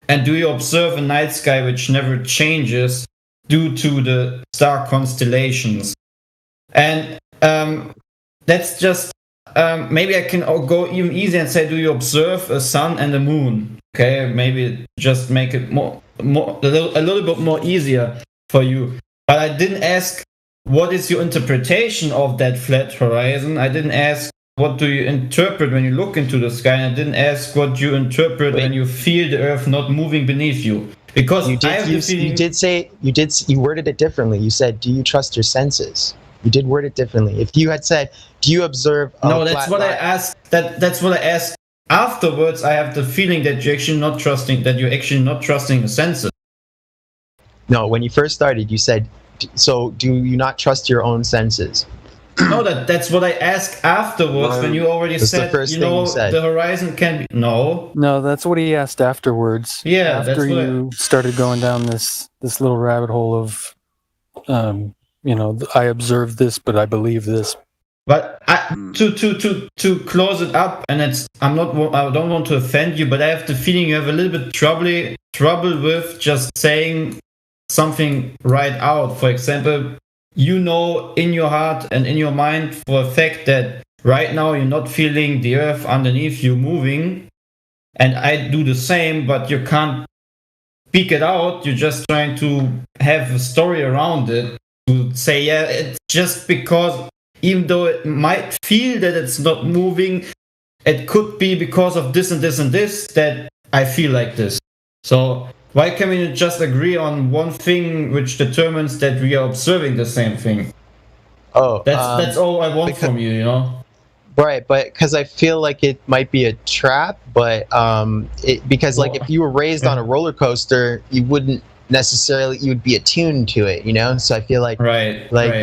and do you observe a night sky which never changes due to the star constellations? And that's just maybe I can go even easier and say, do you observe a sun and a moon? Okay, maybe just make it a little bit more easier for you. But I didn't ask what is your interpretation of that flat horizon. I didn't ask what do you interpret when you look into the sky. And I didn't ask what you interpret when you feel the Earth not moving beneath you. Because you worded it differently. You said, do you trust your senses? You did word it differently. If you had said, do you observe No, that's what I asked. That's what I asked. Afterwards, I have the feeling that you're actually not trusting the senses. No, when you first started, you said, so do you not trust your own senses? No, that's what I asked afterwards when you already said, the horizon can be... No, that's what he asked afterwards. Yeah, after you started going down this little rabbit hole of, I observed this, but I believe this. But to close it up, and I don't want to offend you, but I have the feeling you have a little bit trouble with just saying something right out. For example, in your heart and in your mind for a fact that right now you're not feeling the Earth underneath you moving, and I do the same, but you can't speak it out. You're just trying to have a story around it to say, yeah, it's just because, even though it might feel that it's not moving, it could be because of this and this and this that I feel like this. So why can we just agree on one thing which determines that we are observing the same thing? Oh, that's all I want from you, Right, but because I feel like it might be a trap, but because if you were raised on a roller coaster, you wouldn't necessarily, you would be attuned to it, so I feel like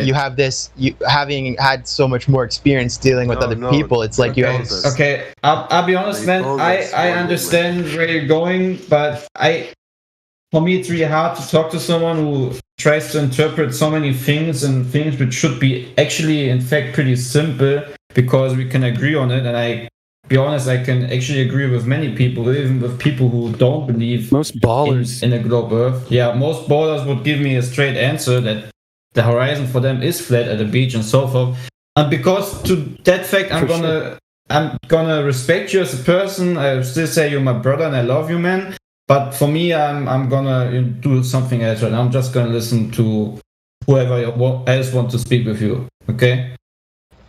you have this, you having had so much more experience dealing with other people, it's like you have okay, I'll be honest, man, I understand where you're going, but for me it's really hard to talk to someone who tries to interpret so many things and things which should be actually in fact pretty simple, because we can agree on it. And I be honest, I can actually agree with many people, even with people who don't believe most ballers in a globe Earth. Yeah, most ballers would give me a straight answer that the horizon for them is flat at the beach and so forth. And because to that fact, I'm gonna respect you as a person. I still say you're my brother and I love you, man. But for me, I'm gonna do something else. Right now. I'm just gonna listen to whoever else wants to speak with you. Okay.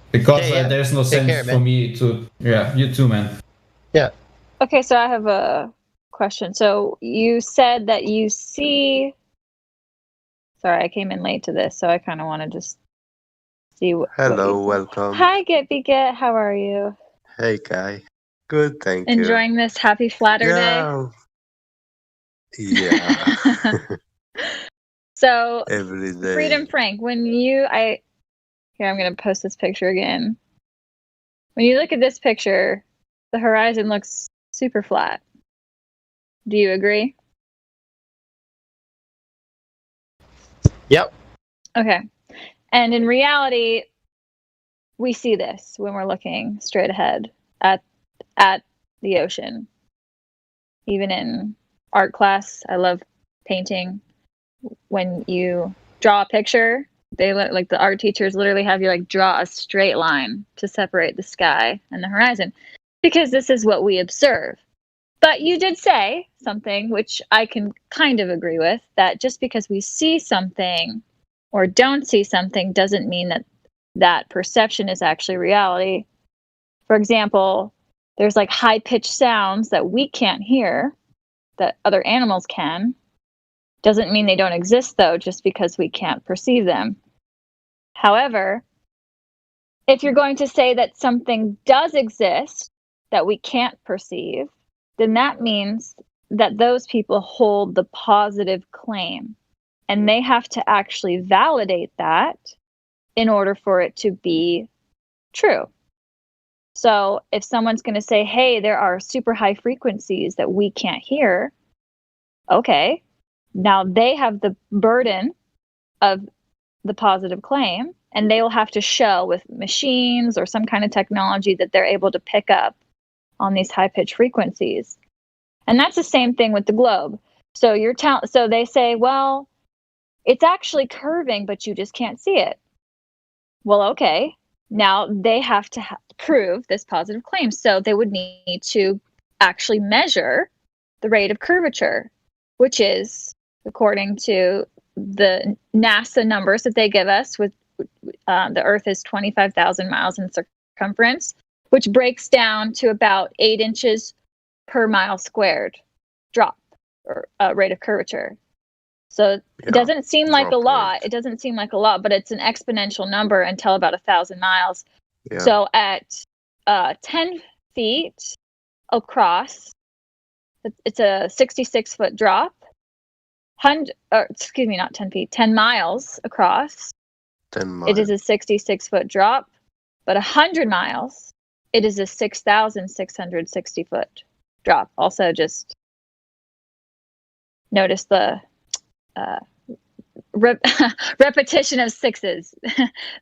Because there's no sense for me to... Yeah, you too, man. Yeah. Okay, so I have a question. So you said that you see... Sorry, I came in late to this, so I kind of want to just see what... Hello, welcome. Hi, Get. How are you? Hey, Kai. Good, thank you. Enjoying this happy flatter day? Yeah. So, every day. Freedom Frank, when Here, I'm going to post this picture again. When you look at this picture, the horizon looks super flat. Do you agree? Yep. Okay. And in reality, we see this when we're looking straight ahead at the ocean. Even in art class, I love painting. When you draw a picture, they like the art teachers literally have you draw a straight line to separate the sky and the horizon, because this is what we observe. But you did say something which I can kind of agree with, that just because we see something or don't see something doesn't mean that perception is actually reality. For example, there's high-pitched sounds that we can't hear that other animals can. Doesn't mean they don't exist, though, just because we can't perceive them. However, if you're going to say that something does exist, that we can't perceive, then that means that those people hold the positive claim. And they have to actually validate that in order for it to be true. So if someone's going to say, hey, there are super high frequencies that we can't hear, okay, now they have the burden of the positive claim, and they will have to show with machines or some kind of technology that they're able to pick up on these high-pitched frequencies. And that's the same thing with the globe. So so they say, well, it's actually curving, but you just can't see it. Well, okay. Now they have to prove this positive claim. So they would need to actually measure the rate of curvature, which is, according to the NASA numbers that they give us, with the Earth is 25,000 miles in circumference, which breaks down to about 8 inches per mile squared drop, or rate of curvature. So it doesn't seem like a lot. It doesn't seem like a lot, but it's an exponential number until about 1,000 miles. Yeah. So at 10 feet across, it's a 66-foot drop. 10 miles across, 10 miles. It is a 66-foot drop. But 100 miles, it is a 6,660-foot drop. Also, just notice the repetition of sixes.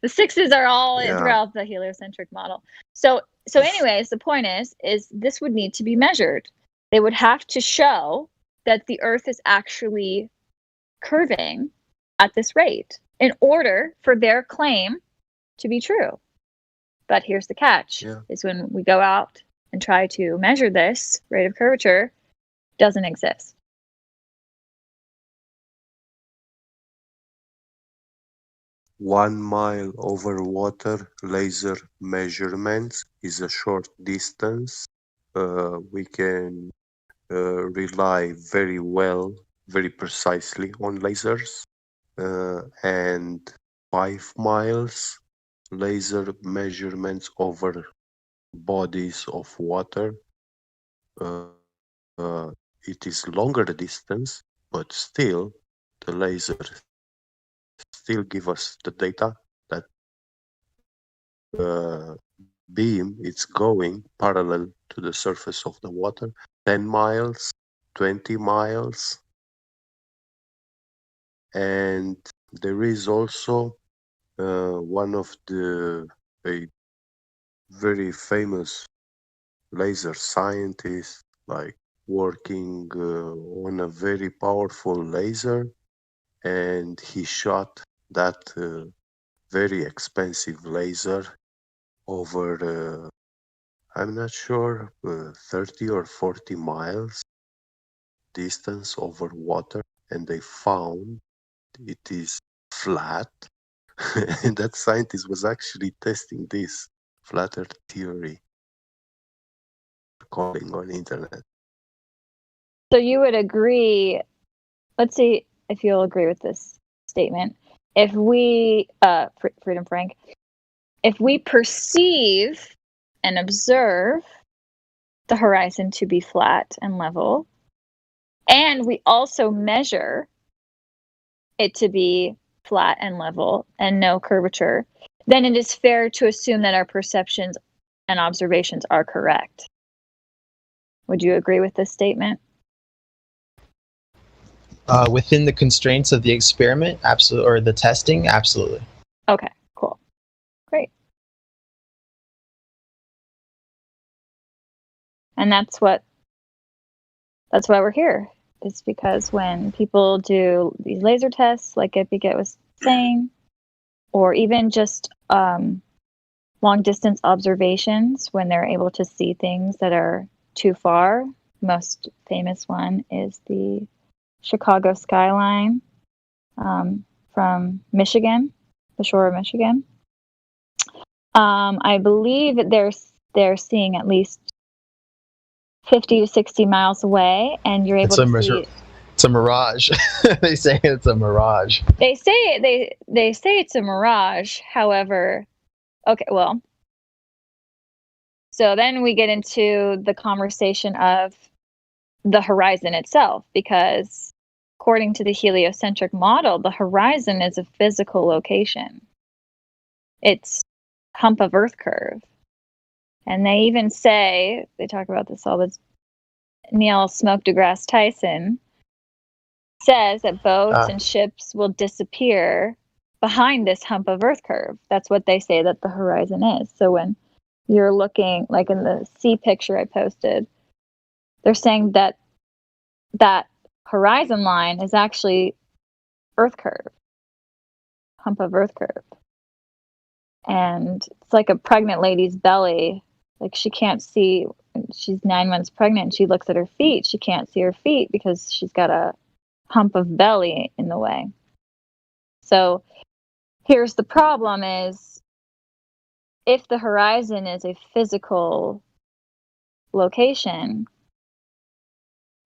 The sixes are all throughout the heliocentric model. So anyways, the point is this would need to be measured. They would have to show that the Earth is actually curving at this rate in order for their claim to be true. But here's the catch, is when we go out and try to measure this rate of curvature, doesn't exist. 1 mile over water laser measurements is a short distance. We can rely very well, very precisely on lasers. And 5 miles laser measurements over bodies of water. It is longer distance, but still the laser still give us the data that beam it's going parallel to the surface of the water. 10 miles, 20 miles. And there is also one of a very famous laser scientist, like working on a very powerful laser, and he shot that very expensive laser over I'm not sure 30 or 40 miles distance over water, and they found it is flat. And that scientist was actually testing this flat earth theory calling on internet. So you would agree, let's see if you'll agree with this statement. If we, Freedom Frank, if we perceive and observe the horizon to be flat and level, and we also measure it to be flat and level and no curvature, then it is fair to assume that our perceptions and observations are correct. Would you agree with this statement? Within the constraints of the experiment, absolutely, or the testing, absolutely. Okay, cool. Great. And that's why we're here. It's because when people do these laser tests, like Epicet was saying, or even just long distance observations, when they're able to see things that are too far. Most famous one is the Chicago skyline from Michigan, the shore of Michigan. I believe that they're seeing at least 50 to 60 miles away, and you're able to see. It's a mirage. They say it's a mirage. They say it's a mirage. However, okay, well, So then we get into the conversation of the horizon itself, because according to the heliocentric model, the horizon is a physical location. It's hump of Earth curve. And they even say, they talk about this all the time, Neil Smoke deGrasse Tyson says that boats and ships will disappear behind this hump of Earth curve. That's what they say that the horizon is. So when you're looking, like in the sea picture I posted, they're saying that that horizon line is actually Earth curve, hump of Earth curve. And it's like a pregnant lady's belly. Like she can't see, she's 9 months pregnant, and she looks at her feet. She can't see her feet because she's got a hump of belly in the way. So here's the problem is, if the horizon is a physical location,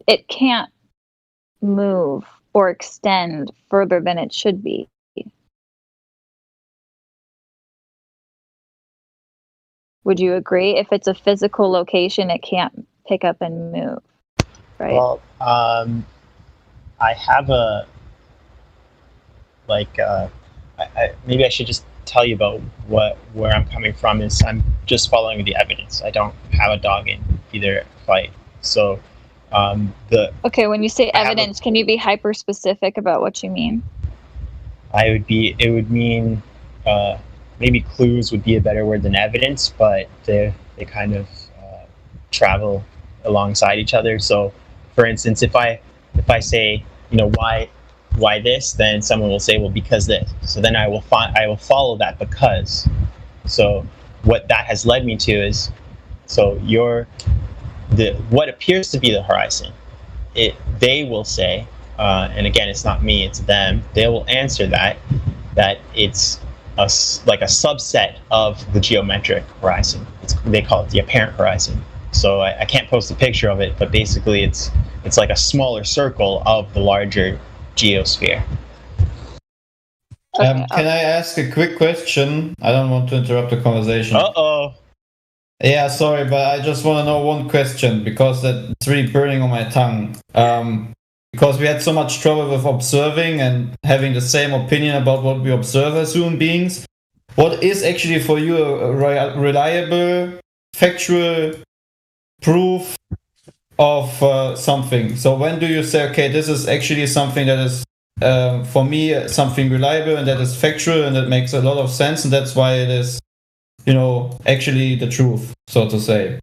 it can't move or extend further than it should be. Would you agree? If it's a physical location, it can't pick up and move, right? Well, I have a maybe I should just tell you about where I'm coming from. Is I'm just following the evidence. I don't have a dog in either fight. So Okay, when you say evidence, can you be hyper specific about what you mean? it would mean maybe clues would be a better word than evidence, but they kind of travel alongside each other. So for instance, if I say, why this, then someone will say, well, because this. So then I will follow that because. So what that has led me to is, so what appears to be the horizon, they will say, and again, it's not me, it's them, they will answer that it's like a subset of the geometric horizon. They call it the apparent horizon. So I can't post a picture of it, but basically it's like a smaller circle of the larger geosphere. Can I ask a quick question? I don't want to interrupt the conversation. Uh-oh. Yeah, sorry, but I just want to know one question, because that's really burning on my tongue. Because we had so much trouble with observing and having the same opinion about what we observe as human beings. What is actually for you a reliable, factual proof of something? So when do you say, okay, this is actually something that is, for me, something reliable and that is factual and that makes a lot of sense, and that's why it is, actually the truth, so to say?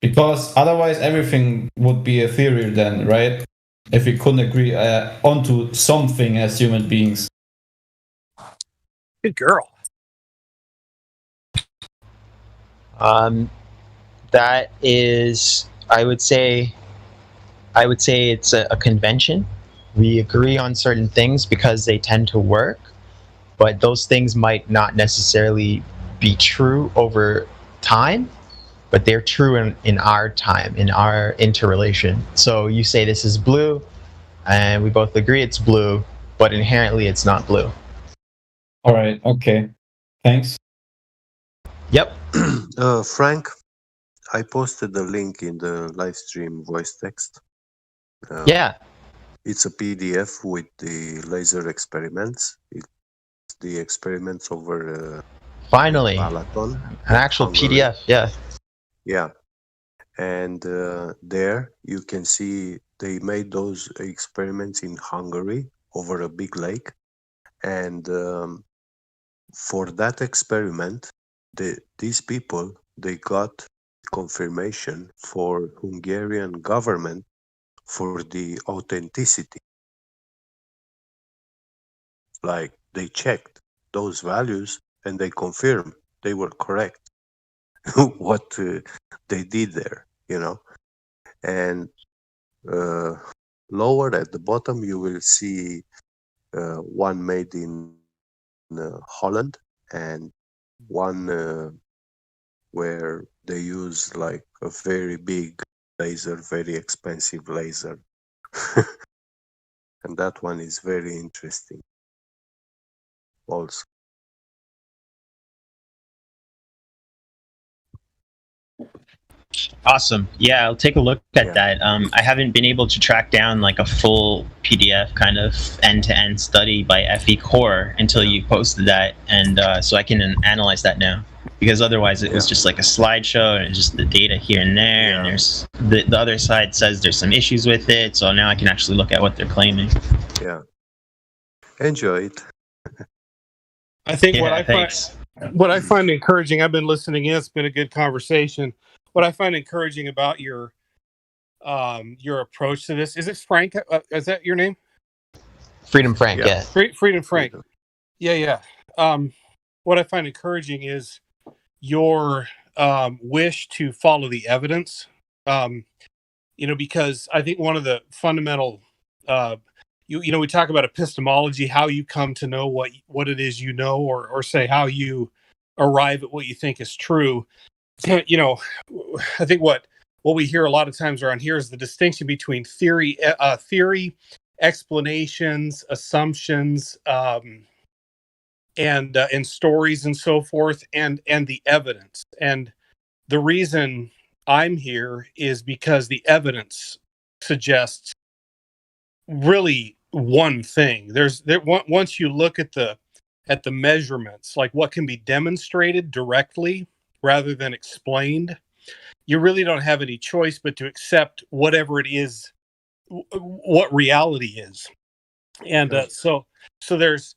Because otherwise everything would be a theory then, right? If we couldn't agree onto something as human beings. Good girl. That is, I would say it's a convention. We agree on certain things because they tend to work, but those things might not necessarily be true over time, but they're true in our time, in our interrelation. So you say this is blue, and we both agree it's blue, but inherently it's not blue. All right, okay. Thanks. Yep. Frank, I posted the link in the live stream voice text. Yeah. It's a PDF with the laser experiments. It's the experiments over finally Balaton, an actual Hungary. PDF. Yeah. Yeah. And there you can see they made those experiments in Hungary over a big lake. And for that experiment, these people, they got confirmation for Hungarian government for the authenticity. Like they checked those values and they confirmed they were correct. What they did there, and lower at the bottom you will see one made in Holland and one where they use like a very big laser, very expensive laser. And that one is very interesting also. Awesome. Yeah, I'll take a look at that. I haven't been able to track down like a full PDF kind of end-to-end study by FE Core until you posted that, and so I can analyze that now. Because otherwise it was just like a slideshow and just the data here and there, and there's the other side says there's some issues with it, so now I can actually look at what they're claiming. Yeah. Enjoy it. I think what I find encouraging, I've been listening in, it's been a good conversation. What I find encouraging about your approach to this, is it Frank? Is that your name? Freedom Frank, yeah. Freedom Frank. Yeah. What I find encouraging is your wish to follow the evidence. Because I think one of the fundamental, we talk about epistemology, how you come to know what it is you know, or say how you arrive at what you think is true. I think what we hear a lot of times around here is the distinction between theory, explanations, assumptions, and stories and so forth, and the evidence. And the reason I'm here is because the evidence suggests really one thing. Once you look at the measurements, like what can be demonstrated directly rather than explained, you really don't have any choice but to accept whatever it is, what reality is. And so there's,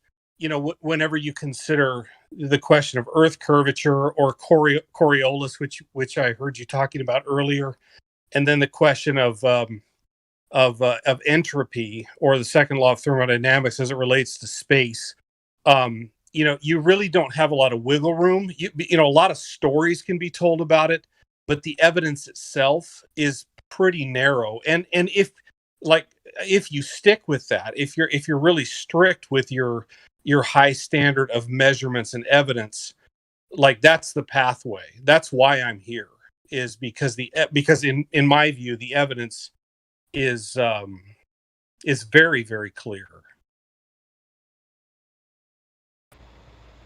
whenever you consider the question of Earth curvature or Coriolis, which I heard you talking about earlier, and then the question of entropy, or the second law of thermodynamics as it relates to space, you really don't have a lot of wiggle room. A lot of stories can be told about it, but the evidence itself is pretty narrow. And if you stick with that, if you're really strict with your high standard of measurements and evidence, like that's the pathway. That's why I'm here, is because in my view the evidence is very, very clear.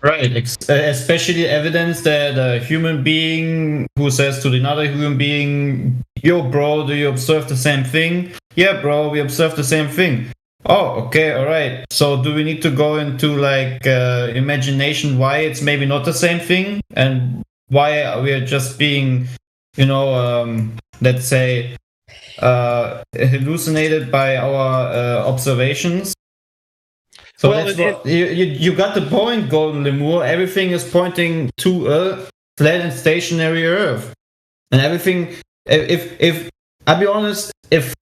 Right, especially evidence that a human being who says to another human being, "Yo, bro, do you observe the same thing?" "Yeah, bro, we observe the same thing." "Oh, okay, all right. So do we need to go into imagination why it's maybe not the same thing, and why we are just being, let's say, hallucinated by our observations?" So you got the point, Golden Lemur. Everything is pointing to a flat and stationary Earth, and everything. If I'll be honest, if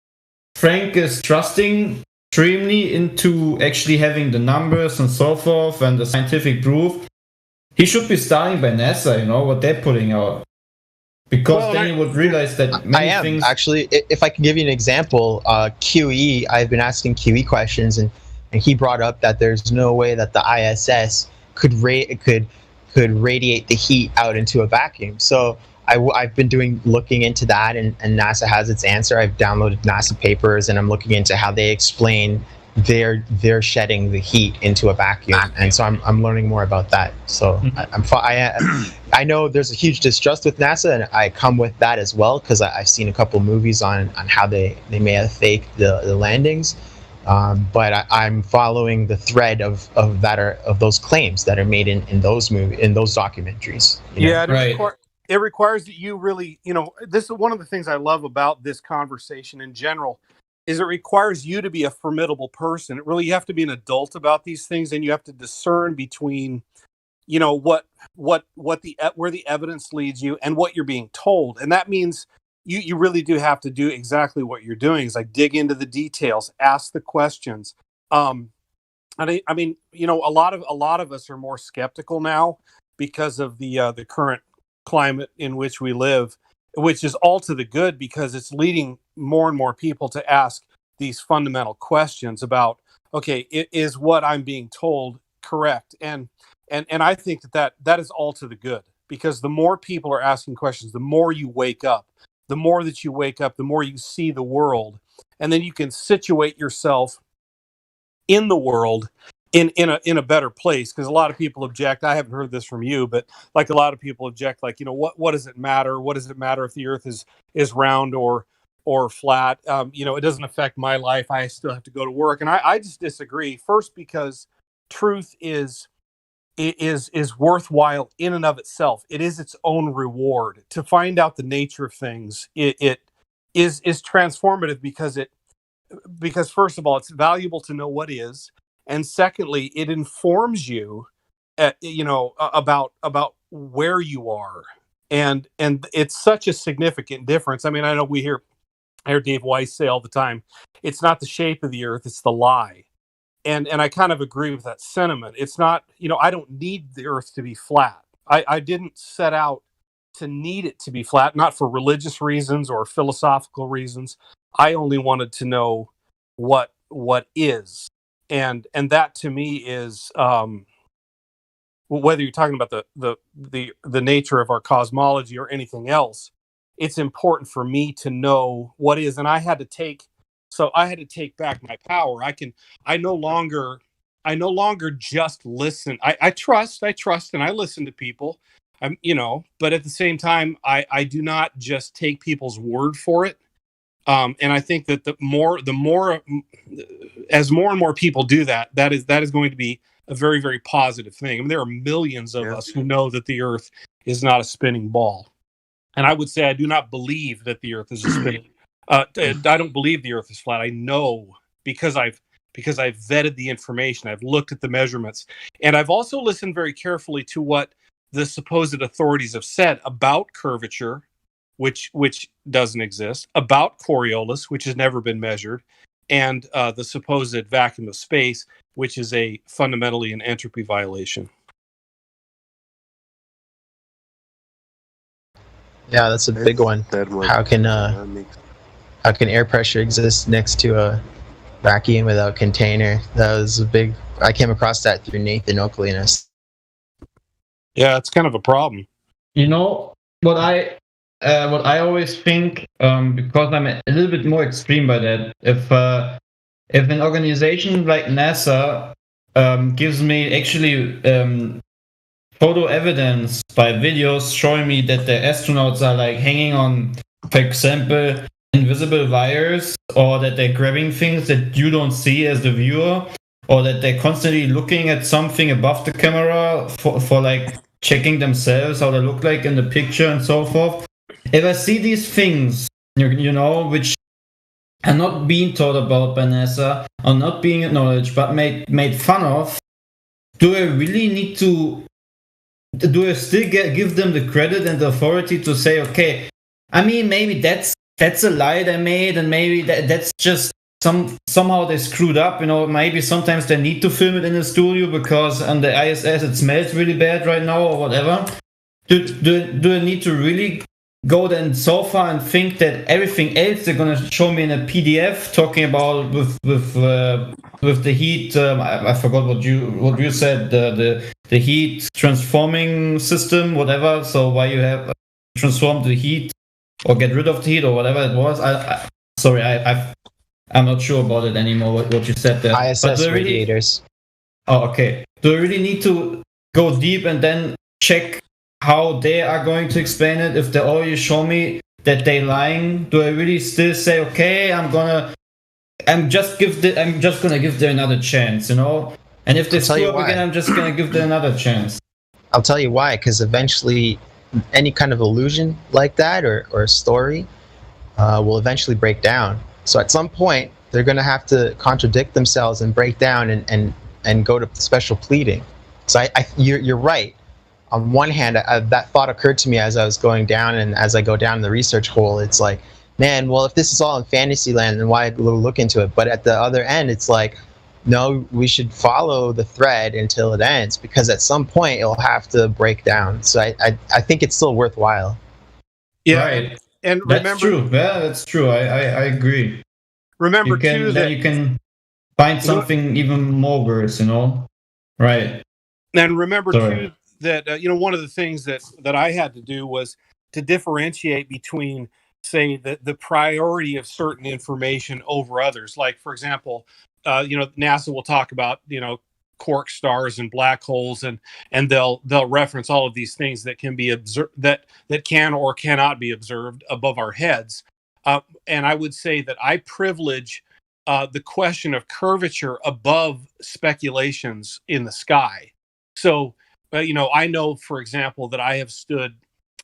Frank is trusting extremely into actually having the numbers and so forth and the scientific proof, he should be starting by NASA. What they're putting out, because then you would realize that many things. Actually, if I can give you an example, QE. I've been asking QE questions, and he brought up that there's no way that the ISS could radiate the heat out into a vacuum. So I've been looking into that, and NASA has its answer. I've downloaded NASA papers, and I'm looking into how they explain their shedding the heat into a vacuum, and so I'm learning more about that. So I know there's a huge distrust with NASA, and I come with that as well, because I've seen a couple movies on how they may have faked the landings. But I'm following the thread of those claims that are made in those documentaries. It requires that you really, this is one of the things I love about this conversation in general, is it requires you to be a formidable person. You have to be an adult about these things, and you have to discern between, where the evidence leads you and what you're being told. And that means you really do have to do exactly what you're doing, is like dig into the details, ask the questions. I mean, a lot of us are more skeptical now because of the current climate in which we live, which is all to the good, because it's leading more and more people to ask these fundamental questions about, okay, is what I'm being told correct? And I think that is all to the good, because the more people are asking questions, the more you wake up. The more that you wake up, the more you see the world, and then you can situate yourself in the world in a better place, because a lot of people object. I haven't heard this from you, but like a lot of people object, like, what does it matter? What does it matter if the Earth is round or flat? It doesn't affect my life. I still have to go to work, and I just disagree. First, because truth is worthwhile in and of itself. It is its own reward. To find out the nature of things, it is transformative, because first of all, it's valuable to know what is. And secondly, it informs you, about where you are, and it's such a significant difference. I mean, I know I hear Dave Weiss say all the time, it's not the shape of the Earth, it's the lie, and I kind of agree with that sentiment. It's not, I don't need the Earth to be flat. I didn't set out to need it to be flat, not for religious reasons or philosophical reasons. I only wanted to know what is. And that to me is, whether you're talking about the nature of our cosmology or anything else, it's important for me to know what is. And I had to take back my power. I no longer just listen. I trust and I listen to people. But at the same time, I do not just take people's word for it. And I think that as more and more people do that, that is going to be a very, very positive thing. I mean, there are millions of us who know that the Earth is not a spinning ball, and I would say I do not believe that the Earth is a spinning. I don't believe the Earth is flat. I know because I've vetted the information. I've looked at the measurements, and I've also listened very carefully to what the supposed authorities have said about curvature, which doesn't exist, about Coriolis, which has never been measured, and the supposed vacuum of space, which is fundamentally an entropy violation. Yeah, that's a big one. How can air pressure exist next to a vacuum without container? That was a big. I came across that through Nathan Oakliness. Yeah, it's kind of a problem. What I always think, because I'm a little bit more extreme by that, if an organization like NASA gives me actually photo evidence by videos showing me that the astronauts are like hanging on, for example, invisible wires, or that they're grabbing things that you don't see as the viewer, or that they're constantly looking at something above the camera for like checking themselves, how they look like in the picture and so forth. If I see these things, which are not being taught about by NASA, or not being acknowledged, but made fun of, do I really need to? Do I still give them the credit and the authority to say, okay, I mean, maybe that's a lie they made, and maybe that's just somehow they screwed up. Maybe sometimes they need to film it in the studio because on the ISS it smells really bad right now, or whatever. Do I need to really go then so far and think that everything else they're gonna show me in a PDF talking about with the heat? I forgot what you said, the heat transforming system, whatever. So why you have transformed the heat or get rid of the heat or whatever it was. I'm not sure about it anymore. What you said there. ISS radiators. Oh, okay. Do I really need to go deep and then check how they are going to explain it? If they already show me that they're lying, do I really still say, okay, I'm just gonna give them another chance, And if they screw up again, I'm just gonna give them another chance. I'll tell you why. Because eventually, any kind of illusion like that or story will eventually break down. So at some point, they're going to have to contradict themselves and break down and go to special pleading. So you're right. On one hand, that thought occurred to me as I was going down, and as I go down the research hole, it's like, man, well, if this is all in Fantasyland, then why look into it? But at the other end, it's like, no, we should follow the thread until it ends, because at some point it'll have to break down. So I think it's still worthwhile. Yeah, right. And that's remember, true. Yeah, that's true. I agree. Remember that you can find something even more worse, Right. And remember too that one of the things that I had to do was to differentiate between, say, the priority of certain information over others. Like, for example, NASA will talk about quark stars and black holes, and they'll reference all of these things that can be observed, that can or cannot be observed above our heads. And I would say that I privilege the question of curvature above speculations in the sky. So, I know, for example, that I have stood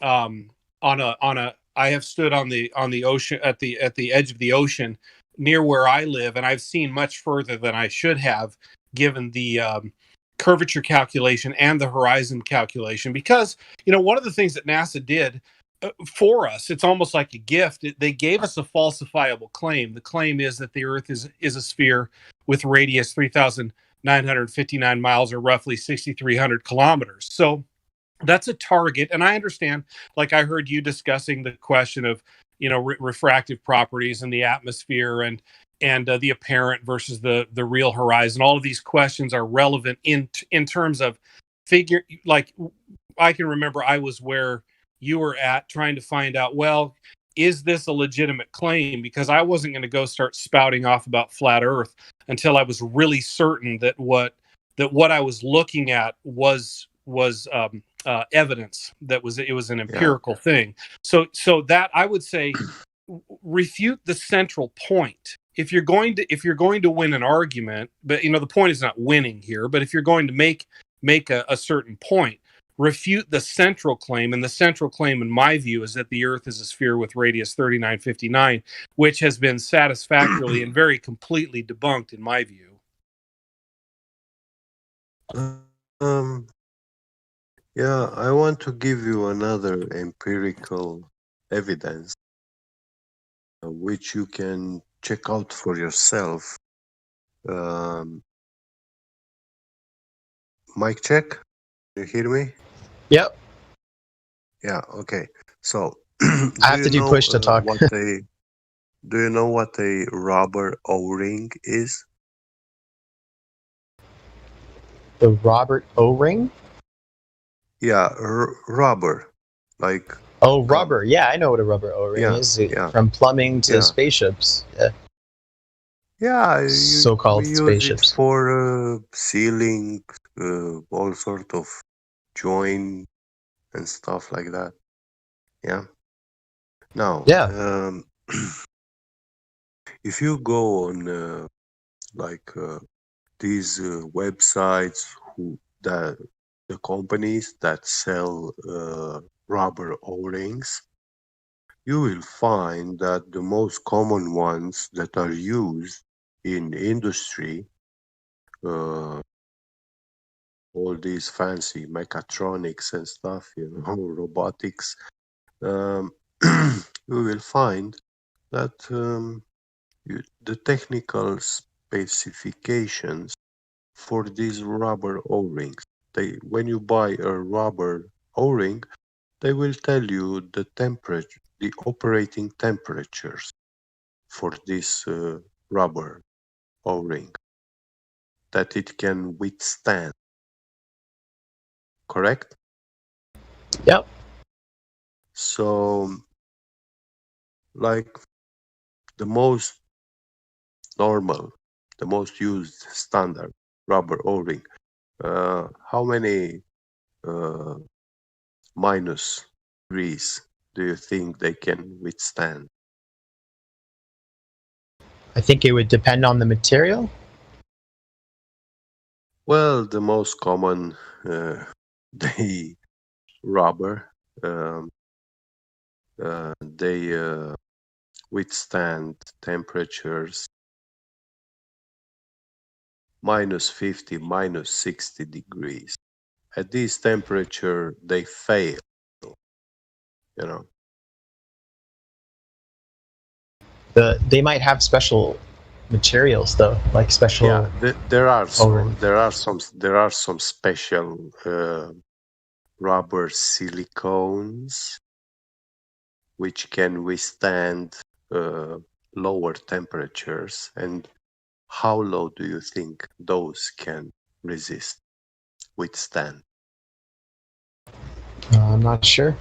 on the ocean, at the edge of the ocean near where I live, and I've seen much further than I should have, given the curvature calculation and the horizon calculation. Because one of the things that NASA did for us, it's almost like a gift. They gave us a falsifiable claim. The claim is that the Earth is a sphere with radius 3,959 miles, or roughly 6,300 kilometers. So that's a target. And I understand, like I heard you discussing the question of, refractive properties in the atmosphere and the apparent versus the real horizon. All of these questions are relevant in terms of figure. Like, I can remember I was where you were at, trying to find out, well, is this a legitimate claim? Because I wasn't going to go start spouting off about flat Earth until I was really certain that what I was looking at was evidence, that it was an empirical thing. So that, I would say, refute the central point. If you're going to win an argument, but the point is not winning here, but if you're going to make a certain point, refute the central claim. And the central claim, in my view, is that the Earth is a sphere with radius 3,959, which has been satisfactorily and very completely debunked, in my view. Yeah, I want to give you another empirical evidence, which you can check out for yourself. Mic check? You hear me? Yep. Yeah, okay. So, I have to do push to talk. do you know what a rubber O-ring is? The Robert O-ring? Yeah, rubber. Like. Oh, rubber. Yeah, I know what a rubber O-ring is. From plumbing to spaceships. Yeah. Yeah, So-called spaceships. It for sealing all sort of join and stuff like that. Yeah. Now, if you go on these websites, the companies that sell rubber O-rings, you will find that the most common ones that are used in industry, all these fancy mechatronics and stuff, robotics, you will find that the technical specifications for these rubber O-rings, when you buy a rubber O-ring, they will tell you the temperature, the operating temperatures for this rubber O-ring that it can withstand. Correct? Yep. So, like the most normal, the most used standard rubber O-ring, how many minus degrees do you think they can withstand? I think it would depend on the material. Well, the most common, the rubber, they withstand temperatures -50, -60 degrees. At this temperature, they fail. They might have special materials though, like special. Yeah, there are some special rubber silicones which can withstand lower temperatures. And how low do you think those can withstand? I'm not sure.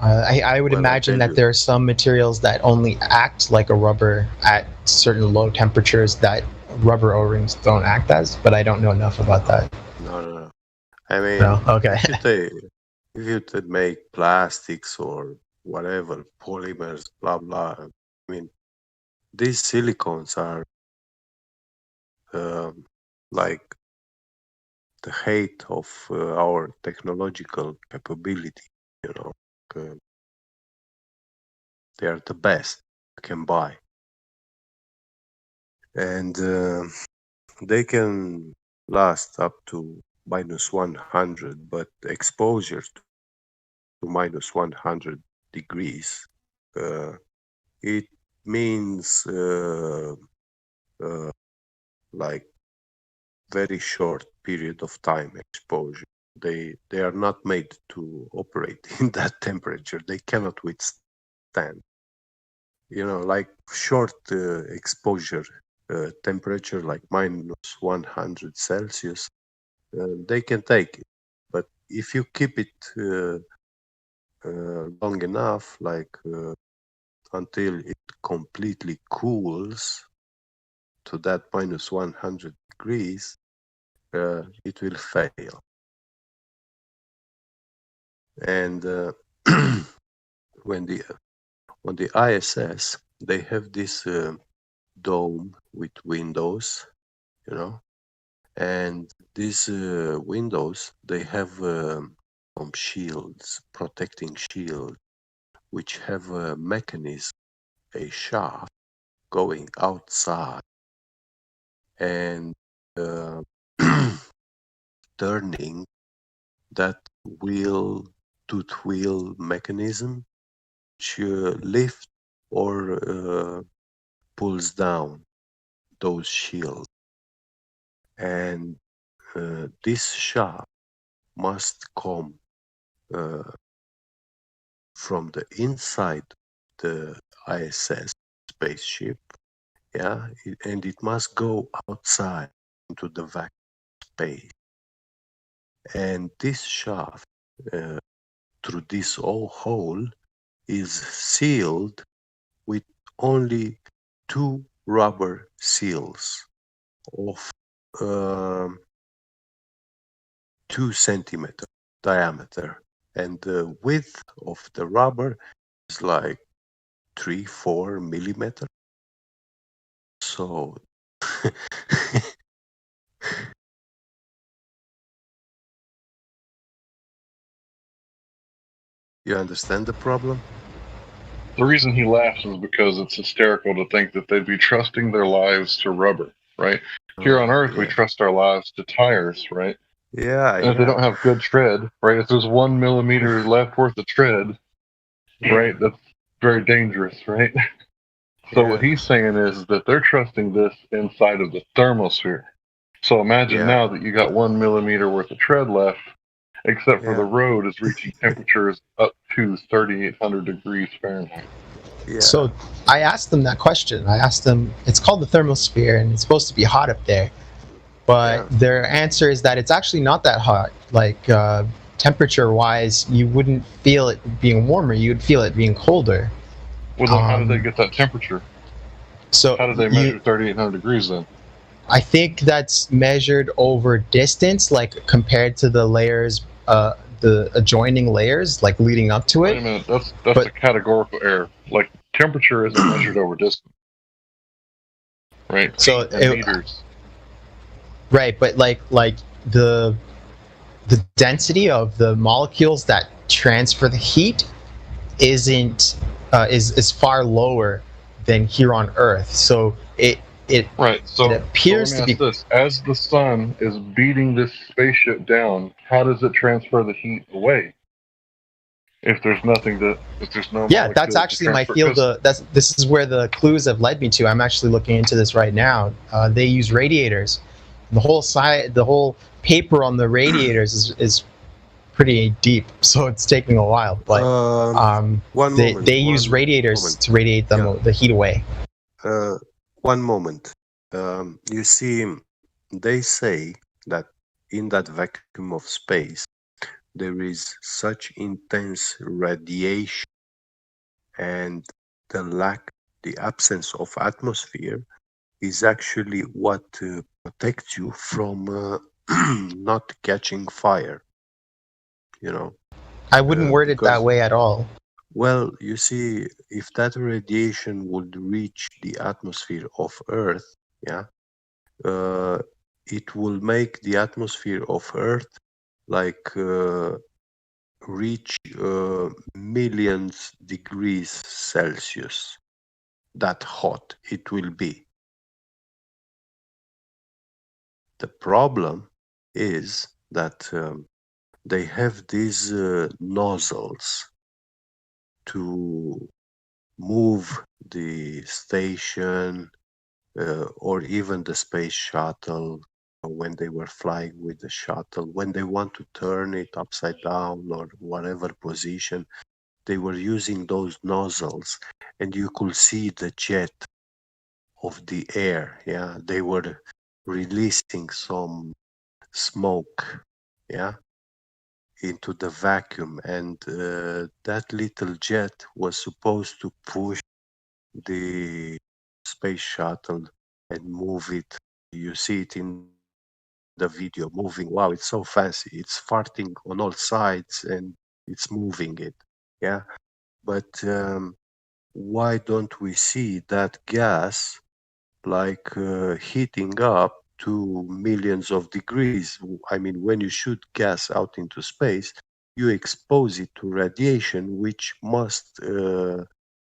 I would imagine that there are some materials that only act like a rubber at certain low temperatures that rubber O-rings don't act as, but I don't know enough about that. No. I mean, No? Okay. if you make plastics or whatever, polymers, blah blah. I mean, these silicones are like the height of our technological capability. You know, uh, they are the best you can buy, and they can last up to -100, but exposure to -100 degrees, it means like very short period of time exposure. They are not made to operate in that temperature. They cannot withstand. You know, like short exposure temperature, like -100 Celsius, they can take it. But if you keep it long enough, like until it completely cools to that -100 degrees, it will fail. And when the ISS, they have this dome with windows, you know, and these windows, they have some shields, protecting shields, which have a mechanism, a shaft going outside and turning that tooth wheel mechanism, which lift or pulls down those shields. And this shaft must come from the inside the ISS spaceship, yeah, and it must go outside into the vacuum space. And this shaft, through this hole, is sealed with only 2 rubber seals of 2 centimeter diameter, and the width of the rubber is like 3-4 millimeter. So you understand the problem? The reason he laughs is because it's hysterical to think that they'd be trusting their lives to rubber, right? Here on Earth, we trust our lives to tires, right? Yeah. And if they don't have good tread, right? If there's 1 millimeter left worth of tread, right? That's very dangerous, right? So what he's saying is that they're trusting this inside of the thermosphere. So imagine now that you got 1 millimeter worth of tread left, except for the road is reaching temperatures up to 3,800 degrees Fahrenheit. So I asked them that question. I asked them, it's called the thermosphere and it's supposed to be hot up there. But their answer is that it's actually not that hot. Like temperature wise, you wouldn't feel it being warmer, you'd feel it being colder. Well, then how did they get that temperature? So how did they measure 3,800 degrees then? I think that's measured over distance, like compared to the layers, the adjoining layers, like leading up to it. Wait a minute, that's a categorical error. Like temperature isn't measured over distance, right? So meters. Right, but like the density of the molecules that transfer the heat isn't is far lower than here on Earth. So it appears to be this. As the sun is beating this spaceship down, how does it transfer the heat away? If there's no that's actually my field. This is where the clues have led me to. I'm actually looking into this right now. They use radiators. The whole paper on the radiators is pretty deep, so it's taking a while. But they use radiators to radiate the heat away. One moment. You see, they say that in that vacuum of space, there is such intense radiation, and the absence of atmosphere is actually what protects you from not catching fire. You know, I wouldn't word it that because way at all. well, you see, if that radiation would reach the atmosphere of Earth, yeah, it will make the atmosphere of Earth like reach millions degrees Celsius. That hot it will be. The problem is that they have these nozzles to move the station or even the space shuttle when they were flying with the shuttle. When they want to turn it upside down or whatever position, they were using those nozzles, and you could see the jet of the air. Yeah, they were releasing some smoke, yeah, into the vacuum, and that little jet was supposed to push the space shuttle and move it. You see it in the video moving. Wow, it's so fancy. It's farting on all sides and it's moving it. Yeah, but why don't we see that gas like heating up to millions of degrees? I mean, when you shoot gas out into space, you expose it to radiation, which must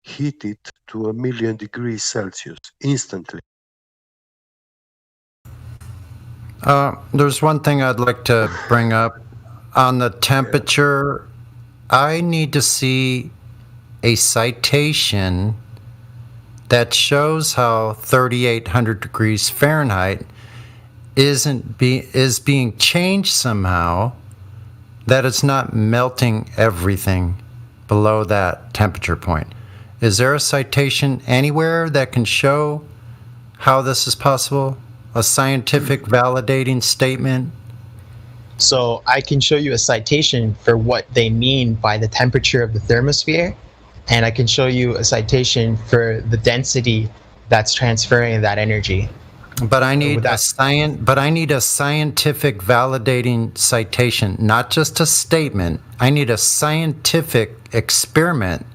heat it to 1,000,000 degrees Celsius instantly. There's one thing I'd like to bring up on the temperature. I need to see a citation that shows how 3,800 degrees Fahrenheit is being changed somehow, that it's not melting everything below that temperature point. Is there a citation anywhere that can show how this is possible? A scientific validating statement? So I can show you a citation for what they mean by the temperature of the thermosphere, and I can show you a citation for the density that's transferring that energy. But I need a scientific validating citation, not just a statement. I need a scientific experiment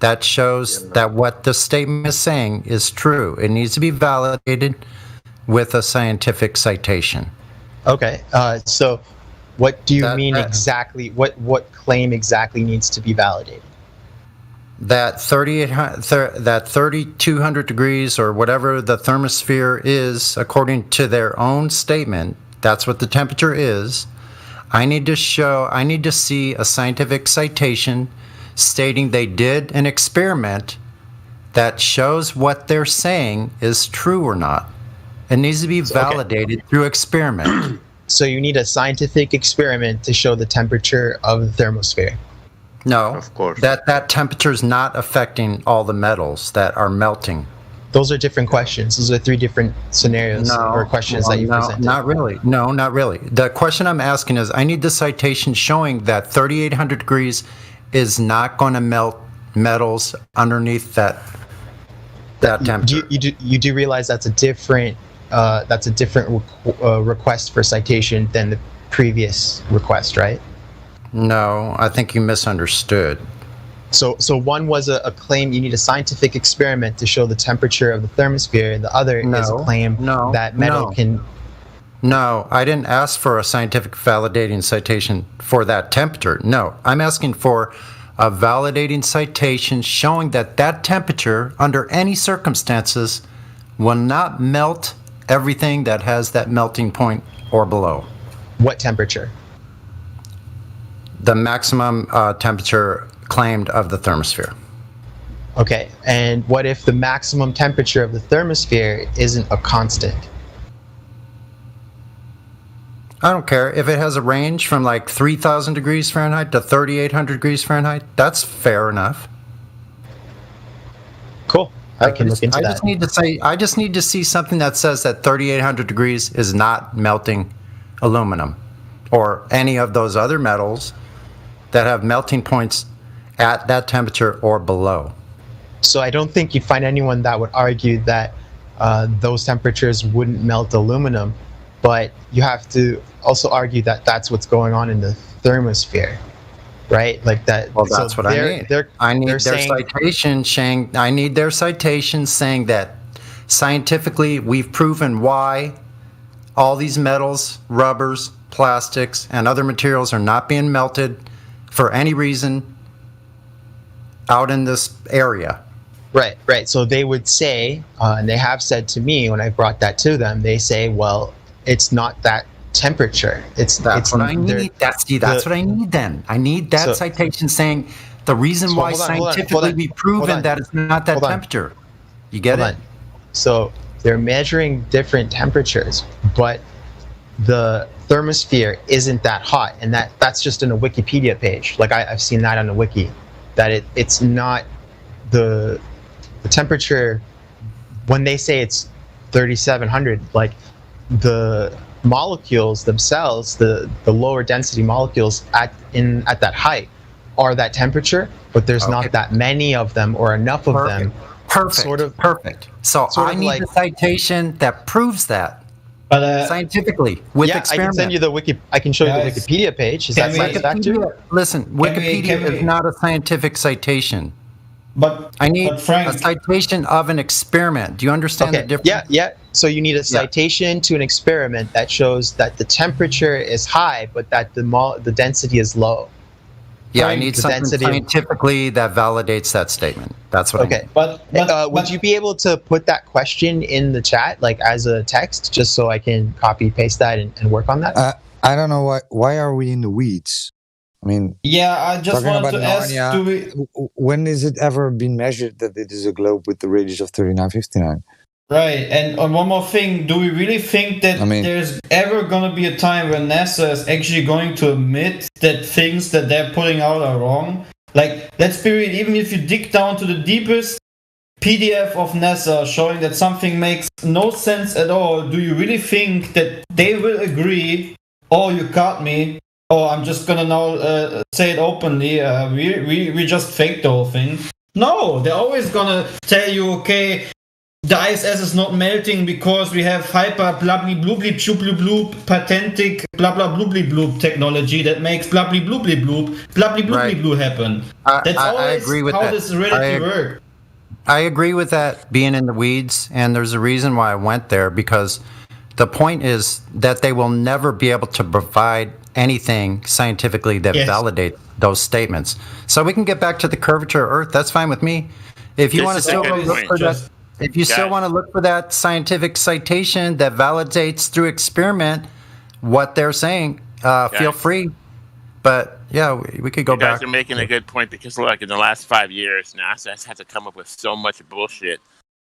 that shows that what the statement is saying is true. It needs to be validated with a scientific citation. Okay, so what do you mean exactly? What claim exactly needs to be validated? That 3,200 degrees or whatever the thermosphere is, according to their own statement, that's what the temperature is. I need to see a scientific citation stating they did an experiment that shows what they're saying is true or not. It needs to be validated through experiment. So you need a scientific experiment to show the temperature of the thermosphere. No, of course. That temperature is not affecting all the metals that are melting. Those are different questions. Those are three different scenarios or questions that you presented. Not really. No, not really. The question I'm asking is, I need the citation showing that 3,800 degrees is not going to melt metals underneath that temperature. You do realize that's a different request for citation than the previous request, right? No, I think you misunderstood. So one was a claim you need a scientific experiment to show the temperature of the thermosphere, and the other is a claim that metal can... No, I didn't ask for a scientific validating citation for that temperature. No, I'm asking for a validating citation showing that that temperature, under any circumstances, will not melt everything that has that melting point or below. What temperature? The maximum temperature claimed of the thermosphere. Okay, and what if the maximum temperature of the thermosphere isn't a constant? I don't care. If it has a range from like 3,000 degrees Fahrenheit to 3,800 degrees Fahrenheit, that's fair enough. Cool. I can look into that. I just need to see something that says that 3,800 degrees is not melting aluminum or any of those other metals that have melting points at that temperature or below. So I don't think you'd find anyone that would argue that those temperatures wouldn't melt aluminum, but you have to also argue that that's what's going on in the thermosphere, right? Like that. Well, that's what I need. I need their citation saying. I need their citation saying that scientifically we've proven why all these metals, rubbers, plastics, and other materials are not being melted for any reason out in this area. Right. So they would say, and they have said to me when I brought that to them, they say, well, it's not that temperature. That's what I need. That's what I need then. I need that citation saying the reason why scientifically we've proven that it's not that temperature. You get it? So they're measuring different temperatures, but the thermosphere isn't that hot, and that's just in a Wikipedia page. Like I've seen that on a wiki, that it's not the temperature. When they say it's 3,700, like the molecules themselves, the lower density molecules at that height are that temperature, but there's not that many of them or enough of them. Perfect. So I need the citation that proves that, but scientifically with experiment. I can send you I can show you the Wikipedia page. Is that satisfactory? Listen, Wikipedia is not a scientific citation. But I need a citation of an experiment. Do you understand the difference? Yeah. So you need a citation to an experiment that shows that the temperature is high, but that the density is low. Yeah, I need something scientifically that validates that statement. That's what I need. But would you be able to put that question in the chat, like as a text, just so I can copy paste that and work on that? I don't know why are we in the weeds? I mean, I just wanted to ask, when is it ever been measured that it is a globe with the radius of 3959? Right, and one more thing, do we really think that there's ever going to be a time when NASA is actually going to admit that things that they're putting out are wrong? Like, let's be real, even if you dig down to the deepest PDF of NASA showing that something makes no sense at all, do you really think that they will agree, oh, you caught me, oh, I'm just gonna now say it openly, we just faked the whole thing? No, they're always gonna tell you, okay, the ISS is not melting because we have hyper blubly bloobly choobly bloob patentic blah blah bloobly bloob technology that makes blubly bloobly bloob blubly bloobly blue happen. That's always how this reality works. I agree with that being in the weeds, and there's a reason why I went there, because the point is that they will never be able to provide anything scientifically that validates those statements. So we can get back to the curvature of Earth. That's fine with me. If you want to still look for that. If you still want to look for that scientific citation that validates through experiment what they're saying, feel free. But yeah, we could go back. You guys are making a good point, because look, in the last 5 years, NASA has had to come up with so much bullshit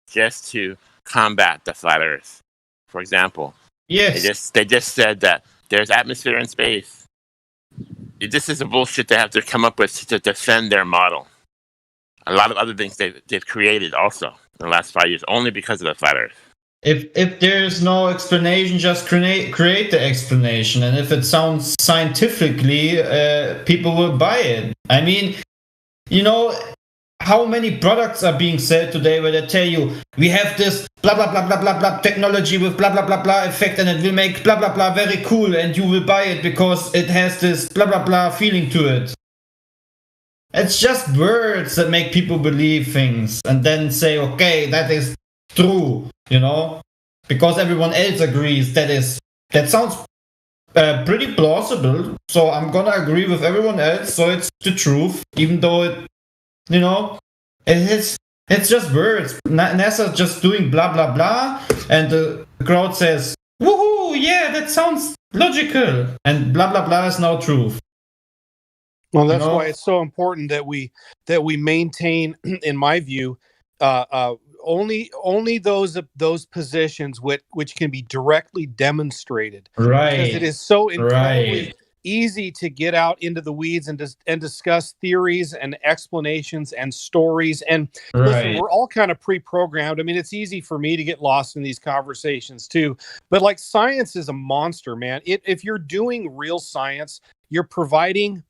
just to combat the flat Earth. For example, they just said that there's atmosphere in space. This is a bullshit they have to come up with to defend their model. A lot of other things they've created also in the last 5 years, only because of the flat Earth. If there's no explanation, just create the explanation, and if it sounds scientifically, people will buy it. I mean, you know, how many products are being sold today where they tell you we have this blah blah blah blah blah blah technology with blah blah blah blah effect, and it will make blah blah blah very cool, and you will buy it because it has this blah blah blah feeling to it. It's just words that make people believe things and then say, okay, that is true, you know, because everyone else agrees that sounds pretty plausible. So I'm gonna agree with everyone else. So it's the truth, even though it, you know, it's just words. NASA's just doing blah blah blah, and the crowd says, woohoo, yeah, that sounds logical, and blah blah blah is now truth. Well, that's why it's so important that we maintain, in my view, only those positions which can be directly demonstrated. Right. Because it is so incredibly easy to get out into the weeds and discuss theories and explanations and stories. And listen, we're all kind of pre-programmed. I mean, it's easy for me to get lost in these conversations too. But like, science is a monster, man. If you're doing real science, you're providing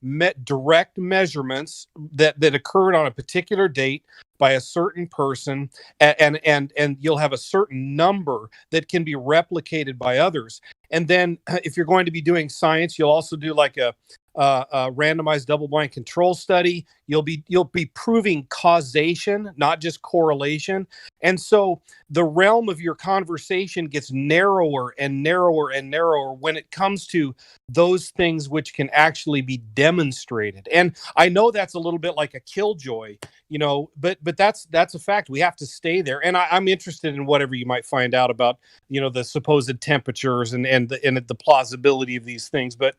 direct measurements that occurred on a particular date by a certain person, and you'll have a certain number that can be replicated by others. And then if you're going to be doing science, you'll also do like a randomized double-blind control study. You'll be proving causation, not just correlation. And so the realm of your conversation gets narrower and narrower and narrower when it comes to those things which can actually be demonstrated. And I know that's a little bit like a killjoy, but that's a fact. We have to stay there. And I'm interested in whatever you might find out about, the supposed temperatures and the plausibility of these things. But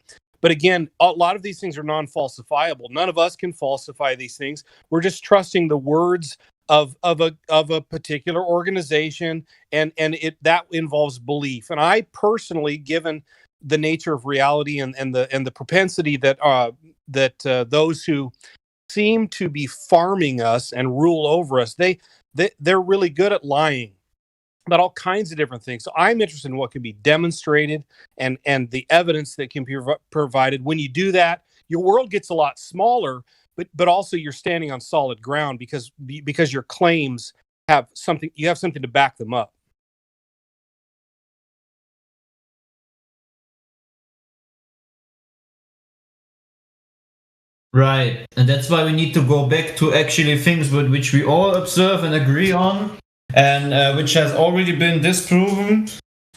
again, a lot of these things are non-falsifiable. None of us can falsify these things. We're just trusting the words of a particular organization, and that involves belief. And I personally, given the nature of reality and the propensity that those who seem to be farming us and rule over us, they're really good at lying about all kinds of different things. So I'm interested in what can be demonstrated and the evidence that can be provided. When you do that, your world gets a lot smaller, but also you're standing on solid ground because your claims have something to back them up. Right, and that's why we need to go back to actually things which we all observe and agree on, and which has already been disproven,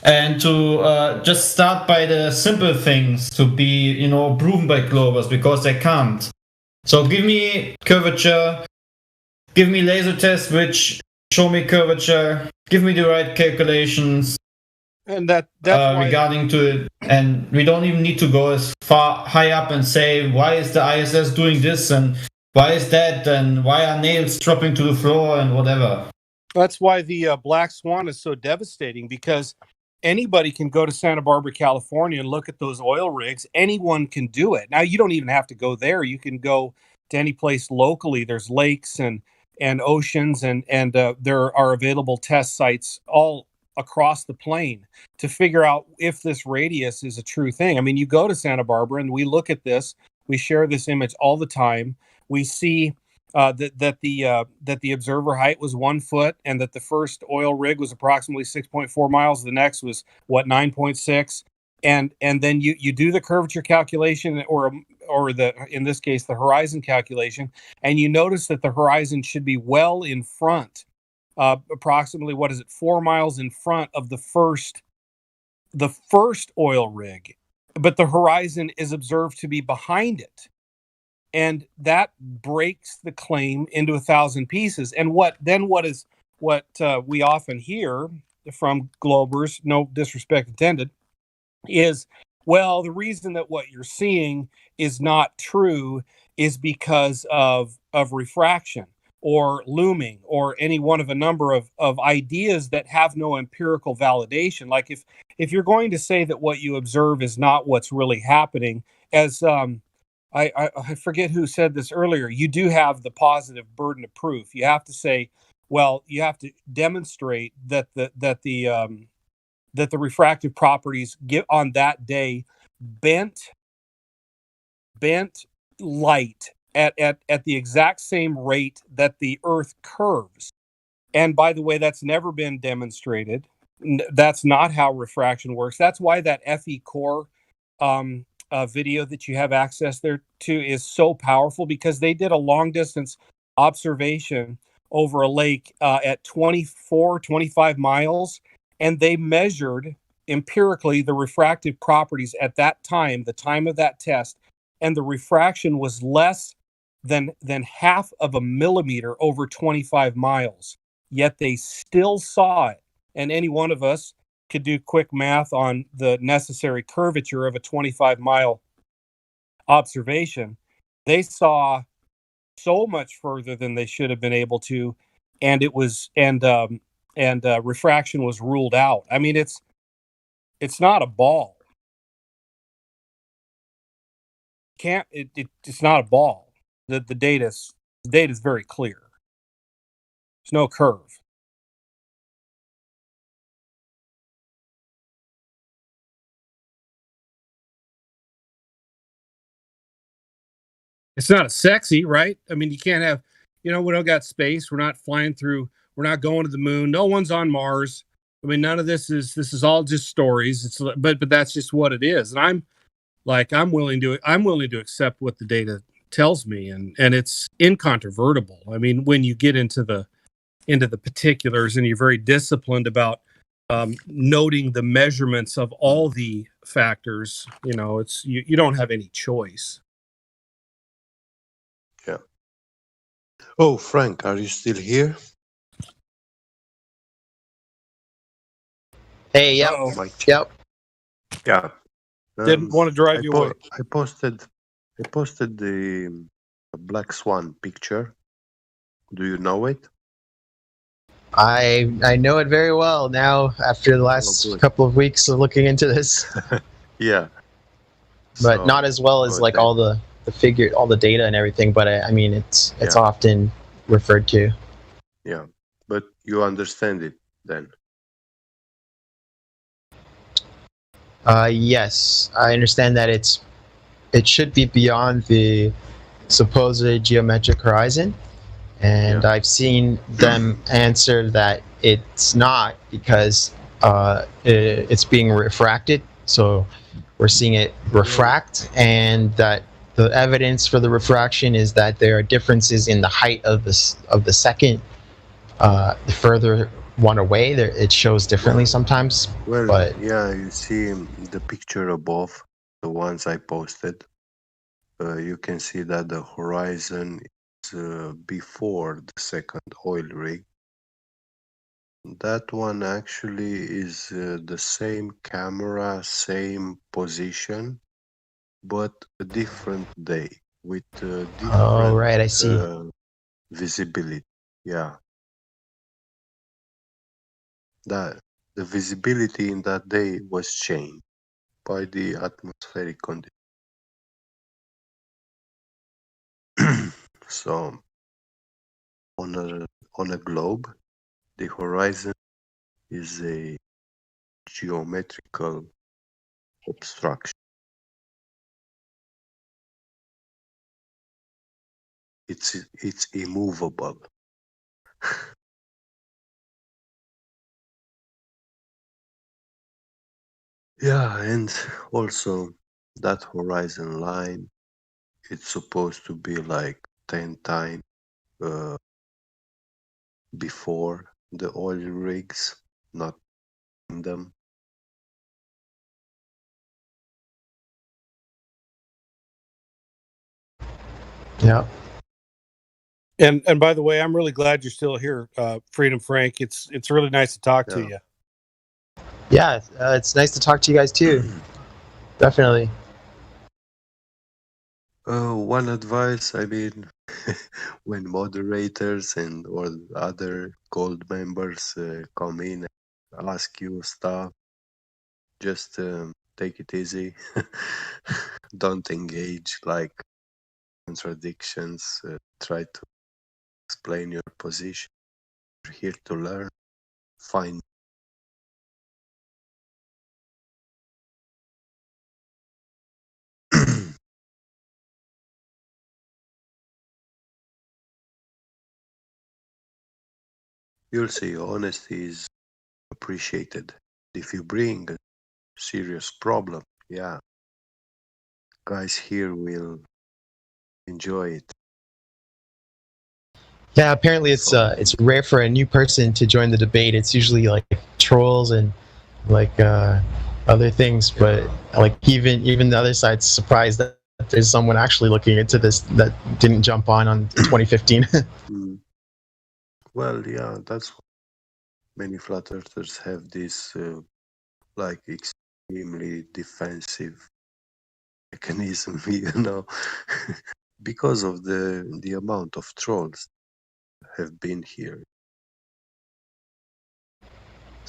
and to just start by the simple things to be, proven by Globers, because they can't. So give me curvature, give me laser tests which show me curvature, give me the right calculations, and that's regarding to it. And we don't even need to go as far high up and say, why is the ISS doing this, and why is that, and why are nails dropping to the floor, and whatever. That's why the black swan is so devastating, because anybody can go to Santa Barbara, California and look at those oil rigs. Anyone can do it. Now, you don't even have to go there. You can go to any place locally. There's lakes and oceans, and there are available test sites all across the plane to figure out if this radius is a true thing. I mean, you go to Santa Barbara and we look at this. We share this image all the time. We see that the observer height was 1 foot, and that the first oil rig was approximately 6.4 miles. The next was 9.6, and then you do the curvature calculation, or in this case the horizon calculation, and you notice that the horizon should be well in front, approximately 4 miles in front of the first oil rig, but the horizon is observed to be behind it. And that breaks the claim into 1,000 pieces. And what we often hear from Globers, no disrespect intended, is, well, the reason that what you're seeing is not true is because of refraction or looming or any one of a number of ideas that have no empirical validation. Like if you're going to say that what you observe is not what's really happening, as I forget who said this earlier, you do have the positive burden of proof. You have to say, well, you have to demonstrate that the refractive properties on that day bent light at the exact same rate that the Earth curves. And by the way, that's never been demonstrated. That's not how refraction works. That's why that FE core video that you have access there to is so powerful, because they did a long distance observation over a lake at 25 miles, and they measured empirically the refractive properties at that time, the time of that test, and the refraction was less than half of a millimeter over 25 miles, yet they still saw it. And any one of us could do quick math on the necessary curvature of a 25-mile observation. They saw so much further than they should have been able to, and refraction was ruled out. I mean, it's not a ball. It's not a ball. The data is very clear. There's no curve. it's not a sexy, right? I mean, you can't have, we don't got space. We're not flying through. We're not going to the moon. No one's on Mars. I mean, none of this is all just stories. But that's just what it is. And I'm willing to accept what the data tells me, and it's incontrovertible. I mean, when you get into the particulars and you're very disciplined about noting the measurements of all the factors, it's you don't have any choice. Yeah. Oh, Frank, are you still here? Hey, yep. Yep. Yeah. Didn't want to drive you away. I posted the Black Swan picture. Do you know it? I know it very well now after the last couple of weeks of looking into this. Yeah. But So- not as well as like all the all the data and everything, but I mean it's Yeah. often referred to. Yeah. But you understand it then? Yes, I understand that it should be beyond the supposed geometric horizon, and I've seen them answer that it's not because it's being refracted. So we're seeing it refract, and that the evidence for the refraction is that there are differences in the height of the second. The further one away, there it shows differently sometimes. Well, but yeah, you see the picture above, the ones I posted. You can see that the horizon is before the second oil rig. That one actually is the same camera, same position, but a different day with different Oh, right, I see. visibility. Yeah. That the visibility in that day was changed by the atmospheric conditions. So on a globe, the horizon is a geometrical obstruction. It's immovable. Yeah, and also that horizon line, it's supposed to be like 10 times before the oil rigs, not in them. Yeah. And by the way, I'm really glad you're still here, Freedom Frank. It's really nice to talk to you. Yeah, it's nice to talk to you guys too. Definitely. One advice, I mean, when moderators and or other gold members come in and ask you stuff, just take it easy. Don't engage like contradictions. Try to explain your position. You're here to learn. Find. You'll see, honesty is appreciated. If you bring a serious problem, yeah, guys here will enjoy it. Yeah, apparently it's rare for a new person to join the debate. It's usually like trolls and like other things, but like even the other side's surprised that there's someone actually looking into this that didn't jump on 2015. Mm. Well, yeah, that's why many flat earthers have this like extremely defensive mechanism, because of the amount of trolls have been here.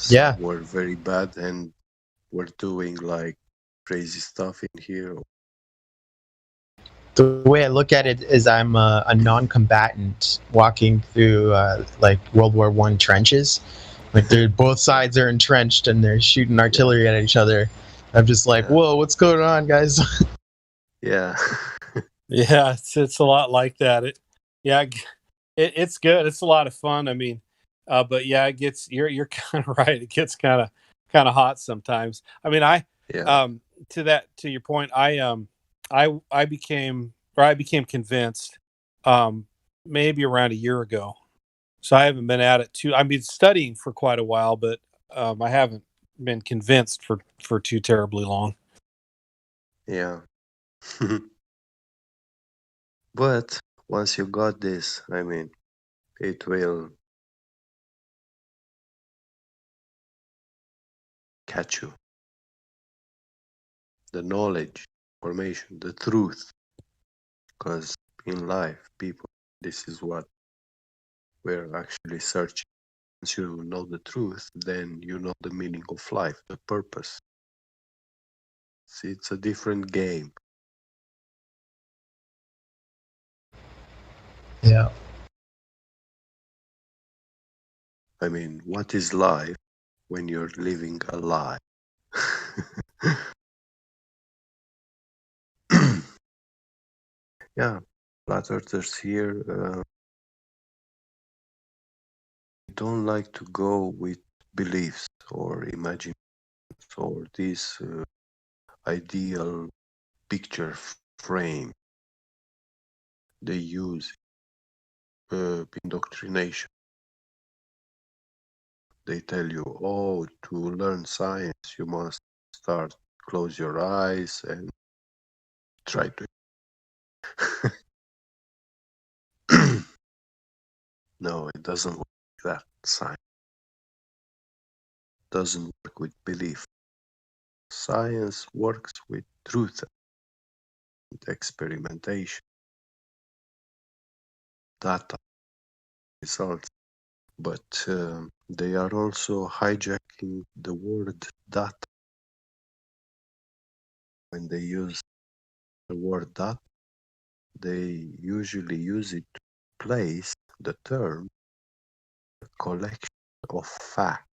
Yeah. We're very bad and we're doing like crazy stuff in here. The way I look at it is I'm a non-combatant walking through like World War I trenches. Like both sides are entrenched and they're shooting artillery at each other. I'm just like, whoa, what's going on, guys? Yeah. Yeah, it's a lot like that. It's good. It's a lot of fun. I mean, but yeah, it gets you're kind of right. It gets kind of hot sometimes. I mean, Yeah. To your point, I became convinced maybe around a year ago. So I haven't been at it too. I've been studying for quite a while, but I haven't been convinced for too terribly long. Yeah. But once you got this, I mean, it will catch you. The knowledge, information, the truth. Because in life, people, this is what we're actually searching. Once you know the truth, then you know the meaning of life, the purpose. See, it's a different game. Yeah. I mean, what is life when you're living a lie? Yeah, flat earthers here don't like to go with beliefs or imaginations or this ideal picture frame they use indoctrination. They tell you, oh, to learn science, you must close your eyes and try to. No, it doesn't work like that. Science doesn't work with belief. Science works with truth and experimentation, data, results. But they are also hijacking the word data. When they use the word data, they usually use it to place the term collection of facts,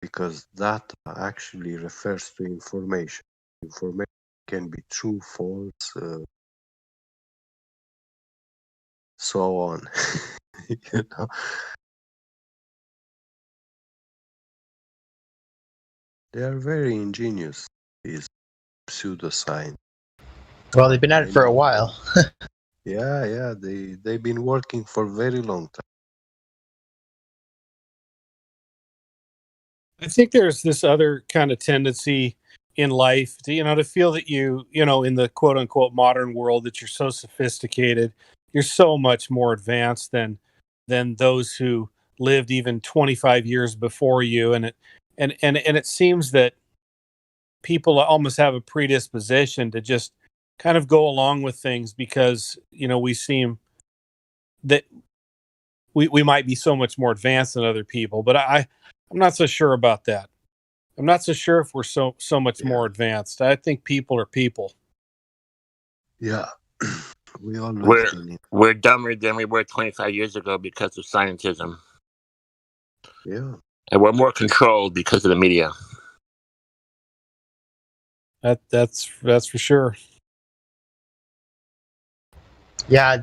because data actually refers to information. Information can be true, false, so on. You know, they are very ingenious, these pseudoscience. Well, they've been at it for a while. Yeah, they've been working for a very long time. I think there's this other kind of tendency in life to, to feel that in the quote unquote modern world, that you're so sophisticated, you're so much more advanced than those who lived even 25 years before you. And it seems that people almost have a predisposition to just kind of go along with things because, we seem that we might be so much more advanced than other people, but I'm not so sure about that. I'm not so sure if we're so much more advanced. I think people are people. Yeah, we always we're dumber than we were 25 years ago because of scientism. Yeah, and we're more controlled because of the media. That's for sure. Yeah,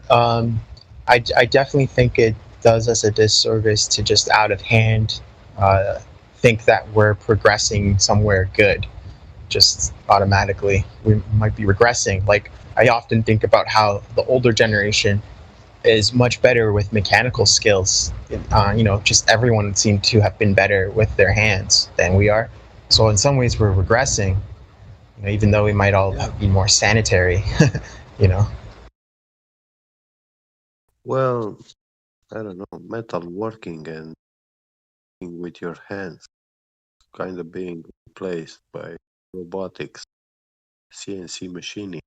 I definitely think it does us a disservice to just out of hand think that we're progressing somewhere good. Just automatically, we might be regressing. Like, I often think about how the older generation is much better with mechanical skills. Just everyone seemed to have been better with their hands than we are. So in some ways, we're regressing. Even though we might all be more sanitary. Well, I don't know, metal working and with your hands kind of being replaced by robotics, CNC machining.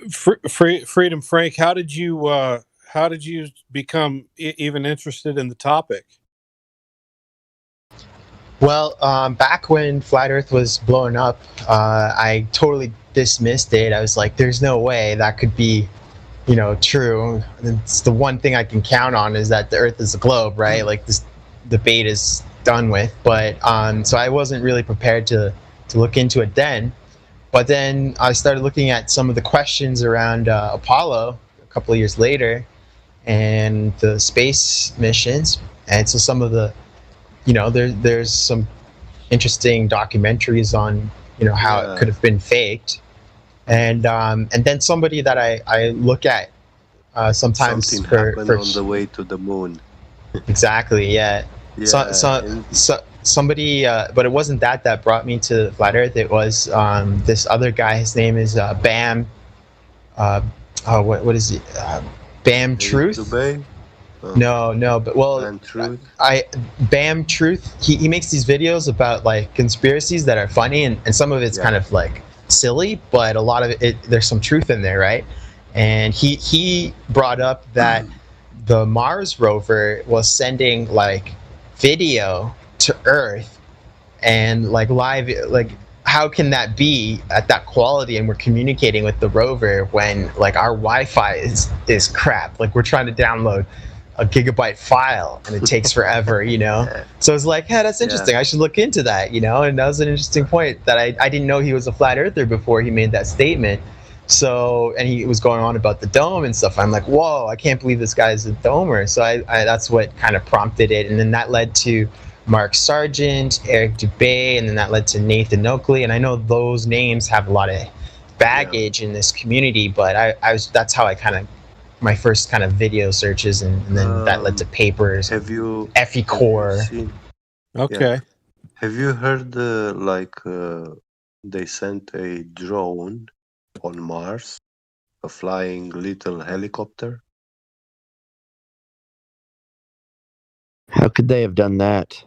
Freedom Frank, how did you become even interested in the topic? Well, back when Flat Earth was blowing up, I totally dismissed it. I was like, "There's no way that could be, true." It's the one thing I can count on is that the Earth is a globe, right? Like this debate is done with. But so I wasn't really prepared to look into it then. But then I started looking at some of the questions around Apollo a couple of years later, and the space missions, and so some of the there's some interesting documentaries on how it could have been faked, and then somebody that I look at sometimes Something for happened on the way to the moon. exactly, yeah. Yeah, Somebody, but it wasn't that brought me to Flat Earth. It was this other guy. His name is Bam. What is he? Bam Truth. Dubay? No, but Bam Truth. He makes these videos about like conspiracies that are funny, and some of it's kind of like silly, but a lot of it there's some truth in there, right? And he brought up that the Mars rover was sending like video to Earth, and like live, like how can that be at that quality, and we're communicating with the rover when like our Wi-Fi is crap, like we're trying to download a gigabyte file and it takes forever, so it's like, yeah, that's interesting. I should look into that, and that was an interesting point that I didn't know he was a flat earther before he made that statement. So, and he was going on about the dome and stuff. I'm like, whoa, I can't believe this guy's a domer. So I that's what kind of prompted it. And then that led to Mark Sargent, Eric Dubay, and then that led to Nathan Oakley. And I know those names have a lot of baggage in this community, but that's how I kind of, my first kind of video searches, and then that led to papers. Have you Effie Core? Okay. Have you heard they sent a drone on Mars, a flying little helicopter? How could they have done that?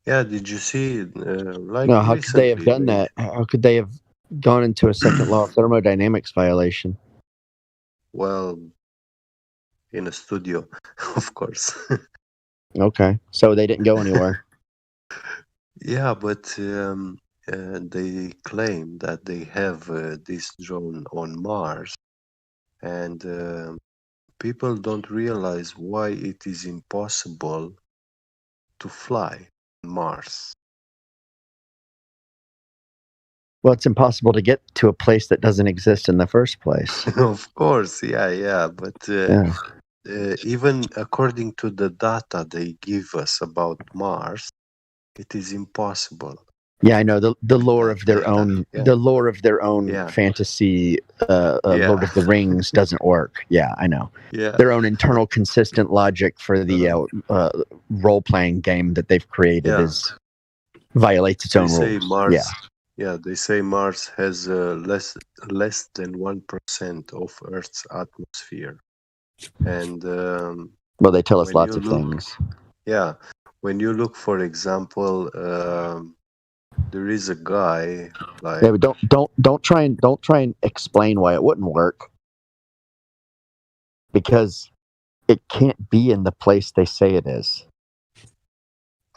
Yeah, did you see it? No, how could they have done that? How could they have gone into a second law of thermodynamics violation? Well, in a studio, of course. Okay, so they didn't go anywhere. Yeah, but they claim that they have this drone on Mars, and people don't realize why it is impossible to fly on Mars. Well, it's impossible to get to a place that doesn't exist in the first place. Of course, yeah, but even according to the data they give us about Mars, it is impossible. Yeah, I know the lore of their own fantasy Lord of the Rings doesn't work. Yeah, I know. Yeah. Their own internal consistent logic for the role playing game that they've created violates its own rules. Mars, they say Mars has less than 1% of Earth's atmosphere, and well, they tell us lots of things. Yeah, when you look, for example, there is a guy like. Yeah, but don't try and explain why it wouldn't work, because it can't be in the place they say it is.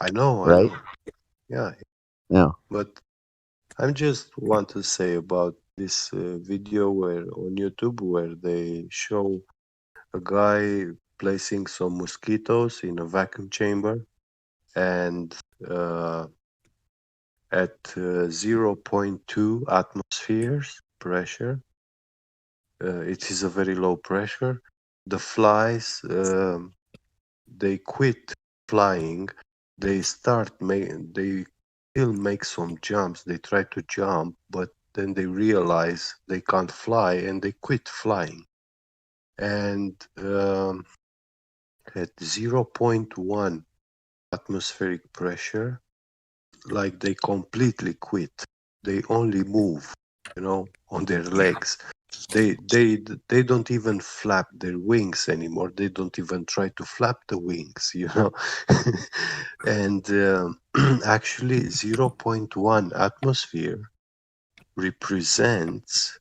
I know, right? Yeah. But I just want to say about this video on YouTube where they show a guy placing some mosquitoes in a vacuum chamber, and at 0.2 atmospheres pressure, it is a very low pressure. The flies, they quit flying. They still make some jumps. They try to jump, but then they realize they can't fly and they quit flying. And at 0.1 atmospheric pressure, like they completely quit. They only move, on their legs. They don't even flap their wings anymore. They don't even try to flap the wings, And actually 0.1 atmosphere represents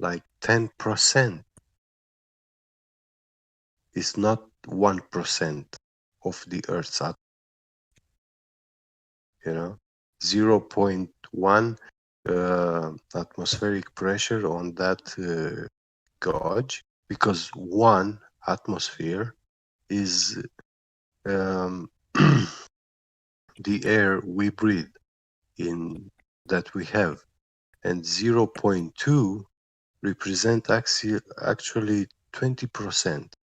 like 10%. It's not 1% of the Earth's atmosphere. 0.1 atmospheric pressure on that gauge, because 1 atmosphere is the air we breathe in, that we have, and 0.2 represent actually 20%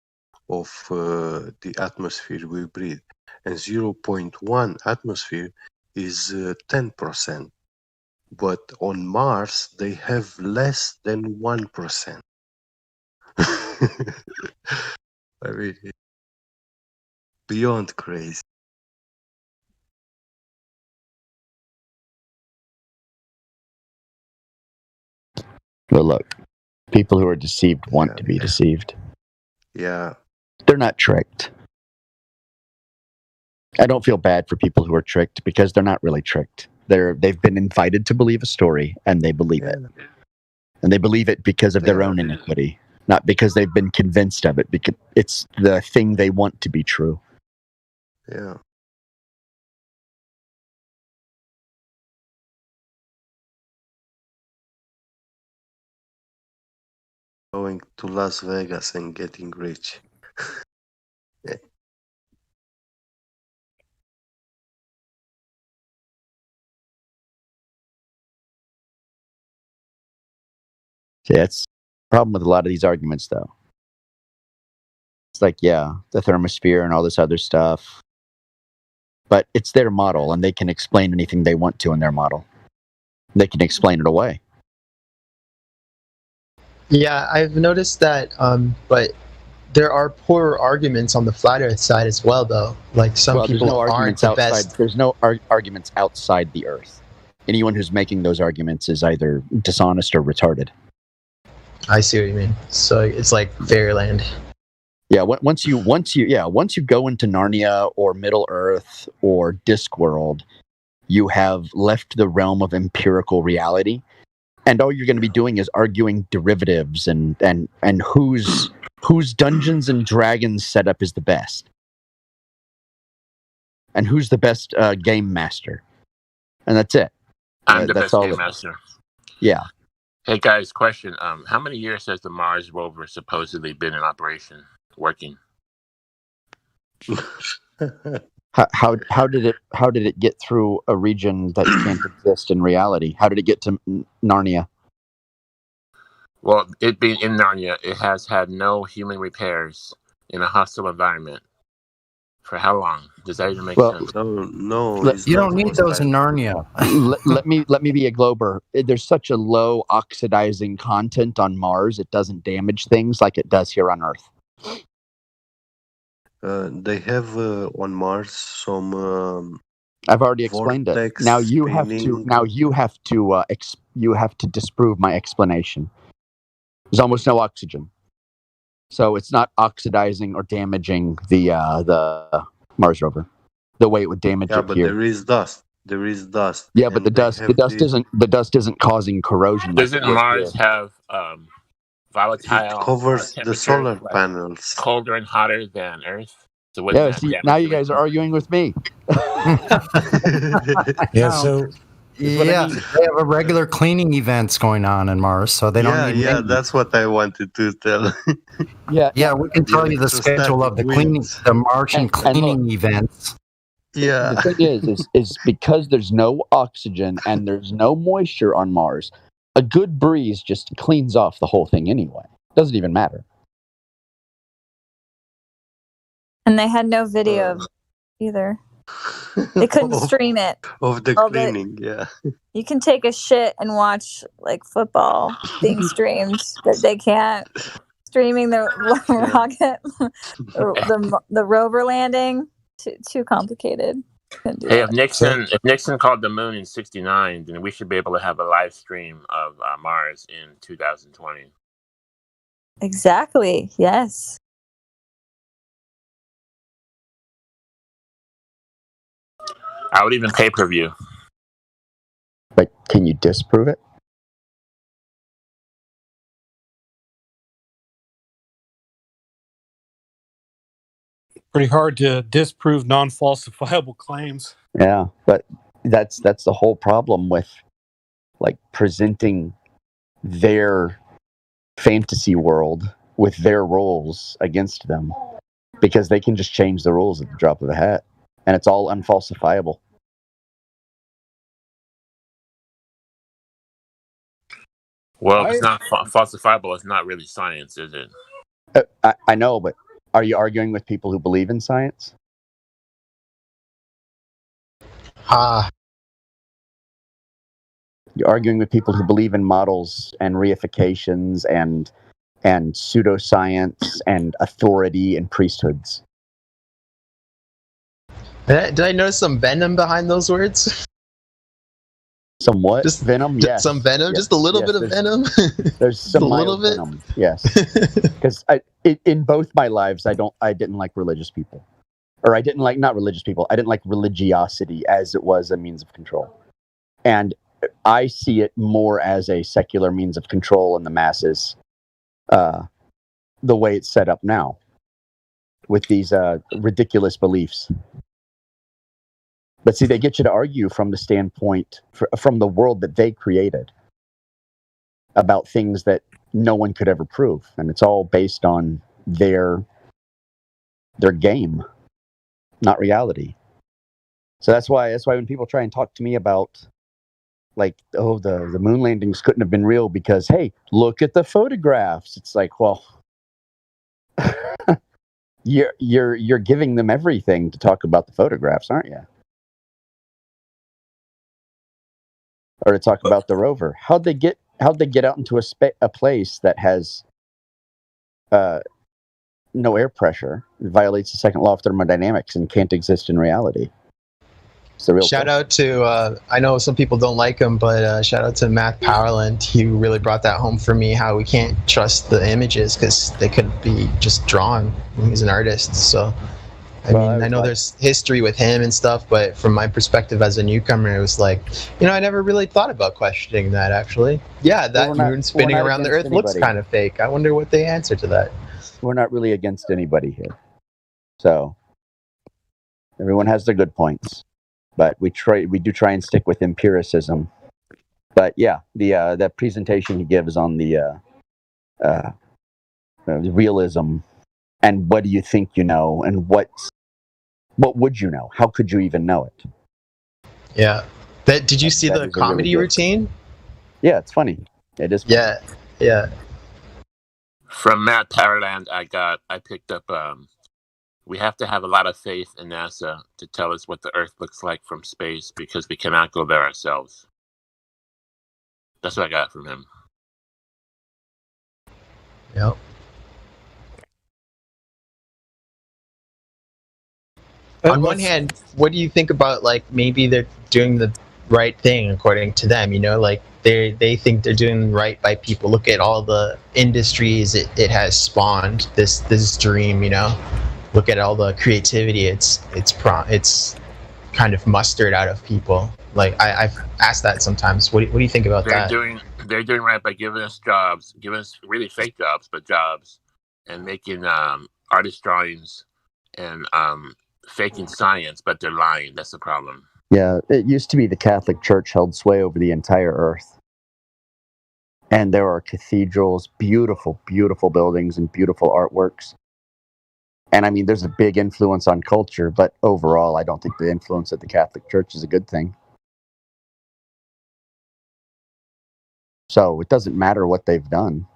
of the atmosphere we breathe, and 0.1 atmosphere is 10%. But on Mars, they have less than 1%. I mean, beyond crazy. But look, people who are deceived want to be deceived. Yeah. They're not tricked. I don't feel bad for people who are tricked because they're not really tricked. They've been invited to believe a story and they believe it. And they believe it because of their own iniquity, not because they've been convinced of it, because it's the thing they want to be true. Yeah. Going to Las Vegas and getting rich. Yeah. See, that's the problem with a lot of these arguments, though. It's like, yeah, the thermosphere and all this other stuff. But it's their model, and they can explain anything they want to in their model. They can explain it away. Yeah, I've noticed that, but there are poor arguments on the flat Earth side as well, though. Like some people aren't the best. There's no arguments outside the Earth. Anyone who's making those arguments is either dishonest or retarded. I see what you mean. So it's like fairyland. Yeah, once you go into Narnia or Middle Earth or Discworld, you have left the realm of empirical reality, and all you're going to be doing is arguing derivatives and whose Dungeons and Dragons setup is the best, and who's the best game master, and that's it. I'm the That's best all game it is. master. Yeah. Hey guys, question: how many years has the Mars rover supposedly been in operation, working? How did it get through a region that can't exist in reality? How did it get to Narnia? Well, it being in Narnia, it has had no human repairs in a hostile environment. For how long? Does that even make sense? No, You don't need those in Narnia. let me be a glober. There's such a low oxidizing content on Mars, it doesn't damage things like it does here on Earth. They have on Mars some. I've already explained it. Now you have to disprove my explanation. There's almost no oxygen, so it's not oxidizing or damaging the Mars rover the way it would damage Yeah, it but here. there is dust. There is dust. Yeah, but And the they dust have the dust isn't causing corrosion. like Doesn't it would Mars here. have volatile covers the temperatures, solar like panels. colder and hotter than Earth? So wouldn't Yeah, that see, damage now the you guys are arguing with me. Yeah, so Yeah, they have a regular cleaning events going on in Mars, so they don't need maintenance. That's what I wanted to tell. Yeah, we can tell you the schedule of the cleaning, the Martian cleaning events. The thing is because there's no oxygen and there's no moisture on Mars, a good breeze just cleans off the whole thing anyway. Doesn't even matter. And they had no video of it either. They couldn't stream it. Of the Well, cleaning, yeah. You can take a shit and watch like football being streamed, but they can't streaming the rocket, the rover landing. Too complicated. Couldn't do Hey, that. if Nixon called the moon in '69, then we should be able to have a live stream of Mars in 2020. Exactly. Yes. I would even pay-per-view. But can you disprove it? Pretty hard to disprove non-falsifiable claims. Yeah, but that's the whole problem with like presenting their fantasy world with their rules against them, because they can just change the rules at the drop of a hat, and it's all unfalsifiable. Well, if it's not falsifiable, it's not really science, is it? I know, but are you arguing with people who believe in science? You're arguing with people who believe in models and reifications and pseudoscience and authority and priesthoods. Did I notice some venom behind those words? Some what? Just venom? Yes. Some venom? Yes. Just a little Yes, bit of venom? There's some a little mild bit? venom. Yes. Because in both my lives, I didn't like religious people. Or I didn't like, not religious people, I didn't like religiosity as it was a means of control. And I see it more as a secular means of control in the masses, the way it's set up now, with these ridiculous beliefs. But see, they get you to argue from the standpoint, from the world that they created, about things that no one could ever prove. And it's all based on their game, not reality. So that's why when people try and talk to me about, like, oh, the moon landings couldn't have been real because, hey, look at the photographs. It's like, well, you're giving them everything to talk about the photographs, aren't you? Or to talk about the rover. How'd they get out into a place that has no air pressure, it violates the second law of thermodynamics and can't exist in reality? It's the real Shout out to, I know some people don't like him, but shout out to Matt Powerland. He really brought that home for me, how we can't trust the images because they could be just drawn. He's an artist, so I know there's history with him and stuff, but from my perspective as a newcomer, it was like, I never really thought about questioning that, actually. Yeah, that moon spinning around the Earth looks kind of fake. I wonder what they answer to that. We're not really against anybody here. So, everyone has their good points. But we do try and stick with empiricism. But yeah, that presentation he gives on the realism and what do you think you know and what would you know? How could you even know it? Yeah. Did you see the comedy routine? Yeah, it's funny. It is funny. Yeah. From Matt Powerland, I picked up. We have to have a lot of faith in NASA to tell us what the Earth looks like from space because we cannot go there ourselves. That's what I got from him. Yep. On one hand, what do you think about, like, maybe they're doing the right thing according to them, like they think they're doing right by people. Look at all the industries it has spawned, this dream, Look at all the creativity it's kind of mustered out of people. Like, I've asked that sometimes. What do you think about that? They're doing right by giving us jobs, giving us really fake jobs, but jobs, and making artist drawings and faking science, but they're lying. That's the problem. Yeah, it used to be the Catholic Church held sway over the entire earth. And there are cathedrals, beautiful, beautiful buildings and beautiful artworks. And I mean, there's a big influence on culture, but overall, I don't think the influence of the Catholic Church is a good thing. So it doesn't matter what they've done.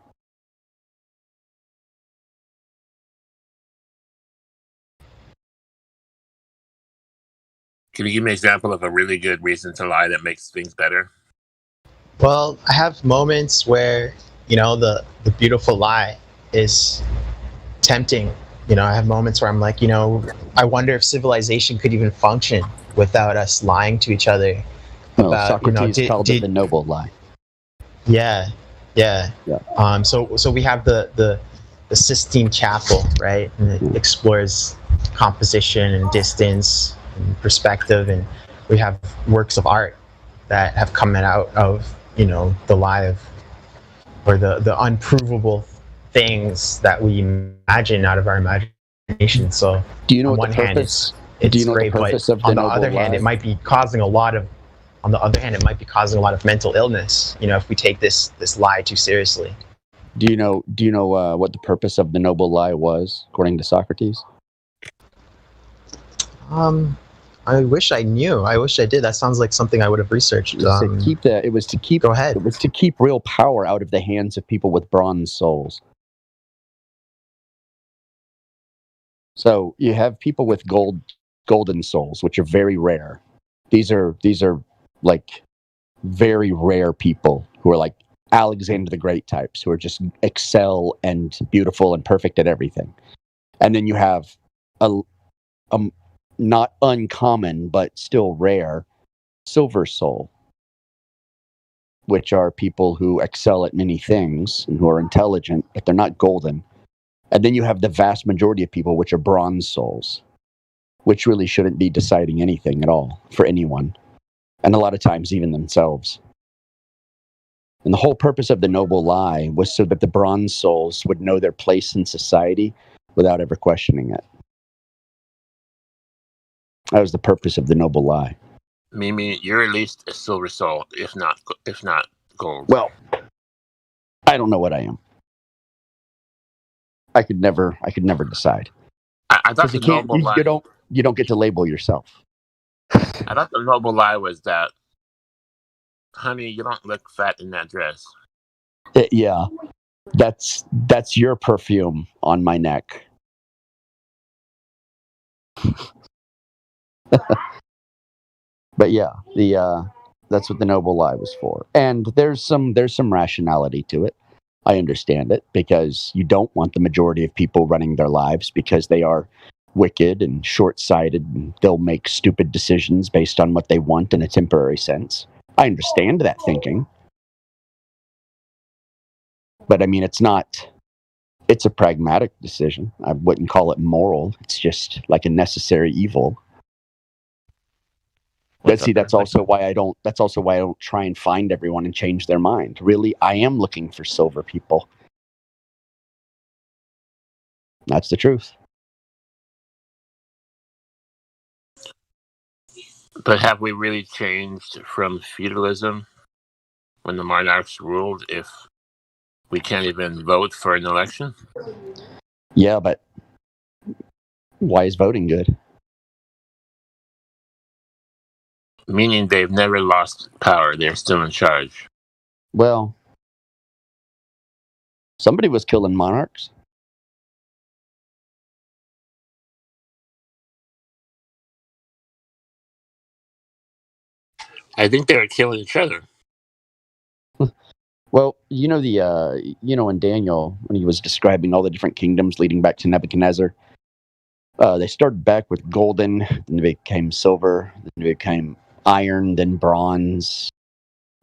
Can you give me an example of a really good reason to lie that makes things better? Well, I have moments where, the beautiful lie is tempting. I have moments where I'm like, I wonder if civilization could even function without us lying to each other. Well, Socrates called it the noble lie. Yeah. So we have the Sistine Chapel, right? And it explores composition and distance and perspective, and we have works of art that have come out of the lie of, or the unprovable things that we imagine out of our imagination. So do you know on what one the hand purpose? it's Do you know great, the purpose but of the on the noble other hand, lie? it might be causing a lot of on the other hand, it might be causing a lot of mental illness, if we take this lie too seriously. Do you know what the purpose of the noble lie was, according to Socrates? I wish I knew. I wish I did. That sounds like something I would have researched. It was to keep real power out of the hands of people with bronze souls. So you have people with golden souls, which are very rare. These are like very rare people who are like Alexander the Great types, who are just excel and beautiful and perfect at everything. And then you have a not uncommon but still rare silver soul, which are people who excel at many things and who are intelligent, but they're not golden. And then you have the vast majority of people, which are bronze souls, which really shouldn't be deciding anything at all for anyone, and a lot of times even themselves. And the whole purpose of the noble lie was so that the bronze souls would know their place in society without ever questioning it. That was the purpose of the noble lie. Mimi, you're at least a silver soul, if not gold. Well, I don't know what I am. I could never decide. I thought the noble lie. You don't get to label yourself. I thought the noble lie was that, honey, you don't look fat in that dress. Yeah, that's your perfume on my neck. But yeah, that's what the noble lie was for. And there's some rationality to it. I understand it, because you don't want the majority of people running their lives, because they are wicked and short-sighted, and they'll make stupid decisions based on what they want in a temporary sense. I understand that thinking. But I mean, it's a pragmatic decision. I wouldn't call it moral. It's just like a necessary evil. But see, that's also why I don't try and find everyone and change their mind. Really, I am looking for silver people. That's the truth. But have we really changed from feudalism when the monarchs ruled if we can't even vote for an election? Yeah, but why is voting good? Meaning they've never lost power. They're still in charge. Well, somebody was killing monarchs. I think they were killing each other. Well, in Daniel, when he was describing all the different kingdoms leading back to Nebuchadnezzar, they started back with golden, then they became silver, then they became iron, then bronze,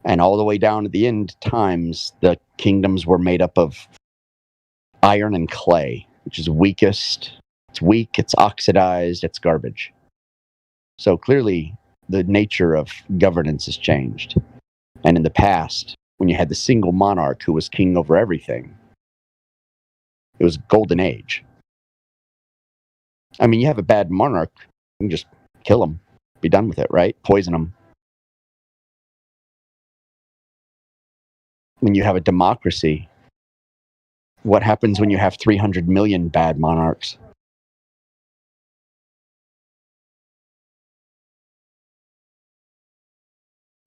and all the way down at the end times, the kingdoms were made up of iron and clay, which is weakest. It's weak, it's oxidized, it's garbage. So clearly, the nature of governance has changed. And in the past, when you had the single monarch who was king over everything, it was golden age. I mean, you have a bad monarch, you can just kill him, be done with it, right? Poison him. When you have a democracy, what happens when you have 300 million bad monarchs?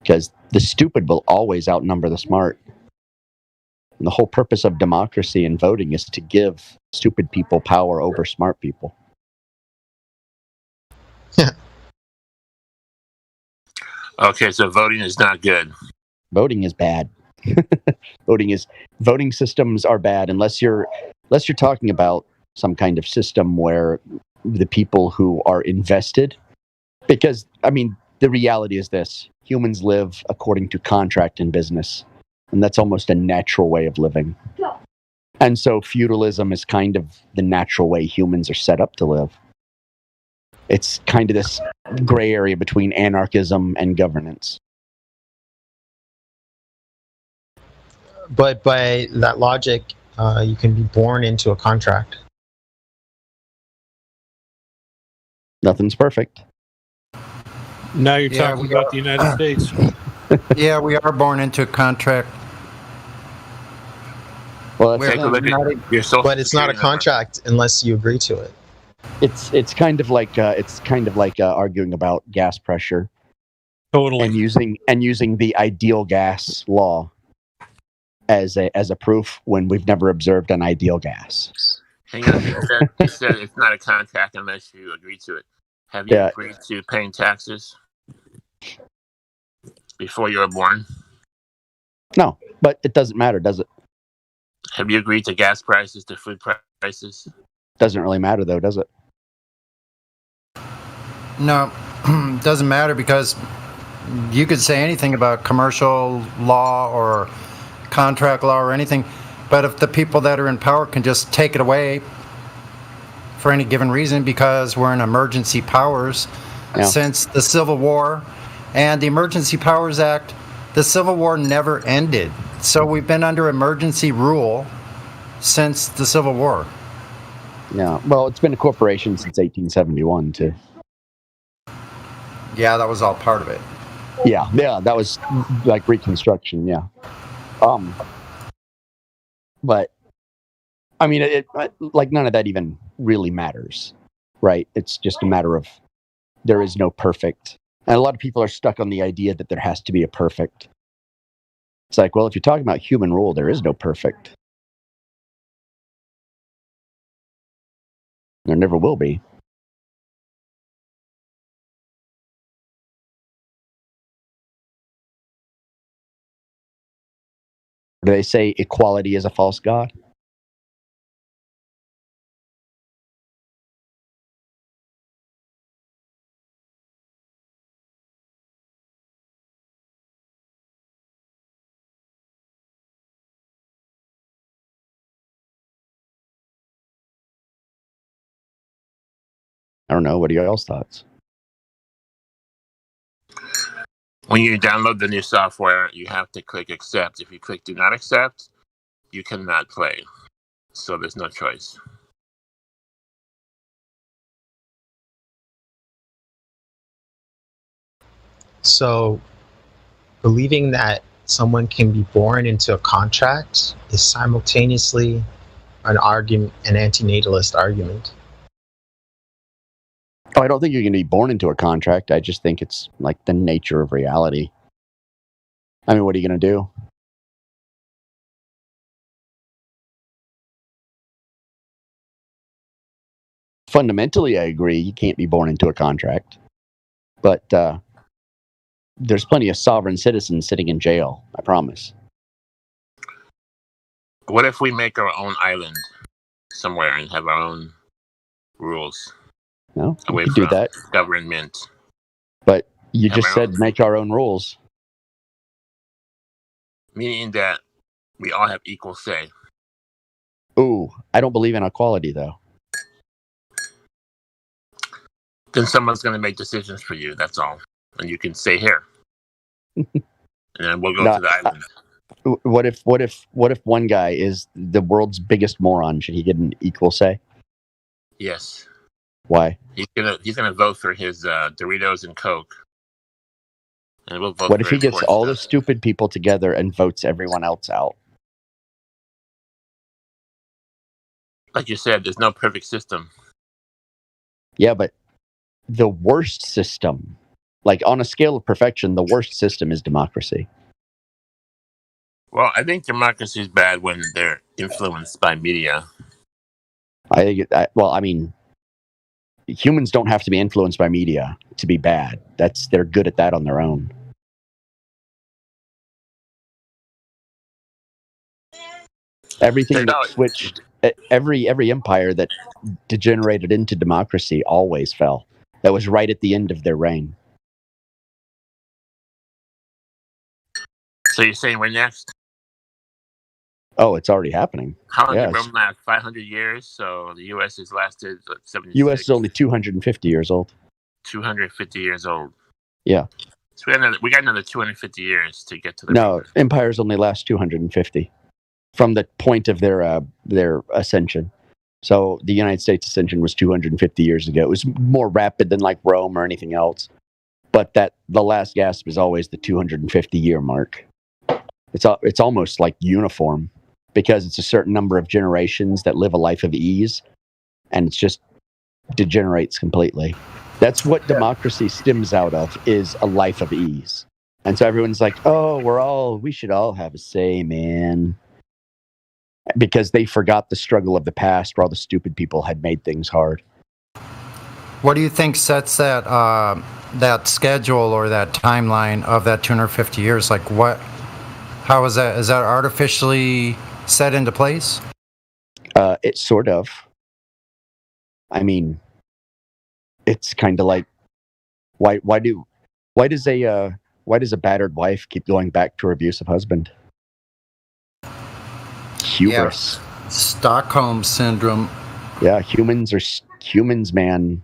Because the stupid will always outnumber the smart. And the whole purpose of democracy and voting is to give stupid people power over smart people. Okay, so voting is not good. Voting is bad. Voting systems are bad unless you're talking about some kind of system where the people who are invested, because I mean, the reality is this: humans live according to contract in business, and that's almost a natural way of living. And so feudalism is kind of the natural way humans are set up to live. It's kind of this gray area between anarchism and governance. But by that logic, you can be born into a contract. Nothing's perfect. Now you're Yeah, talking we about are. the United States. Yeah, we are born into a contract. Well, Where- but it's not a contract unless you agree to it. it's kind of like arguing about gas pressure. Totally. And using the ideal gas law as a proof when we've never observed an ideal gas. Hang on, you said it's not a contract unless you agree to it. Have you Yeah. agreed to paying taxes before you were born? No, but it doesn't matter, does it? Have you agreed to gas prices, to food prices? Doesn't really matter though, does it? No, doesn't matter because you could say anything about commercial law or contract law or anything, but if the people that are in power can just take it away for any given reason, because we're in emergency powers since the Civil War and the Emergency Powers Act, the Civil War never ended. So we've been under emergency rule since the Civil War. Yeah, well, it's been a corporation since 1871 too. Yeah, that was all part of it. Yeah, that was like Reconstruction. Yeah, but I mean, it like none of that even really matters, right? It's just a matter of there is no perfect, and a lot of people are stuck on the idea that there has to be a perfect. It's like, well, if you're talking about human rule, there is no perfect. There never will be. Do they say equality is a false god? I don't know. What are y'all's thoughts? When you download the new software, you have to click accept. If you click do not accept, you cannot play. So there's no choice. So, believing that someone can be born into a contract is simultaneously an antinatalist argument. Oh, I don't think you're going to be born into a contract. I just think it's like the nature of reality. I mean, what are you going to do? Fundamentally, I agree. You can't be born into a contract. But there's plenty of sovereign citizens sitting in jail, I promise. What if we make our own island somewhere and have our own rules? No, you Away could from do that. government. But you Have just our said own- make our own rules. Meaning that we all have equal say. Ooh, I don't believe in equality, though. Then someone's going to make decisions for you. That's all. And you can stay here. And then we'll go No, to the island. What if one guy is the world's biggest moron? Should he get an equal say? Yes. Why? He's gonna vote for his Doritos and Coke. And we'll vote What if for he gets important all the stuff. stupid people together and votes everyone else out? Like you said, there's no perfect system. Yeah, but the worst system, like on a scale of perfection, the worst system is democracy. Well, I think democracy is bad when they're influenced by media. I think, I mean, humans don't have to be influenced by media to be bad. They're good at that on their own. Everything that switched, every empire that degenerated into democracy always fell. That was right at the end of their reign. So you're saying we're next? Oh, it's already happening. How long Yeah, did Rome last? 500 years. So the U.S. has lasted 76, U.S. is only 250 years old. 250 years old. Yeah. So we got another 250 years to get to the. No, empires only last 250 from the point of their ascension. So the United States ascension was 250 years ago. It was more rapid than like Rome or anything else. But but that the last gasp is always the 250-year mark. It's almost like uniform, because it's a certain number of generations that live a life of ease, and it's just degenerates completely. That's what democracy stems out of, is a life of ease. And so everyone's like, oh, we should all have a say, man. Because they forgot the struggle of the past, where all the stupid people had made things hard. What do you think sets that that schedule or that timeline of that 250 years? Like, what? How is that? Is that artificially set into place? It's sort of. I mean, it's kind of like, why does a battered wife keep going back to her abusive husband? Hubris. Yeah. Stockholm syndrome. Yeah, humans, man.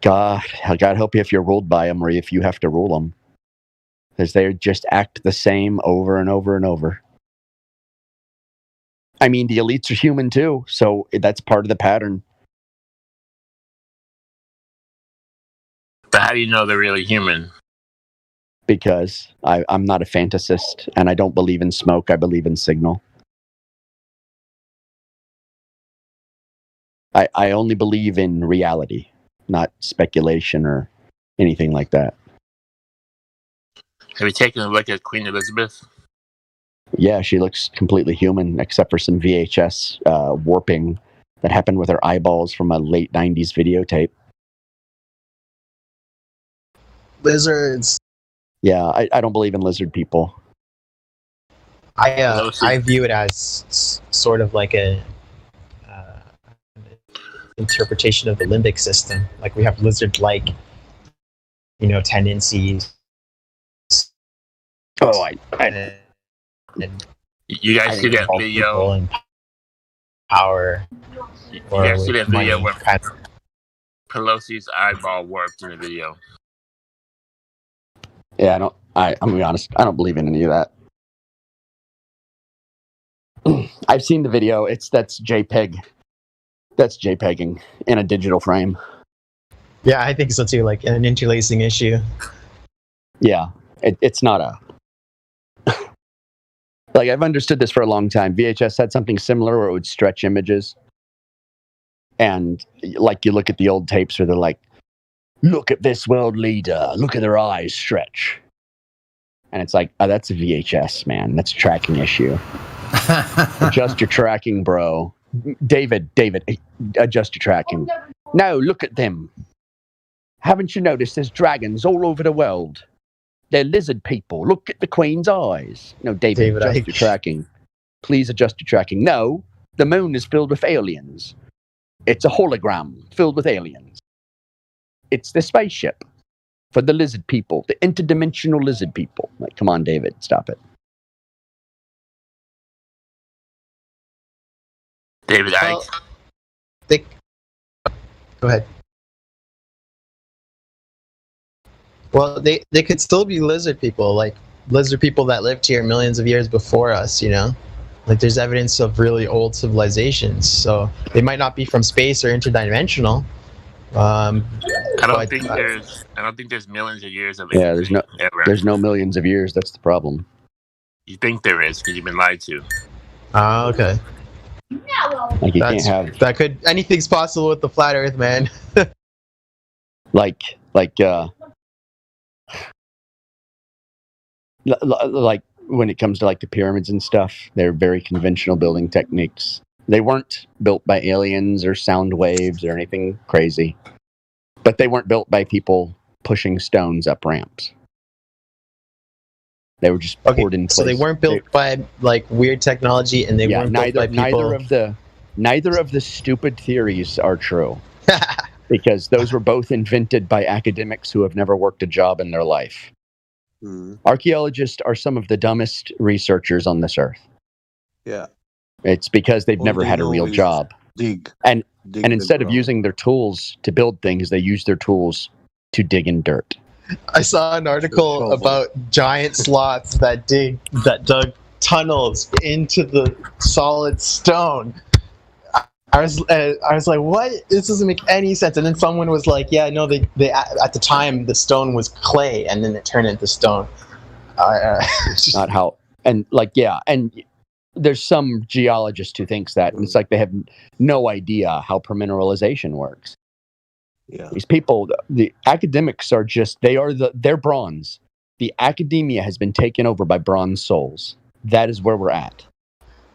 God help you if you're ruled by them, or if you have to rule them, because they just act the same over and over and over. I mean, the elites are human too, so that's part of the pattern. But how do you know they're really human? Because I'm not a fantasist, and I don't believe in smoke. I believe in signal. I only believe in reality, not speculation or anything like that. Have you taken a look at Queen Elizabeth? Yeah, she looks completely human, except for some VHS warping that happened with her eyeballs from a late 90s videotape. Lizards. Yeah, I don't believe in lizard people. I view it as sort of like a interpretation of the limbic system. Like, we have lizard-like, tendencies. Oh, you guys see that video? And power. You guys see that video where Pelosi's eyeball warped in the video? Yeah, I'm gonna be honest, I don't believe in any of that. I've seen the video. That's JPEG. That's JPEGing in a digital frame. Yeah, I think so too, like an interlacing issue. Yeah, it's not a... Like, I've understood this for a long time. VHS had something similar where it would stretch images. And, like, you look at the old tapes where they're like, look at this world leader, look at their eyes stretch. And it's like, oh, that's a VHS, man. That's a tracking issue. Adjust your tracking, bro. David, adjust your tracking. No, look at them. Haven't you noticed there's dragons all over the world? They're lizard people. Look at the Queen's eyes. No, David, adjust your tracking. Please adjust your tracking. No, the moon is filled with aliens. It's a hologram filled with aliens. It's the spaceship for the lizard people, the interdimensional lizard people. Like, come on, David, stop it. David Icke. Go ahead. Well, they could still be lizard people, like lizard people that lived here millions of years before us, Like, there's evidence of really old civilizations, so they might not be from space or interdimensional. I don't think there's millions of years of Yeah, there's no millions of years. That's the problem. You think there is because you've been lied to. Okay. Like, you can't have anything's possible with the flat Earth, man. like when it comes to like the pyramids and stuff, they're very conventional building techniques. They weren't built by aliens or sound waves or anything crazy, but they weren't built by people pushing stones up ramps. They were just poured in place. So they weren't built by like weird technology, and they weren't built by people. Neither of the stupid theories are true, because those were both invented by academics who have never worked a job in their life. Archaeologists are some of the dumbest researchers on this earth. Yeah. It's because they've never had a real job. And instead of using their tools to build things, they use their tools to dig in dirt. I saw an article about giant sloths that dug tunnels into the solid stone. I was like, what? This doesn't make any sense. And then someone was like, yeah, no, they at the time the stone was clay, and then it turned into stone. Not how, and like, yeah, and there's some geologist who thinks that, and it's like they have no idea how permineralization works. Yeah. These people, the academics are just, they're bronze. The academia has been taken over by bronze souls. That is where we're at.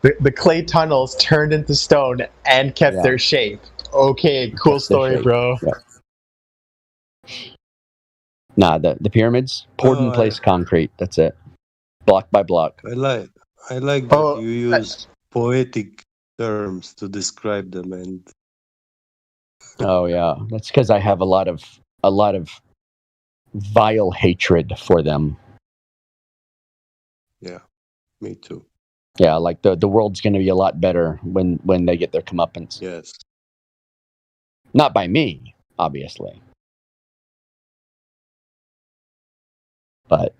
The clay tunnels turned into stone and kept their shape. Okay, cool story, bro. Yeah. Nah, the pyramids poured in place concrete. That's it, block by block. I like that you use poetic terms to describe them, and Oh yeah, that's because I have a lot of vile hatred for them. yeah, me too. Yeah, like the world's going to be a lot better when they get their comeuppance. Yes. Not by me, obviously. But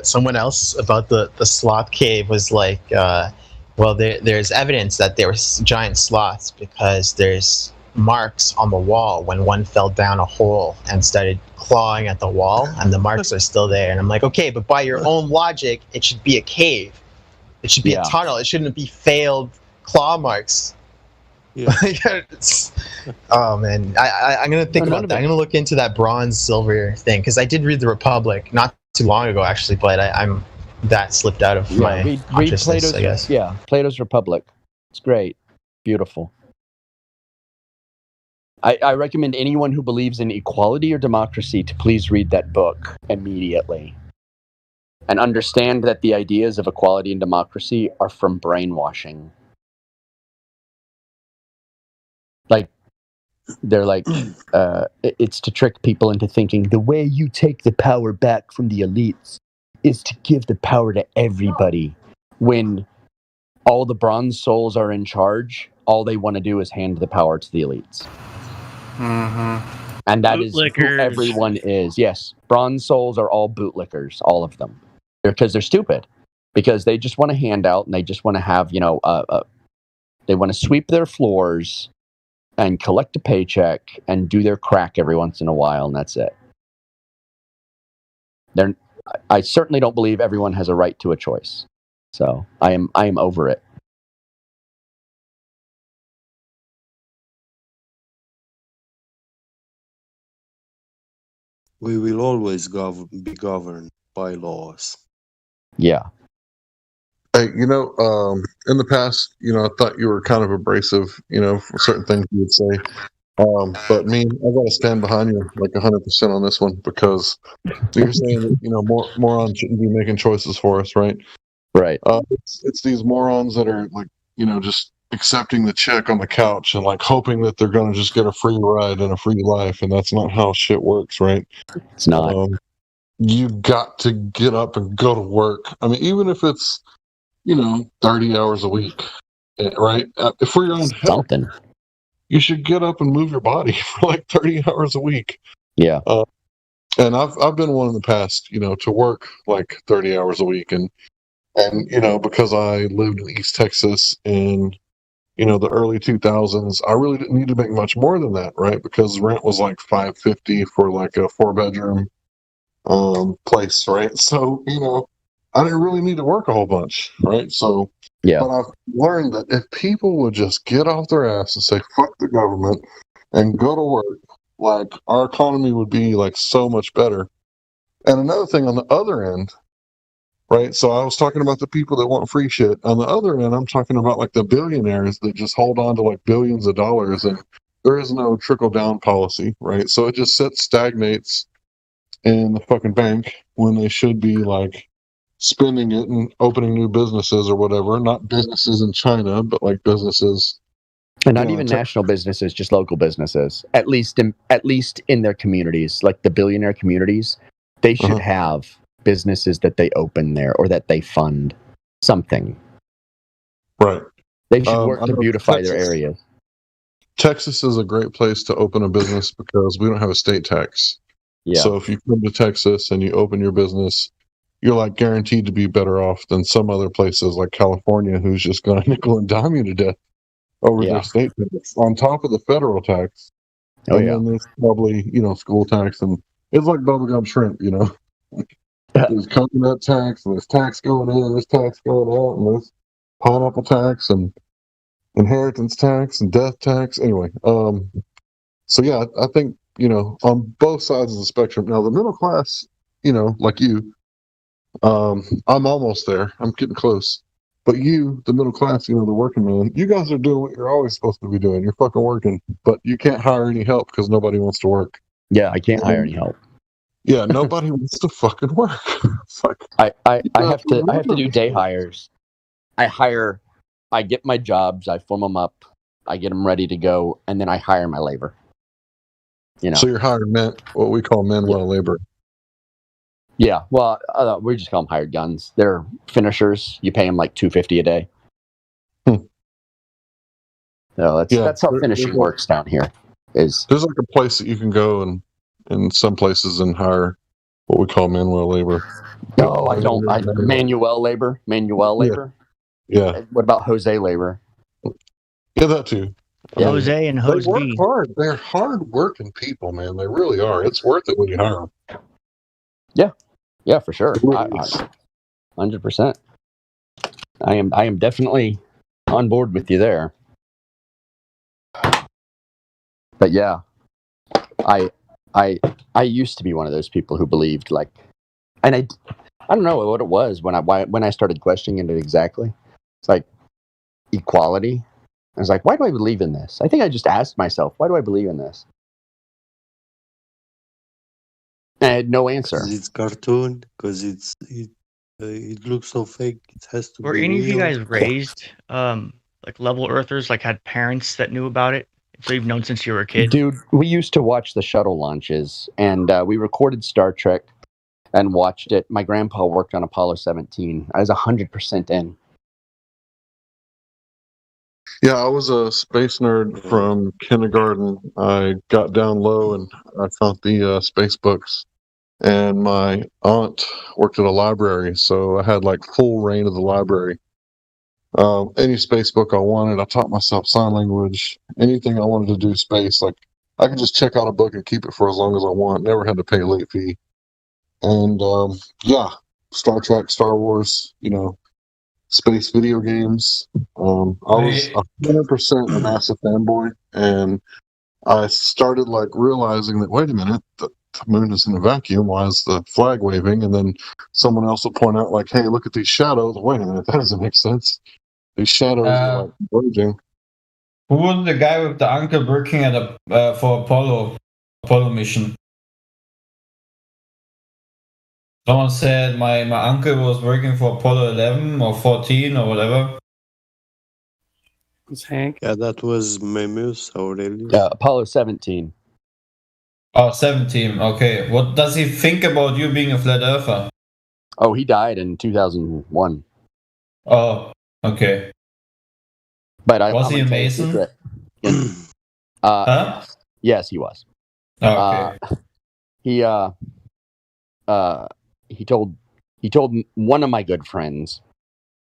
someone else about the sloth cave was like, well, there's evidence that there were giant sloths because there's marks on the wall when one fell down a hole and started clawing at the wall, and the marks are still there. And I'm like, okay, but by your own logic, it should be a cave. It should be a tunnel. It shouldn't be failed claw marks. Yeah. Oh man, I'm gonna think about that. I'm gonna look into that bronze silver thing because I did read the Republic not too long ago actually, but I'm that slipped out of my read consciousness, Plato's, I guess. Yeah, Plato's Republic. It's great, beautiful. I recommend anyone who believes in equality or democracy to please read that book immediately and understand that the ideas of equality and democracy are from brainwashing. Like, they're like, it's to trick people into thinking the way you take the power back from the elites is to give the power to everybody. When all the bronze souls are in charge, all they want to do is hand the power to the elites. Mm-hmm. And that is who everyone is. Yes, bronze souls are all bootlickers, all of them. Because they're stupid. Because they just want to hand out and they just want to have, they want to sweep their floors and collect a paycheck and do their crack every once in a while, and that's it. I certainly don't believe everyone has a right to a choice. So I am over it. We will always be governed by laws. Yeah. Hey, in the past, I thought you were kind of abrasive, for certain things you would say. But me, I got to stand behind you like 100% on this one because you're saying that, morons shouldn't be making choices for us, right? Right. It's these morons that are like, just accepting the check on the couch and like hoping that they're going to just get a free ride and a free life. And that's not how shit works, right? It's not. You've got to get up and go to work. I mean, even if it's, 30 hours a week, right? For your own health, you should get up and move your body for like 30 hours a week. Yeah. And I've been one in the past, to work like 30 hours a week. And because I lived in East Texas in, the early 2000s, I really didn't need to make much more than that, right? Because rent was like $550 for like a 4-bedroom place, right? So, I didn't really need to work a whole bunch, right? So, yeah. But I've learned that if people would just get off their ass and say, fuck the government and go to work, like our economy would be like so much better. And another thing on the other end, right? So I was talking about the people that want free shit. On the other end, I'm talking about like the billionaires that just hold on to like billions of dollars and there is no trickle down policy, right? So it just stagnates in the fucking bank when they should be like spending it and opening new businesses or whatever. Not businesses in China, but like businesses. And not even national businesses, just local businesses. At least in their communities, like the billionaire communities, they should have businesses that they open there or that they fund something. Right. They should work to beautify their areas. Texas is a great place to open a business because we don't have a state tax. Yeah. So if you come to Texas and you open your business, you're like guaranteed to be better off than some other places like California, who's just going to nickel and dime you to death. over Yeah. their state tax on top of the federal tax. Oh, and yeah. then there's probably, school tax, and it's like bubblegum shrimp, There's coconut tax, and there's tax going in, and there's tax going out, and there's pineapple tax, and inheritance tax, and death tax. Anyway, so yeah, I think, on both sides of the spectrum. Now, the middle class, like you, I'm almost there. I'm getting close. But you, the middle class, the working man, you guys are doing what you're always supposed to be doing. You're fucking working, but you can't hire any help because nobody wants to work. Yeah, I can't hire any help. Yeah, nobody wants to fucking work. Fuck. I have to do day hires. I get my jobs, I form them up, I get them ready to go, and then I hire my labor. So you're hiring what we call manual labor. Yeah, well, we just call them hired guns. They're finishers. You pay them like $250 a day. So that's how finishing works down here. There's like a place that you can go and in some places and hire what we call manual labor. No, I don't. Manuel labor. Yeah. What about Jose labor? Yeah, that too. Jose and Jose. They work hard. They're hard-working people, man. They really are. It's worth it when you hire them. Yeah, for sure. 100%. I am definitely on board with you there. But yeah, I used to be one of those people who believed and I don't know what it was when I started questioning it exactly. It's like equality. I was like, why do I believe in this? I think I just asked myself, why do I believe in this? I had no answer. Because it's cartoon. Because it looks so fake. It has to Were be any of you real. guys raised like level earthers, like had parents that knew about it? So you've known since you were a kid? Dude, we used to watch the shuttle launches, and we recorded Star Trek and watched it. My grandpa worked on Apollo 17. I was 100% in. Yeah, I was a space nerd from kindergarten. I got down low and I found the space books. And my aunt worked at a library, so I had like full reign of the library. Any space book I wanted, I taught myself sign language. Anything I wanted to do space, like I could just check out a book and keep it for as long as I want. Never had to pay a late fee. And yeah, Star Trek, Star Wars, space video games. I was 100% a NASA fanboy, and I started realizing that, wait a minute, the moon is in a vacuum. Why is the flag waving? And then someone else will point out, hey, look at these shadows. Wait a minute, that doesn't make sense. These shadows are converging. Who was the guy with the uncle working at for Apollo mission? Someone said my uncle was working for Apollo 11 or 14 or whatever. It's Hank. Yeah, that was Memus Aurelius. Apollo 17. Oh, 17. Okay. What does he think about you being a flat earther? Oh, he died in 2001. Oh, okay. But was he a Mason? Huh? Yes, he was. Oh, okay. He told one of my good friends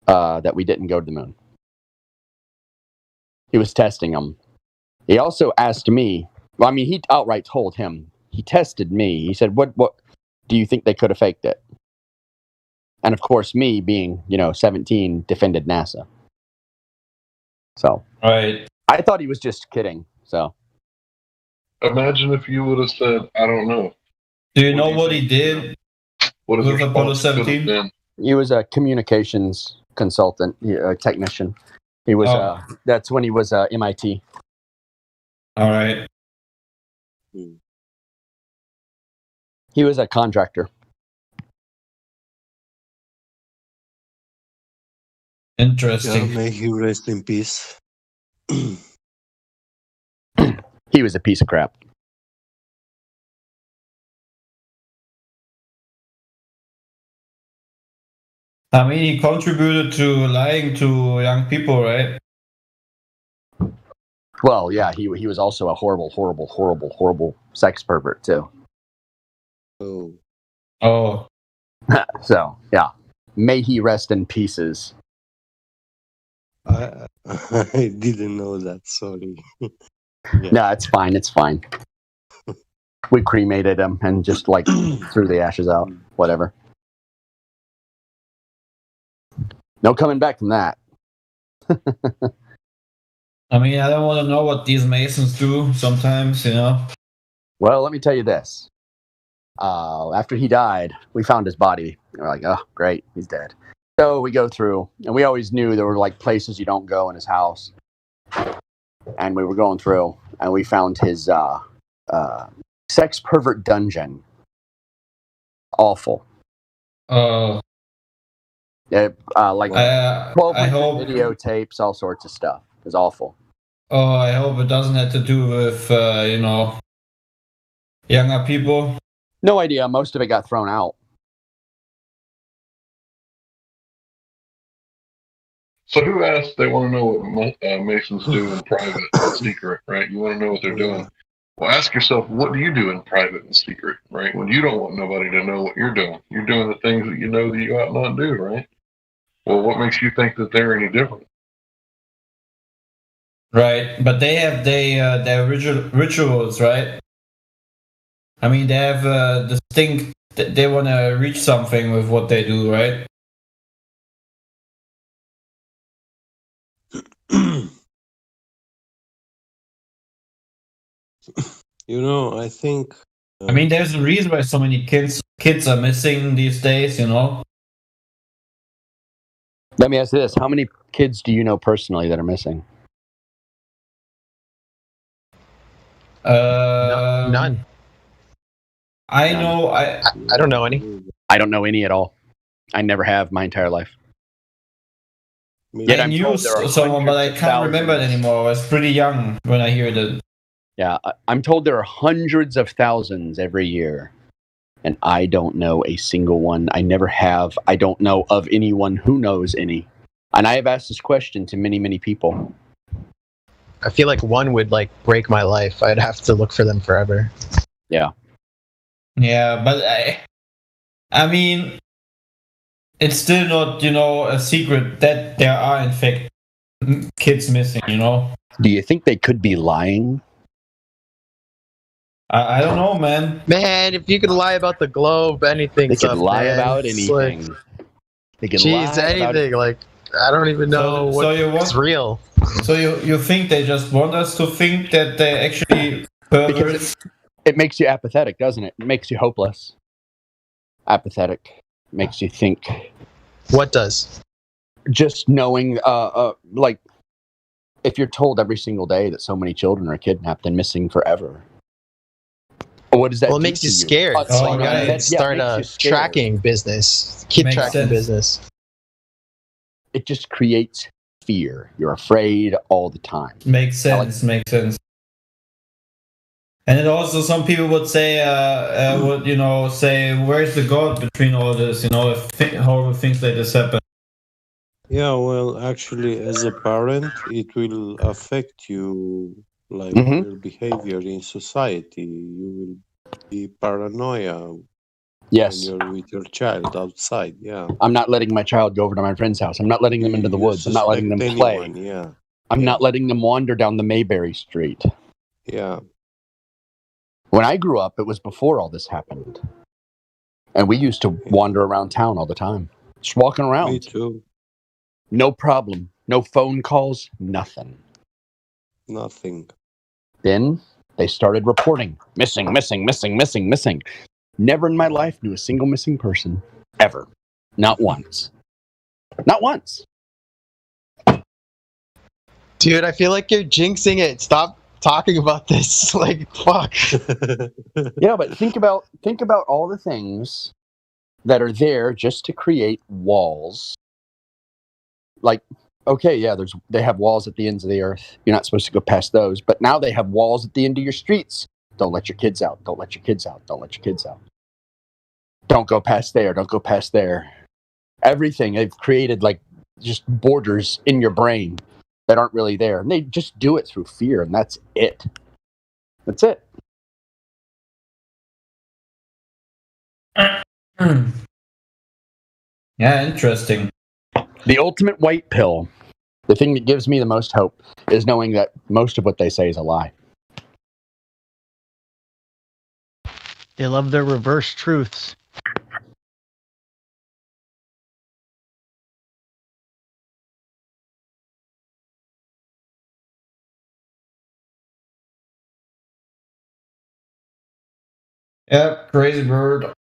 that we didn't go to the moon. He was testing him. He also asked me. Well, I mean, he outright told him. He tested me. He said, "What do you think they could have faked it?" And of course, me being 17, defended NASA. So right. I thought he was just kidding. So imagine if you would have said, "I don't know." Do you know what he did? What with Apollo 17? He was a communications consultant, a technician. He was. That's when he was MIT. All right. He was a contractor. Interesting. Yeah, may he rest in peace. He was a piece of crap. I mean, he contributed to lying to young people, right? Well, yeah, he was also a horrible sex pervert too. Oh. So yeah, may he rest in pieces. I didn't know that. Sorry. No, it's fine. It's fine. We cremated him and just like threw the ashes out. Whatever. No coming back from that. I mean, I don't want to know what these Masons do sometimes, you know. Well, let me tell you this. After he died, we found his body. We're like, oh, great, he's dead. So we go through, and we always knew there were like places you don't go in his house. And we were going through, and we found his sex pervert dungeon. Awful. Yeah, like 1,200 videotapes, all sorts of stuff. It was awful. Oh, I hope it doesn't have to do with, you know, younger people. No idea. Most of it got thrown out. So who asked they want to know what Masons do in private and secret, right? You want to know what they're doing. Well, ask yourself, what do you do in private and secret, right? When you don't want nobody to know what you're doing. You're doing the things that you know that you ought not do, right? Well, what makes you think that they're any different? Right, but they have their rituals, right? I mean, they have distinct. They want to reach something with what they do, right? You know, I think. I mean, there's a reason why so many kids are missing these days, you know. Let me ask you this: how many kids do you know personally that are missing? None. I know. I don't know any. I don't know any at all. I never have my entire life. I knew someone, but I can't remember it anymore. I was pretty young when I heard it. Yeah, I'm told there are hundreds of thousands every year, and I don't know a single one. I never have. I don't know of anyone who knows any. And I have asked this question to many, many people. I feel like one would like break my life. I'd have to look for them forever. Yeah. Yeah, but I mean, it's still not, you know, a secret that there are in fact kids missing, you know. Do you think they could be lying? I don't know, man. Man, if you could lie about the globe, anything. They could lie about anything. They could lie about anything. Like, I don't even know what's real. So you think they just want us to think that they actually perverts? It makes you apathetic, doesn't it? It makes you hopeless. Apathetic. Makes you think. What does? Just knowing, like, if you're told every single day that so many children are kidnapped and missing forever. What does that Well, it do makes to you scared. So you gotta start a tracking business, kid tracking business. It just creates fear. You're afraid all the time. Makes sense. Makes sense. And it also, some people would say, would, you know, say, where's the God between all this? You know, if horrible things like this happen. Yeah, well, actually, as a parent, it will affect you, like Mm-hmm. your behavior in society. You will be paranoia Yes. when you're with your child outside. Yeah. I'm not letting my child go over to my friend's house. I'm not letting them into the woods. I'm not letting them Suspect play. anyone, yeah. I'm not letting them wander down the Mayberry Street. Yeah. When I grew up, it was before all this happened. And we used to wander around town all the time. Just walking around. Me too. No problem. No phone calls. Nothing. Nothing. Then they started reporting. Missing, missing, missing, missing, missing. Never in my life knew a single missing person. Ever. Not once. Not once. Dude, I feel like you're jinxing it. Stop talking about this. Like, fuck. Yeah, but think about all the things that are there just to create walls. Like, okay, yeah, they have walls at the ends of the earth. You're not supposed to go past those, but now they have walls at the end of your streets. Don't let your kids out. Don't let your kids out. Don't let your kids out. Don't go past there. Don't go past there. Everything they've created, like just borders in your brain that aren't really there, and they just do it through fear, and that's it. That's it. Yeah, interesting. The ultimate white pill. The thing that gives me the most hope is knowing that most of what they say is a lie. They love their reverse truths. Yeah, crazy bird.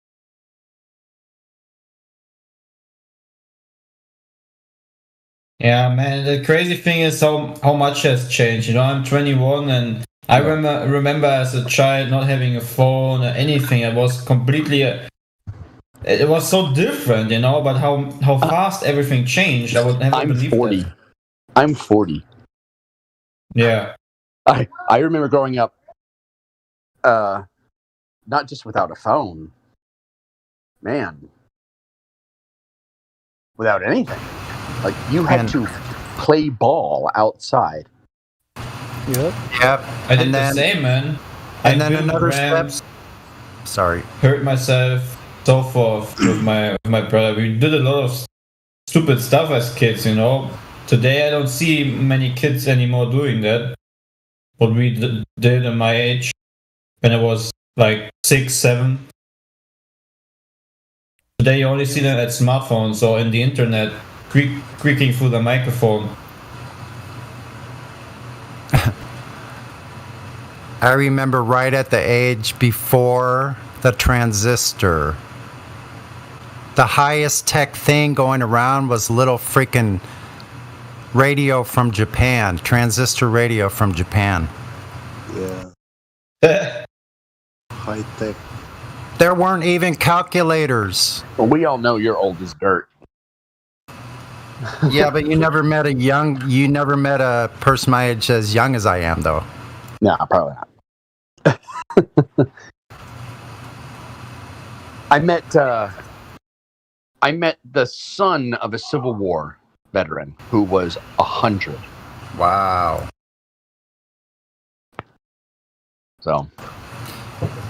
Yeah, man. The crazy thing is how much has changed. You know, I'm 21, and I remember as a child not having a phone or anything. It was completely. It was so different, you know. But how fast everything changed, I would never believe 40. that. I'm 40. Yeah. I remember growing up, not just without a phone, man, without anything. Like you had to play ball outside. Yep. I did the same, man. And I then built another ramps, step. Sorry. hurt myself, so forth with my brother. We did a lot of stupid stuff as kids, you know. Today I don't see many kids anymore doing that. What we did at my age when I was like 6, 7. Today you only see them at smartphones or in the internet, creaking through the microphone. I remember right at the age before the transistor. The highest tech thing going around was little freaking radio from Japan, transistor radio from Japan. Yeah. High tech. There weren't even calculators. Well, we all know you're old as dirt. Yeah, but you never met a person my age as young as I am, though. No, probably not. I met the son of a Civil War veteran who was 100. Wow. So.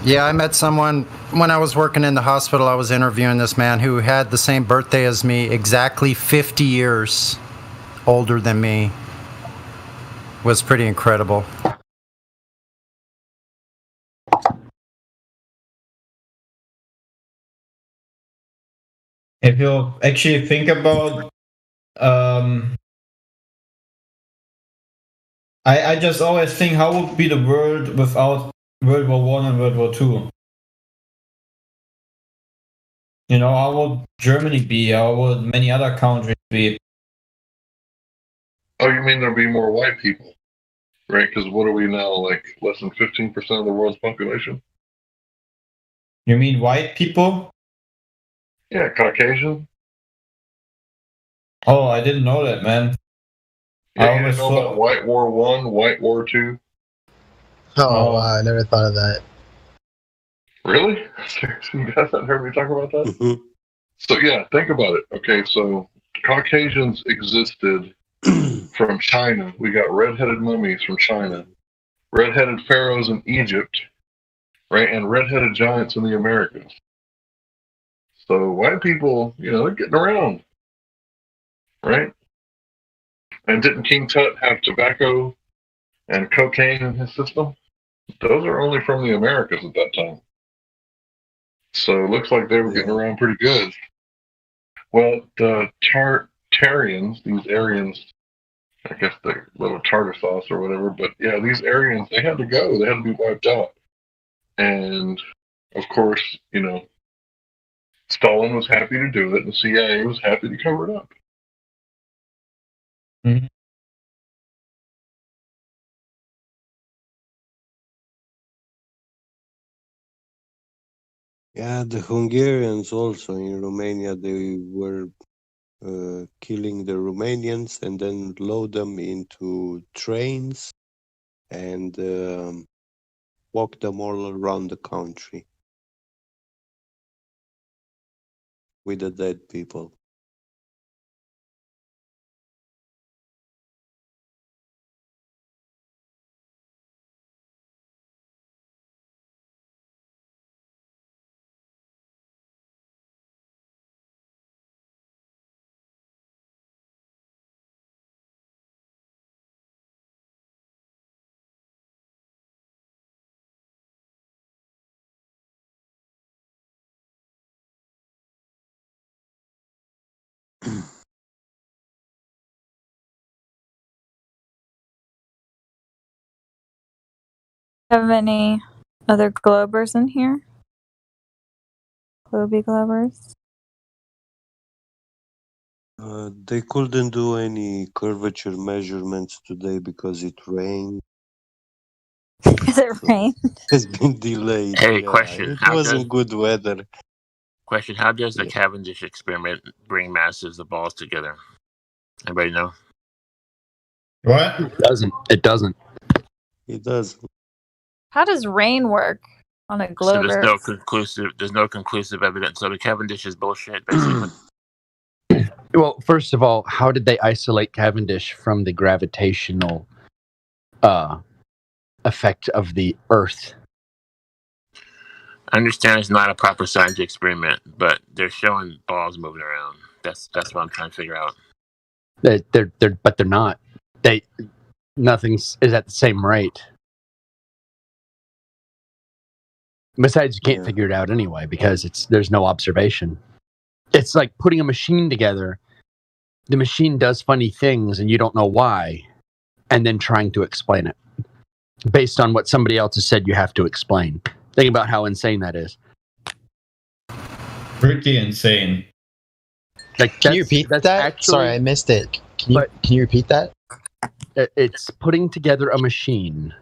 Yeah, I met someone when I was working in the hospital. I was interviewing this man who had the same birthday as me, exactly 50 years older than me. It was pretty incredible. If you actually think about, I just always think, how would be the world without World War One and World War Two? You know, how would Germany be? How would many other countries be? Oh, you mean there'll be more white people, right? Because what are we now, like less than 15% of the world's population? You mean white people? Yeah, Caucasian. Oh, I didn't know that, man. Yeah, I you always didn't know about White War One, White War Two. Oh, wow, I never thought of that. Really? Seriously, you guys haven't heard me talk about that? So yeah, think about it. Okay, so Caucasians existed from China. We got red-headed mummies from China, red-headed pharaohs in Egypt, right, and red-headed giants in the Americas. So white people, you know, they're getting around, right? And didn't King Tut have tobacco and cocaine in his system? Those are only from the Americas at that time. So it looks like they were getting around pretty good. Well, the Tartarians, these Aryans, I guess the little tartar sauce or whatever, but yeah, these Aryans, they had to go. They had to be wiped out. And of course, you know, Stalin was happy to do it, and the CIA was happy to cover it up. Mm-hmm. Yeah, the Hungarians also in Romania, they were killing the Romanians and then load them into trains and walk them all around the country with the dead people. Have any other globers in here? Globy globers? They couldn't do any curvature measurements today because it rained. Because it rained? It's been delayed. Hey, Yeah, question. it How does wasn't good weather. the Cavendish experiment bring masses of balls together? Anybody know? What? It doesn't. It doesn't. It does. How does rain work on a So glober? there's no conclusive evidence. So the Cavendish is bullshit, basically. Well, first of all, how did they isolate Cavendish from the gravitational effect of the Earth? I understand it's not a proper scientific experiment, but they're showing balls moving around. That's what I'm trying to figure out. They're not. Nothing's is at the same rate. Besides, you can't figure it out anyway because there's no observation. It's like putting a machine together. The machine does funny things and you don't know why, and then trying to explain it based on what somebody else has said you have to explain. Think about how insane that is. Pretty insane. Like, can you repeat that? Actually, Sorry, I missed it. Can you repeat that? It's putting together a machine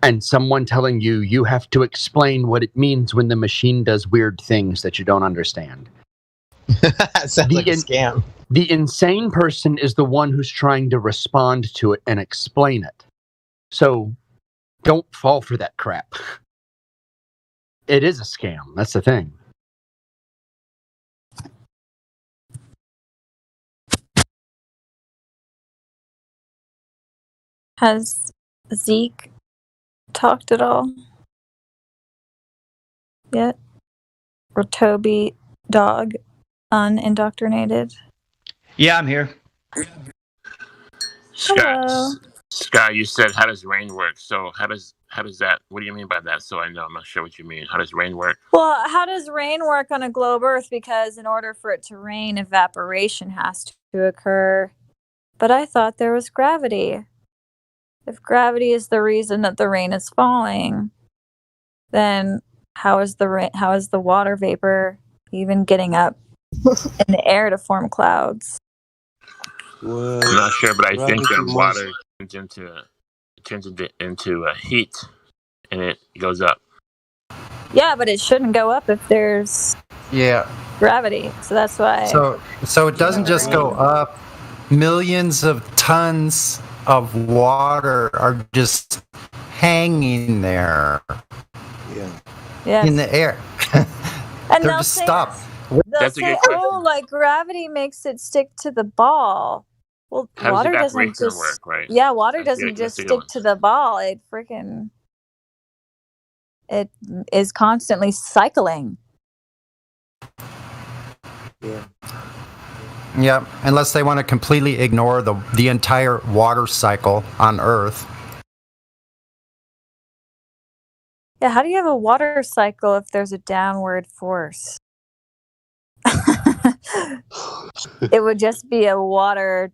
and someone telling you have to explain what it means when the machine does weird things that you don't understand. Sounds like a scam. The insane person is the one who's trying to respond to it and explain it. So don't fall for that crap. It is a scam. That's the thing. Has Zeke talked at all yet? Or Toby Dog unindoctrinated? Yeah, I'm here. Sky, you said, how does rain work? So how does that? What do you mean by that? So I know, I'm not sure what you mean. How does rain work? Well, how does rain work on a globe Earth? Because in order for it to rain, evaporation has to occur. But I thought there was gravity. If gravity is the reason that the rain is falling, then how is the water vapor even getting up in the air to form clouds? Well, I'm not sure, but I think gravity water turns into heat, and it goes up. Yeah, but it shouldn't go up if there's gravity. So that's why. So it doesn't just go up. Millions of tons of water are just hanging there in the air. And They're just stopped. They'll say, "Oh, like gravity makes it stick to the ball." Well, How does water doesn't evaporation just work, right? Yeah, water That's doesn't just the good stick one. to the ball. It is constantly cycling. Yeah, unless they want to completely ignore the entire water cycle on Earth. Yeah, how do you have a water cycle if there's a downward force? It would just be a water.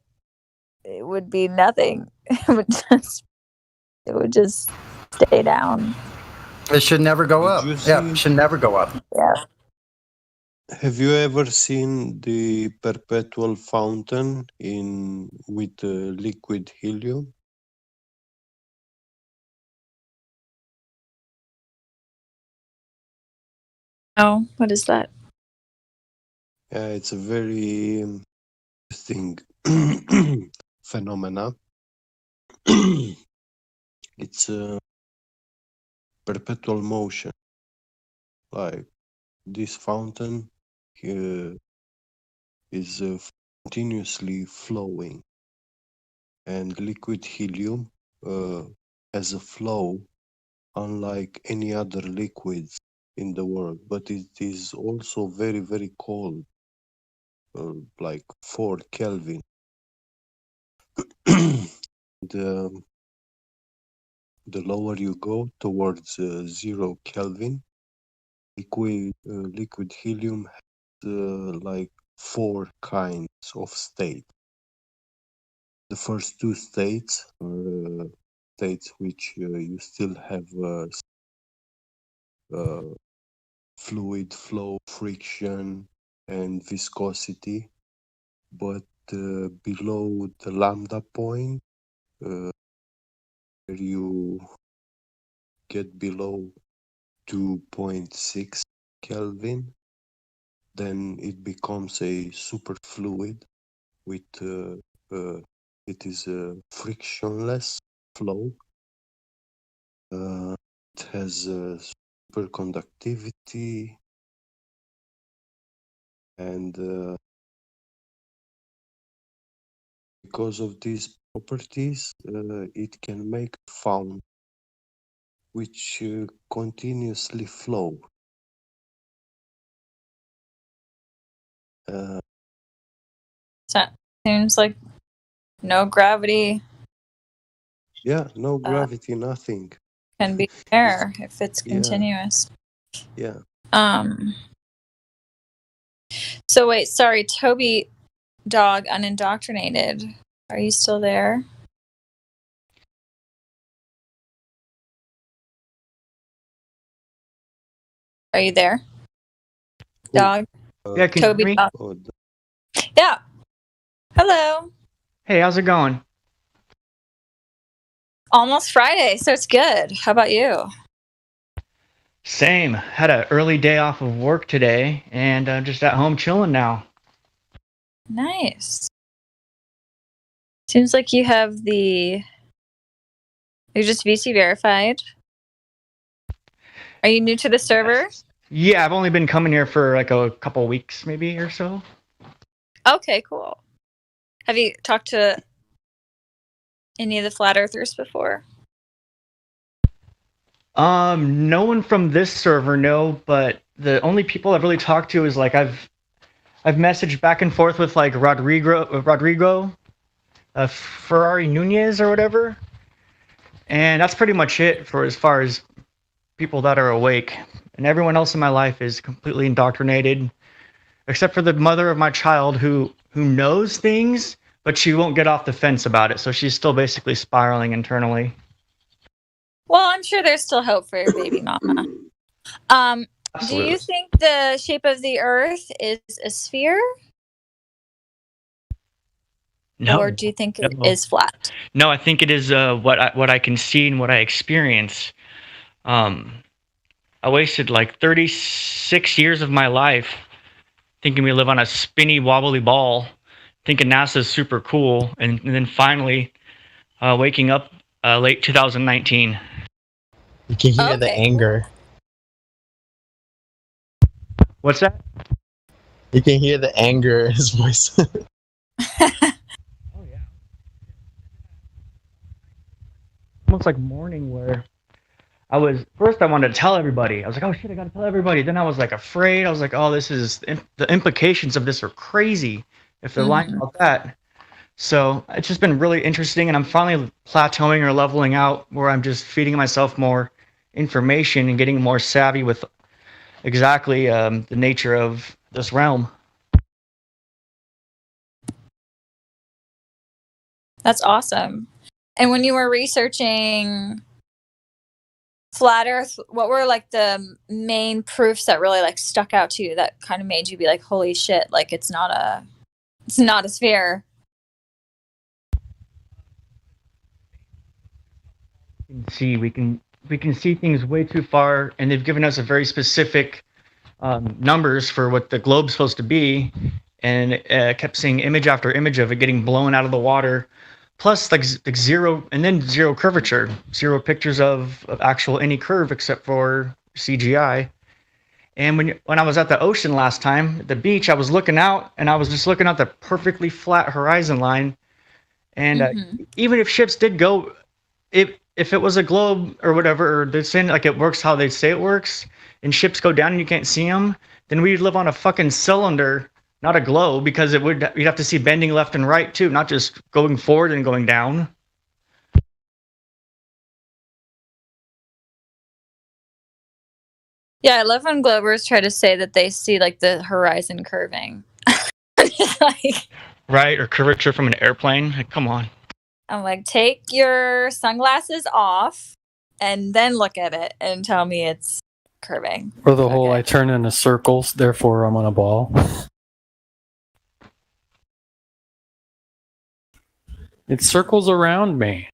It would be nothing. It would just stay down. It should never go up. Yeah, it should never go up. Yeah. Have you ever seen the perpetual fountain with liquid helium? Oh, what is that? Yeah, it's a very interesting phenomena. It's a perpetual motion. Like this fountain is continuously flowing, and liquid helium has a flow unlike any other liquids in the world, but it is also very, very cold, like 4 Kelvin. The lower you go towards 0 Kelvin, liquid helium has like 4 kinds of state. The first 2 states are states which you still have fluid flow, friction, and viscosity, but below the lambda point, where you get below 2.6 Kelvin, then it becomes a superfluid with it is a frictionless flow. It has superconductivity and because of these properties, it can make a fountain which continuously flow. So seems like no gravity Yeah, no gravity, nothing. can be there if it's Yeah. continuous. Yeah. So wait, sorry, Toby Dog Unindoctrinated. Are you still there? Are you there? Dog? Yeah, can you hear Toby me? Dog. Yeah. Hello. Hey, how's it going? Almost Friday, so it's good. How about you? Same. Had an early day off of work today, and I'm just at home chilling now. Nice. Seems like you have you're just VC verified. Are you new to the server? Yeah, I've only been coming here for like a couple weeks, maybe or so. Okay, cool. Have you talked to any of the flat earthers before? No one from this server, no. But the only people I've really talked to is like I've messaged back and forth with like Rodrigo, Ferrari Nunez or whatever, and that's pretty much it for as far as people that are awake. And everyone else in my life is completely indoctrinated, except for the mother of my child who knows things, but she won't get off the fence about it. So she's still basically spiraling internally. Well, I'm sure there's still hope for your baby mama. Do Absolutely. you think the shape of the Earth is a sphere? No. Or do you think it No. is flat? No, I think it is what I can see and what I experience. I wasted like 36 years of my life thinking we live on a spinny, wobbly ball, thinking NASA's super cool, and then finally waking up late 2019. You can hear the anger. What's that? You can hear the anger in his voice. Almost like morning where I wanted to tell everybody. I was like, oh shit, I gotta tell everybody. Then I was like afraid. I was like, oh, the implications of this are crazy if they're lying about that. So it's just been really interesting, and I'm finally plateauing or leveling out where I'm just feeding myself more information and getting more savvy with exactly the nature of this realm. That's awesome. And when you were researching flat Earth, what were like the main proofs that really like stuck out to you that kind of made you be like, holy shit, like it's not a sphere? We can see things way too far, and they've given us a very specific numbers for what the globe's supposed to be, and kept seeing image after image of it getting blown out of the water, plus like zero, and then zero curvature, zero pictures of actual any curve except for CGI. And when I was at the ocean last time, at the beach, I was looking out, and I was just looking at the perfectly flat horizon line, and even if ships did go, if it was a globe or whatever, or they're saying like it works how they say it works, and ships go down and you can't see them, then we'd live on a fucking cylinder, not a globe, because you'd have to see bending left and right too, not just going forward and going down. Yeah, I love when Globers try to say that they see like the horizon curving. Right, or curvature from an airplane. Like, come on. I'm like, take your sunglasses off and then look at it and tell me it's curving. Or the whole I turn into circles, therefore I'm on a ball. It circles around me.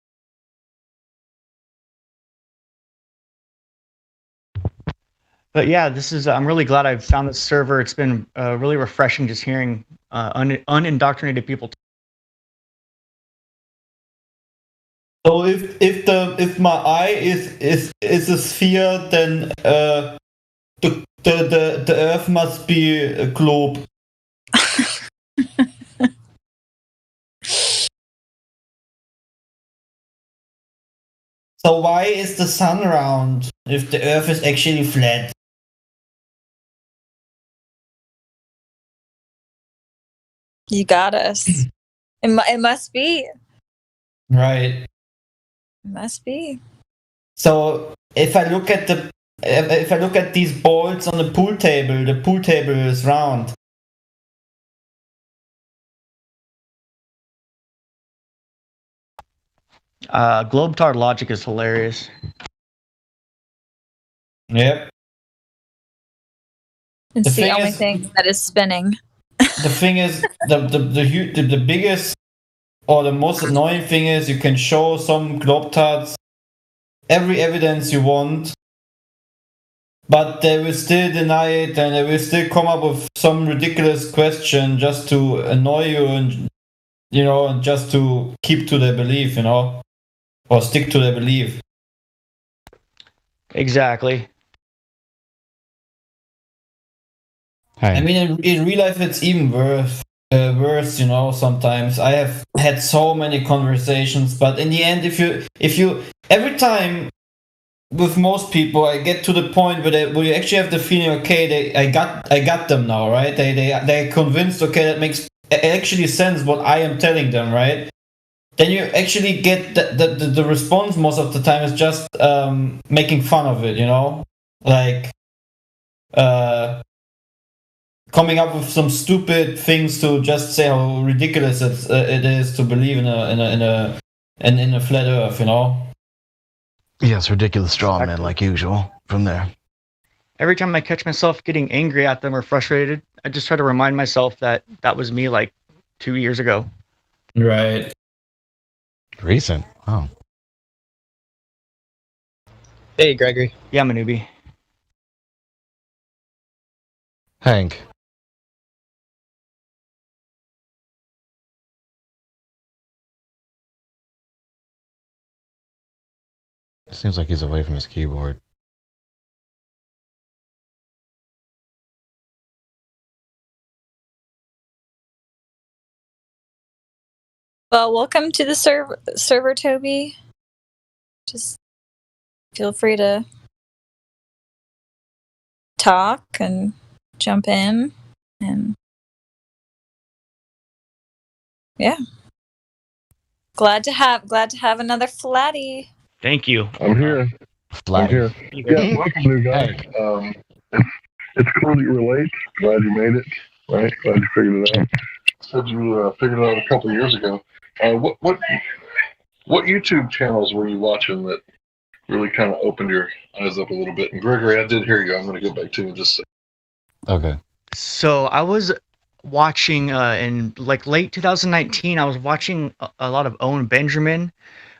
But yeah, this is. I'm really glad I found this server. It's been really refreshing just hearing unindoctrinated people. So if my eye is a sphere, then the Earth must be a globe. So why is the sun round if the Earth is actually flat? You got us. It must be. Right. It must be. So if I look at these balls on the pool table is round. Globetard logic is hilarious. Yep. It's The the thing only is- thing that is spinning. The thing is, the biggest or the most annoying thing is you can show some globetards every evidence you want, but they will still deny it and they will still come up with some ridiculous question just to annoy you and just to keep to their belief, or stick to their belief. Exactly. I mean, in real life, it's even worse. Sometimes I have had so many conversations, but in the end, if you every time with most people, I get to the point where you actually have the feeling, okay, I got them now, right? They're convinced, okay, that makes actually sense what I am telling them, right? Then you actually get the response most of the time is just making fun of it, like coming up with some stupid things to just say how ridiculous it is to believe in a flat Earth, Yeah, it's ridiculous straw man like usual from there. Every time I catch myself getting angry at them or frustrated, I just try to remind myself that was me like 2 years ago. Right. Recent. Oh. Hey, Gregory. Yeah, I'm a newbie. Hank. Seems like he's away from his keyboard. Well, welcome to the server, Toby. Just feel free to talk and jump in, and yeah, glad to have another flatty. Thank you. I'm here. I'm here. Yeah, welcome, new guy. It's cool that you were late. Glad you made it. Right? Glad you figured it out. Said you figured it out a couple years ago. What YouTube channels were you watching that really kind of opened your eyes up a little bit? And Gregory, I did hear you. I'm going to go back to you in just a second. Okay. So I was watching in like late 2019. I was watching a lot of Owen Benjamin.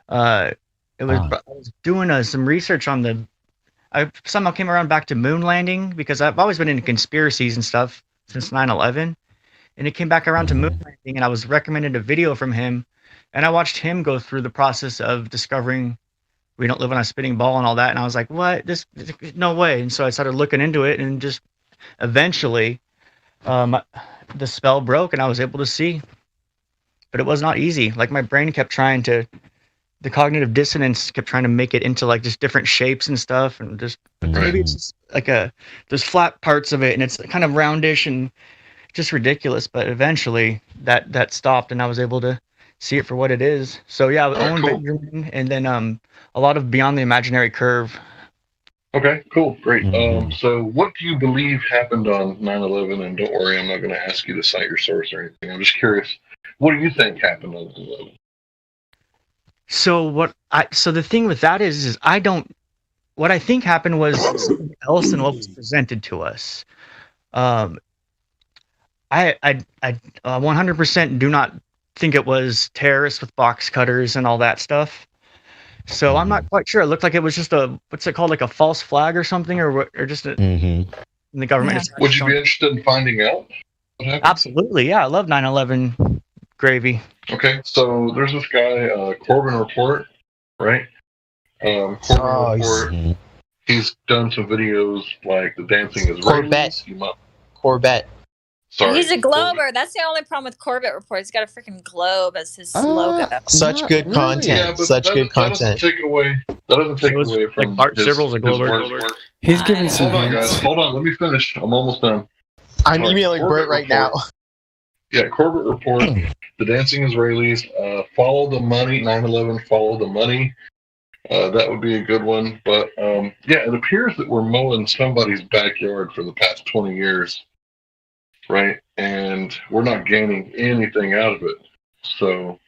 I was doing some research on I somehow came around back to moon landing because I've always been into conspiracies and stuff since 9/11, and it came back around to moon landing, and I was recommended a video from him, and I watched him go through the process of discovering we don't live on a spinning ball and all that, and I was like, what? This no way. And so I started looking into it, and just eventually the spell broke and I was able to see, but it was not easy. Like my brain kept trying to, the cognitive dissonance kept trying to make it into like just different shapes and stuff, and just maybe it's just like there's flat parts of it and it's kind of roundish and just ridiculous, but eventually that stopped and I was able to see it for what it is. So yeah, Owen Benjamin, and then a lot of Beyond the Imaginary Curve. Okay, cool, great. So what do you believe happened on 9/11? And don't worry, I'm not going to ask you to cite your source or anything. I'm just curious, what do you think happened on 9/11? So the thing with that is I don't. What I think happened was something else than what was presented to us. I 100% do not think it was terrorists with box cutters and all that stuff. So I'm not quite sure. It looked like it was just what's it called, like a false flag or something, or just in the government. Mm-hmm. Would you be interested in finding out what happened? Absolutely, yeah. I love 9/11 gravy. Okay, so there's this guy, Corbin Report, right? Corbin Report. He's done some videos like the dancing Israelis. Corbett. Sorry. He's a Glober. That's the only problem with Corbett Report. He's got a freaking globe as his logo. Such good content. Yeah, but Such good content. That doesn't take away from like Bart Sibrel's a Glober. He's giving some Hold on, hints. guys. Hold on. Let me finish. I'm almost done. I'm emailing Bert right now. Yeah, Corbett Report, the dancing Israelis, follow the money, 9/11, follow the money. That would be a good one. But yeah, it appears that we're mowing somebody's backyard for the past 20 years, right? And we're not gaining anything out of it. So,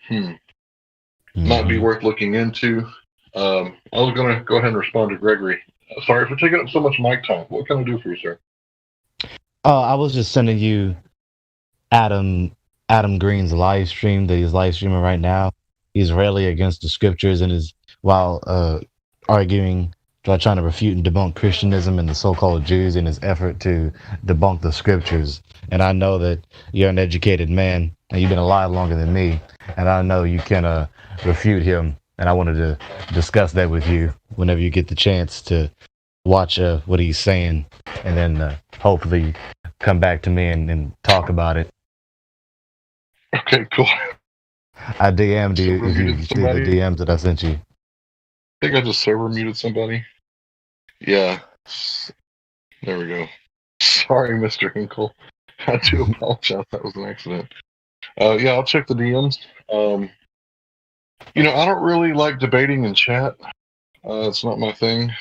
might be worth looking into. I was going to go ahead and respond to Gregory. Sorry for taking up so much mic time. What can I do for you, sir? I was just sending you Adam Green's live stream that he's live streaming right now. He's railing against the scriptures and is while arguing, trying to refute and debunk Christianism and the so-called Jews in his effort to debunk the scriptures. And I know that you're an educated man and you've been alive longer than me, and I know you can refute him. And I wanted to discuss that with you whenever you get the chance to watch what he's saying, and then hopefully come back to me and talk about it. Okay, cool. I DM'd you if you see the DMs that I sent you. I think I just server muted somebody. Yeah. There we go. Sorry, Mr. Hinkle. I do apologize. That was an accident. Yeah, I'll check the DMs. I don't really like debating in chat. It's not my thing.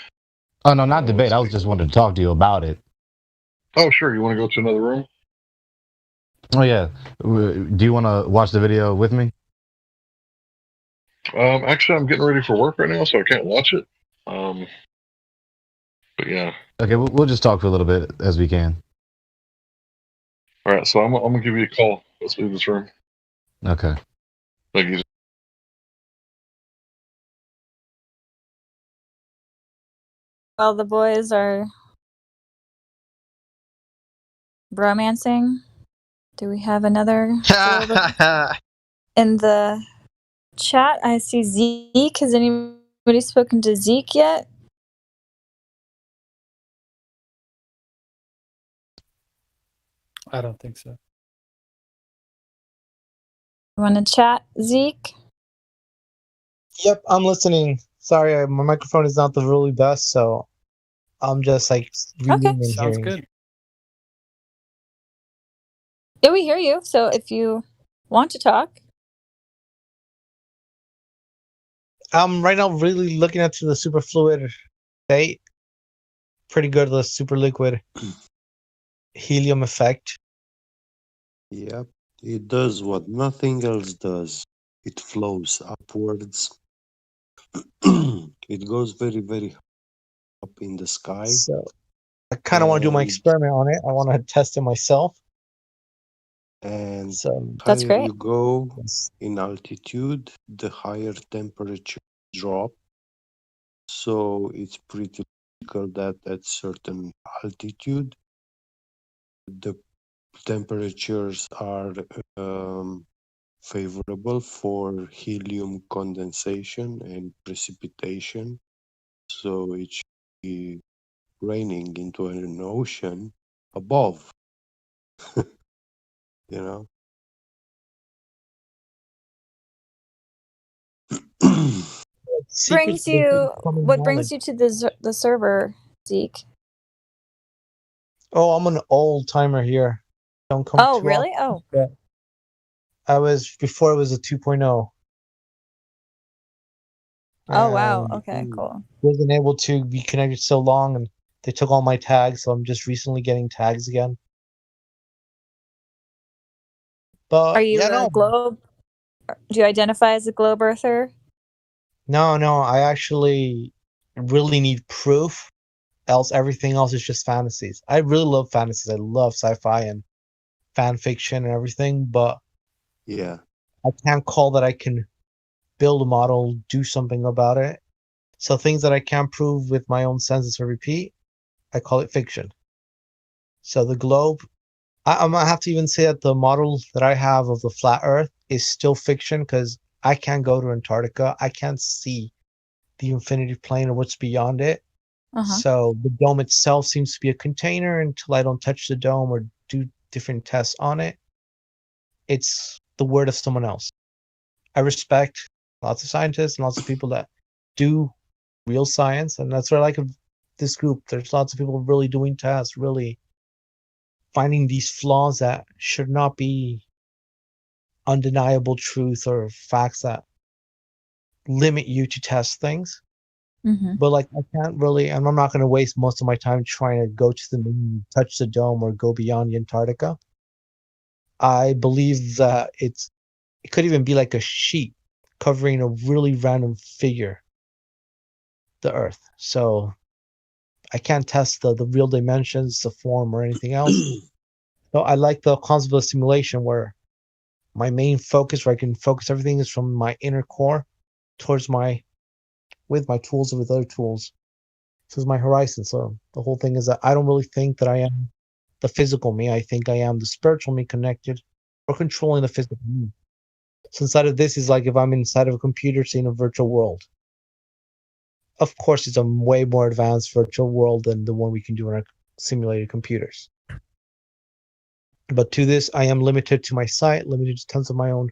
Oh, no, not debate. I was just wanting to talk to you about it. Oh, sure. You want to go to another room? Oh, yeah. Do you want to watch the video with me? Actually, I'm getting ready for work right now, so I can't watch it. But yeah. Okay, we'll just talk for a little bit as we can. All right, so I'm going to give you a call. Let's leave this room. Okay. Thank you. While the boys are bromancing, do we have another in the chat? I see Zeke. Has anybody spoken to Zeke yet? I don't think so. You want to chat, Zeke? Yep, I'm listening. Sorry, my microphone is not the really best, so I'm just like reading and Sounds hearing. good. Yeah, we hear you. So if you want to talk. I'm right now really looking into the superfluid state. Pretty good, the super liquid helium effect. Yep, it does what nothing else does. It flows upwards. It goes very, very up in the sky. So I kind of want to do my experiment on it. I want to test it myself. And so That's higher great. you go in altitude, the higher temperature drop. So it's pretty logical that at certain altitude, the temperatures are favorable for helium condensation and precipitation. So it should be raining into an ocean above. You know? What brings you to the server, Zeke? Oh, I'm an old timer here. Don't come. Oh, too really? often. Oh. Yeah. I was before it was a 2.0. Oh, wow. Okay, cool. Wasn't able to be connected so long, and they took all my tags, so I'm just recently getting tags again. But Are you a globe? Do you identify as a globe earther? No, no, I actually really need proof, else everything else is just fantasies. I really love fantasies. I love sci-fi and fan fiction and everything, but Yeah. I can't call that I can build a model, do something about it. So things that I can't prove with my own senses or repeat, I call it fiction. So the globe, I'm gonna have to even say that the model that I have of the flat Earth is still fiction because I can't go to Antarctica. I can't see the infinity plane or what's beyond it. Uh-huh. So the dome itself seems to be a container until I don't touch the dome or do different tests on it. It's the word of someone else. I respect lots of scientists and lots of people that do real science, and that's what I like of this group. There's lots of people really doing tests, really finding these flaws that should not be undeniable truth or facts that limit you to test things. Mm-hmm. But like I can't really, and I'm not going to waste most of my time trying to go to the moon, touch the dome, or go beyond Antarctica. I believe that it could even be like a sheet covering a really random figure, the Earth. So I can't test the real dimensions, the form, or anything else. So I like the concept of simulation where my main focus, where I can focus everything, is from my inner core towards with my tools or with other tools. This is my horizon. So the whole thing is that I don't really think that I am the physical me. I think I am the spiritual me connected or controlling the physical me. So inside of this is like if I'm inside of a computer seeing a virtual world. Of course, it's a way more advanced virtual world than the one we can do on our simulated computers. But to this, I am limited to my sight, limited to tons of my own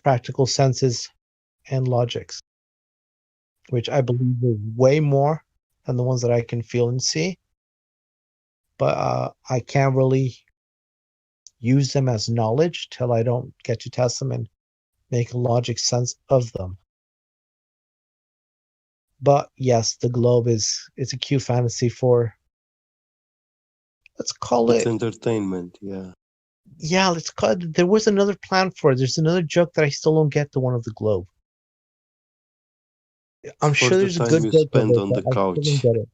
practical senses and logics, which I believe is way more than the ones that I can feel and see. But I can't really use them as knowledge till I don't get to test them and make logic sense of them. But yes, the globe it's a cute fantasy for, let's call It's it, entertainment, yeah. yeah, let's call it, there was another plan for it. There's another joke that I still don't get, the one of the globe. I'm For sure the there's a time good you joke of spend it, on but the I still don't couch. get it.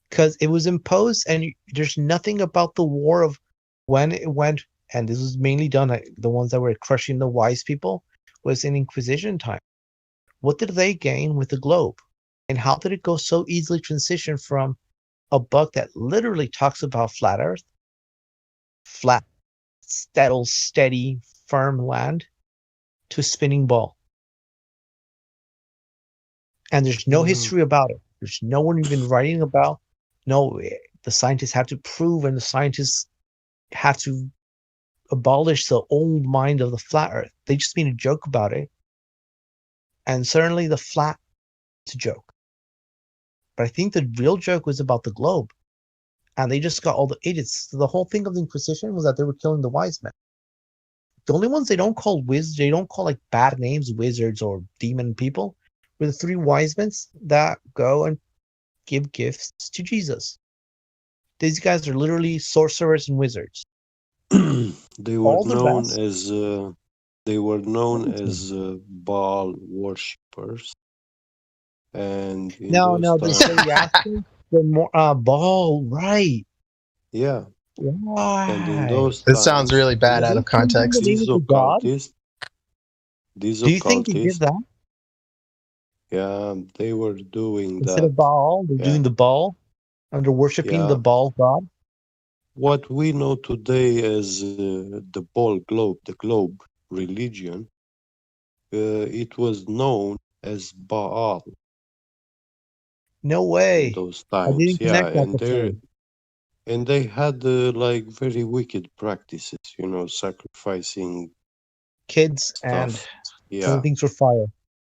Because it was imposed, and there's nothing about the war of when it went, and this was mainly done, the ones that were crushing the wise people, was in Inquisition time. What did they gain with the globe? And how did it go so easily transition from a book that literally talks about flat Earth, flat, steady, firm land, to a spinning ball? And there's no history about it. There's no one even writing about. No, the scientists have to prove, and the scientists have to abolish the old mind of the flat Earth. They just made a joke about it, and certainly the flat is a joke. But I think the real joke was about the globe, and they just got all the idiots. So the whole thing of the Inquisition was that they were killing the wise men. The only ones they don't call they don't call like bad names, wizards or demon people, were the three wise men that go and give gifts to Jesus. These guys are literally sorcerers and wizards. They were All the known rest. as Baal worshippers, and in No, those the times, Zoroastrians were more Baal, right? yeah, and in Why? those This sounds times, really bad out of context. these occultists, Do you think they did that? yeah, they were doing Instead that. of Baal, they're Yeah, doing the Baal, and they're worshipping the yeah. Baal god? What we know today as the the globe religion, it was known as Baal No in way. those I times. didn't Yeah, connect that before. and they had like very wicked practices, you know, sacrificing Kids and stuff. other Yeah, things for fire.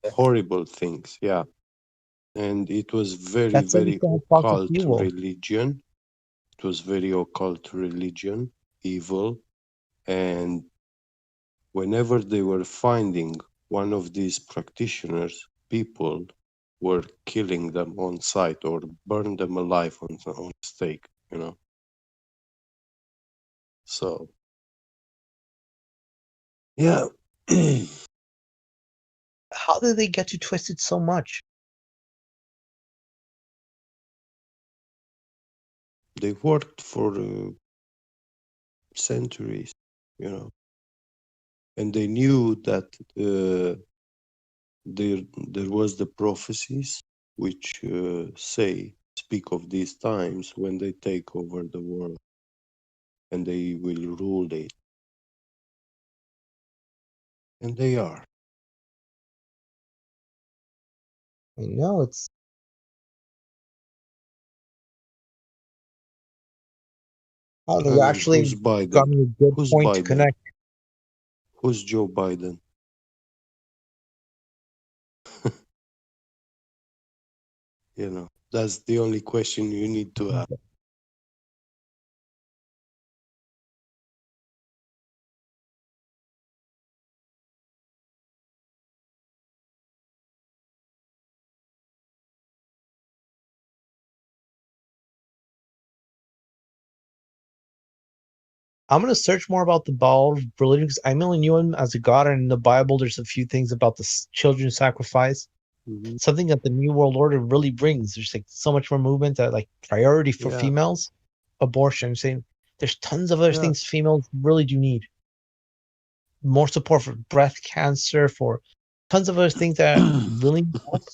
horrible things. Yeah, and it was very, That's why we very still have fossil occult fuel. religion. It was very occult religion, evil, and whenever they were finding one of these practitioners, people were killing them on sight or burn them alive on stake, you know. So, yeah. how did they get to twist it so much? They worked for centuries, and they knew that there was the prophecies which speak of these times when they take over the world and they will rule it. And they are. I know it's. Oh, they actually Who's Biden? got me a good Who's point to Biden? connect. Who's Joe Biden? That's the only question you need to ask. I'm gonna search more about the Baal religion because I only knew him as a god, and in the Bible, there's a few things about the children sacrifice. Mhm. Something that the New World Order really brings. There's like so much more movement that like priority for Yeah. females, abortion. I'm saying there's tons of other Yeah. things females really do need. More support for breast cancer, for tons of other things that really help.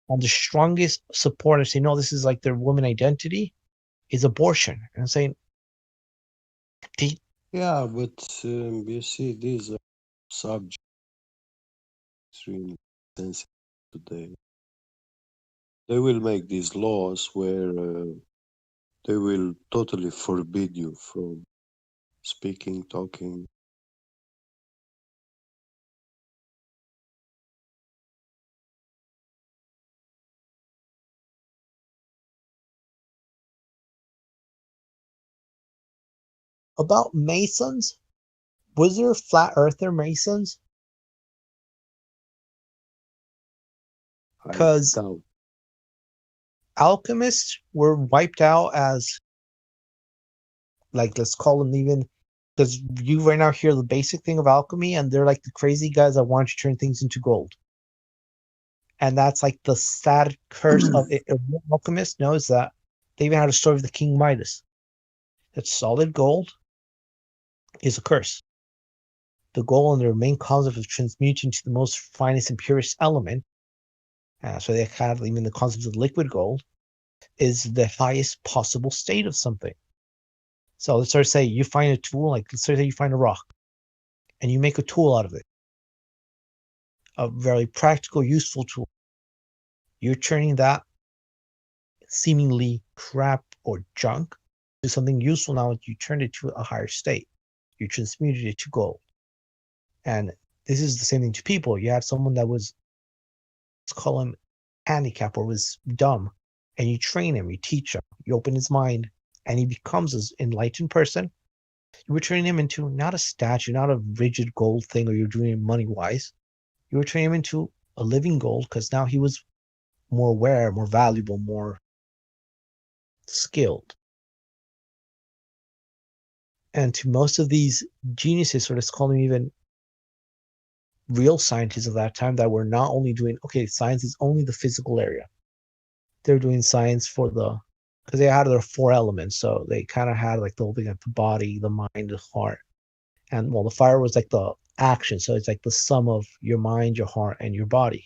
And the strongest support, I say, no, this is like their woman identity, is abortion. And I'm saying, Yeah, but you see, these are subjects extremely sensitive today. They will make these laws where they will totally forbid you from speaking, talking. about Masons, was there flat earther Masons? Because alchemists were wiped out as, like, let's call them even, because you right now hear the basic thing of alchemy, and they're like the crazy guys that want to turn things into gold. And that's like the sad curse of it. An alchemist knows that. They even had a story of the King Midas. That solid gold is a curse. The gold and their main concept of transmuting to the most finest and purest element, so they have even the concept of liquid gold, is the highest possible state of something. So let's start say you find a tool, like let's say you find a rock, and you make a tool out of it, a very practical, useful tool. You're turning that seemingly crap or junk to something useful. Now you turned it to a higher state. You transmuted it to gold. And this is the same thing to people. You have someone that was, let's call him handicapped or was dumb, and you train him, you teach him, you open his mind, and he becomes an enlightened person. You were turning him into not a statue, not a rigid gold thing, or you're doing it money wise. You were turning him into a living gold because now he was more aware, more valuable, more skilled. And to most of these geniuses, or let's call them even real scientists of that time, that were not only doing, okay, science is only the physical area. They're doing science for because they had their 4 elements. So they kind of had like the whole thing of the body, the mind, the heart. And well, the fire was like the action. So it's like the sum of your mind, your heart, and your body.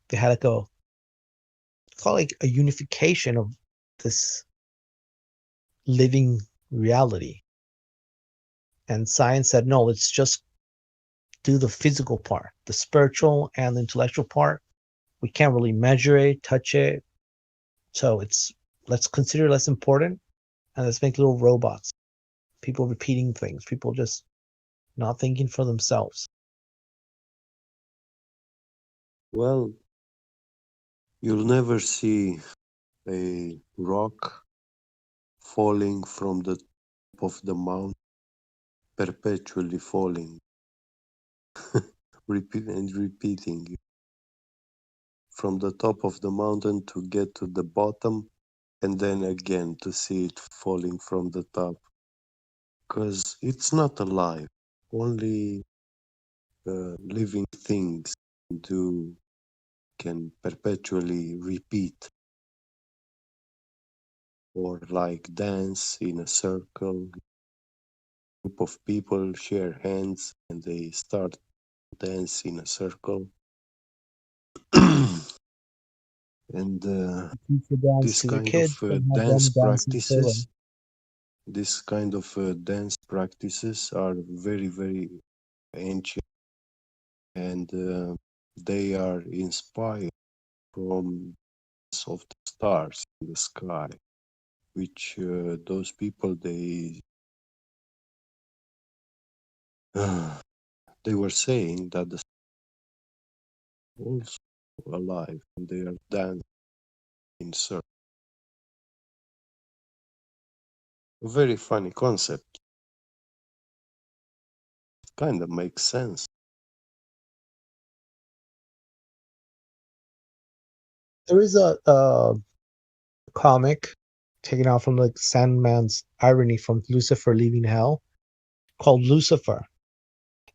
They had like call like a unification of this living reality. And science said, no, let's just do the physical part, the spiritual and the intellectual part. We can't really measure it, touch it. So let's consider it less important, and let's make little robots. People repeating things, people just not thinking for themselves. Well, you'll never see a rock falling from the top of the mountain, perpetually falling, repeating from the top of the mountain to get to the bottom, and then again to see it falling from the top. Because it's not alive. Only living things do can perpetually repeat, or like dance in a circle. Group of people share hands and they start dance in a circle. And Teach the dance this to the kind of kids and have dance them dancing solo. practices, this kind of dance practices are very, very ancient, and they are inspired from of the stars in the sky, which those people they they were saying that the stars are also alive and they are dancing in circles. A very funny concept. Kind of makes sense. There is a comic taken out from like Sandman's irony from Lucifer leaving hell called Lucifer.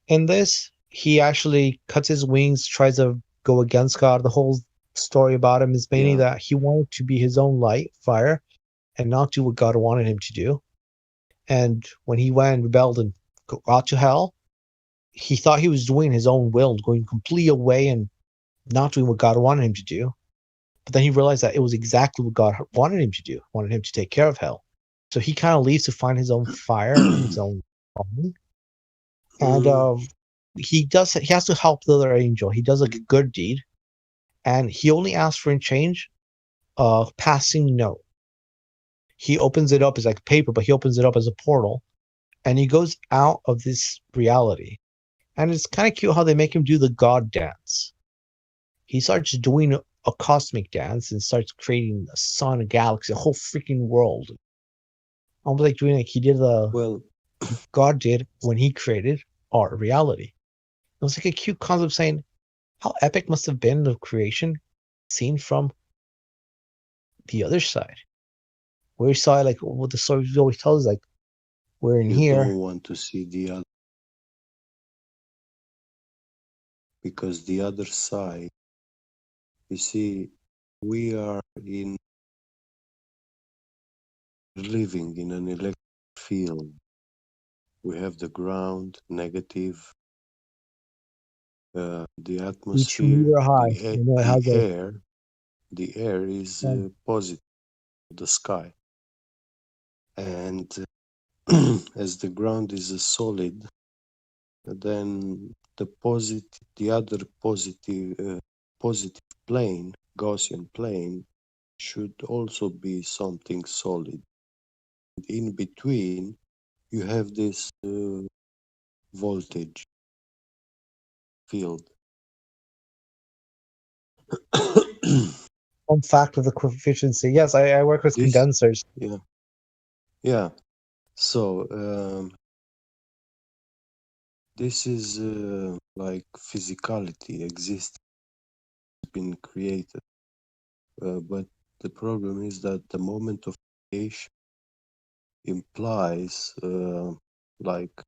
In this, he actually cuts his wings, tries to go against God. The whole story about him is mainly that he wanted to be his own light, fire, and not do what God wanted him to do. And when he went and rebelled and got to hell, he thought he was doing his own will, going completely away and not doing what God wanted him to do. But then he realized that it was exactly what God wanted him to do, wanted him to take care of hell. So he kind of leaves to find his own fire, his own calling. And he has to help the other angel. He does a good deed, and he only asks for a change, passing note. He opens it up as like paper, but he opens it up as a portal, and he goes out of this reality. And it's kind of cute how they make him do the God dance. He starts doing a cosmic dance and starts creating a sun, a galaxy, a whole freaking world. Almost like doing like he did God did when he created our reality. It was like a cute concept saying how epic must have been the creation seen from the other side. Where you saw like what the story always tells, like we're in You here. don't want to see the other, because the other side, you see, we are living in an electric field. We have the ground, negative, the Each atmosphere, meter high. You know, it has a the air is positive, the sky. And as the ground is a solid, then the other positive plane, Gaussian plane, should also be something solid. In between, you have this voltage field. fun fact of the coefficiency. Yes, I work with condensers. Yeah. So this is like physicality exists, been created, but the problem is that the moment of creation implies like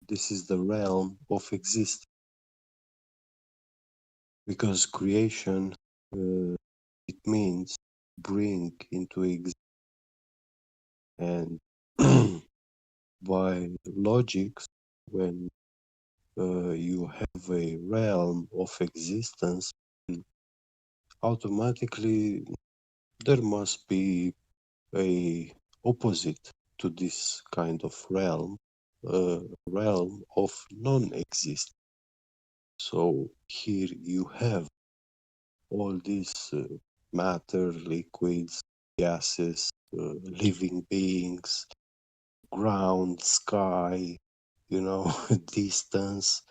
this is the realm of existence, because creation it means bring into existence, and by logic, when you have a realm of existence, automatically there must be a opposite to this kind of realm, realm of non-existence. So here you have all these matter, liquids, gases, living beings, ground, sky, distance.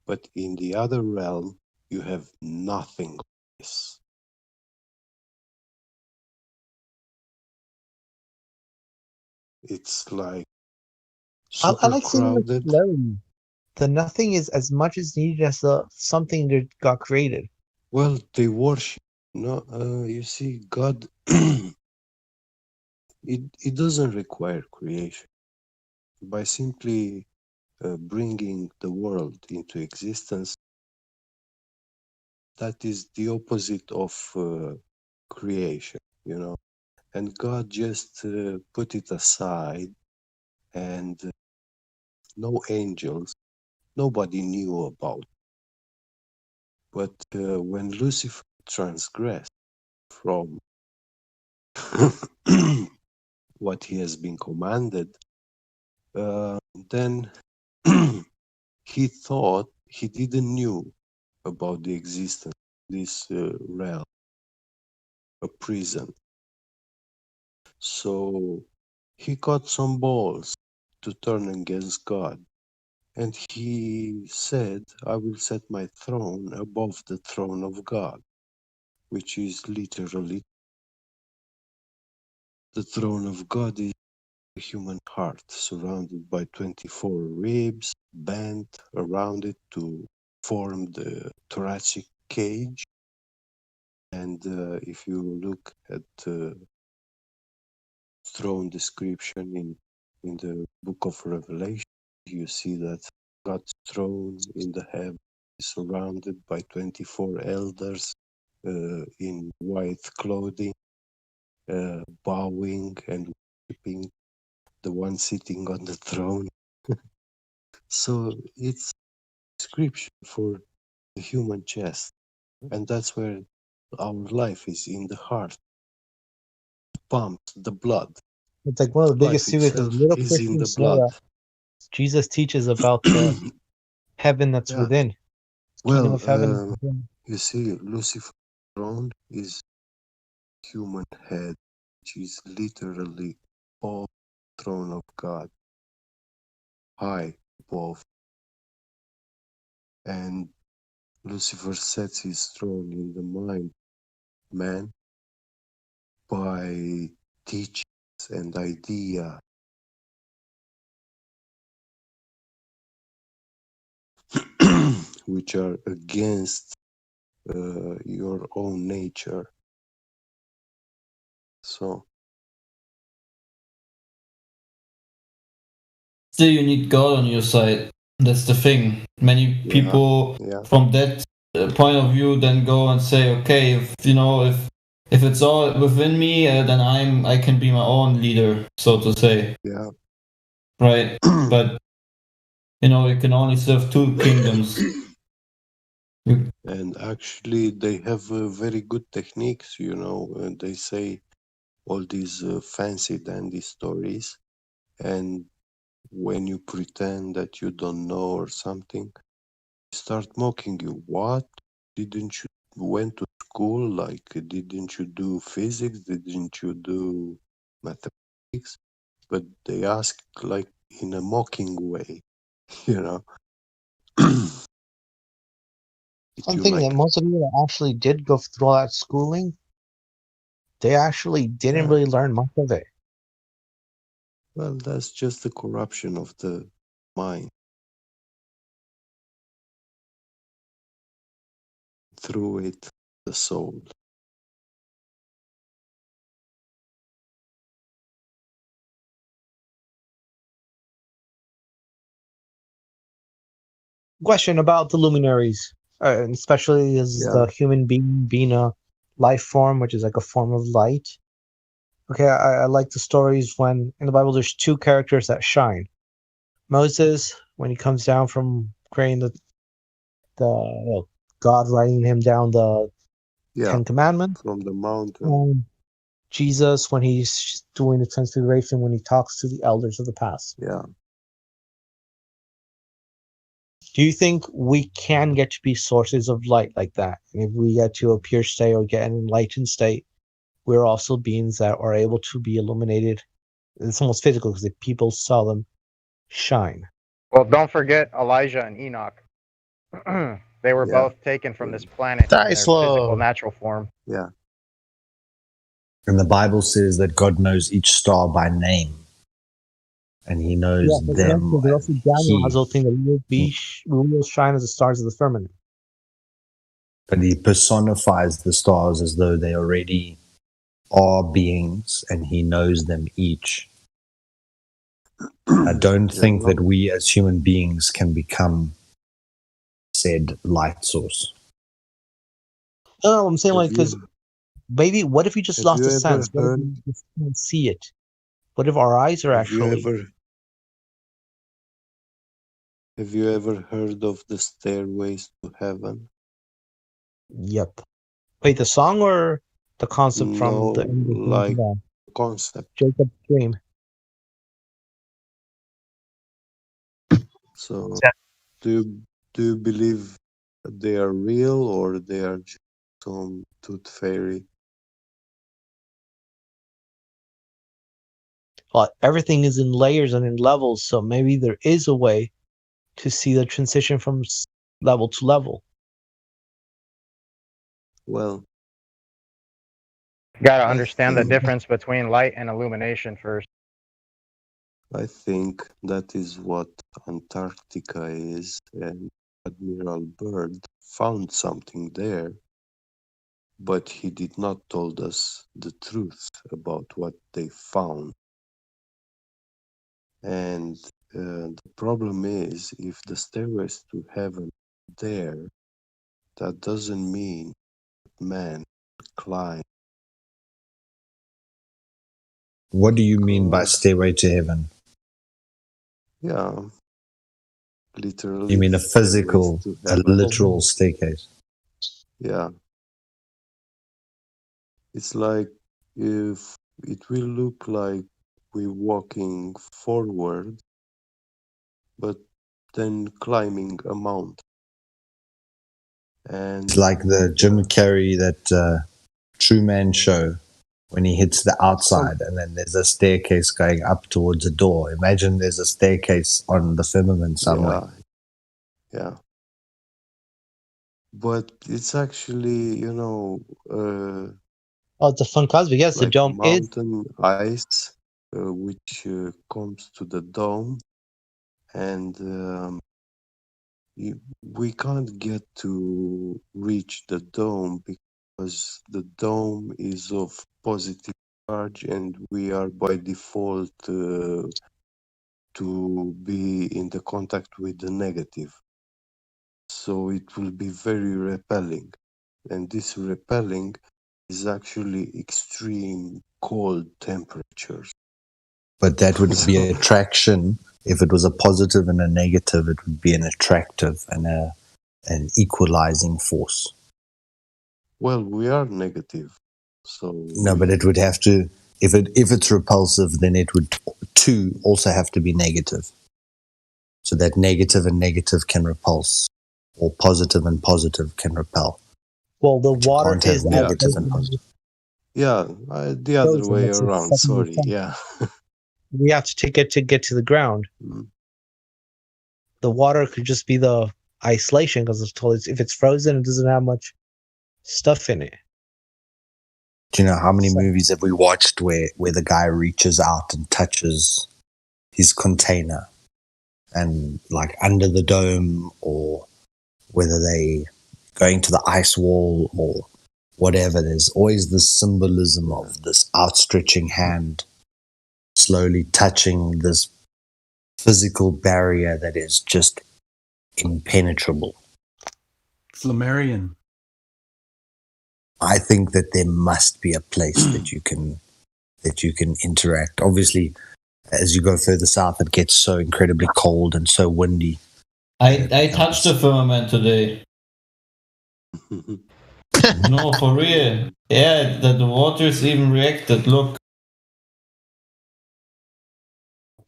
But in the other realm, you have nothing of this. It's like I super like seeing the crowded. polarity. The nothing is as much as needed as the something that got created. Well, they worship. No, you see, God, it doesn't require creation. By simply bringing the world into existence, that is the opposite of creation, and God just put it aside, and no angels, nobody knew about. But when Lucifer transgressed from what he has been commanded, then he thought he didn't knew about the existence of this realm, a prison. So he got some balls to turn against God. And he said, I will set my throne above the throne of God, which is literally the throne of God is a human heart surrounded by 24 ribs bent around it to form the thoracic cage. And if you look at the throne description in the book of Revelation, you see that God's throne in the heaven is surrounded by 24 elders in white clothing, bowing and worshiping the one sitting on the throne. So it's description for the human chest, and that's where our life is, in the heart. It pumps the blood. It's like one of the biggest Life secrets is itself little is in the Christians know blood. that Jesus teaches about the heaven that's Yeah. within. Kingdom Well, of heaven is within. you see, Lucifer's throne is human head, which is literally all throne of God, high above. And Lucifer sets his throne in the mind, man, by teachings and idea, which are against your own nature. So, Still, you need God on your side. That's the thing. Many people from that point of view then go and say, okay, if it's all within me, then I can be my own leader, so to say. Yeah. Right. But you can only serve two kingdoms. and actually, they have very good techniques, and they say all these fancy dandy stories, and when you pretend that you don't know or something, they start mocking you. What? Didn't you went to school? Like, didn't you do physics? Didn't you do mathematics? But they ask like in a mocking way, you know. I'm thinking that most of you that actually did go through all that schooling, they actually didn't really learn much of it. Well, that's just the corruption of the mind. Through it, the soul. Question about the luminaries, and especially as the human being a life form, which is like a form of light. Okay, I like the stories when in the Bible there's two characters that shine. Moses, when he comes down from creating the God writing him down the Ten Commandments. From the mountain. Jesus, when he's doing the transfiguration, when he talks to the elders of the past. Yeah. Do you think we can get to be sources of light like that? And if we get to a pure state or get an enlightened state, we're also beings that are able to be illuminated. It's almost physical because people saw them shine. Well, don't forget Elijah and Enoch. They were both taken from this planet in their physical, natural form. Yeah. And the Bible says that God knows each star by name. And he knows them. But also Daniel has a thing that we will shine as the stars of the firmament. But he personifies the stars as though they already are beings and he knows them each. I don't think that we as human beings can become said light source. No, I'm saying like Have because you maybe what if you just have lost you the ever sense? What if heard you just can't see it? What if our eyes are have you actually? ever heard of the stairways to heaven? Yep. Wait, the song or the concept from the No, end of like the concept. Jacob's Dream? So do you believe they are real or they are just some tooth fairy? Well, everything is in layers and in levels, so maybe there is a way to see the transition from level to level. Well, You gotta I understand the think difference between light and illumination first. I think that is what Antarctica is, and Admiral Byrd found something there, but he did not told us the truth about what they found. And the problem is, if the stairways to heaven are there, that doesn't mean man climb. What do you mean by Because, stairway to heaven? yeah, You literally mean a stairways physical, to a heaven. literal staircase? Yeah, it's like if it will look like we're walking forward, but then climbing a mountain. And It's like the Jim Carrey, that Truman Show, when he hits the outside and then there's a staircase going up towards a door. Imagine there's a staircase on the firmament somewhere. yeah. But it's actually, Oh, it's a fun cosmic. Yes, the like dome is. mountain ice, which comes to the dome, and we can't get to reach the dome because the dome is of positive charge, and we are by default to be in the contact with the negative. So it will be very repelling, and this repelling is actually extreme cold temperatures. But that would be attraction. If it was a positive and a negative, it would be an attractive and an equalizing force. Well, we are negative, so No, but it would have to. If it's repulsive, then it would too also have to be negative. So that negative and negative can repulse, or positive and positive can repel. Well, the But you water can't have is negative and positive. yeah, the other frozen. way It's around. sucking the Sorry, sun. yeah. We have to take it to get to the ground. The water could just be the isolation because if it's frozen, it doesn't have much stuff in it. Do you know how many movies have we watched where the guy reaches out and touches his container, and like under the dome, or whether they going to the ice wall or whatever, there's always this symbolism of this outstretching hand slowly touching this physical barrier that is just impenetrable. Flammarion. I think that there must be a place that you can interact. Obviously, as you go further south, it gets so incredibly cold and so windy. I touched the firmament today. No, for real. Yeah, the water's even reacted. Look.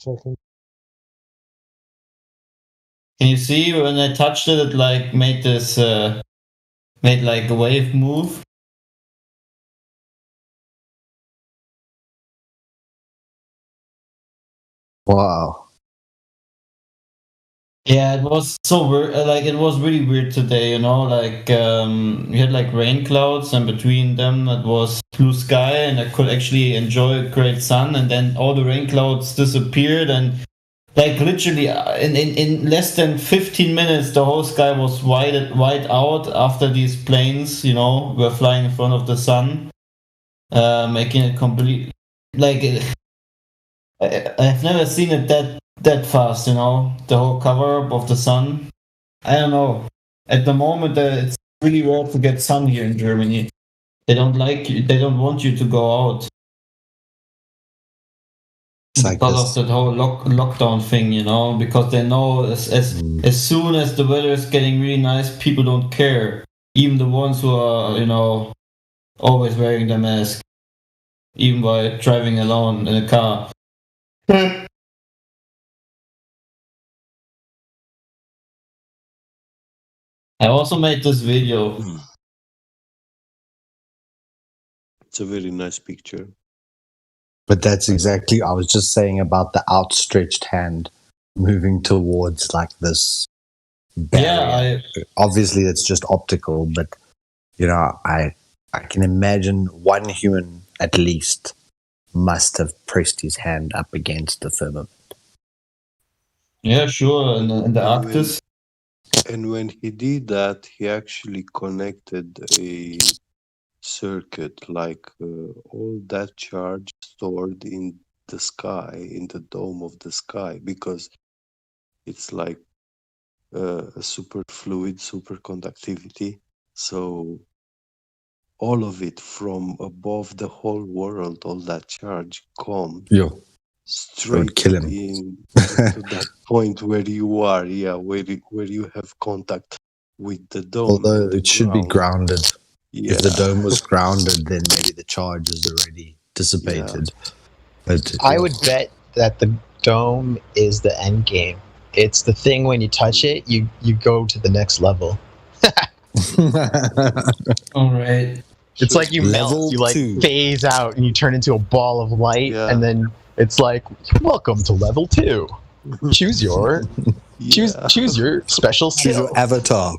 Can you see when I touched it, it like made this made like a wave move? Wow. Yeah, it was so weird. Like it was really weird today, Like we had like rain clouds, and between them it was blue sky, and I could actually enjoy a great sun. And then all the rain clouds disappeared, and like literally in less than 15 minutes, the whole sky was white out after these planes, were flying in front of the sun, making it complete. Like I've never seen it that fast, the whole cover up of the sun. I don't know. At the moment, really rare to get sun here in Germany. They don't like you. They don't want you to go out because of that whole lockdown thing, you know. Because they know as soon as the weather is getting really nice, people don't care. Even the ones who are, you know, always wearing the mask, even while driving alone in a car. I also made this video. It's a very nice picture. But that's exactly, I was just saying about the outstretched hand moving towards like this barrier. Obviously, it's just optical, but you know, I can imagine one human at least must have pressed his hand up against the firmament. Yeah, sure, in the Arctic. And when he did that, he actually connected a circuit, like all that charge stored in the sky, in the dome of the sky, because it's like a super fluid, superconductivity. So all of it from above the whole world, all that charge comes straight kill him. to that point where you are, where you have contact with the dome. Although and the it should be ground. grounded. If the dome was grounded, then maybe the charge is already dissipated. But I would bet that the dome is the end game. It's the thing when you touch it, you go to the next level. All right. It's like you Level melt, you like 2. phase out, and you turn into a ball of light, and then it's like, welcome to level 2. Choose your choose your special Choose skill. your avatar.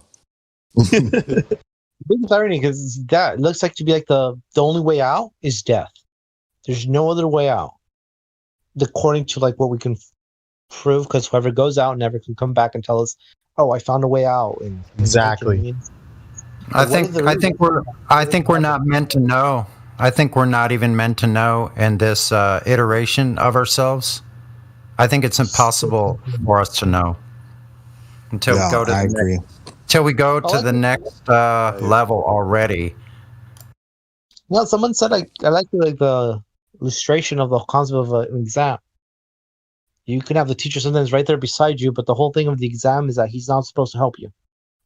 Big irony because that looks like to be like the only way out is death. There's no other way out, according to like what we can prove. Because whoever goes out never can come back and tell us, "Oh, I found a way out." And Exactly. I think we're not meant to know. I think we're not even meant to know in this iteration of ourselves. I think it's impossible for us to know until we go to I agree. until we go to the next level already. Well, someone said I like the illustration of the concept of an exam. You can have the teacher sometimes right there beside you, but the whole thing of the exam is that he's not supposed to help you.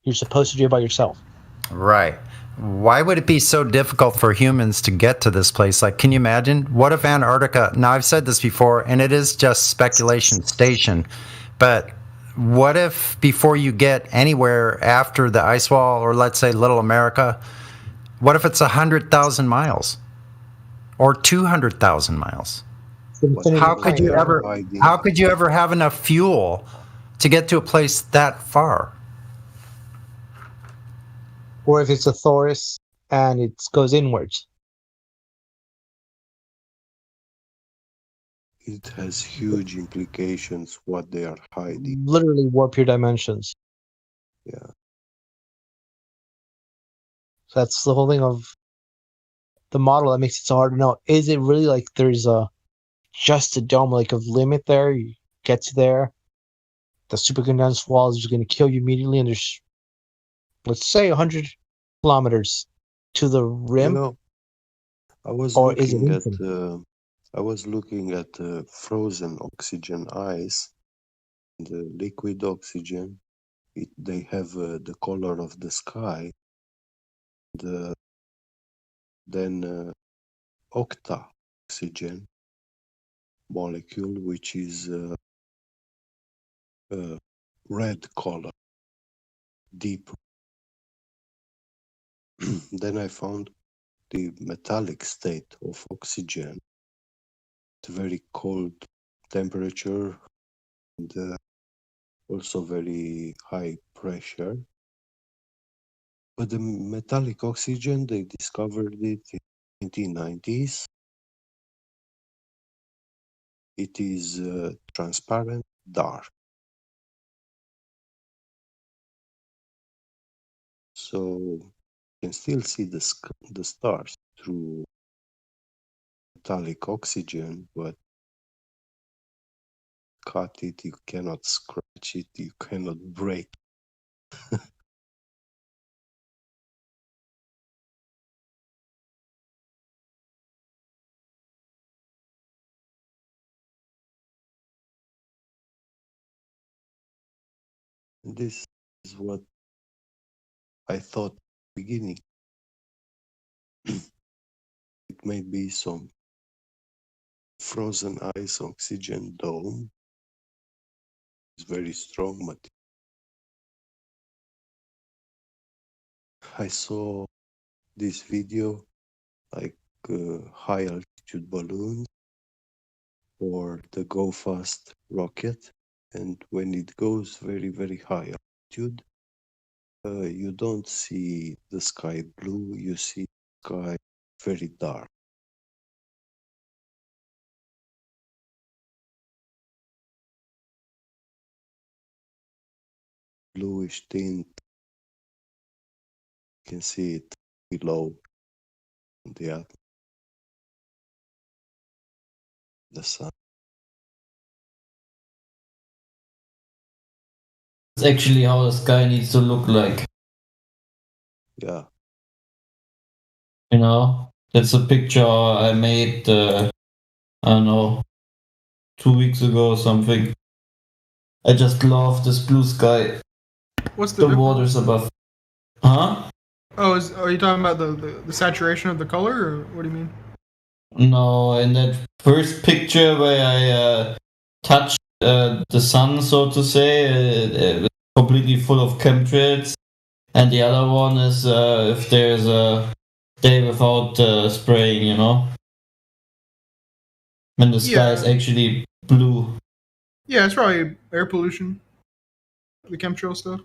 You're supposed to do it by yourself. Right. Why would it be so difficult for humans to get to this place? Like, can you imagine? What if Antarctica, now I've said this before, and it is just speculation station, but what if before you get anywhere after the ice wall, or let's say Little America, what if it's 100,000 miles or 200,000 miles? How could you ever have enough fuel to get to a place that far? Or if it's a Thoris and it goes inwards. It has huge implications what they are hiding. Literally warp your dimensions. Yeah. So that's the whole thing of the model that makes it so hard to know. Is it really like there's just a dome like of limit there? You get to there, the supercondensed wall is just going to kill you immediately, and there's, let's say, 100 kilometers to the rim. You know, I was looking at frozen oxygen ice, the liquid oxygen. They have the color of the sky. Then octa oxygen molecule, which is red color, deep. Then I found the metallic state of oxygen at very cold temperature and also very high pressure. But the metallic oxygen, they discovered it in the 1990s. It is transparent, dark. So you can still see the stars through metallic oxygen, but cut it, you cannot scratch it, you cannot break. This is what I thought at the beginning. It may be some frozen ice oxygen dome. It's very strong material. I saw this video like high altitude balloons or the Go Fast rocket, and when it goes very, very high altitude, you don't see the sky blue, you see the sky very dark. Bluish tint. You can see it below the sun. It's actually how the sky needs to look like. Yeah. You know, that's a picture I made, I don't know, 2 weeks ago or something. I just love this blue sky. What's the difference? Waters above. Huh? Oh, are you talking about the saturation of the color, or what do you mean? No, in that first picture where I touched the sun, so to say, it's completely full of chemtrails. And the other one is if there's a day without spraying, you know? When the sky is actually blue. Yeah, it's probably air pollution. The chemtrail stuff.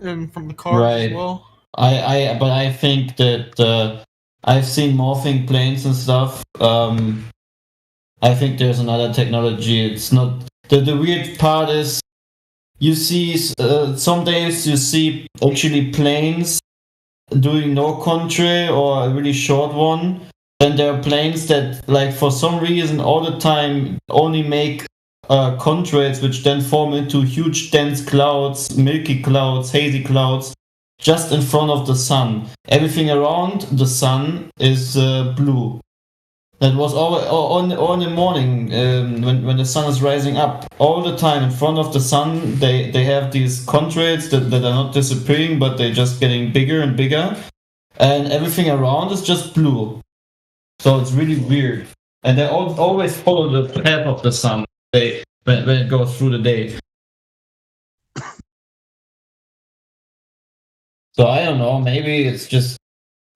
And from the cars as well. But I think that I've seen morphing planes and stuff. I think there's another technology. It's not the weird part is you see some days you see actually planes doing no contrail or a really short one. Then there are planes that, like, for some reason all the time only make contrails, which then form into huge dense clouds, milky clouds, hazy clouds, just in front of the sun. Everything around the sun is blue. That was all in the morning when the sun is rising up. All the time in front of the sun, they have these contrails that are not disappearing, but they're just getting bigger and bigger. And everything around is just blue. So it's really weird. And they always follow the path of the sun when it goes through the day. So I don't know, maybe it's just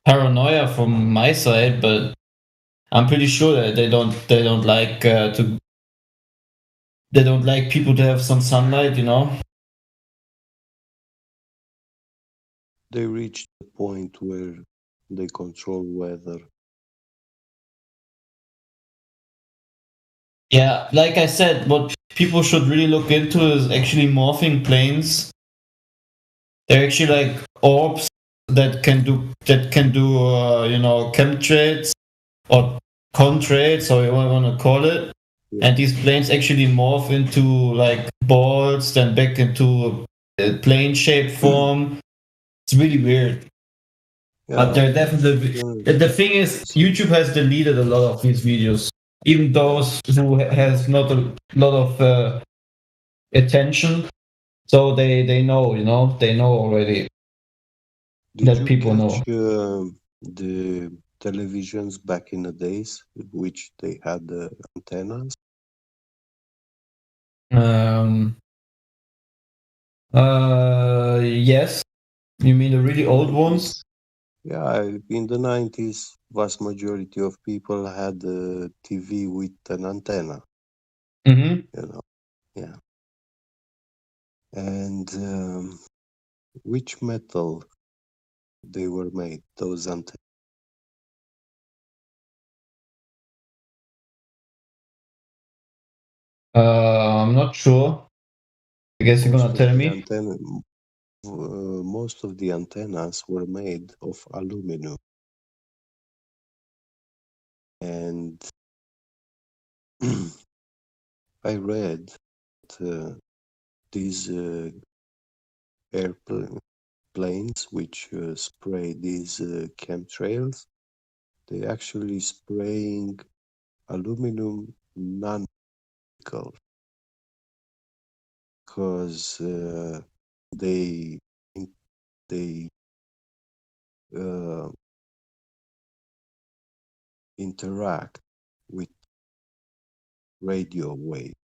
paranoia from my side, but I'm pretty sure that they don't like they don't like people to have some sunlight, you know. They reached the point where they control weather. Yeah, like I said, what people should really look into is actually morphing planes. They're actually like orbs that can do you know, chemtrails or contrails, or you want to call it. And these planes actually morph into like balls, then back into a plane shaped form. It's really weird. But they're definitely. The thing is, YouTube has deleted a lot of these videos. Even those who has not a lot of attention, so they know, you know, they know already that people know. The televisions back in the days, which they had the antennas. Yes. You mean the really old ones? Yeah, in the 90s, vast majority of people had a TV with an antenna. Mm-hmm. You know, yeah. And which metal they were made, those antennas? I'm not sure. I guess you're gonna tell me. Most of the antennas were made of aluminum. And I read that these airplanes which spray these chemtrails, they actually spraying aluminum nanoparticles. because they they uh, interact with radio wave.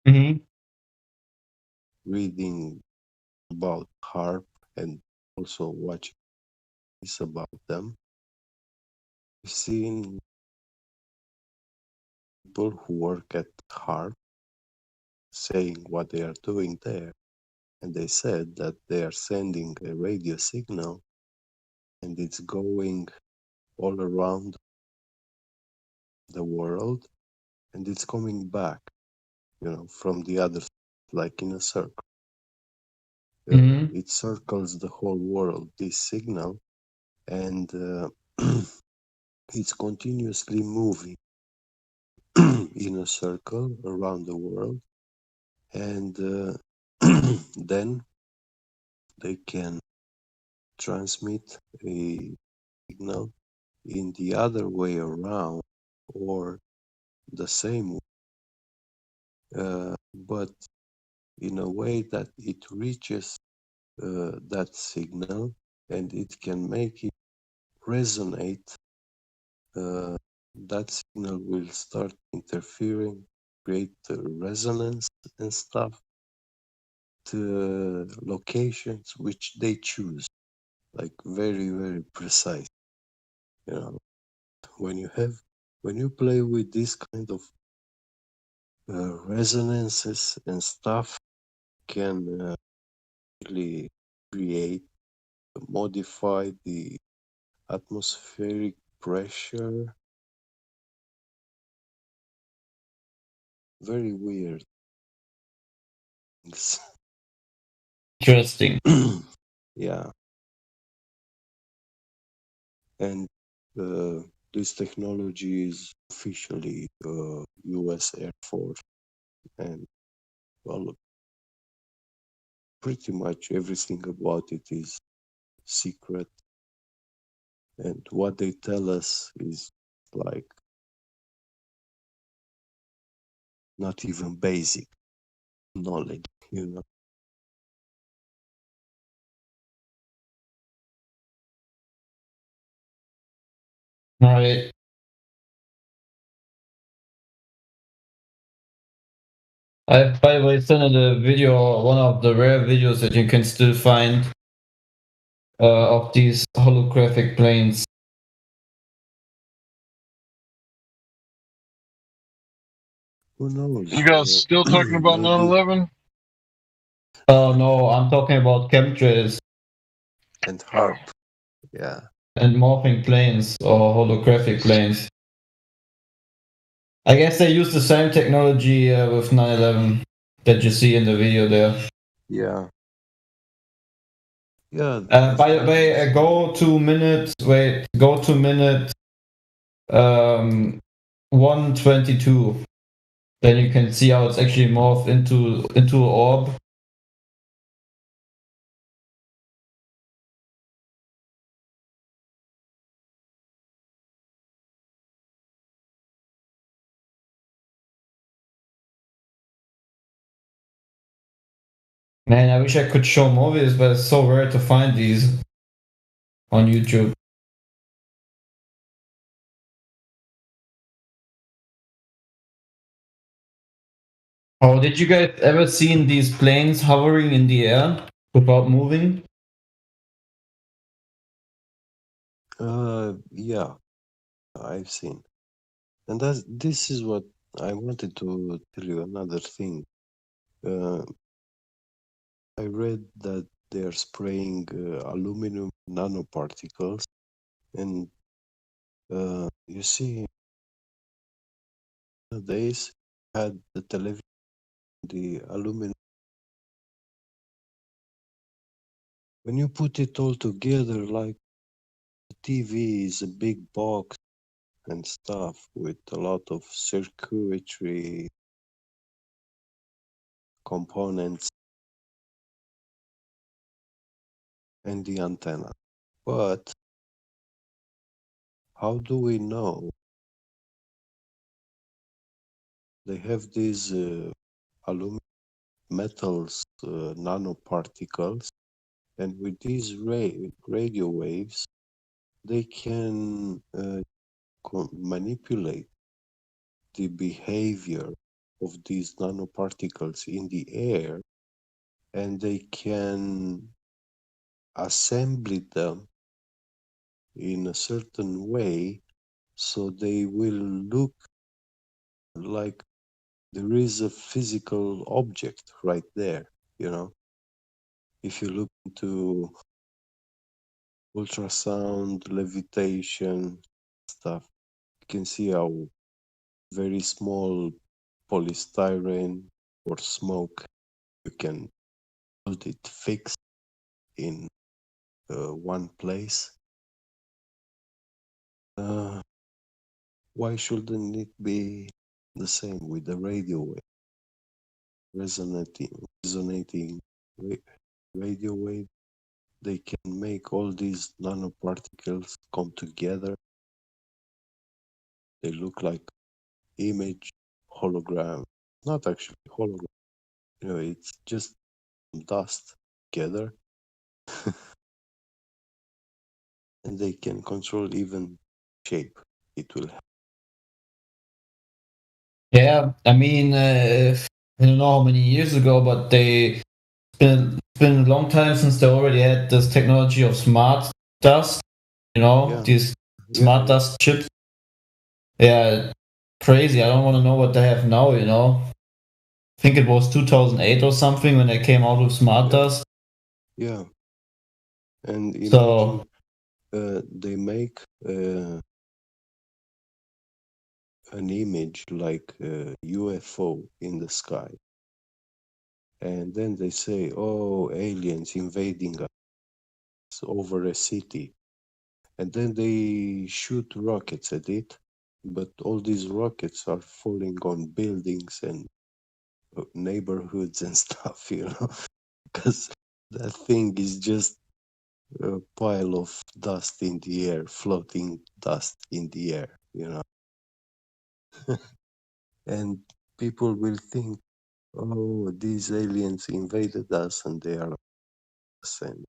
Mm-hmm. Reading about HARP and also watching is about them. I've seen people who work at HARP saying what they are doing there, and they said that they are sending a radio signal and it's going all around the world and it's coming back, from the other side, like in a circle. Mm-hmm. It circles the whole world, this signal, and it's continuously moving in a circle around the world, and then they can transmit a signal in the other way around or the same way, but in a way that it reaches that signal and it can make it resonate. That signal will start interfering, create resonance and stuff to locations which they choose, like very, very precise. When you play with this kind of resonances and stuff, can really create, modify the atmospheric pressure. Very weird things. Interesting. Yeah. And this technology is officially US Air Force, and well, pretty much everything about it is secret, and what they tell us is like not even basic knowledge. Right. I've, by the way, sent a video, one of the rare videos that you can still find of these holographic planes. Who knows? You guys still talking about 9/11? Oh no, I'm talking about chemtrails and HARP. Yeah. and morphing planes or holographic planes. I guess they use the same technology with 9/11 that you see in the video there. Yeah. Yeah. By the way, go to minute 122. Then you can see how it's actually morphed into an orb. Man, I wish I could show movies, but it's so rare to find these on YouTube. Oh, did you guys ever seen these planes hovering in the air without moving? Yeah, I've seen. And this is what I wanted to tell you another thing. I read that they are spraying aluminum nanoparticles, and you see, nowadays had the television, the aluminum. When you put it all together, like the TV is a big box and stuff with a lot of circuitry components and the antenna. But how do we know they have these aluminum metals, nanoparticles, and with these radio waves, they can manipulate the behavior of these nanoparticles in the air, and they can assemble them in a certain way so they will look like there is a physical object right there, you know. If you look into ultrasound, levitation stuff, you can see how very small polystyrene or smoke, you can hold it fixed in one place. Why shouldn't it be the same with the radio wave? Resonating radio wave, they can make all these nanoparticles come together. They look like image, hologram. Not actually hologram. You know, it's just dust together. And they can control even shape it will have. Yeah, I mean, I don't know how many years ago, but it's been a long time since they already had this technology of smart dust. You know, these smart dust chips. Yeah, crazy. I don't want to know what they have now. You know, I think it was 2008 or something when they came out with smart dust. Yeah. And imagine So they make an image like a UFO in the sky. And then they say, oh, aliens invading us over a city. And then they shoot rockets at it. But all these rockets are falling on buildings and neighborhoods and stuff, you know, because that thing is just a pile of dust in the air, floating dust in the air, you know. And people will think, oh, these aliens invaded us and they are us. And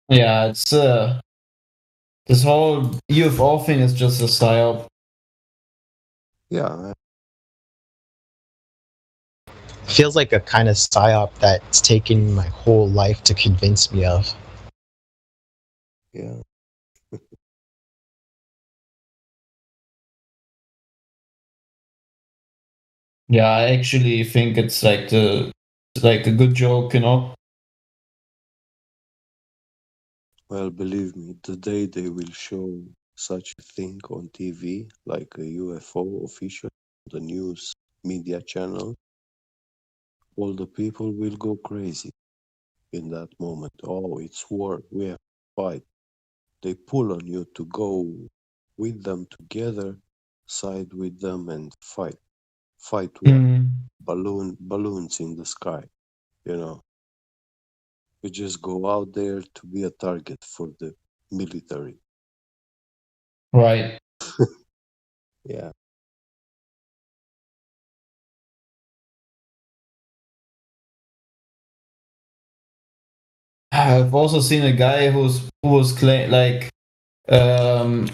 yeah, it's this whole UFO thing is just a psyop. yeah, Feels like a kind of psyop that's taken my whole life to convince me of. yeah. Yeah, I actually think it's like a good joke, you know. Well, believe me, the day they will show such a thing on TV, like a UFO official, the news media channel, all the people will go crazy in that moment. Oh, it's war, we have to fight. They pull on you to go with them together, side with them and fight. Fight what? Balloons in the sky, you know. You just go out there to be a target for the military. Right. Yeah. I've also seen a guy who was like I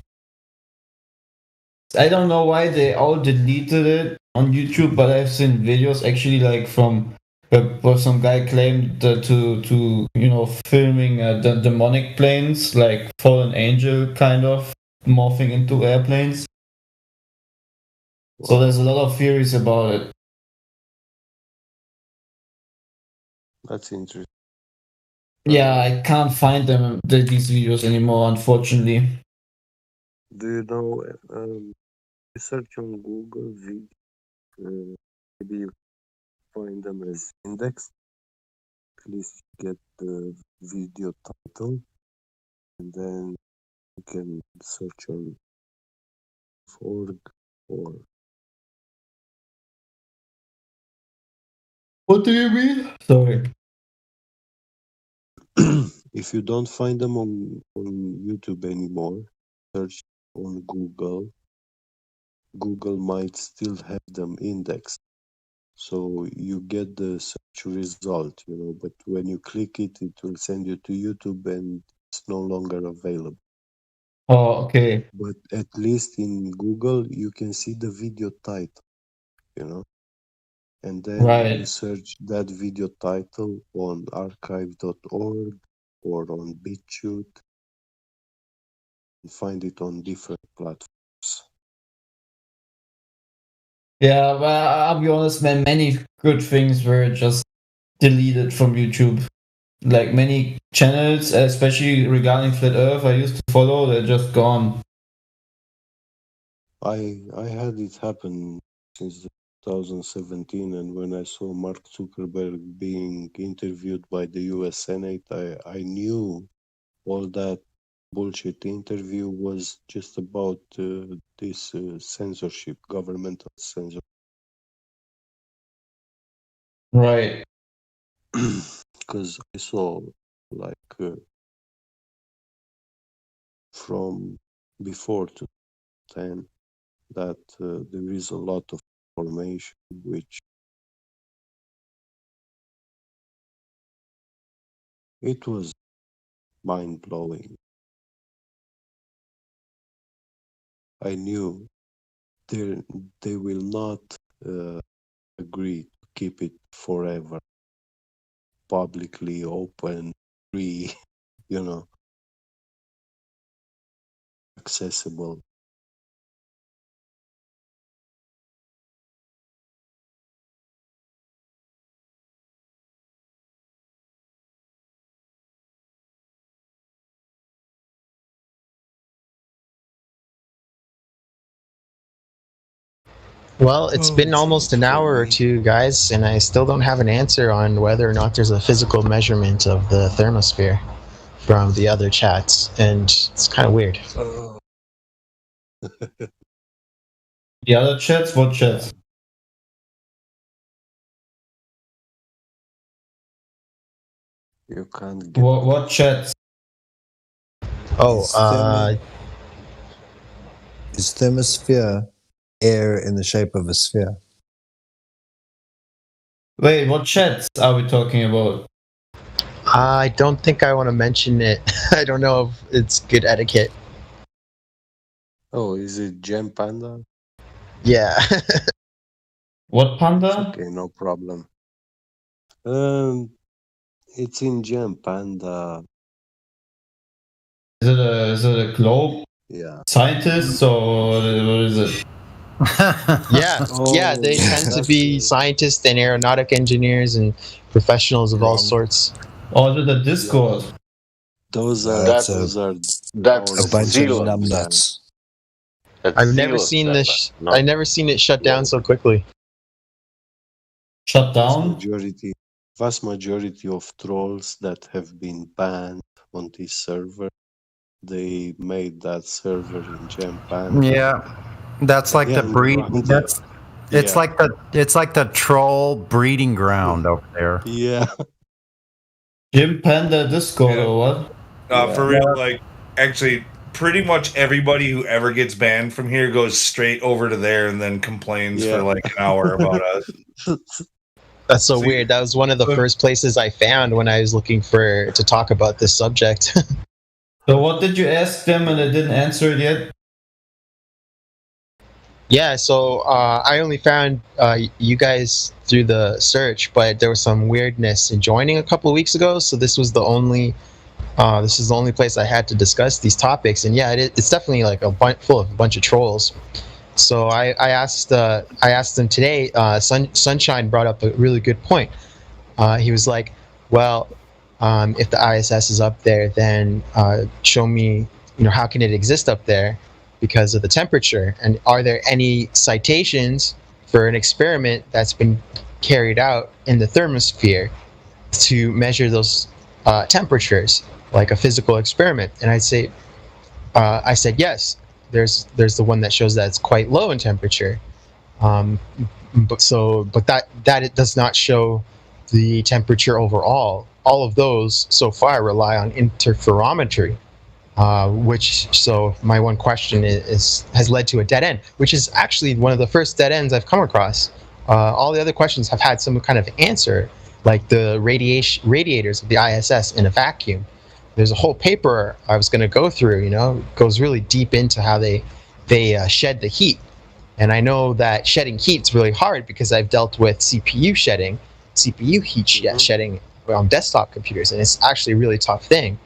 don't know why they all deleted it on YouTube, but I've seen videos actually like from where some guy claimed to you know filming the demonic planes like fallen angel kind of morphing into airplanes. So there's a lot of theories about it. That's interesting. Yeah, I can't find these videos anymore, unfortunately. Do you know, search on Google maybe you find them as index. Please get the video title and then you can search on org or What do you mean? Sorry. if you don't find them on YouTube anymore, search on Google Google might still have them indexed. So you get the search result, but when you click it, it will send you to YouTube and it's no longer available. Oh, okay. But at least in Google, you can see the video title, and then you Right. search that video title on archive.org or on BitChute and find it on different platforms. Yeah, well, I'll be honest, man. Many good things were just deleted from YouTube. Like many channels, especially regarding Flat Earth, I used to follow, they're just gone. I had it happen since 2017, and when I saw Mark Zuckerberg being interviewed by the US Senate, I knew all that bullshit interview was just about this censorship, governmental censorship. Right. Because I saw, from before 2010, that there is a lot of information which it was mind-blowing. I knew they will not agree to keep it forever publicly open, free, accessible. Well, it's been almost an hour or two, guys, and I still don't have an answer on whether or not there's a physical measurement of the thermosphere from the other chats, and it's kind of weird. The other chats? What chats? You can't get What chats? Oh, Is thermosphere air in the shape of a sphere? Wait, what chats are we talking about? I don't think I want to mention it. I don't know if it's good etiquette. Oh, is it Gem Panda? Yeah. What panda? Okay, no problem. It's in Gem Panda. Is it a globe? Yeah. Scientist or what is it? Yeah, they tend to be scientists and aeronautic engineers and professionals of all sorts. Or is it a Discord? Those are That's our a bunch of Zealand, numbnuts. I've never seen this. I never seen it shut down so quickly. Shut down? Vast majority of trolls that have been banned on this server, they made that server in Gem Panda. Yeah, that's like the breed. It's like the troll breeding ground over there. Yeah. Gem Panda Discord or what? For real, actually, pretty much everybody who ever gets banned from here goes straight over to there and then complains for an hour about us. That's so weird. That was one of the first places I found when I was looking to talk about this subject. So what did you ask them and they didn't answer it yet? Yeah, so I only found you guys through the search, but there was some weirdness in joining a couple of weeks ago. So this was the only place I had to discuss these topics, and yeah, it's definitely like full of a bunch of trolls. So I asked them today. Sunshine brought up a really good point. He was like, "Well, if the ISS is up there, then show me, how can it exist up there because of the temperature? And are there any citations for an experiment that's been carried out in the thermosphere to measure those temperatures, like a physical experiment?" And I said yes. There's the one that shows that it's quite low in temperature, but that it does not show the temperature overall. All of those so far rely on interferometry, So my one question is has led to a dead end, which is actually one of the first dead ends I've come across. All the other questions have had some kind of answer, like the radiators of the ISS in a vacuum. There's a whole paper I was going to go through. Goes really deep into how they shed the heat, and I know that shedding heat's really hard because I've dealt with CPU heat shedding on desktop computers, and it's actually a really tough thing.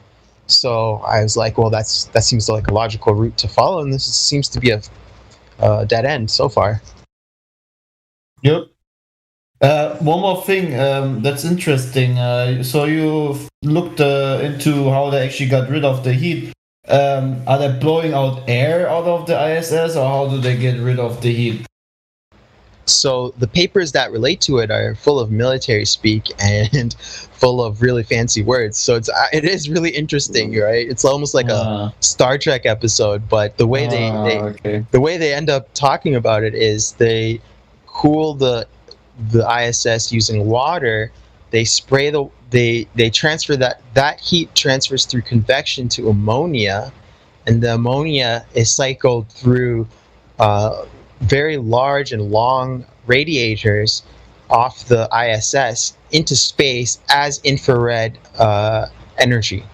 So I was like, well, that seems like a logical route to follow, and this seems to be a dead end so far. Yep. One more thing that's interesting. So you've looked into how they actually got rid of the heat. Are they blowing out air out of the ISS, or how do they get rid of the heat? So the papers that relate to it are full of military speak and full of really fancy words. So it is really interesting, right? It's almost like a Star Trek episode, but the way the way they end up talking about it is they cool the ISS using water. They spray they transfer that heat transfers through convection to ammonia, and the ammonia is cycled through very large and long radiators off the ISS into space as infrared energy.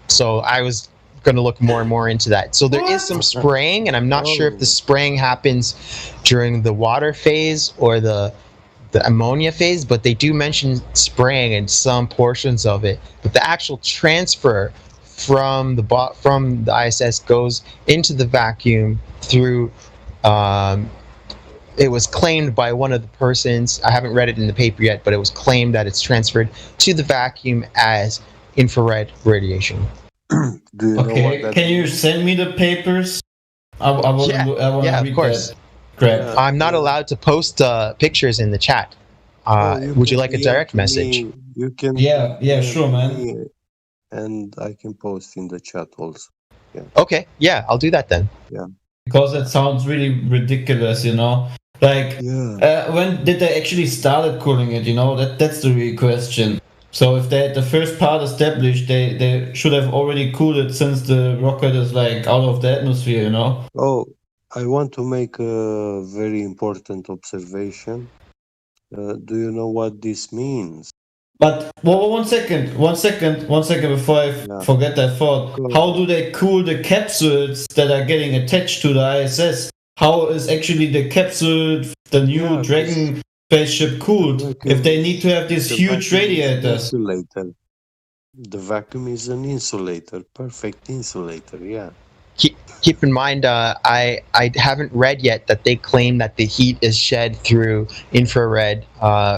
So I was going to look more and more into that. So there is some spraying, and I'm not sure if the spraying happens during the water phase or the ammonia phase, but they do mention spraying in some portions of it. But the actual transfer from the ISS goes into the vacuum through. It was claimed by one of the persons. I haven't read it in the paper yet, but it was claimed that it's transferred to the vacuum as infrared radiation. Okay, can you send me the papers? I want to read of course. that. Great. I'm not allowed to post pictures in the chat. Would you like a direct message? You can. Yeah, sure, man. And I can post in the chat also. Yeah. Okay, yeah, I'll do that then. Yeah. Because it sounds really ridiculous, Like, when did they actually started cooling it? That's the real question. So if they had the first part established, they should have already cooled it since the rocket is like out of the atmosphere, Oh, I want to make a very important observation. Do you know what this means? But one second before I forget that thought. How do they cool the capsules that are getting attached to the ISS? How is actually the capsule, the new Dragon spaceship cooled if they need to have these huge radiators? Insulator. The vacuum is an insulator, perfect insulator, yeah. Keep in mind, I haven't read yet that they claim that the heat is shed through infrared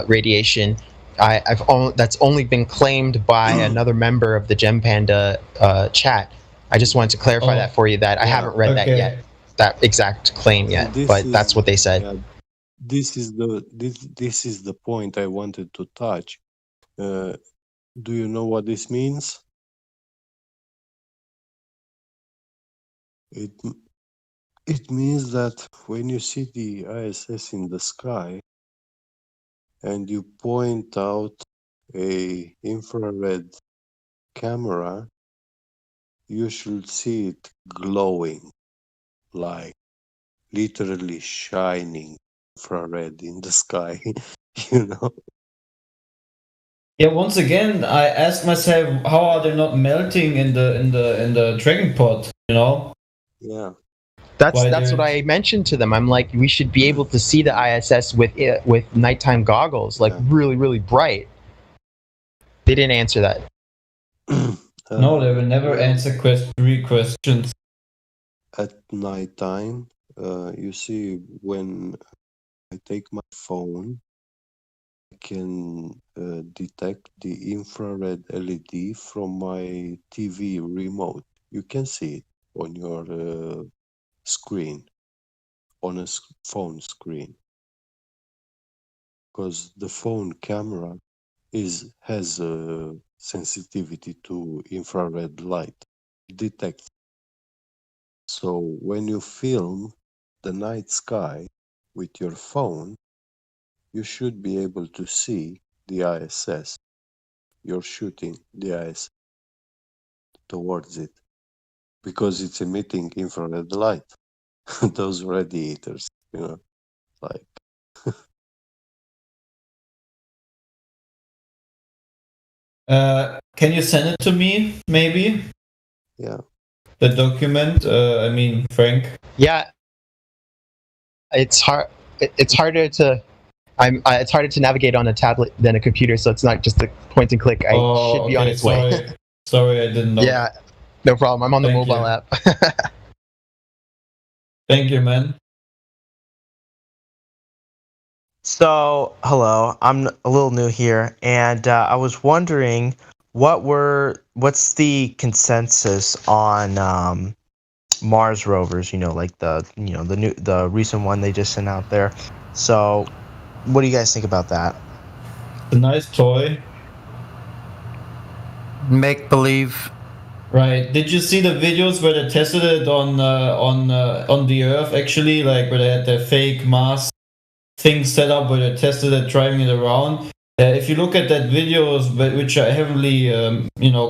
radiation. That's only been claimed by another member of the Gem Panda chat. I just wanted to clarify that for you, that I haven't read that yet, that exact claim yet, but that's what they said. Yeah, this is the point I wanted to touch. Do you know what this means? It means that when you see the ISS in the sky and you point out a infrared camera, you should see it glowing, like literally shining infrared in the sky, Yeah, once again, I asked myself, how are they not melting in the Dragon pod? Yeah. That's what I mentioned to them. I'm like, we should be able to see the ISS with nighttime goggles, like really, really bright. They didn't answer that. No, they will never answer 3 questions. At nighttime, you see, when I take my phone, I can detect the infrared LED from my TV remote. You can see it on your screen, on a phone screen, because the phone camera has a sensitivity to infrared light, detects. So when you film the night sky with your phone, you should be able to see the ISS. You're shooting the ISS towards it. because it's emitting infrared light. Those radiators, like. Can you send it to me, maybe? Yeah. The document. Frank. Yeah, it's hard. It's harder to. It's harder to navigate on a tablet than a computer, so it's not just a point and click. I should be on its way. Sorry, I didn't know. Yeah, no problem. I'm on the mobile app. Thank you, man. So, hello. I'm a little new here, and I was wondering what's the consensus on Mars rovers? Like the recent one they just sent out there. So, what do you guys think about that? A nice toy. Make believe. Right. Did you see the videos where they tested it on the Earth? Actually, like where they had their fake Mars thing set up, where they tested it, driving it around. If you look at that videos, which are heavily,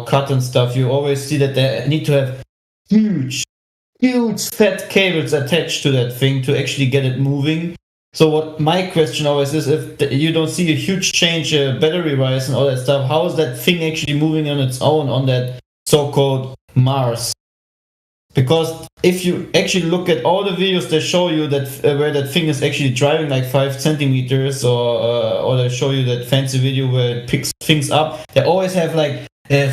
cut and stuff, you always see that they need to have huge fat cables attached to that thing to actually get it moving. So what my question always is, if you don't see a huge change battery-wise and all that stuff, how is that thing actually moving on its own on that so-called Mars? Because if you actually look at all the videos, they show you that where that thing is actually driving like 5 centimeters, or they show you that fancy video where it picks things up. They always have like a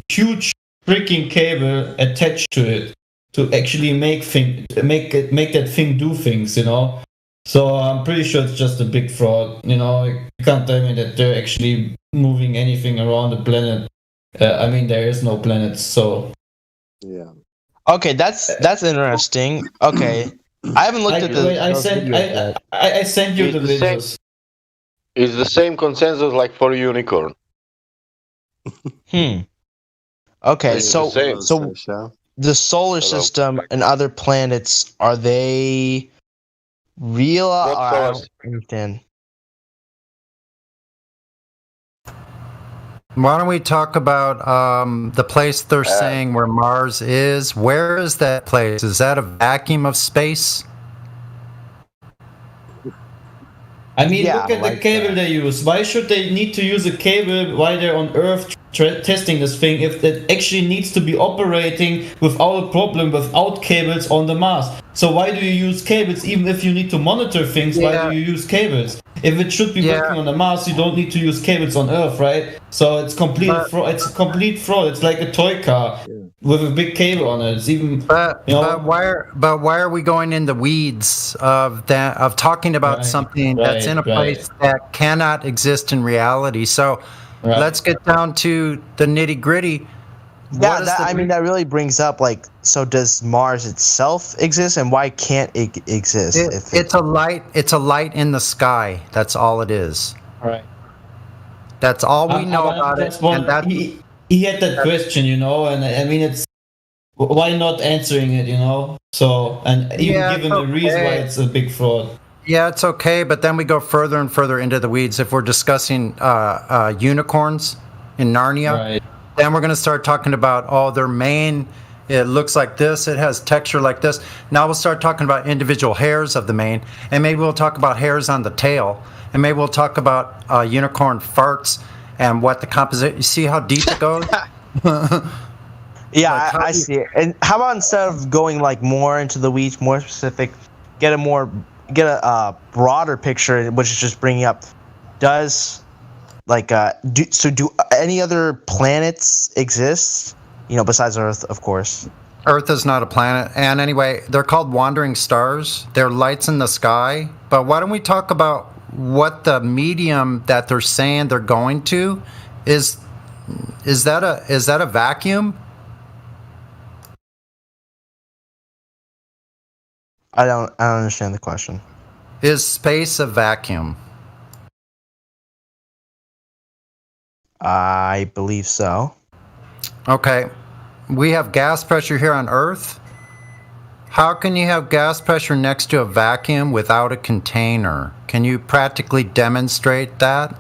huge freaking cable attached to it to actually make that thing do things, So I'm pretty sure it's just a big fraud. You can't tell me that they're actually moving anything around the planet. There is no planet, so. Yeah. Okay, that's interesting. Okay, I haven't looked at the. I sent you the videos. It's the same consensus like for Unicorn. Okay, It's so the same. the solar system and other planets, are they real? I don't understand. Why don't we talk about the place they're saying where Mars is? Where is that place? Is that a vacuum of space? Look at the cable they use. Why should they need to use a cable while they're on Earth testing this thing if it actually needs to be operating without a problem without cables on the Mars? So why do you use cables even if you need to monitor things? Why do you use cables? If it should be working on the Mars, you don't need to use cables on Earth, right? So it's complete fraud. It's a complete fraud. It's like a toy car with a big cable on it. It's even. But why are we going in the weeds of that? Of talking about something that's in a place that cannot exist in reality? So let's get down to the nitty gritty. Yeah, that really brings up so does Mars itself exist, and why can't it exist? It's a light. It's a light in the sky. That's all it is. Right. That's all we know about it. He had that question, and it's why not answering it, So and even given the reason why it's a big fraud. Yeah, it's okay, but then we go further and further into the weeds. If we're discussing unicorns in Narnia. Right. Then we're going to start talking about, their mane, it looks like this, it has texture like this. Now we'll start talking about individual hairs of the mane, and maybe we'll talk about hairs on the tail, and maybe we'll talk about unicorn farts and what the composition. You see how deep it goes? Yeah, I see it. And how about instead of going more into the weeds, more specific, get a broader picture, which is just bringing up, do any other planets exist? Besides Earth, of course. Earth is not a planet. And anyway, they're called wandering stars. They're lights in the sky. But why don't we talk about what the medium that they're saying they're going to is? Is that a vacuum? I don't understand the question. Is space a vacuum? I believe so. Okay. We have gas pressure here on Earth. How can you have gas pressure next to a vacuum without a container? Can you practically demonstrate that?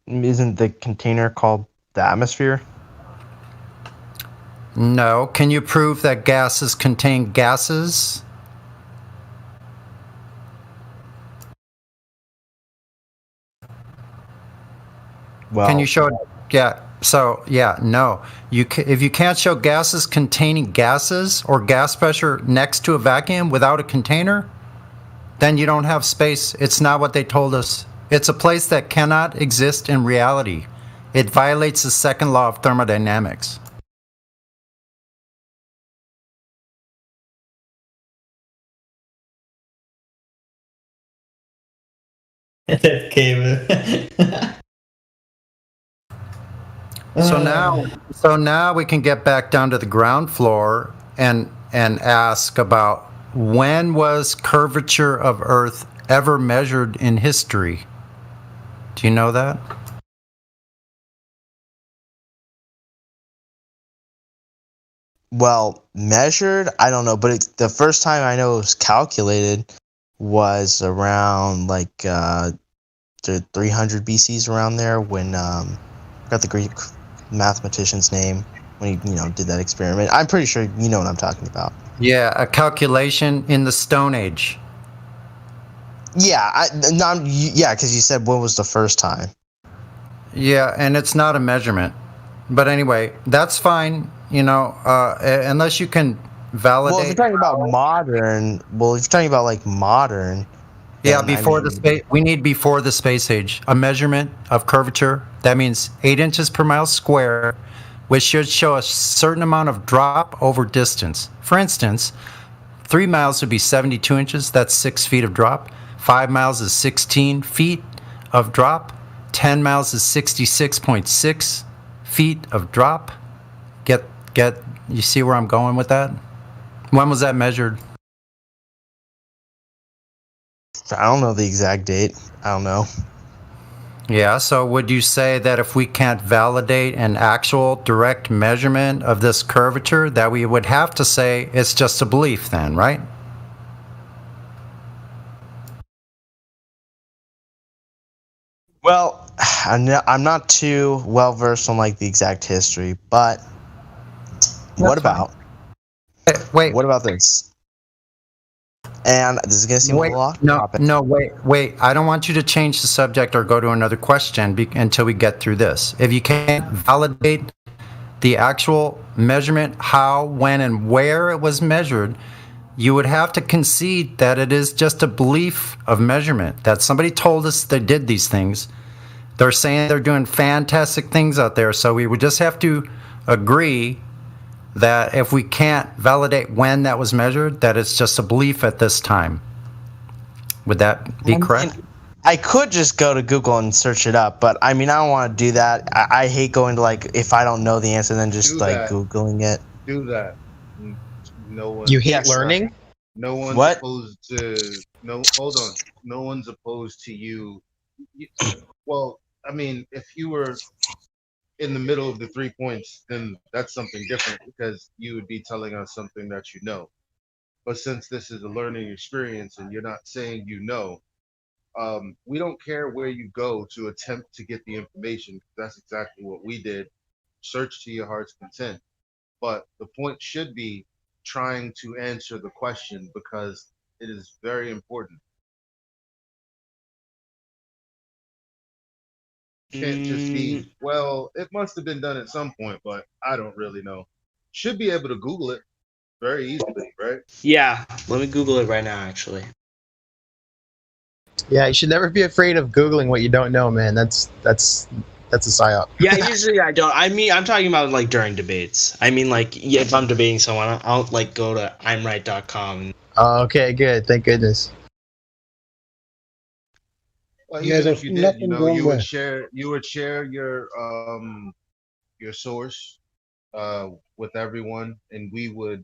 Isn't the container called the atmosphere? No. Can you prove that gases contain gases? Well, can you show? Yeah. So yeah, no. If you can't show gases containing gases or gas pressure next to a vacuum without a container, then you don't have space. It's not what they told us. It's a place that cannot exist in reality. It violates the second law of thermodynamics. That cable. So now we can get back down to the ground floor and ask about when was curvature of Earth ever measured in history? Do you know that? Well, measured, I don't know, but the first time I know it was calculated was around like the 300 BCs, around there, when I forgot the Greek mathematician's name when he did that experiment. I'm pretty sure you know what I'm talking about. Yeah, a calculation in the Stone Age. Yeah, because you said when was the first time. Yeah, and it's not a measurement. But anyway, that's fine, unless you can validate. Well, if you're talking about modern, Yeah, we need before the space age. A measurement of curvature, that means 8 inches per mile square, which should show a certain amount of drop over distance. For instance, 3 miles would be 72 inches, that's 6 feet of drop. 5 miles is 16 feet of drop. 10 miles is 66.6 feet of drop. You see where I'm going with that? When was that measured? I don't know the exact date. I don't know. Yeah, so would you say that if we can't validate an actual direct measurement of this curvature, that we would have to say it's just a belief then, right? Well, I'm not too well versed on like the exact history, but what about this? And this is going to seem a little off topic. Wait. I don't want you to change the subject or go to another question until we get through this. If you can't validate the actual measurement, how, when, and where it was measured, you would have to concede that it is just a belief of measurement, that somebody told us they did these things. They're saying they're doing fantastic things out there, so we would just have to agree that if we can't validate when that was measured, that it's just a belief at this time. Would that be correct? I could just go to Google and search it up, but I don't want to do that. I hate going to if I don't know the answer, then just Googling it. Do that. No one. You hate learning? No one's What? opposed to. No, hold on. No one's opposed to you. Well, if you were in the middle of the 3 points, then that's something different, because you would be telling us something that you know. But since this is a learning experience and you're not saying we don't care where you go to attempt to get the information. That's exactly what we did. Search to your heart's content. But the point should be trying to answer the question, because it is very important. Can't just be, well, it must have been done at some point, but I don't really know. Should be able to Google it very easily, right? Yeah, let me Google it right now, actually. Yeah, you should never be afraid of Googling what you don't know, man. That's a psyop. Yeah, usually I don't. I'm talking about during debates. If I'm debating someone, I'll go to imright.com. Oh, okay, good. Thank goodness. Well, even if you did, you would share your source with everyone, and we would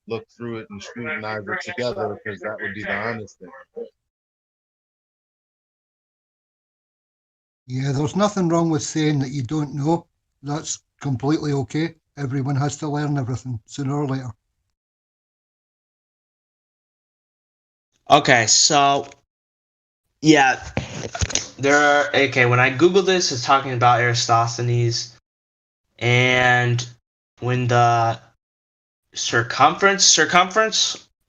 look through it and scrutinize it together, because that would be the honest thing. Yeah, there's nothing wrong with saying that you don't know. That's completely okay. Everyone has to learn everything sooner or later. Okay, so yeah, when I Googled this, it's talking about Eratosthenes, and when the circumference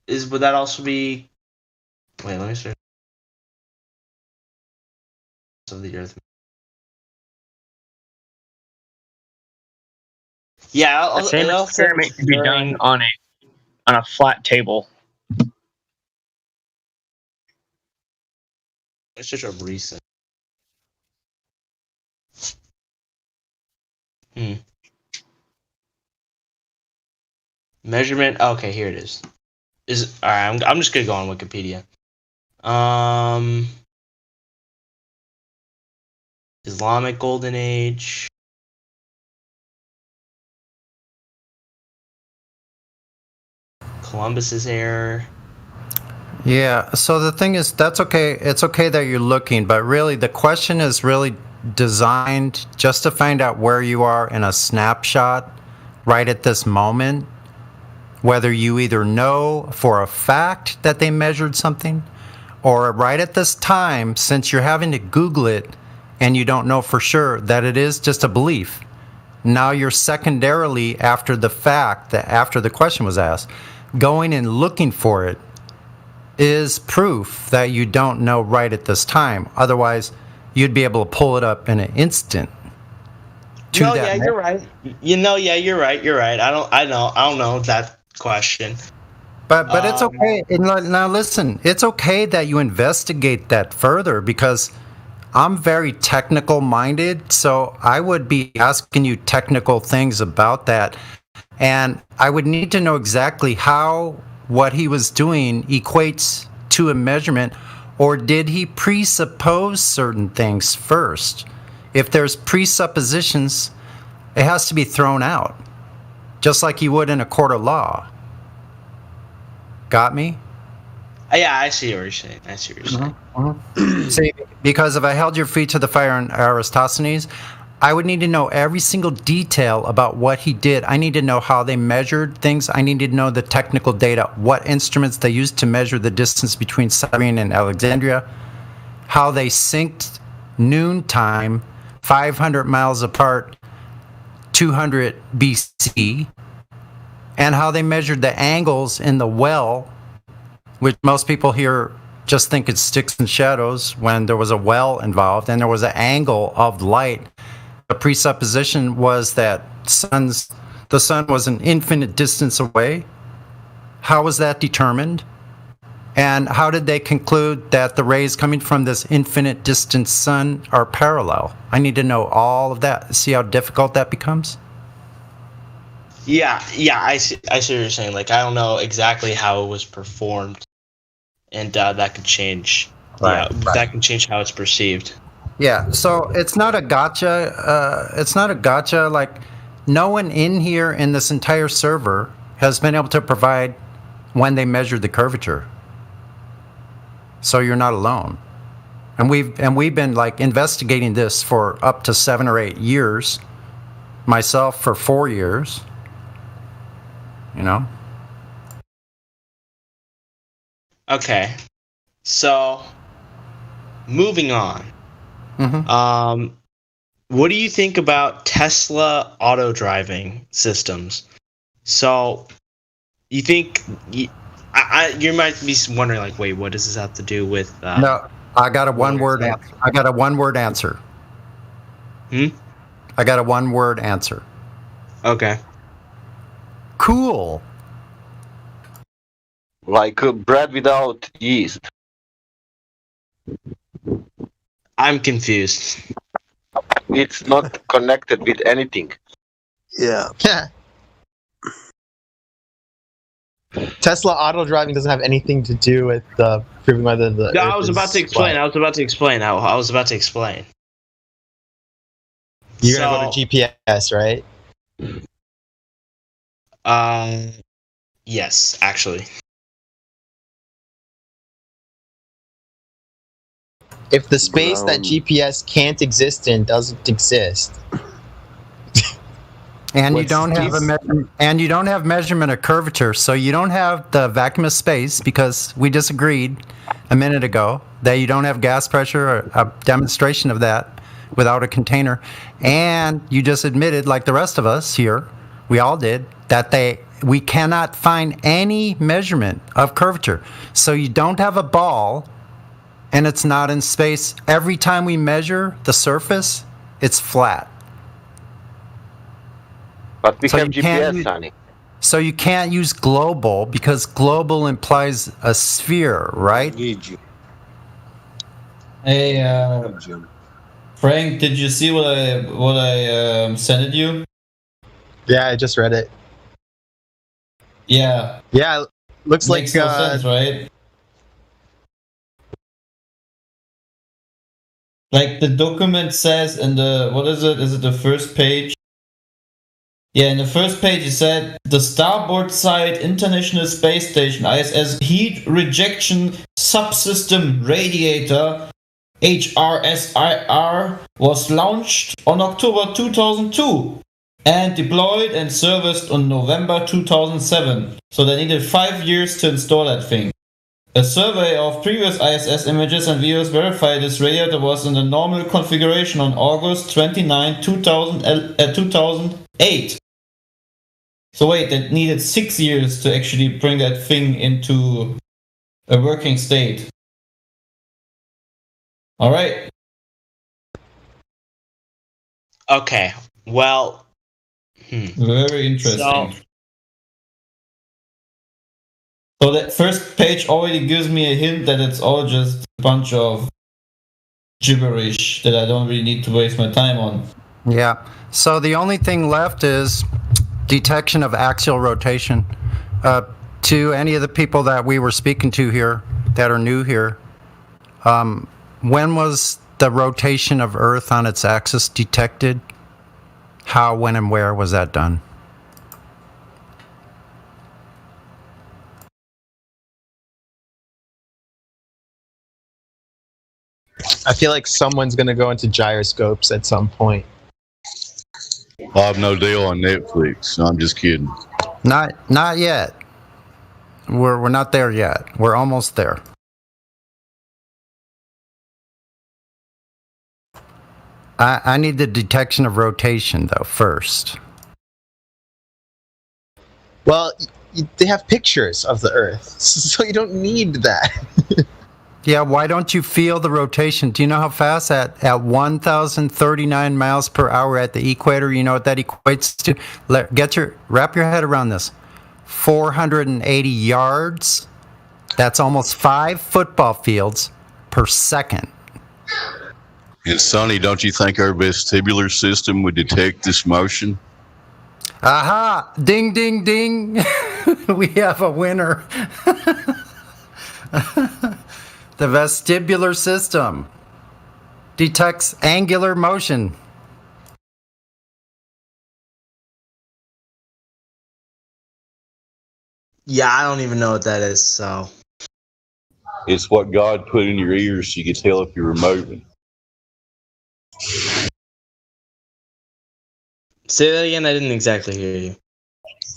would that also be? Wait, let me see. Of the Earth. Yeah, The same experiment can be done on a flat table. It's just a recent. Measurement. Okay, here it is. All right? I'm just gonna go on Wikipedia. Islamic Golden Age. Columbus's error. Yeah, so the thing is, that's okay. It's okay that you're looking, but really the question is really designed just to find out where you are in a snapshot right at this moment, whether you either know for a fact that they measured something, or right at this time, since you're having to Google it and you don't know for sure, that it is just a belief. Now you're secondarily, after the fact, that after the question was asked, going and looking for it is proof that you don't know right at this time. Otherwise, you'd be able to pull it up in an instant. No, yeah, you're right. You're right. I don't know that question. But it's okay. Now listen, it's okay that you investigate that further, because I'm very technical minded, so I would be asking you technical things about that. And I would need to know exactly how what he was doing equates to a measurement, or did he presuppose certain things first? If there's presuppositions, it has to be thrown out, just like you would in a court of law. Got me? Yeah, I see what you're saying. See, because if I held your feet to the fire on Aristophanes, I would need to know every single detail about what he did. I need to know how they measured things. I need to know the technical data, what instruments they used to measure the distance between Cyrene and Alexandria, how they synced noontime 500 miles apart, 200 BC, and how they measured the angles in the well, which most people here just think it's sticks and shadows, when there was a well involved and there was an angle of light. The presupposition was that the sun was an infinite distance away. How was that determined? And how did they conclude that the rays coming from this infinite distance sun are parallel? I need to know all of that. See how difficult that becomes? Yeah, I see what you're saying. Like, I don't know exactly how it was performed, and that could change. Right. That can change how it's perceived. Yeah, so it's not a gotcha. Like, no one in here in this entire server has been able to provide when they measured the curvature. So you're not alone. And we've been like investigating this for up to 7 or 8 years. Myself for 4 years. You know? Okay. So moving on. Mm-hmm. What do you think about Tesla auto driving systems? So, you think you might be wondering, like, wait, what does this have to do with? No, I got a one-word answer. I got a one-word answer. I got a one-word answer. Okay. Cool. Like bread without yeast. I'm confused. It's not connected with anything. Yeah. Tesla auto driving doesn't have anything to do with proving whether the. No, I was about to explain. You're gonna go to GPS, right? Yes, actually. If the space that GPS can't exist in doesn't exist, and you don't have measurement of curvature, so you don't have the vacuum of space, because we disagreed a minute ago that you don't have gas pressure or a demonstration of that without a container, and you just admitted, like the rest of us here, we all did, that we cannot find any measurement of curvature. So you don't have a ball and it's not in space. Every time we measure the surface, it's flat. But we So have you can't GPS, use- Sonny. So you can't use global because global implies a sphere, right? Hey, Frank, did you see what I sent you? Yeah, I just read it. Yeah. Yeah, looks Makes like no sense, right? Like the document says in the, what is it? Is it the first page? Yeah, in the first page it said the starboard side International Space Station ISS heat rejection subsystem radiator HRSIR was launched on October 2002 and deployed and serviced on November 2007. So they needed 5 years to install that thing. A survey of previous ISS images and videos verified this radiator was in the normal configuration on August 29, 2008. So wait, that needed 6 years to actually bring that thing into a working state. All right. Okay. Well. Very interesting. So, So that first page already gives me a hint that it's all just a bunch of gibberish that I don't really need to waste my time on. Yeah. So the only thing left is detection of axial rotation. To any of the people that we were speaking to here that are new here, when was the rotation of Earth on its axis detected? How, when, and where was that done? I feel like someone's gonna go into gyroscopes at some point. I have no deal on Netflix. No, I'm just kidding. Not yet. We're not there yet. We're almost there. I need the detection of rotation though first. Well, they have pictures of the Earth, so you don't need that. Yeah, why don't you feel the rotation? Do you know how fast at 1,039 miles per hour at the equator, you know what that equates to? Wrap your head around this. 480 yards. That's almost 5 football fields per second. And Sonny, don't you think our vestibular system would detect this motion? Aha! Ding, ding, ding! We have a winner. The vestibular system detects angular motion. yeah, I don't even know what that is, so. It's what God put in your ears so you could tell if you were moving. Say that again, I didn't exactly hear you.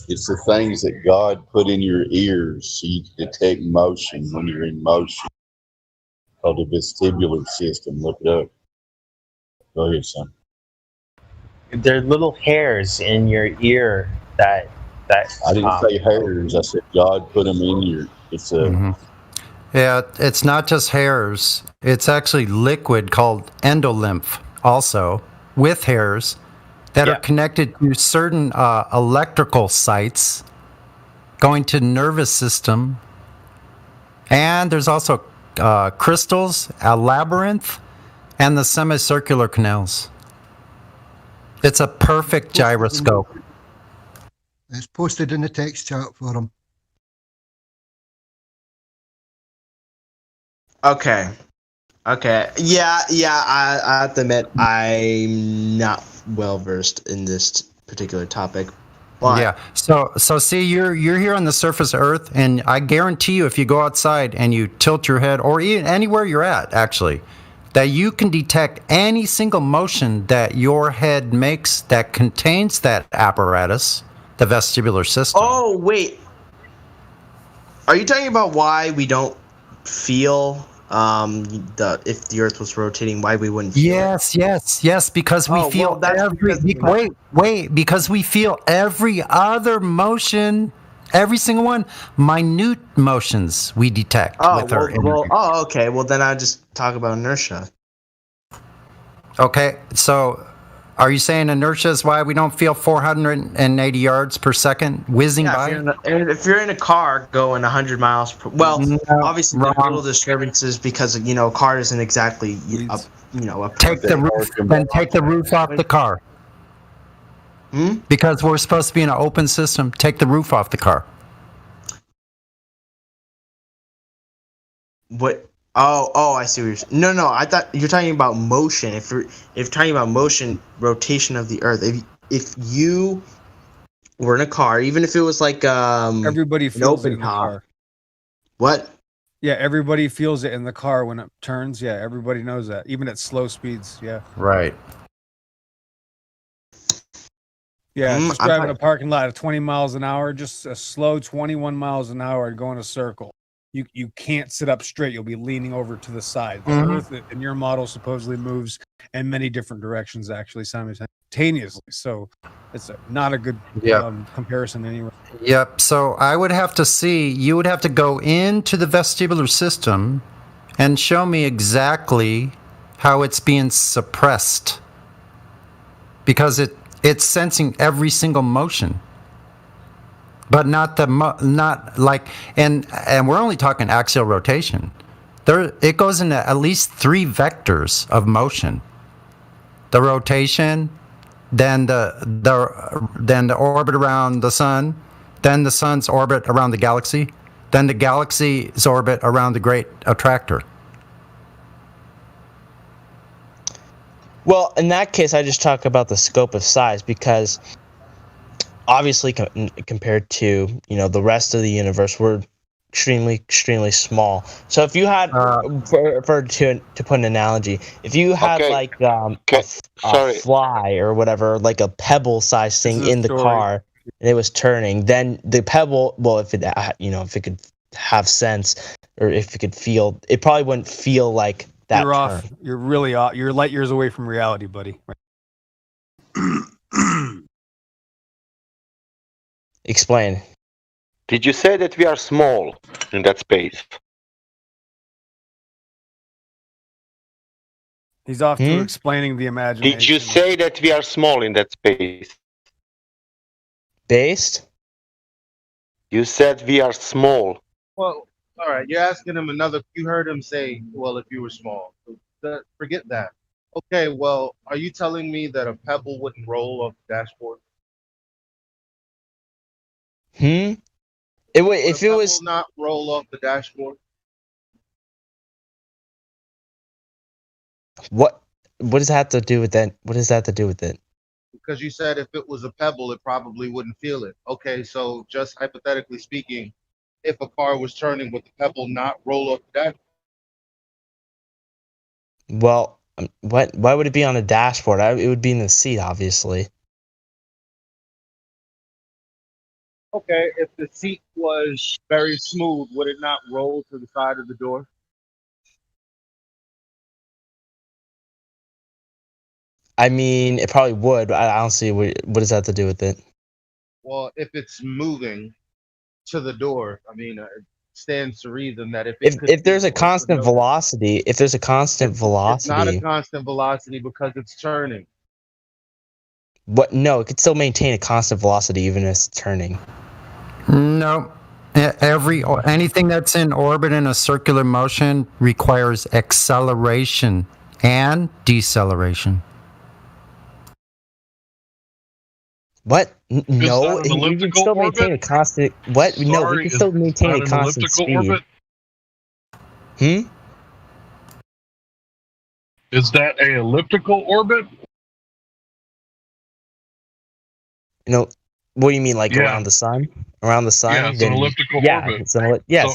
It's the things that God put in your ears so you can detect motion when you're in motion. Called the vestibular system. Look it up. Go ahead, son. There are little hairs in your ear that I didn't say hairs. I said God put them in your. It's a. Yeah, it's not just hairs. It's actually liquid called endolymph also with hairs that are connected to certain electrical sites going to nervous system. And there's also crystals, a labyrinth, and the semicircular canals. It's a perfect gyroscope. It's posted in the text chat for him. Okay. Yeah, I have to admit, I'm not well versed in this particular topic. But Yeah. So see, you're here on the surface of Earth, and I guarantee you, if you go outside and you tilt your head, or even anywhere you're at, actually, that you can detect any single motion that your head makes that contains that apparatus, the vestibular system. Oh, wait. Are you talking about why we don't feel if the Earth was rotating, why we wouldn't feel it. Yes, because we feel because we feel every other motion, every single one, minute motions we detect with our energy. Okay. Well, then I just talk about inertia. Okay, so are you saying inertia is why we don't feel 480 yards per second whizzing by? If you're in a car going 100 miles per, obviously there's little disturbances because a car isn't exactly up. Take the roof, then take the roof off the car. Because we're supposed to be in an open system. Take the roof off the car. What? Oh, I see what you're saying. No, I thought you're talking about motion. If you're talking about motion, rotation of the Earth. If you were in a car, even if it was like everybody feels it in the car. What? Yeah, everybody feels it in the car when it turns. Yeah, everybody knows that, even at slow speeds. Yeah. Right. Yeah, just driving a parking lot at 20 miles an hour, just a slow 21 miles an hour, go in a circle. You can't sit up straight. You'll be leaning over to the side. The Earth in your model supposedly moves in many different directions, actually, simultaneously. So it's not a good comparison anyway. Yep. So I would have to see, you would have to go into the vestibular system and show me exactly how it's being suppressed. Because it's sensing every single motion. But not and we're only talking axial rotation. It goes into at least 3 vectors of motion. The rotation, then the orbit around the sun, then the sun's orbit around the galaxy, then the galaxy's orbit around the great attractor. Well, in that case, I just talk about the scope of size because obviously compared to the rest of the universe, we're extremely small. So if you had to put an analogy, if you had a fly or whatever, like a pebble sized thing in the car and it was turning, then the pebble, well, if it could have sense or if it could feel, it probably wouldn't feel like that. You're off. You're really off. You're light years away from reality, buddy. Explain. Did you say that we are small in that space? He's off to explaining the imagination. Did you say that we are small in that space? Based? You said we are small. Well, all right. You're asking him another. You heard him say, "Well, if you were small." Forget that. Okay. Well, are you telling me that a pebble wouldn't roll off the dashboard? If it was not roll off the dashboard. What does that have to do with that? What does that have to do with it? Because you said if it was a pebble, it probably wouldn't feel it. Okay, so just hypothetically speaking, if a car was turning, would the pebble not roll off the dashboard? Well, why would it be on a dashboard? It would be in the seat, obviously. Okay, if the seat was very smooth, would it not roll to the side of the door? I mean, it probably would, but I don't see what does that have to do with it. Well, if it's moving to the door, I mean, it stands to reason that if there's a constant velocity, it's not a constant velocity because it's turning. What? No, it could still maintain a constant velocity even if it's turning. No. Anything that's in orbit in a circular motion requires acceleration and deceleration. What? No, you can still maintain a constant. What? Sorry, no, we can still maintain a constant speed. Orbit? Is that a elliptical orbit? What do you mean, like around the sun? Around the sun? Yeah, it's an elliptical orbit. So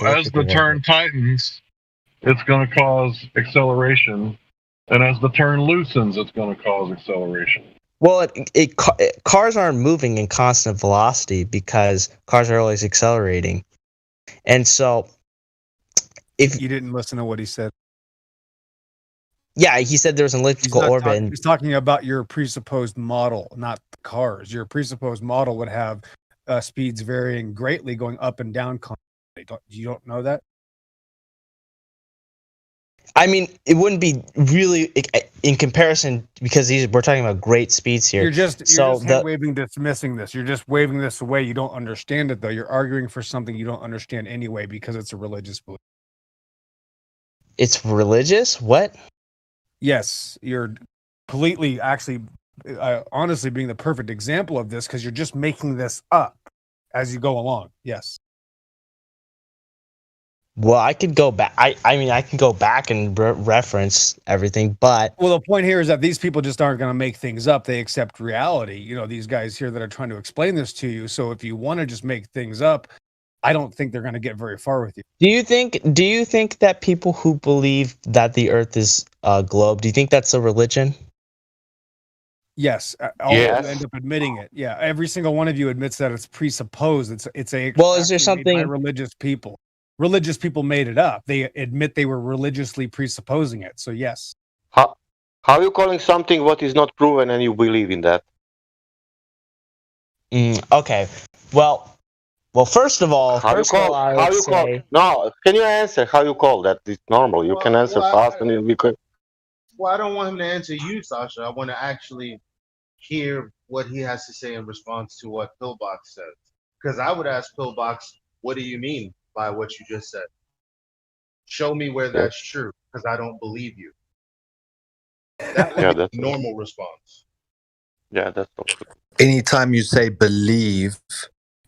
as the turn tightens, it's going to cause acceleration, and as the turn loosens, it's going to cause acceleration. Well, cars aren't moving in constant velocity because cars are always accelerating, and so if you didn't listen to what he said. Yeah, he said there was an elliptical orbit. He's talking about your presupposed model, not the cars. Your presupposed model would have speeds varying greatly, going up and down constantly. You don't know that? I mean, it wouldn't be really in comparison because we're talking about great speeds here. You're just hand-waving, dismissing this. You're just waving this away. You don't understand it, though. You're arguing for something you don't understand anyway because it's a religious belief. It's religious? What? Yes, you're completely, actually, honestly, being the perfect example of this because you're just making this up as you go along. Yes. Well, I could go back. I mean, I can go back and reference everything, but well, the point here is that these people just aren't going to make things up. They accept reality. You know, these guys here that are trying to explain this to you. So if you want to just make things up, I don't think they're going to get very far with you. Do you think that people who believe that the Earth is a globe, do you think that's a religion? Yes, all of you end up admitting it. Yeah, every single one of you admits that it's presupposed. It's a well. Is there something by religious people? Religious people made it up. They admit they were religiously presupposing it. So yes. How are you calling something what is not proven and you believe in that? Okay. Well, first of all, no. Can you answer how you call that? It's normal. You can answer fast and it'll be quick. Well, I don't want him to answer you, Sasha. I want to actually hear what he has to say in response to what Pillbox says. Because I would ask Pillbox, what do you mean by what you just said? Show me where that's true, because I don't believe you. That would be a normal response. Yeah, that's anytime you say believe,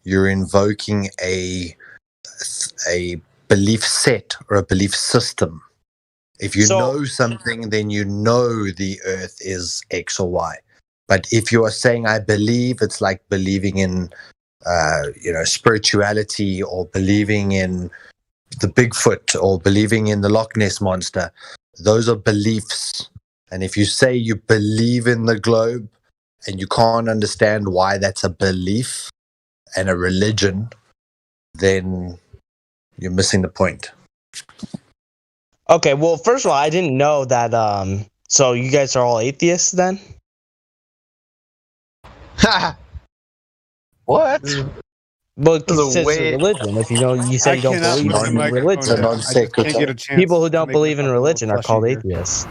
you're invoking a belief set or a belief system. If you know something, then you know the Earth is X or Y. But if you are saying I believe, it's like believing in spirituality, or believing in the Bigfoot, or believing in the Loch Ness monster. Those are beliefs. And if you say you believe in the globe and you can't understand why that's a belief and a religion, then you're missing the point. Okay, well, first of all, I didn't know that. So you guys are all atheists then? What? Well, it's a religion. If you say you don't believe in religion, people who don't believe in religion are called atheists.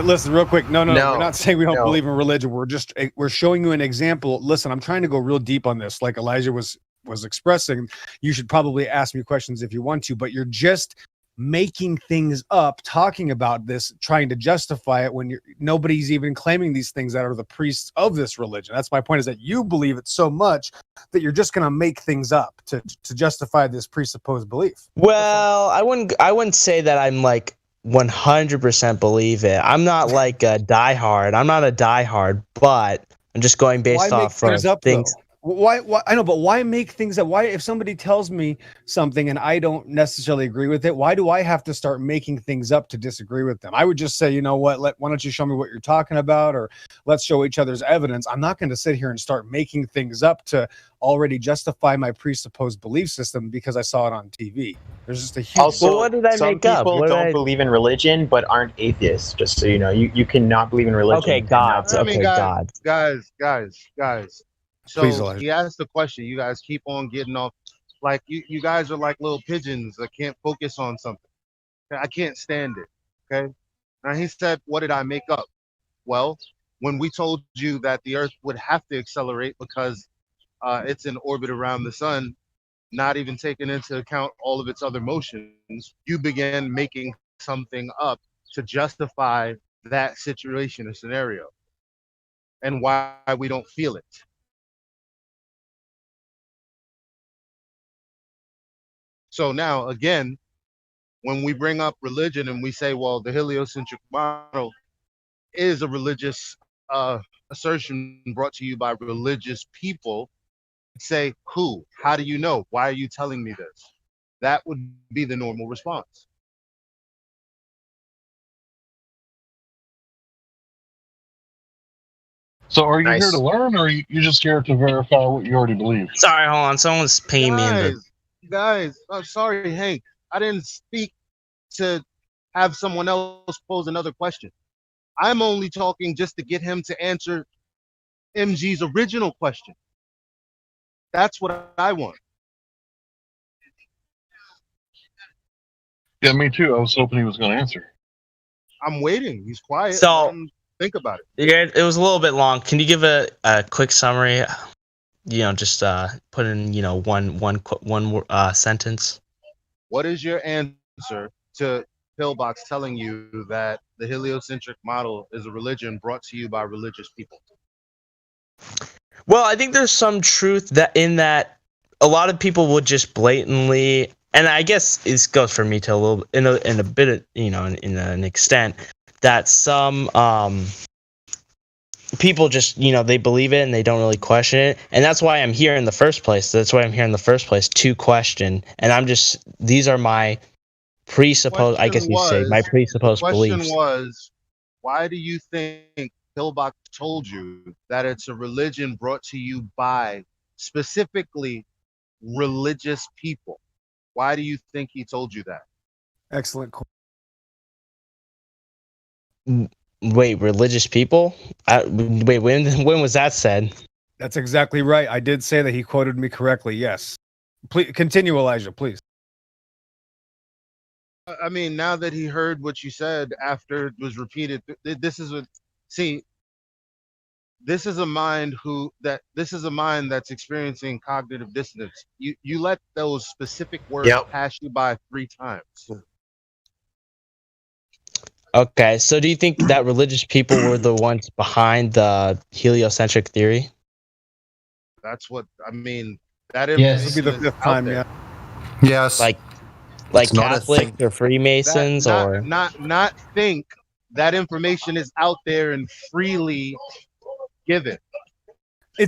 Listen, real quick. No, we're not saying we don't believe in religion. We're showing you an example. Listen, I'm trying to go real deep on this. Like Elijah was expressing, you should probably ask me questions if you want to, but you're just making things up, talking about this, trying to justify it when nobody's even claiming these things that are the priests of this religion. That's my point, is that you believe it so much that you're just going to make things up to justify this presupposed belief. Well, I wouldn't say that I'm like 100% believe it. I'm not like a diehard. I'm not a diehard, but I'm just going based off of things. Why I know, but why make things up? Why, if somebody tells me something and I don't necessarily agree with it, why do I have to start making things up to disagree with them? I would just say, you know what, why don't you show me what you're talking about, or let's show each other's evidence. I'm not going to sit here and start making things up to already justify my presupposed belief system because I saw it on TV. There's just a huge... Also, what did I make up? Some people don't believe in religion but aren't atheists, just so you know. You cannot believe in religion. Okay, God. Guys. So he asked the question. You guys keep on getting off. Like, you guys are like little pigeons that can't focus on something. I can't stand it. Okay. Now he said, what did I make up? Well, when we told you that the Earth would have to accelerate because it's in orbit around the sun, not even taking into account all of its other motions, you began making something up to justify that situation or scenario and why we don't feel it. So now, again, when we bring up religion and we say, well, the heliocentric model is a religious assertion brought to you by religious people, say, who? How do you know? Why are you telling me this? That would be the normal response. So are you here to learn, or are you just here to verify what you already believe? Sorry, hold on. Someone's paying me in the... Guys, I'm sorry, Hank. I didn't speak to have someone else pose another question. I'm only talking just to get him to answer MG's original question. That's what I want. Yeah, me too. I was hoping he was going to answer. I'm waiting. He's quiet. So- Let him think about it. Yeah, it was a little bit long. Can you give a quick summary? Just put in one sentence. What is your answer to Pillbox telling you that the heliocentric model is a religion brought to you by religious people? Well, I think there's some truth that a lot of people would just blatantly, and I guess this goes for me to a little in a bit of, in an extent, that some people just they believe it and they don't really question it, and that's why I'm here in the first place. To question, and these are my presupposed, I guess you say, my presupposed beliefs. The question was, why do you think Pillbox told you that it's a religion brought to you by specifically religious people? Why do you think he told you that? Excellent. Wait, religious people? Wait, when was that said? That's exactly right. I did say that. He quoted me correctly. Yes. Please continue, Elijah, please. I mean, now that he heard what you said after it was repeated, this is a mind that's experiencing cognitive dissonance. You let those specific words pass you by 3 times. Okay, so do you think that religious people were the ones behind the heliocentric theory? That's what I mean. That Yes, this will be the 5th time. Yeah. Yes. Like Catholics or Freemasons or not think that information is out there and freely given.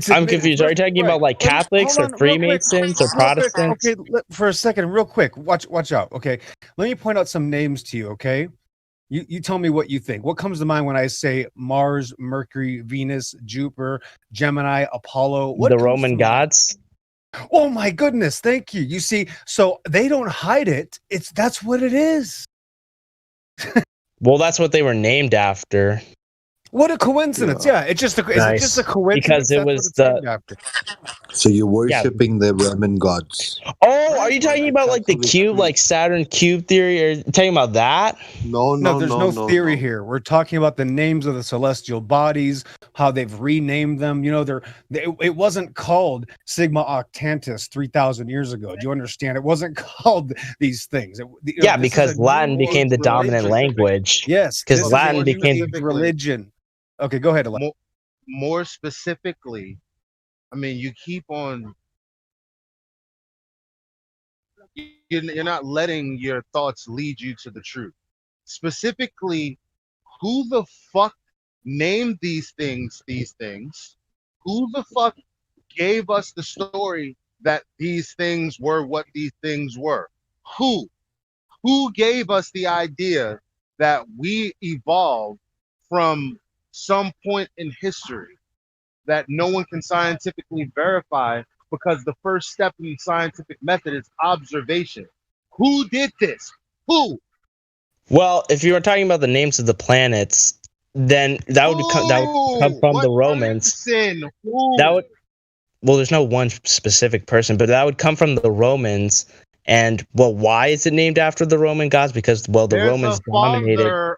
I'm confused. Are you talking about like Catholics or Freemasons or Protestants? Okay, for a second, real quick. Watch out. Okay, let me point out some names to you. Okay, you tell me what you think. What comes to mind when I say Mars, Mercury, Venus, Jupiter, Gemini, Apollo? The Roman gods. Oh my goodness! Thank you. You see, so they don't hide it. That's what it is. Well, that's what they were named after. What a coincidence! Yeah, it's just a coincidence because it was So you're worshipping the Roman gods. Oh, are you talking about like the cube, like Saturn cube theory, or talking about that? No, there's no theory here. We're talking about the names of the celestial bodies, how they've renamed them. It wasn't called Sigma Octantis 3,000 years ago. Do you understand? It wasn't called these things. Because Latin became the dominant language. Yes, because Latin became religion. Okay, go ahead, Elijah. More specifically, I mean, you keep on. You're not letting your thoughts lead you to the truth. Specifically, who the fuck named these things? Who the fuck gave us the story that these things were what these things were? Who gave us the idea that we evolved from some point in history that no one can scientifically verify, because the first step in the scientific method is observation? Who did this? Who? Well, if you were talking about the names of the planets, then that would come from the Romans. Well, there's no one specific person, but that would come from the Romans. And why is it named after the Roman gods? Because the Romans dominated.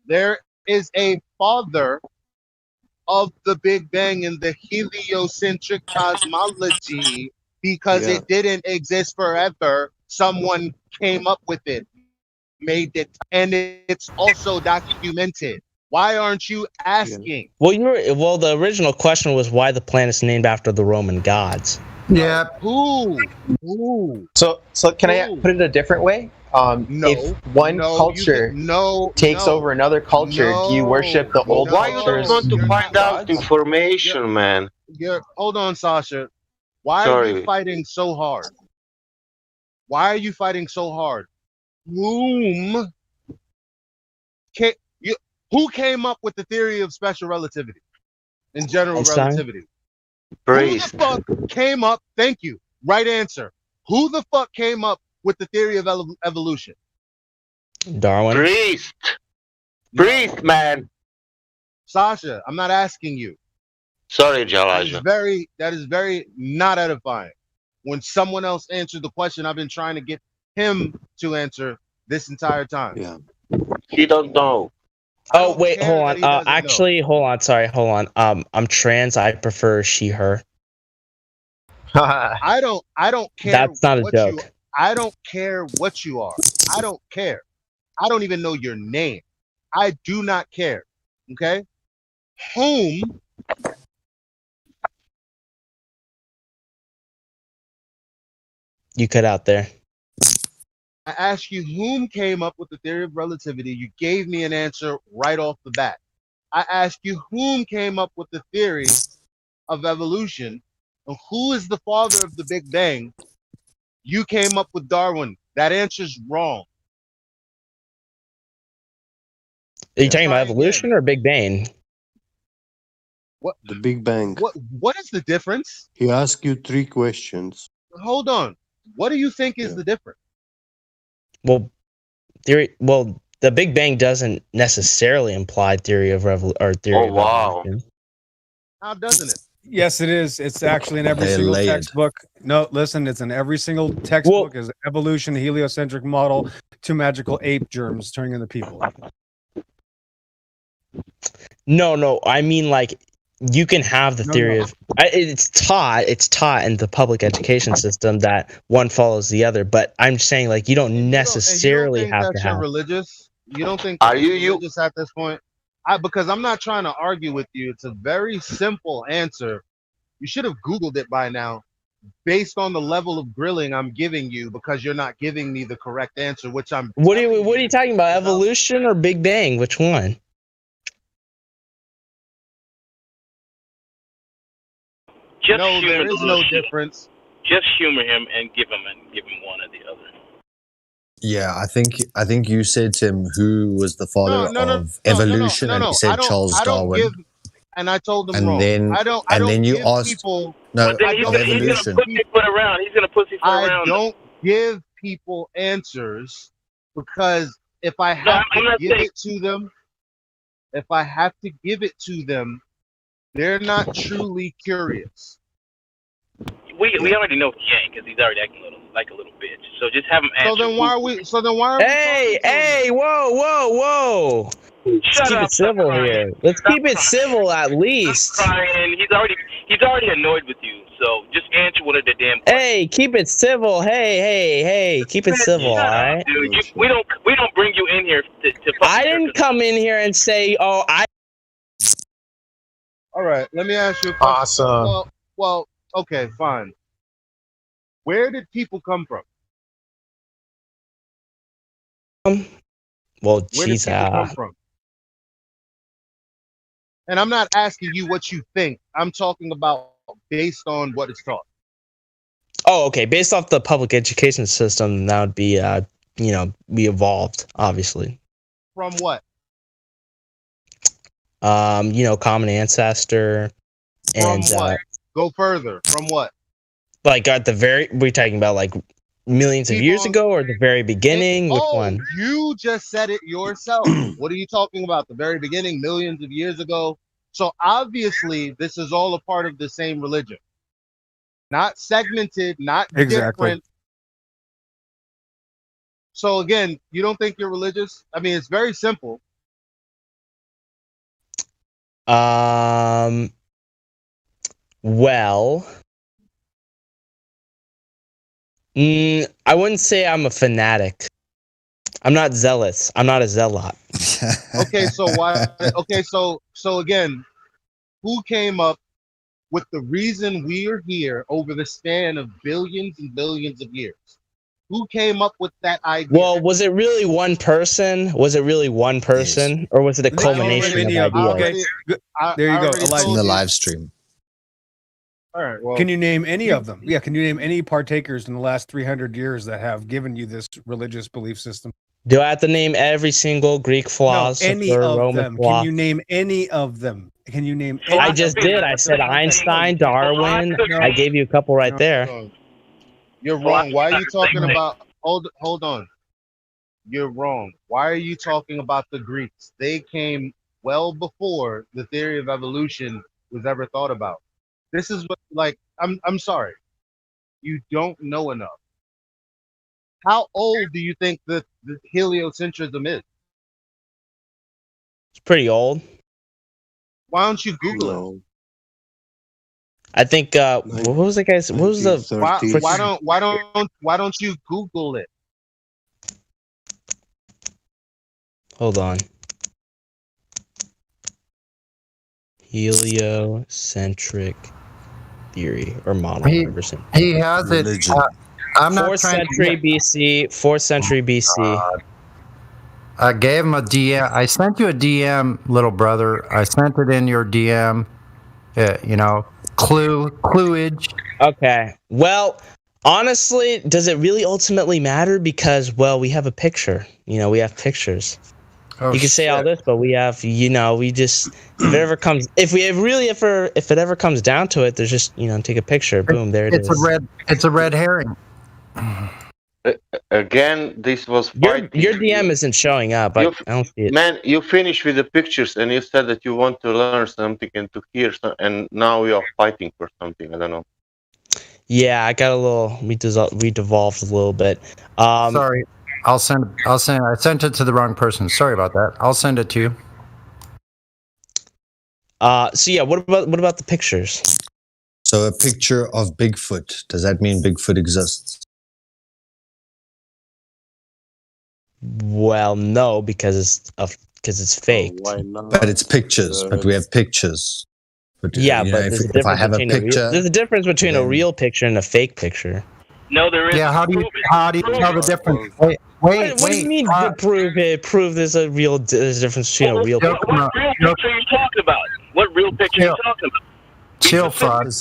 There is a father of the Big Bang in the heliocentric cosmology, because it didn't exist forever. Someone came up with it, made it, and it's also documented. Why aren't you asking? Well, the original question was why the planet's named after the Roman gods. Yeah. Who? So can I put it a different way? If one culture takes over another culture, do you worship the old Why cultures? you don't want to find out information, man? Hold on, Sasha. Why are you fighting so hard? Why are you fighting so hard? Who came up with the theory of special relativity and general relativity? Who the fuck came up? Thank you. Right answer. Who the fuck came up with the theory of evolution? Darwin. Priest, man. Sasha, I'm not asking you. Sorry, That is very not edifying. When someone else answered the question, I've been trying to get him to answer this entire time. Yeah. He don't know. Oh wait, hold on. Actually, hold on. Sorry, hold on. I'm trans. I prefer she, her. I don't care. That's not a what joke. I don't care what you are. I don't care. I don't even know your name. I do not care. Okay? Whom You cut out there. I asked you whom came up with the theory of relativity. You gave me an answer right off the bat. I asked you whom came up with the theory of evolution and who is the father of the Big Bang. You came up with Darwin. That answer's wrong. Are you talking about evolution or Big Bang? What? The Big Bang. What is the difference? He asked you 3 questions. Hold on. What do you think is the difference? Well, the Big Bang doesn't necessarily imply theory of theory of evolution. How doesn't it? Yes, it is. It's actually in every single textbook. No, listen, it's in every single textbook as evolution, heliocentric model, 2 magical ape germs turning into people. No. I mean, like, you can have the theory of it's taught in the public education system that one follows the other, but I'm saying, like, you don't necessarily have to have. You're religious? You don't think you're religious at this point? Because I'm not trying to argue with you. It's a very simple answer. You should have Googled it by now, based on the level of grilling I'm giving you, because you're not giving me the correct answer, which I'm. What are you talking about? Evolution or Big Bang? Which one? Just no, humor there is no difference. Just humor him and give him one or the other. Yeah, I think you said to him who was the father of evolution, and he said Charles Darwin. And I told him and wrong. then I don't you give asked people. no But then of evolution. He's gonna pussyfoot around. I don't give people answers because if I have to give it to them, they're not truly curious. We already know he ain't because he's already acting like a little bitch. So just have him answer. So then why are we? Hey! Whoa! Let's keep it civil here. Let's keep it civil at least. Crying. He's already annoyed with you. So just answer one of the damn questions. Hey, keep it civil. Hey, keep it civil, all right? Dude, we don't bring you in here to I didn't come in here and say, all right, let me ask you a question. Awesome. Well, okay, fine. Where did people come from? Well, Where did people come from? And I'm not asking you what you think. I'm talking about based on what is taught. Oh, okay. Based off the public education system, that would be, we evolved, obviously. From what? Common ancestor. From what? Go further. From what? Like we're talking about like millions of years ago or the very beginning? Which one? You just said it yourself. What are you talking about? The very beginning, millions of years ago? So obviously, this is all a part of the same religion. Not segmented, not different. So again, you don't think you're religious? I mean, it's very simple. Well, I wouldn't say I'm a fanatic. I'm not zealous. I'm not a zealot. Okay, so why? Okay, so again, who came up with the reason we are here over the span of billions and billions of years? Who came up with that idea? Well, was it really one person? Or was it a culmination of ideas? There you go. In the live stream. All right. Well, can you name any of them? Yeah. Can you name any partakers in the last 300 years that have given you this religious belief system? Do I have to name every single Greek philosopher, any of Roman them? philosopher? Can you name any of them? Can you name? I just did. I said Einstein, Darwin. I gave you a couple right there. You're wrong. Why are you talking about? Hold on. You're wrong. Why are you talking about the Greeks? They came well before the theory of evolution was ever thought about. This is what, like, I'm sorry, you don't know enough. How old do you think the heliocentrism is? It's pretty old. Why don't you Google it? I think what was the guy's? What was the? Why don't you Google it? Hold on. Heliocentric theory or model. He has it. I'm not 4th trying century BC. 4th century BC. I gave him a DM. I sent you a DM, little brother. I sent it in your DM. Cluage. Okay. Well, honestly, does it really ultimately matter? Because, well, we have a picture. We have pictures. Oh, you can say all this, but we have, we just, if it ever comes down to it, there's just, take a picture. Boom, there it is. It's a red herring. Again, this was your DM isn't showing up. I don't see it. Man, you finished with the pictures and you said that you want to learn something and to hear something, and now you're fighting for something. I don't know. Yeah, I got a little. We devolved a little bit. Sorry, I'll send. I sent it to the wrong person. Sorry about that. I'll send it to you. So yeah, what about the pictures? So a picture of Bigfoot. Does that mean Bigfoot exists? Well, no, because it's fake. Why not? But it's pictures. But we have pictures. But, yeah, but if I have a picture, there's a difference between a real picture and a fake picture. No, there is. Yeah, how do you tell the difference? Wait. What do you mean to prove it? Prove there's a difference between a real picture. What real picture are you talking about? What real picture are you talking about? Chill, Frog.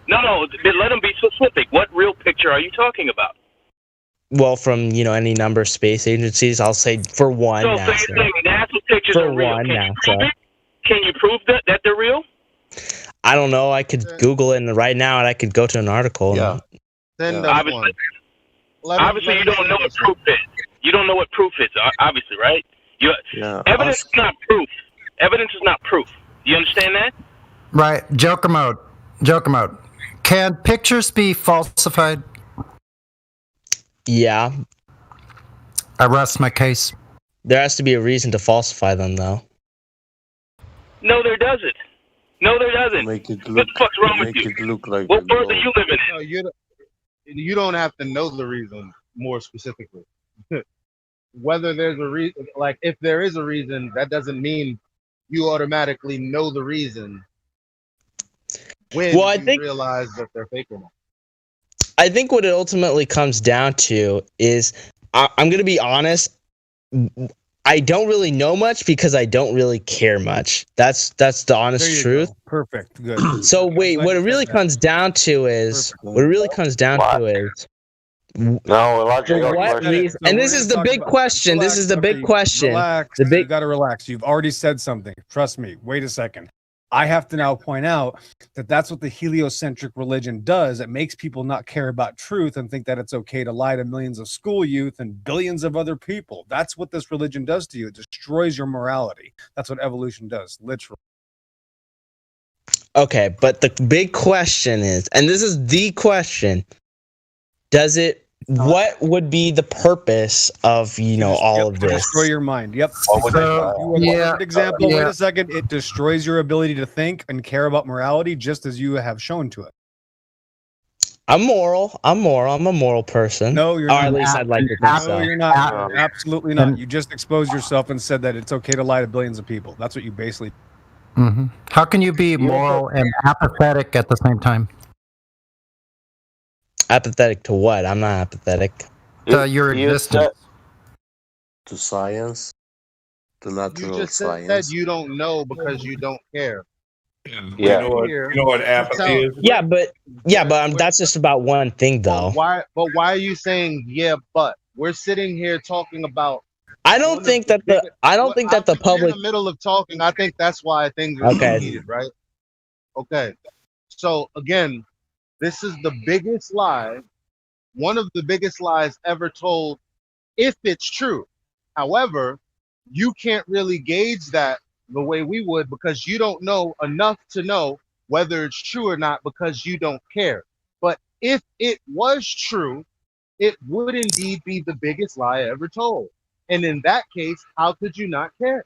No, let him be specific. What real picture are you talking about? Well, from any number of space agencies, I'll say for one, so NASA. you're saying NASA pictures For are real. one, Can NASA. You prove that they're real? I don't know. I could Google it right now, and I could go to an article. Yeah. Obviously, you don't know what proof is. You don't know what proof is, obviously, right? Evidence is not proof. Evidence is not proof. Do you understand that? Right. Joker mode. Can pictures be falsified? Yeah. I rest my case. There has to be a reason to falsify them, though. No, there doesn't. Make it What look. the fuck's wrong with Make you? it look like. What world are you living in? No, you don't have to know the reason more specifically. Whether there's a reason, like if there is a reason, that doesn't mean you automatically know the reason when you realize that they're fake or not. I think what it ultimately comes down to is, I'm going to be honest, I don't really know much because I don't really care much. That's the honest truth. Go. Perfect. Good. So wait, what it really comes down to is, No, for what reason? And this is the big question. This is the big question. Relax. You got to relax. You've already said something. Trust me. Wait a second. I have to now point out that that's what the heliocentric religion does. It makes people not care about truth and think that it's okay to lie to millions of school youth and billions of other people. That's what this religion does to you. It destroys your morality. That's what evolution does, literally. Okay, but the big question is, and this is the question, what would be the purpose of, all of this? Destroy your mind. Yep. Example. Wait a second. It destroys your ability to think and care about morality, just as you have shown to it. I'm moral. I'm a moral person. No, you're or not. at least I'd like to think so. No, you're not. Absolutely not. You just exposed yourself and said that it's okay to lie to billions of people. That's what you basically. Mm-hmm. How can you be moral and apathetic at the same time? Apathetic to what? I'm not apathetic. Your existence. To science. To natural You just science. said you don't know because you don't care. Yeah. You know what apathy is? Yeah, but that's just about one thing, though. Why are you saying but? We're sitting here talking about. I don't think that the public. In the middle of talking, I think that's why things are heated, right? Okay. So again, this is the biggest lie, one of the biggest lies ever told, if it's true. However, you can't really gauge that the way we would because you don't know enough to know whether it's true or not because you don't care. But if it was true, it would indeed be the biggest lie ever told. And in that case, how could you not care?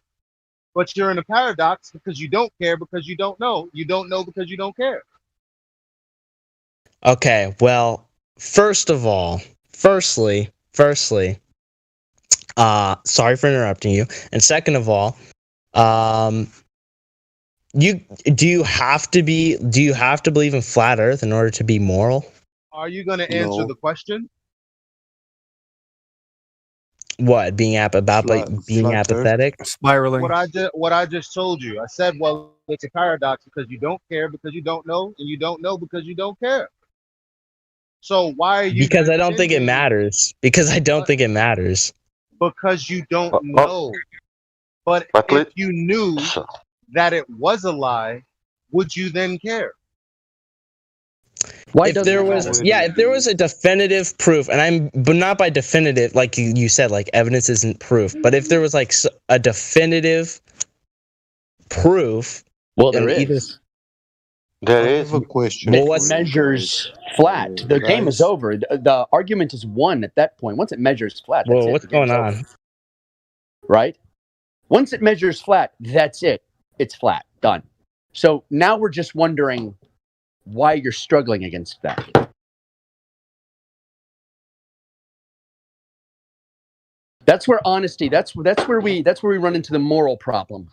But you're in a paradox because you don't care because you don't know. You don't know because you don't care. Okay, well, firstly, sorry for interrupting you. And second of all, do you have to believe in flat Earth in order to be moral? Are you going to answer No. the question? What, being being apathetic? Spiraling. What I just told you. I said, well, it's a paradox because you don't care because you don't know, and you don't know because you don't care. So why are you? Because I don't think it matters. Because I don't think it matters. Because you don't know. But if you knew that it was a lie, would you then care? If there was a definitive proof, but not by definitive, like you said, like evidence isn't proof. But if there was like a definitive proof, well, there is. There is a question. Well, what measures flat? The game is over. The argument is won at that point. Once it measures flat, that's what's going on? over. Right? Once it measures flat, that's it. It's flat. Done. So now we're just wondering why you're struggling against that. That's where honesty. That's where we run into the moral problem.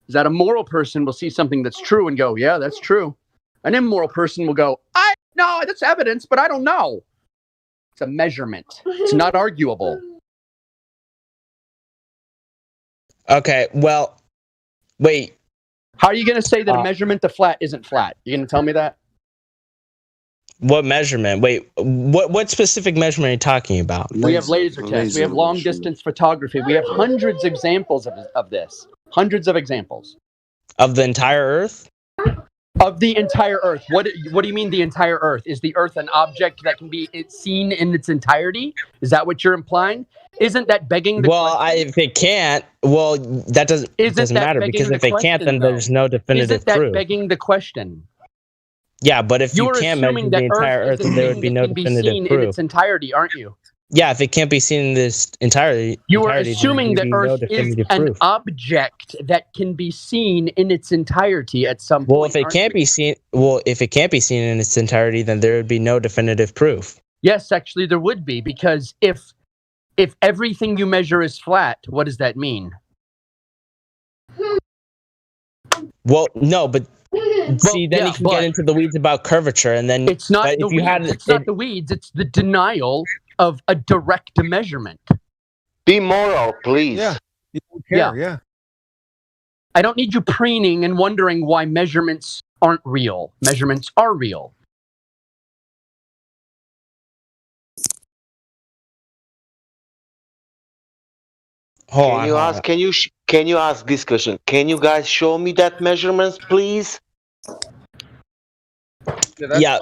Is that a moral person will see something that's true and go, yeah, that's true. An immoral person will go, no, that's evidence, but I don't know. It's a measurement. It's not arguable. Okay, well, wait. How are you going to say that a measurement to flat isn't flat? You going to tell me that? What measurement? Wait, what specific measurement are you talking about? We have laser tests. We have long distance photography. We have hundreds of examples of this. Hundreds of examples. Of the entire Earth? Of the entire Earth. What do you mean the entire Earth? Is the Earth an object that can be seen in its entirety? Is that what you're implying? Isn't that begging the question? If it can't, that doesn't matter, because if it can't, then there's no definitive proof. Isn't that proof. begging the question? Yeah, but if you can't measure the entire Earth, then there would be no definitive proof. In its entirety, aren't you? Yeah, if it can't be seen in this entirety, you are assuming that Earth is an object that can be seen in its entirety at some point. Well, if it can't be seen in its entirety, then there would be no definitive proof. Yes, actually, there would be, because if everything you measure is flat, what does that mean? Well, no, but see, then you can get into the weeds about curvature, and then it's not the weeds. It's not the weeds. It's the denial of a direct measurement. Be moral, please. Yeah. You don't care, yeah. I don't need you preening and wondering why measurements aren't real. Measurements are real. Can you ask this question? Can you guys show me that measurements, please? Yeah,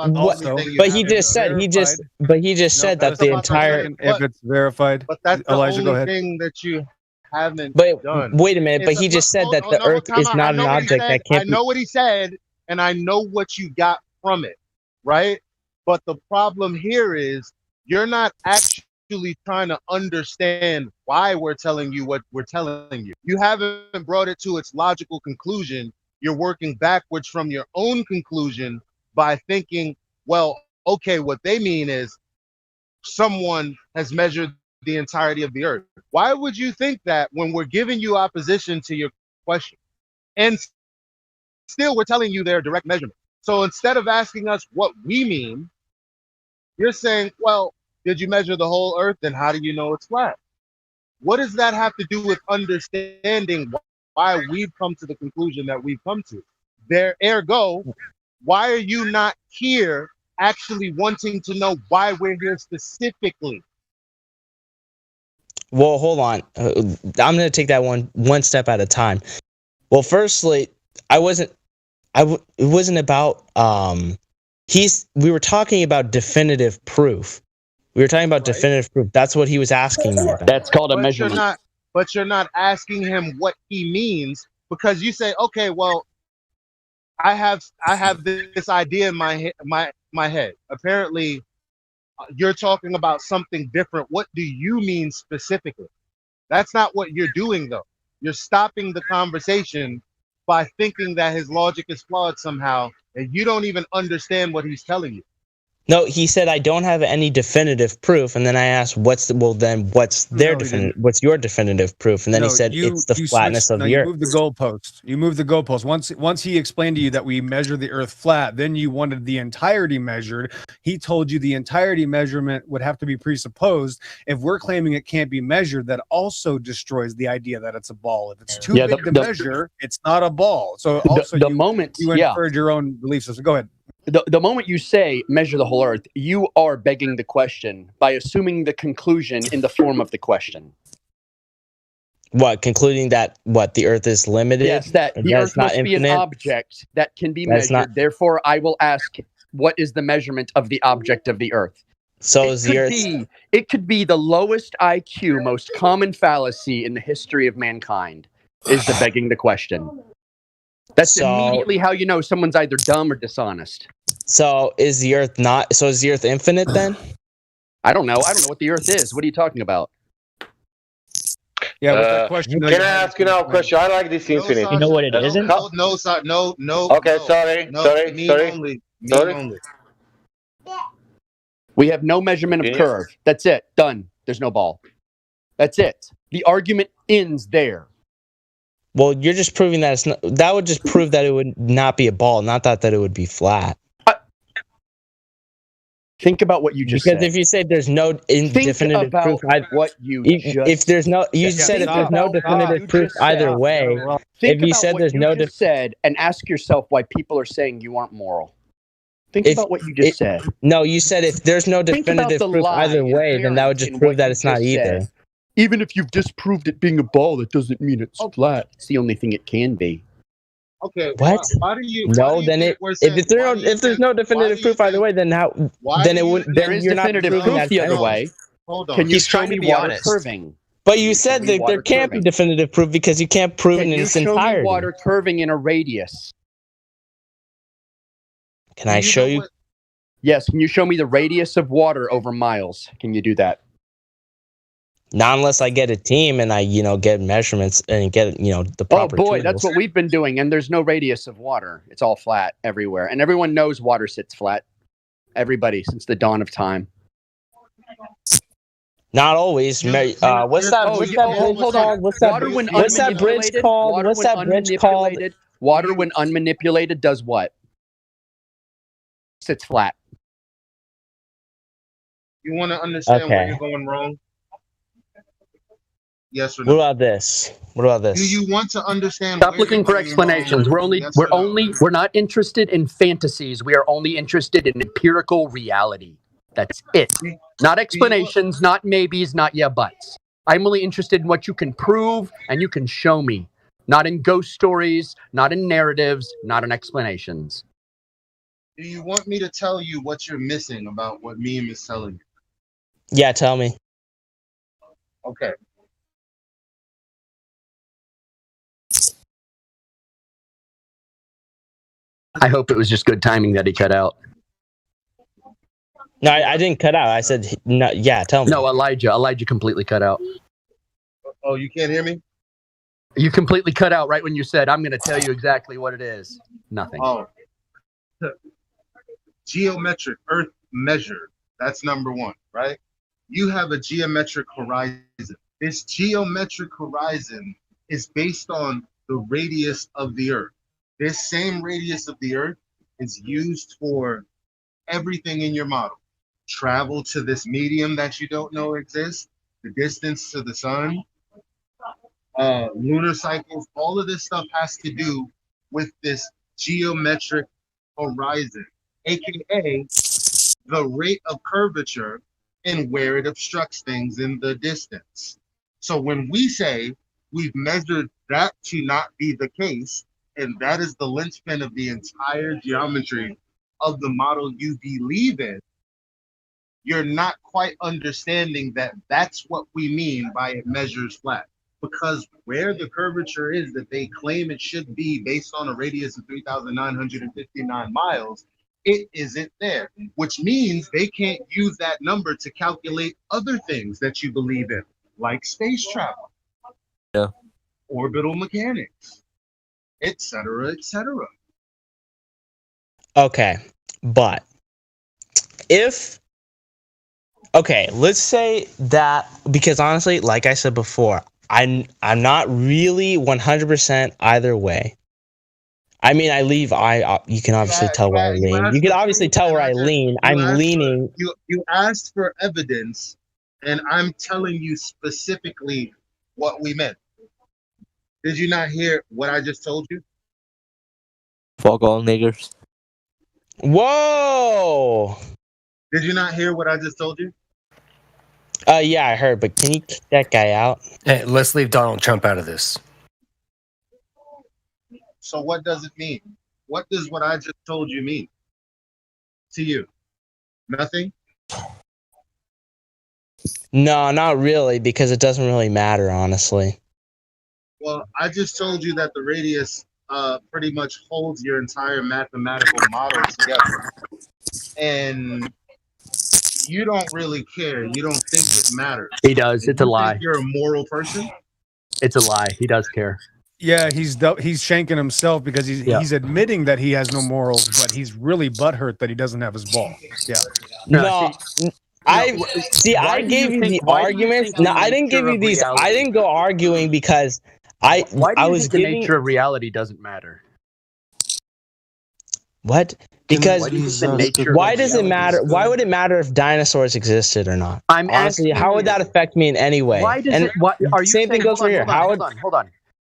but he just said that the entire. If it's verified, but that's the Elijah, go only ahead. thing that you haven't done. Wait a minute, but he just said that the Earth is not an object that can't. I know what he said, and I know what you got from it, right? But the problem here is you're not actually trying to understand why we're telling you what we're telling you. You haven't brought it to its logical conclusion. You're working backwards from your own conclusion by thinking, well, okay, what they mean is someone has measured the entirety of the Earth. Why would you think that when we're giving you opposition to your question? And still, we're telling you they're direct measurement. So instead of asking us what we mean, you're saying, well, did you measure the whole Earth? Then how do you know it's flat? What does that have to do with understanding why we've come to the conclusion that we've come to? Ergo, why are you not here actually wanting to know why we're here specifically? Well, hold on. I'm going to take that one step at a time. Well, firstly, it wasn't about we were talking about definitive proof. We were talking about definitive proof. That's what he was asking me about. That's called a measurement. But you're not asking him what he means, because you say, okay, well, I have this idea in my head. Apparently, you're talking about something different. What do you mean specifically? That's not what you're doing, though. You're stopping the conversation by thinking that his logic is flawed somehow, and you don't even understand what he's telling you. No, he said I don't have any definitive proof, and then I asked, "What's your definitive proof?" And then he said, "It's the flatness of the you Earth." moved the goalpost. You moved the goalpost. Once he explained to you that we measure the Earth flat, then you wanted the entirety measured. He told you the entirety measurement would have to be presupposed. If we're claiming it can't be measured, that also destroys the idea that it's a ball. If it's too big to measure, it's not a ball. So also you inferred your own belief system. Go ahead. The moment you say measure the whole earth, you are begging the question by assuming the conclusion in the form of the question. What, concluding that the Earth is limited? Yes, that the Earth must be an object that can be measured. Therefore, I will ask, what is the measurement of the object of the Earth? So is the Earth? It could be the lowest IQ, most common fallacy in the history of mankind. Is the begging the question? That's immediately how you know someone's either dumb or dishonest. So is the Earth infinite then? I don't know. I don't know what the Earth is. What are you talking about? Yeah, what's that question? Can I ask you now a question? I like this infinite. You know what it isn't? No. Okay, sorry. Only. We have no measurement of curve. That's it. Done. There's no ball. That's it. The argument ends there. Well, you're just proving that it's not. That would just prove that it would not be a ball, not that it would be flat. Think about what you just said. Because if you say there's no definitive proof, if there's no definitive proof either way, if you said there's no said, and ask yourself why people are saying you aren't moral. Think about what you just said. No, you said if there's no definitive proof either way, then that would just prove that it's not either. Even if you've disproved it being a ball, that doesn't mean it's flat. It's the only thing it can be. Okay. What? Why do you? No, then if there's no definitive proof either way, then how? Then it would. There is definitive proof the other way. Hold on. Can you show me water curving? But you said that there can't be definitive proof because you can't prove it in its entirety. Can you show me water curving in a radius? Can I show you? Yes. Can you show me the radius of water over miles? Can you do that? Not unless I get a team and I, get measurements and get, the proper tools. That's what we've been doing. And there's no radius of water. It's all flat everywhere. And everyone knows water sits flat. Everybody since the dawn of time. Not always. What's that bridge called? What's that bridge called? Water when unmanipulated does what? Sits flat. You want to understand where you're going wrong? Yes or no? What about this? Do you want to understand? Stop looking for explanations. We're not interested in fantasies. We are only interested in empirical reality. That's it. Not explanations, not maybes, not yeah buts. I'm only interested in what you can prove and you can show me. Not in ghost stories, not in narratives, not in explanations. Do you want me to tell you what you're missing about what Meme is telling you? Yeah, tell me. Okay. I hope it was just good timing that he cut out. No, I didn't cut out. I said, no, yeah, tell me. No, Elijah completely cut out. Oh, you can't hear me? You completely cut out right when you said, I'm going to tell you exactly what it is. Nothing. Oh. Geometric Earth measure. That's number one, right? You have a geometric horizon. This geometric horizon is based on the radius of the Earth. This same radius of the Earth is used for everything in your model. Travel to this medium that you don't know exists, the distance to the sun, lunar cycles, all of this stuff has to do with this geometric horizon, aka the rate of curvature and where it obstructs things in the distance. So when we say we've measured that to not be the case, and that is the linchpin of the entire geometry of the model you believe in, you're not quite understanding that that's what we mean by it measures flat. because where the curvature is that they claim it should be based on a radius of 3,959 miles, it isn't there, which means they can't use that number to calculate other things that you believe in, like space travel, orbital mechanics, etc., etc. Okay, but let's say that, because honestly, like I said before, I'm not really 100% either way. I mean, you can obviously tell where I lean. You can obviously tell where I lean. I'm leaning. You asked for evidence, and I'm telling you specifically what we meant. Did you not hear what I just told you? Fuck all niggers. Whoa! Did you not hear what I just told you? Yeah, I heard, but can you kick that guy out? Hey, let's leave Donald Trump out of this. So what does it mean? What does what I just told you mean to you? Nothing? No, not really, because it doesn't really matter, honestly. Well, I just told you that the radius pretty much holds your entire mathematical model together. And you don't really care. You don't think it matters. He does. It's a You lie. think you're a moral person? It's a lie. He does care. Yeah, he's shanking himself because he's admitting that he has no morals, but he's really butthurt that he doesn't have his ball. Yeah. No, I gave you the arguments. No, I didn't give you these. I didn't go arguing because Why do you I was think the giving. nature of reality doesn't matter? What? Because why does it reality matter? Why would it matter if dinosaurs existed or not? I'm honestly, asking how would that affect me in any way? Why does and it? What are you same thing saying? goes for here. Hold on.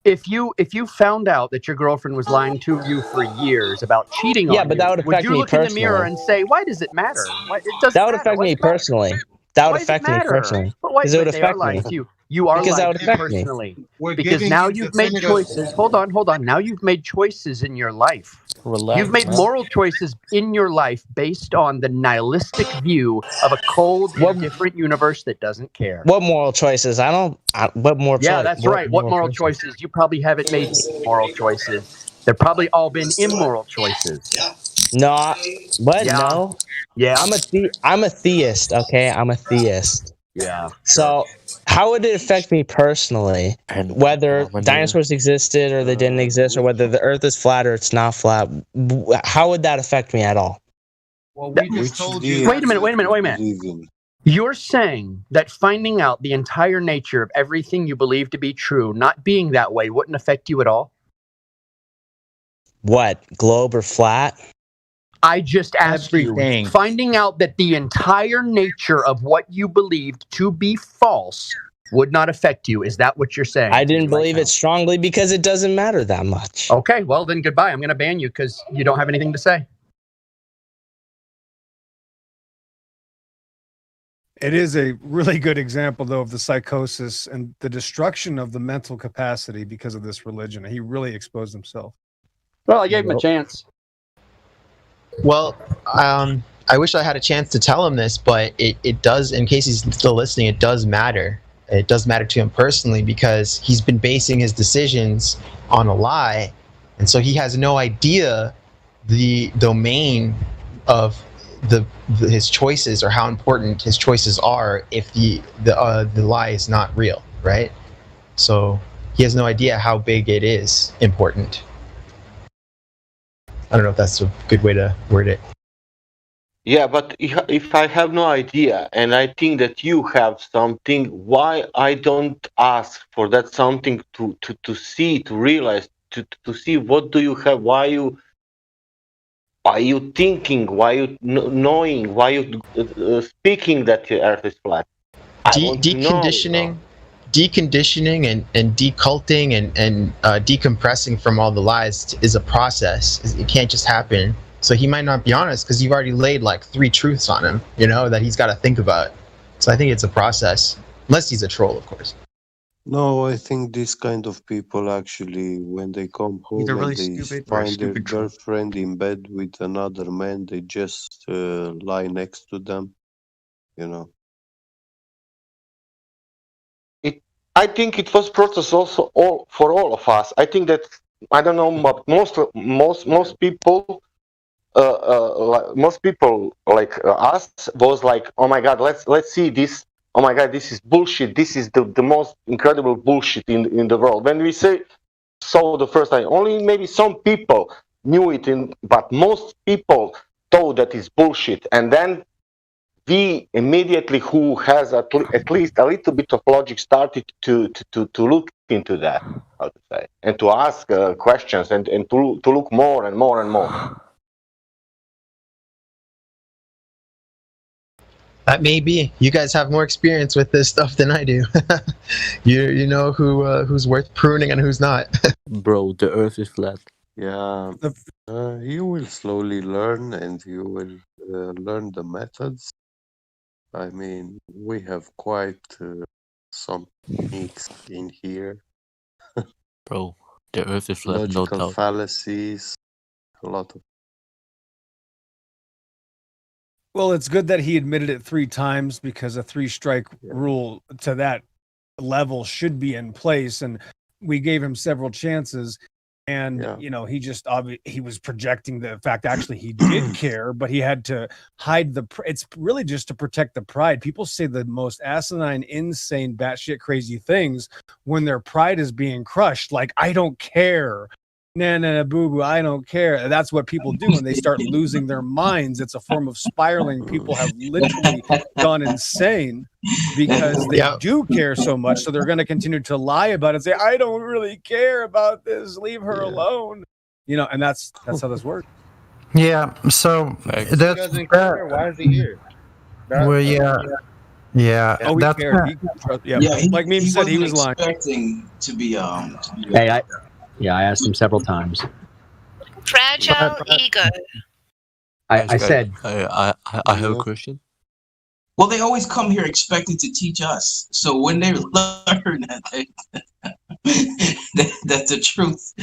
If you found out that your girlfriend was lying to you for years about cheating on you, but that would affect you me look in the mirror personally. and say, "Why does it matter? Why, it doesn't That would matter. affect Why me does it matter? personally. That would Why does it affect me matter? personally. But why? Because it would But they are affect lying me. to you. You are Because that lying would to you affect me. personally. We're Because giving now you you've made definitive- choices. Hold on. Now you've made choices in your life. Relax, You've made man. moral choices in your life based on the nihilistic view of a cold, indifferent universe that doesn't care. What moral choices? What moral Yeah, choice? that's right. What moral choices? You probably haven't made moral choices. They've probably all been immoral choices. No, what? Yeah. No. Yeah. I'm a theist. Okay, I'm a theist. Yeah. So how would it affect me personally? Whether dinosaurs existed or they didn't exist, or whether the Earth is flat or it's not flat? How would that affect me at all? Well, we just told you. Wait a minute. You're saying that finding out the entire nature of everything you believe to be true, not being that way, wouldn't affect you at all? What, globe or flat? I just asked you, finding out that the entire nature of what you believed to be false would not affect you. Is that what you're saying? I didn't believe it strongly because it doesn't matter that much. Okay, well then goodbye. I'm going to ban you because you don't have anything to say. It is a really good example, though, of the psychosis and the destruction of the mental capacity because of this religion. He really exposed himself. Well, I gave him a chance. Well, I wish I had a chance to tell him this, but it does, in case he's still listening, it does matter. It does matter to him personally because he's been basing his decisions on a lie. And so he has no idea the domain of his choices or how important his choices are if the lie is not real, right? So he has no idea how big it is important. I don't know if that's a good way to word it. Yeah, but if I have no idea and I think that you have something, why I don't ask for that something to see, to realize, to see what do you have, why you thinking, why you knowing, why you speaking that the Earth is flat? Deconditioning and deculting and decompressing from all the lies is a process. It can't just happen. So he might not be honest because you've already laid like 3 truths on him, that he's got to think about. So I think it's a process, unless he's a troll, of course. No, I think this kind of people actually, when they come home Either really and they stupid or a find their stupid troll. girlfriend in bed with another man, they just lie next to them, I think it was process also for all of us. I think that I don't know, but most people, most people like us was like, oh my God, let's see this. Oh my God, this is bullshit. This is the most incredible bullshit in the world. When we saw the first time, only maybe some people knew it, but most people thought that it's bullshit. And then we immediately, who has at least a little bit of logic, started to look into that, how to say, and to ask questions and to look more and more and more. That may be. You guys have more experience with this stuff than I do. you know who's worth pruning and who's not. Bro, the Earth is flat. Yeah, you will slowly learn, and you will learn the methods. I mean, we have quite some techniques in here. Bro, the Earth is flat, Logical no doubt. fallacies, a lot of. Well, it's good that he admitted it 3 times, because a 3-strike rule to that level should be in place. And we gave him several chances. And, you know, he just he was projecting the fact actually he did care, but he had to hide it's really just to protect the pride. People say the most asinine, insane, batshit crazy things when their pride is being crushed. Like, I don't care. Nah, boo-boo, I don't care. That's what people do when they start losing their minds. It's a form of spiraling. People have literally gone insane because they do care so much. So they're going to continue to lie about it and say, I don't really care about this. Leave her alone. You know, and that's how this works. Yeah. So He doesn't care. Why is he here? Well, yeah. Oh, he that's cared. Like Meme said, he was lying. Expecting to be Hey, I asked him several times. Fragile ego. I said, I have a question. Well, they always come here expecting to teach us. So when they learn that that the truth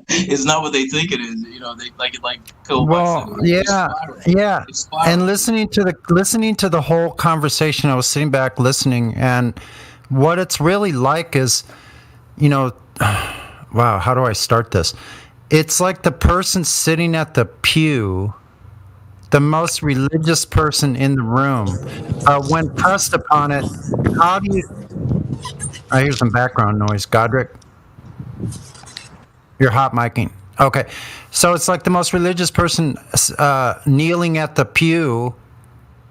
is not what they think it is, you know, they like Phil Well, yeah. And listening to the whole conversation, I was sitting back listening, and what it's really like is, you know, wow, how do I start this? It's like the person sitting at the pew, the most religious person in the room, when pressed upon it, how do you... I hear some background noise. Godric? You're hot micing. Okay. So it's like the most religious person kneeling at the pew,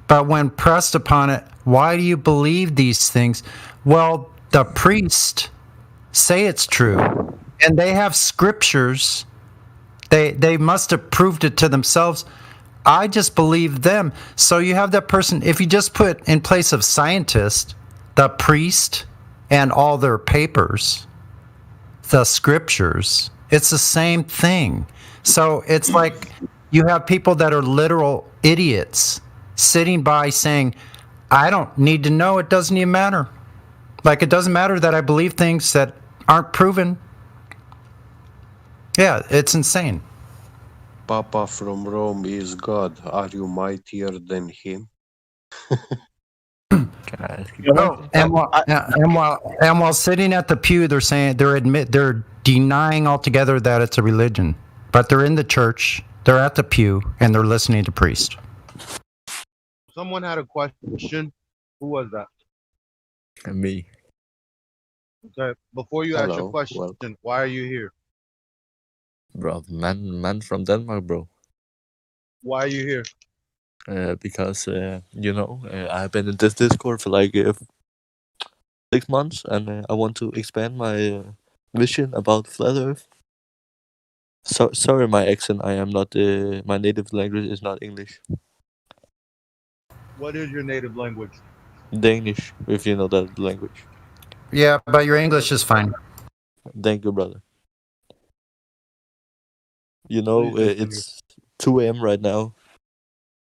but when pressed upon it, why do you believe these things? Well, the priest say it's true. And they have scriptures. They must have proved it to themselves. I just believe them. So you have that person, if you just put in place of scientist, the priest, and all their papers, the scriptures, it's the same thing. So it's like you have people that are literal idiots sitting by saying, I don't need to know, it doesn't even matter. Like, it doesn't matter that I believe things that aren't proven. Yeah, it's insane. Papa from Rome is God. Are you mightier than him? Can I ask you? And while sitting at the pew, they're saying they're denying altogether that it's a religion, but they're in the church, they're at the pew, and they're listening to priest. Someone had a question. Who was that? Me. Okay. Before you ask your question, why are you here? Bro, man from Denmark, bro. Why are you here? Because you know, I've been in this Discord for like 6 months, and I want to expand my vision about flat Earth. So sorry, my accent. I am not. My native language is not English. What is your native language? Danish, if you know that language. Yeah, but your English is fine. Thank you, brother. You know, it's 2 a.m. right now,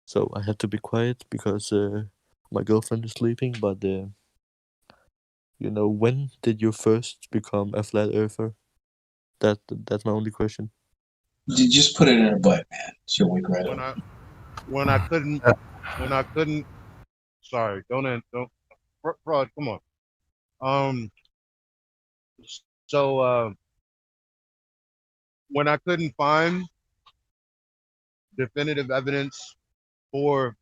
so I have to be quiet because my girlfriend is sleeping. But you know, when did you first become a flat earther? That's my only question. You just put it in her butt, man. She'll wake right up. When I couldn't. Sorry, don't. Fraud, come on. Um, so when I couldn't find definitive evidence for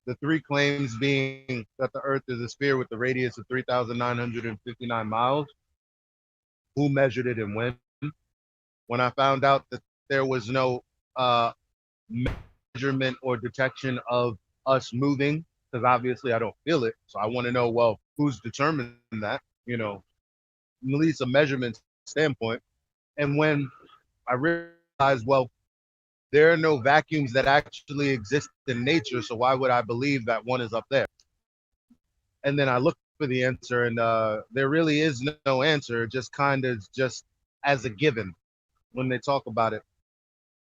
the three claims being that the Earth is a sphere with a radius of 3,959 miles, who measured it and when I found out that there was no measurement or detection of us moving, because obviously I don't feel it. So I want to know, well, who's determining that, at least a measurement standpoint. And when I realized, well, there are no vacuums that actually exist in nature, so why would I believe that one is up there? And then I looked for the answer, and there really is no answer, just kind of just as a given when they talk about it.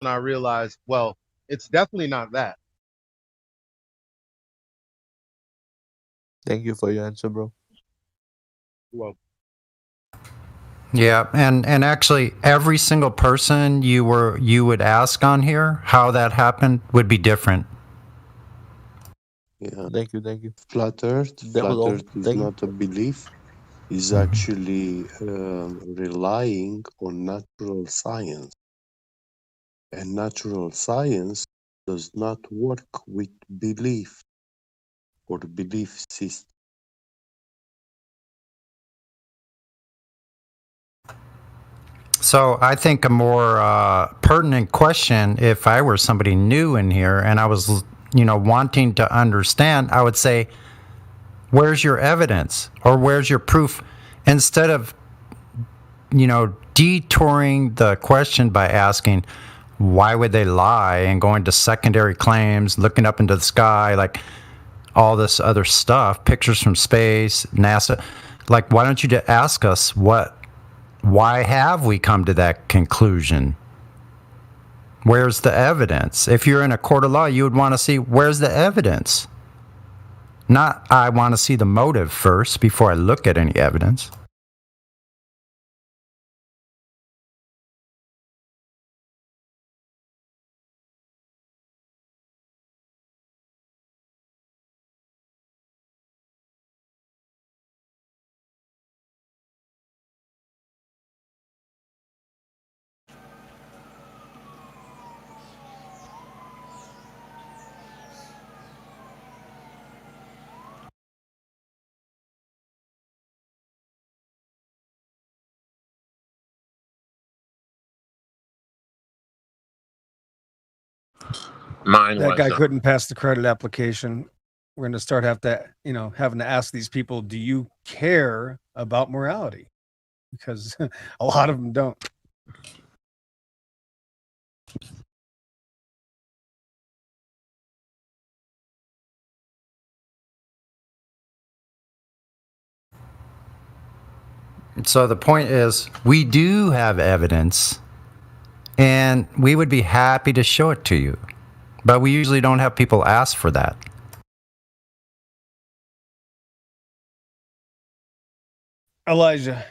And I realized, well, it's definitely not that. Thank you for your answer, bro. Well, Yeah, and actually, every single person you would ask on here how that happened would be different. Yeah. Thank you. Flat Earth is not a belief. Is actually relying on natural science, and natural science does not work with belief or belief system. So I think a more pertinent question, if I were somebody new in here and I was, wanting to understand, I would say, where's your evidence or where's your proof? Instead of, detouring the question by asking, why would they lie, and going to secondary claims, looking up into the sky, like all this other stuff, pictures from space, NASA. Like, why don't you just ask us why have we come to that conclusion? Where's the evidence? If you're in a court of law, you would want to see, where's the evidence? Not, I want to see the motive first before I look at any evidence. That guy couldn't pass the credit application. We're going to start having to ask these people, do you care about morality? Because a lot of them don't. So the point is, we do have evidence, and we would be happy to show it to you. But we usually don't have people ask for that. Elijah.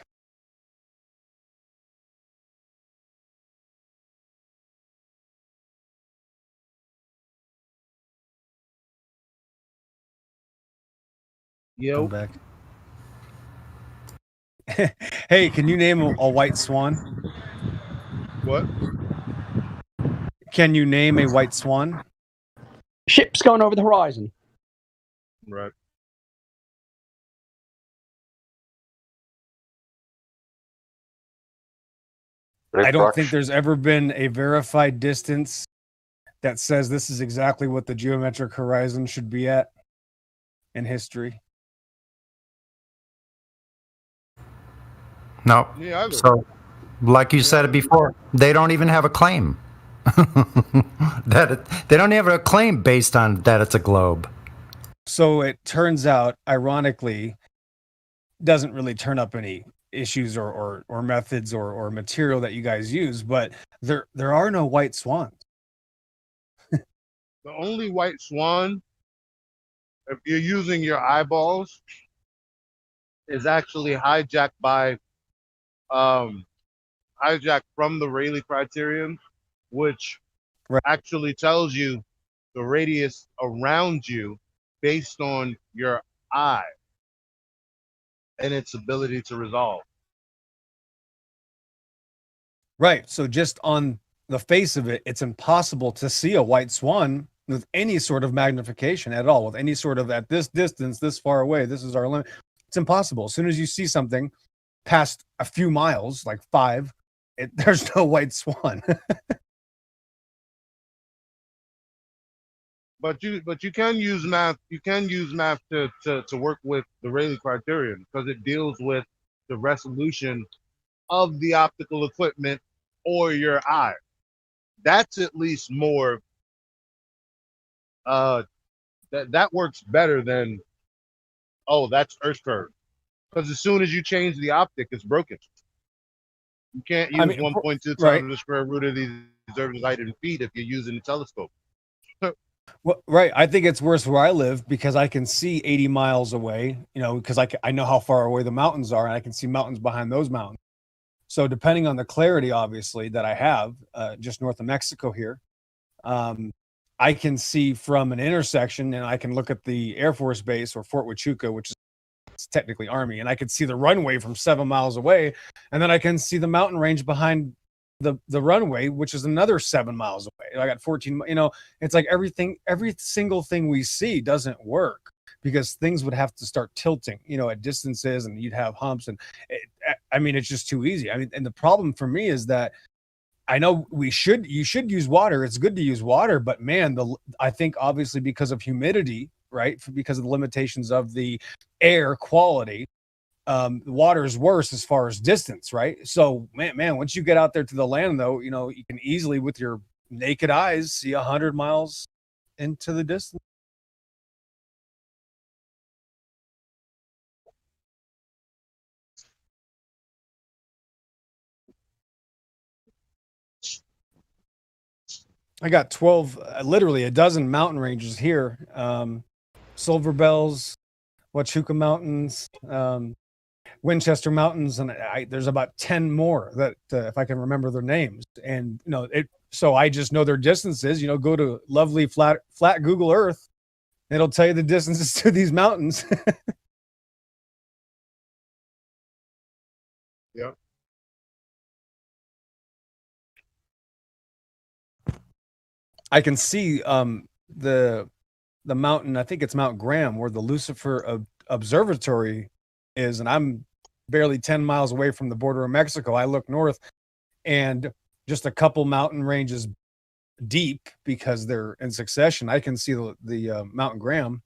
Yo. Come back. Hey, can you name a white swan? What? Can you name a white swan? Ships going over the horizon. Right. I don't think there's ever been a verified distance that says this is exactly what the geometric horizon should be at in history. No. Yeah, So, like you said it before, they don't even have a claim. They don't have a claim based on that it's a globe. So it turns out, ironically, doesn't really turn up any issues or methods or material that you guys use, but there are no white swans. The only white swan, if you're using your eyeballs, is actually hijacked from the Rayleigh criterion, which actually tells you the radius around you based on your eye. and its ability to resolve. Right. So just on the face of it, it's impossible to see a white swan with any sort of magnification at all, with any sort of at this distance, this far away, this is our limit. It's impossible. As soon as you see something past a few miles, like 5, there's no white swan. But you can use math. You can use math to work with the Rayleigh criterion because it deals with the resolution of the optical equipment or your eye. That's at least more. That works better than, oh, that's Earth curve, because as soon as you change the optic, it's broken. You can't use 1.2 times right. the square root of the observer's height in feet if you're using a telescope. Well, right. I think it's worse where I live because I can see 80 miles away, because I know how far away the mountains are, and I can see mountains behind those mountains. So depending on the clarity, obviously, that I have just north of Mexico here, I can see from an intersection, and I can look at the Air Force Base or Fort Huachuca, which is technically Army, and I can see the runway from 7 miles away, and then I can see the mountain range behind the runway, which is another 7 miles away. I got 14. It's like every single thing we see doesn't work because things would have to start tilting, at distances, and you'd have humps, and it's just too easy. And the problem for me is that I know you should use water. It's good to use water, but man, I think obviously because of humidity, right? Because of the limitations of the air quality, the water is worse as far as distance, right? So man, once you get out there to the land, though, you can easily with your naked eyes see 100 miles into the distance. I got 12, literally a dozen mountain ranges here. Silver Bells, Huachuca Mountains, Winchester Mountains, and there's about 10 more that if I can remember their names. And so I just know their distances. Go to lovely flat Google Earth, it'll tell you the distances to these mountains. Yep. I can see the mountain. I think it's Mount Graham, where the Lucifer Observatory is, and I'm barely 10 miles away from the border of Mexico. I look north, and just a couple mountain ranges deep, because they're in succession, I can see the Mount Graham.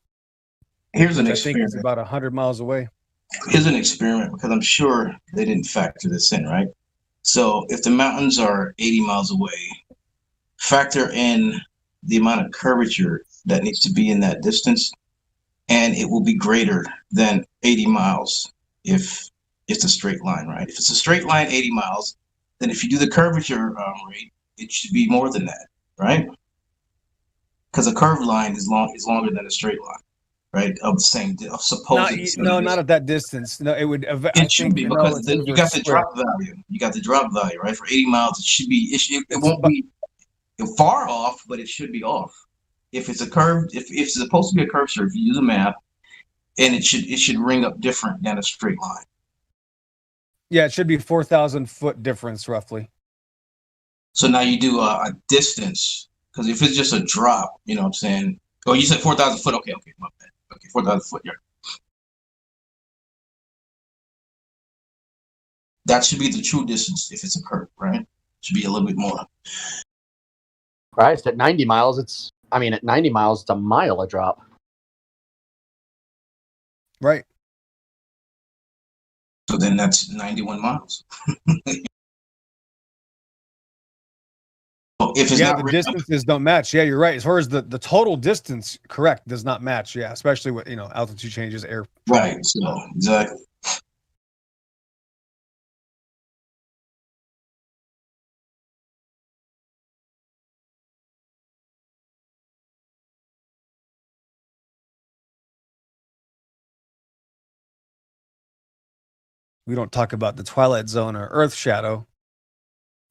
Here's an I think experiment. it's about 100 miles away. Here's an experiment, because I'm sure they didn't factor this in, right? So if the mountains are 80 miles away, factor in the amount of curvature that needs to be in that distance, and it will be greater than 80 miles if it's a straight line, right? If it's a straight line, 80 miles, then if you do the curvature rate, it should be more than that, right? Because a curved line is longer than a straight line, right? Of the same, of supposed. Not at that distance. No, it would. It should be, because you got the drop value. You got the drop value, right? For 80 miles, it should be. It won't be far off, but it should be off. If it's a curve, if it's supposed to be a curvature, if you use a map, and it should ring up different than a straight line. Yeah, it should be 4,000 foot difference roughly. So now you do a distance, because if it's just a drop, you know what I'm saying? Oh, you said 4,000 foot. Okay, my bad. Okay, 4,000 foot. Yeah. That should be the true distance if it's a curve, right? Should be a little bit more. Right, it's at 90 miles. At 90 miles, it's a mile a drop. Right. So then that's 91 miles. If it's not the distances don't match. Yeah, you're right. As far as the total distance, correct, does not match. Yeah, especially with altitude changes, air. Right. So exactly. We don't talk about the twilight zone or earth shadow.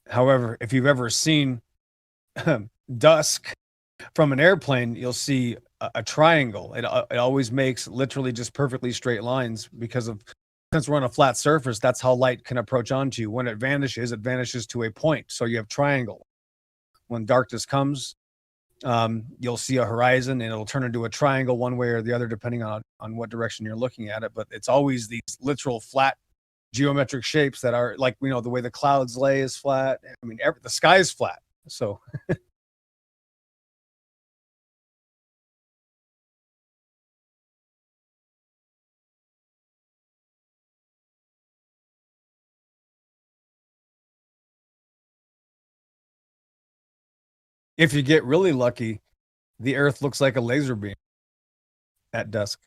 However, if you've ever seen dusk from an airplane, you'll see a triangle. It always makes literally just perfectly straight lines because of since we're on a flat surface, that's how light can approach onto you. When it vanishes to a point. So you have triangle. When darkness comes, you'll see a horizon and it'll turn into a triangle one way or the other, depending on what direction you're looking at it. But it's always these literal flat geometric shapes that are like, the way the clouds lay is flat. I mean, the sky is flat. So if you get really lucky, the Earth looks like a laser beam at dusk.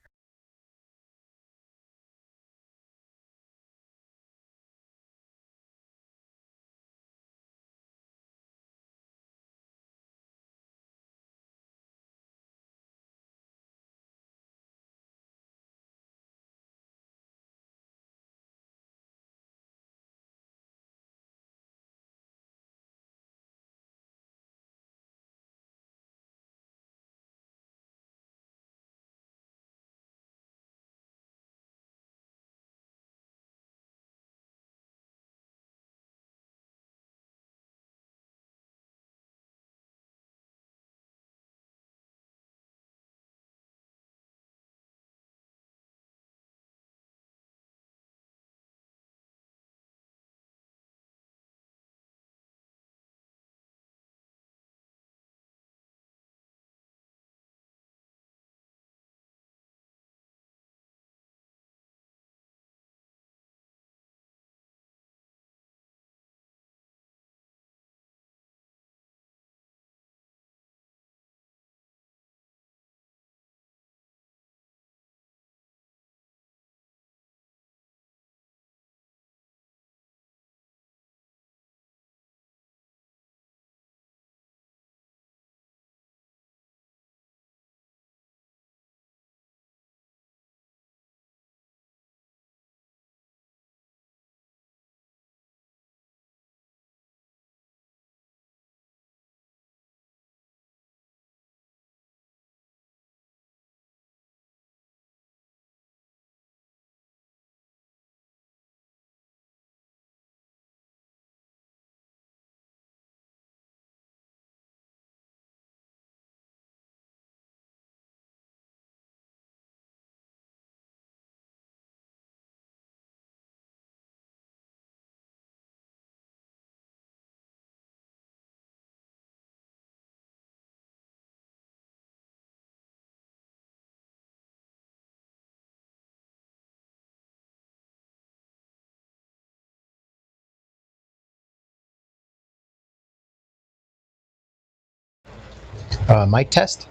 Mic test.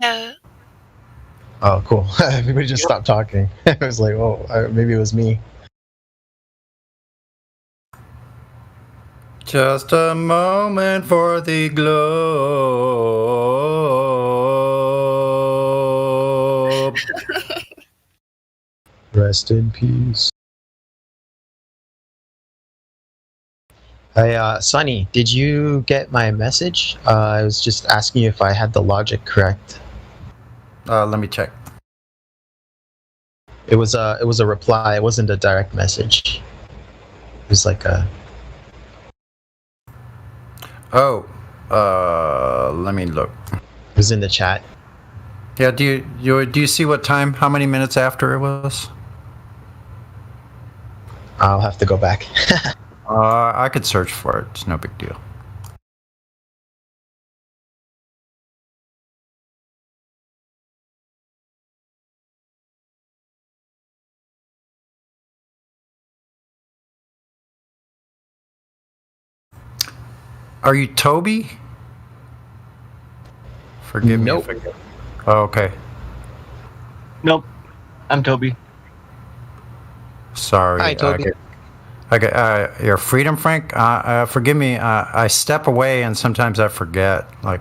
Hello. Oh, cool. Everybody just stopped talking. I was like, oh, maybe it was me. Just a moment for the globe. Rest in peace. Hey, Sonny, did you get my message? I was just asking you if I had the logic correct. Let me check. It was a reply. It wasn't a direct message. It was like a. Oh, let me look. It was in the chat. Yeah, do you see what time? How many minutes after it was? I'll have to go back. I could search for it. It's no big deal. Are you Toby? Forgive me if I get. Oh, okay. Nope. I'm Toby. Sorry. Hi, Toby. Okay. You're Freedom Frank. Forgive me. I step away and sometimes I forget. Like,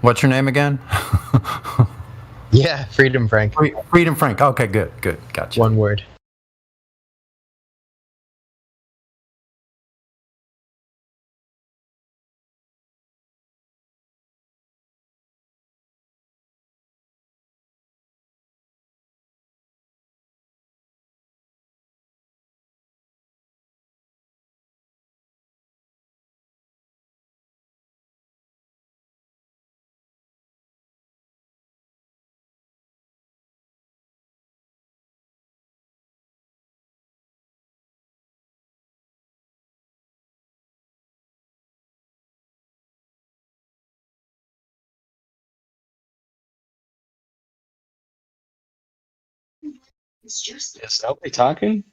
what's your name again? Yeah, Freedom Frank. Freedom Frank. Okay, good. Gotcha. One word. Is nobody talking?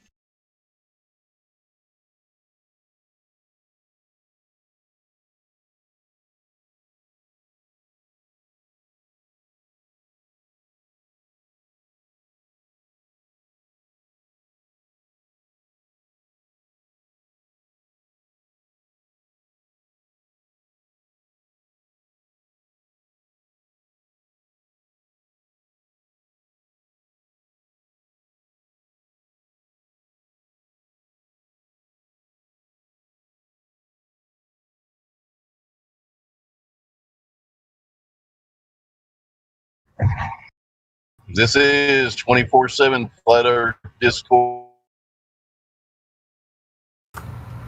This is 24/7 Flat Earth Discord.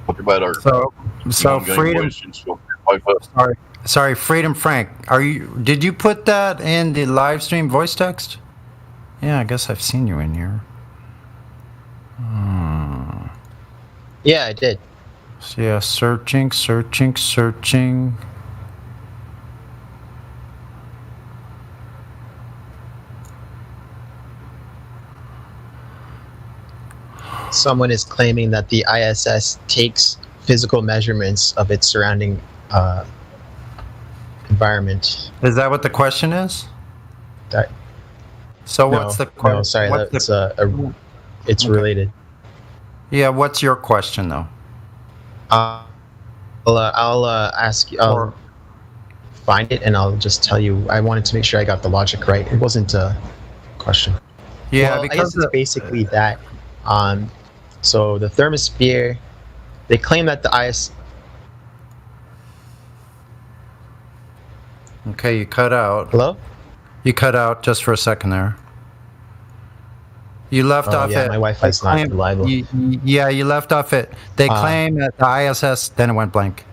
Talk about our So Freedom. Sorry, Freedom Frank. Did you put that in the live stream voice text? Yeah, I guess I've seen you in here. Yeah, I did. So yeah, searching. Someone is claiming that the ISS takes physical measurements of its surrounding environment. Is that what the question is? What's the question? No, sorry, it's related. Yeah, what's your question though? I'll ask you. I'll find it and I'll just tell you. I wanted to make sure I got the logic right. It wasn't a question. Yeah, well, I guess it's basically that. So the thermosphere, they claim that the ISS. Okay, you cut out. Hello? You cut out just for a second there. You left off yeah, it. My Wi-Fi's not reliable. Yeah, you left off it. They claim that the ISS, then it went blank.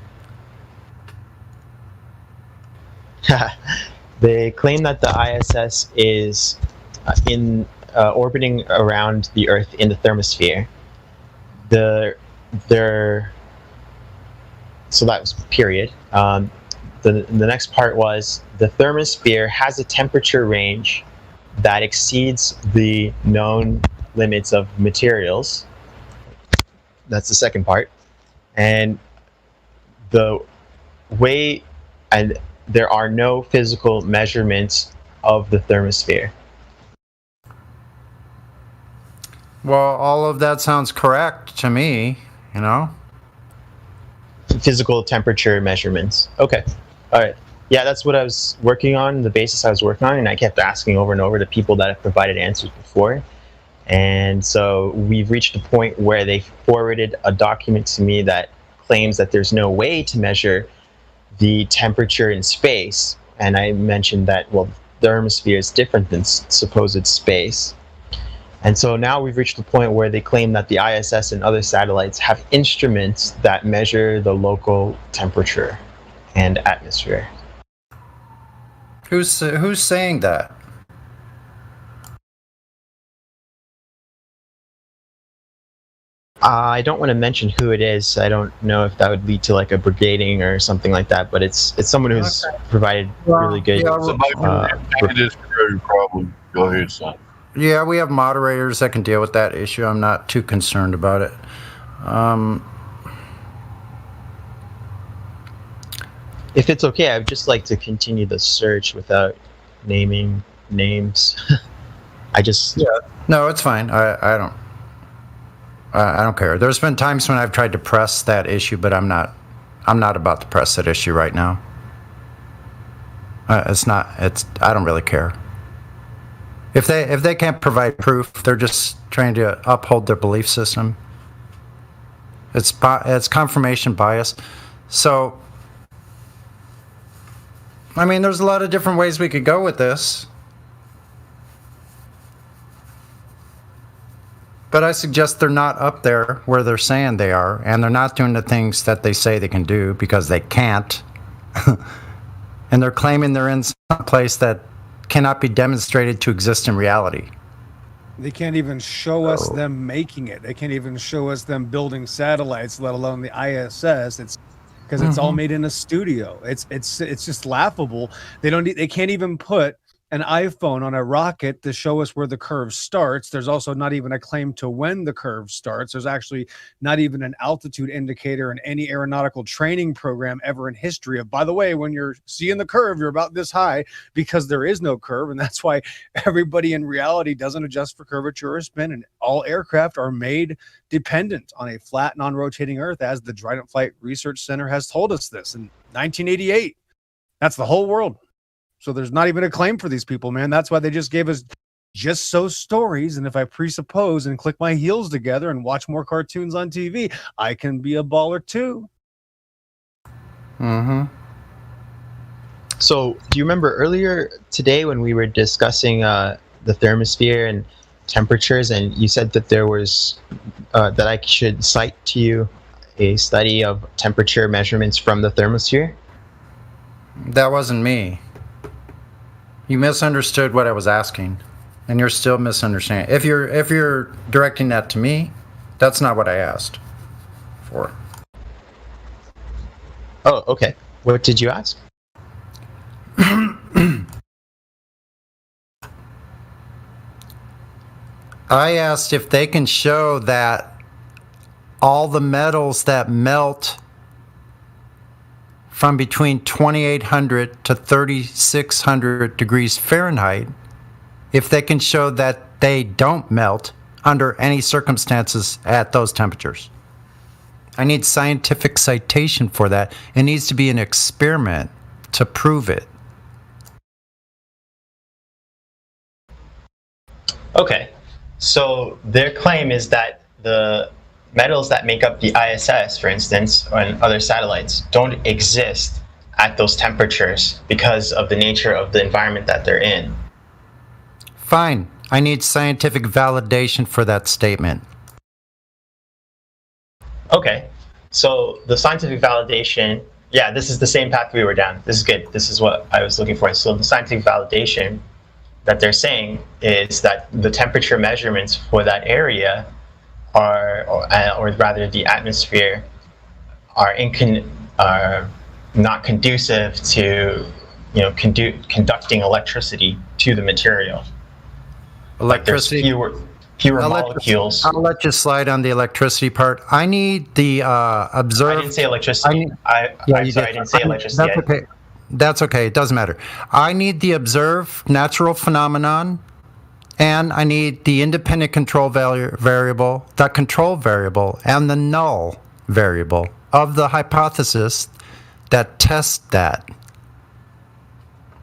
They claim that the ISS is orbiting around the Earth in the thermosphere. So that was period. The next part was the thermosphere has a temperature range that exceeds the known limits of materials. That's the second part. And there are no physical measurements of the thermosphere. Well, all of that sounds correct to me, you know? Physical temperature measurements. Okay. All right. Yeah, that's what I was working on, the basis I was working on, and I kept asking over and over to people that have provided answers before. And so we've reached a point where they forwarded a document to me that claims that there's no way to measure the temperature in space. And I mentioned that, well, the thermosphere is different than supposed space. And so now we've reached the point where they claim that the ISS and other satellites have instruments that measure the local temperature and atmosphere. Who's saying that? I don't want to mention who it is. I don't know if that would lead to like a brigading or something like that, but it's someone who's provided really good. Probably. Go ahead, son. Yeah, we have moderators that can deal with that issue. I'm not too concerned about it. If it's okay, I would just like to continue the search without naming names. No, it's fine. I don't care. There's been times when I've tried to press that issue, but I'm not about to press that issue right now. I don't really care. If they can't provide proof, they're just trying to uphold their belief system. It's confirmation bias. So, I mean, there's a lot of different ways we could go with this. But I suggest they're not up there where they're saying they are, and they're not doing the things that they say they can do because they can't. And they're claiming they're in some place that cannot be demonstrated to exist in reality. They can't even show us them making it. They can't even show us them building satellites, let alone the ISS. It's because it's all made in a studio. It's just laughable. They can't even put an iPhone on a rocket to show us where the curve starts. There's also not even a claim to when the curve starts. There's actually not even an altitude indicator in any aeronautical training program ever in history of, by the way, when you're seeing the curve, you're about this high, because there is no curve. And that's why everybody in reality doesn't adjust for curvature or spin. And all aircraft are made dependent on a flat, non-rotating Earth, as the Trident Flight Research Center has told us this in 1988. That's the whole world. So there's not even a claim for these people, man. That's why they just gave us just so stories. And if I presuppose and click my heels together and watch more cartoons on TV, I can be a baller too. Mm-hmm. So do you remember earlier today when we were discussing the thermosphere and temperatures, and you said that there was that I should cite to you a study of temperature measurements from the thermosphere? That wasn't me. You misunderstood what I was asking, and you're still misunderstanding. If you're directing that to me, that's not what I asked for. Oh, okay. What did you ask? I asked if they can show that all the metals that melt from between 2800 to 3600 degrees Fahrenheit, if they can show that they don't melt under any circumstances at those temperatures. I need scientific citation for that. It needs to be an experiment to prove it. Okay. So their claim is that the metals that make up the ISS, for instance, and other satellites, don't exist at those temperatures because of the nature of the environment that they're in. Fine. I need scientific validation for that statement. Okay. So the scientific validation, yeah, this is the same path we were down. This is good. This is what I was looking for. So the scientific validation that they're saying is that the temperature measurements for that area or rather the atmosphere are not conducive to conducting electricity to the material. Electricity. Like fewer molecules. I'll let you slide on the electricity part. I need the observed. I didn't say electricity. I didn't say electricity. That's okay. That's okay. It doesn't matter. I need the observed natural phenomenon, and I need the independent control variable, the control variable, and the null variable of the hypothesis that tests that.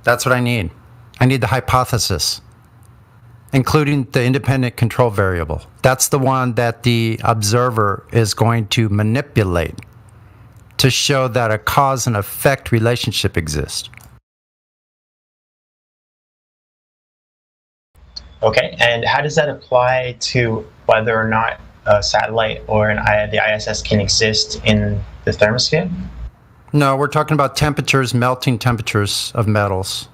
That's what I need. I need the hypothesis, including the independent control variable. That's the one that the observer is going to manipulate to show that a cause and effect relationship exists. Okay, and how does that apply to whether or not a satellite or the ISS can exist in the thermosphere? No, we're talking about temperatures, melting temperatures of metals.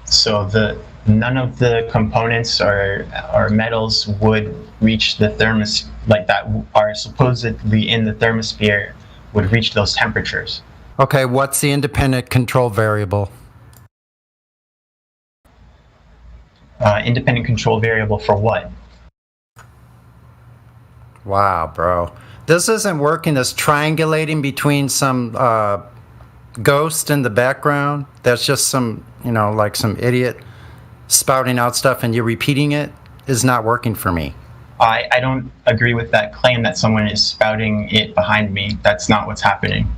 So none of the components or metals would reach the thermosphere, like that are supposedly in the thermosphere, would reach those temperatures. Okay, what's the independent control variable? Independent control variable for what? Wow, bro. This isn't working. This triangulating between some ghost in the background. That's just some, like some idiot spouting out stuff and you're repeating it is not working for me. I don't agree with that claim that someone is spouting it behind me. That's not what's happening.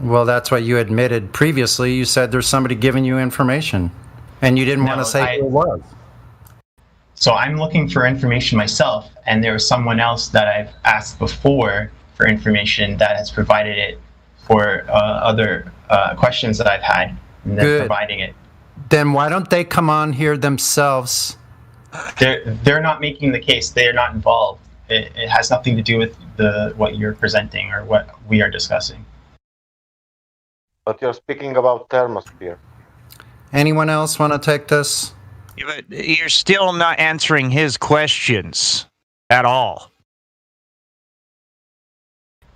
Well, that's what you admitted previously. You said there's somebody giving you information, and you didn't want to say who it was. So I'm looking for information myself, and there was someone else that I've asked before for information that has provided it for other questions that I've had, and then providing it. Then why don't they come on here themselves? They're not making the case. They are not involved. It has nothing to do with what you're presenting or what we are discussing. But you're speaking about thermosphere. Anyone else want to take this? Yeah, but you're still not answering his questions at all.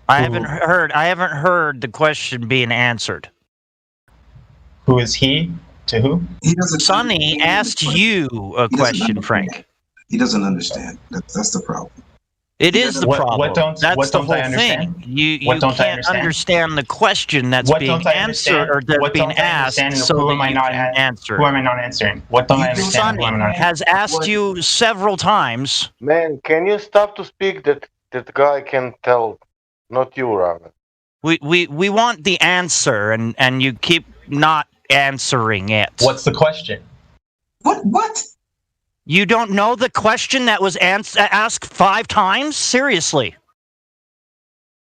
I haven't heard the question being answered. Who is he? To who? Sonny asked you a question, Frank. He doesn't understand. That's the problem. It is the problem. That's what the don't whole I understand? thing. You What don't I can't understand the question that's What being don't I answered understand? or that's What being don't I asked. understand? So Who am that I you not can answer. Who am I not answering? What don't I understand? Who am I Sonny not has asked you several times. Man, can you stop to speak? That guy can tell, not you, Raven. We want the answer, and you keep not answering it. What's the question? What? You don't know the question that was asked 5 times? Seriously.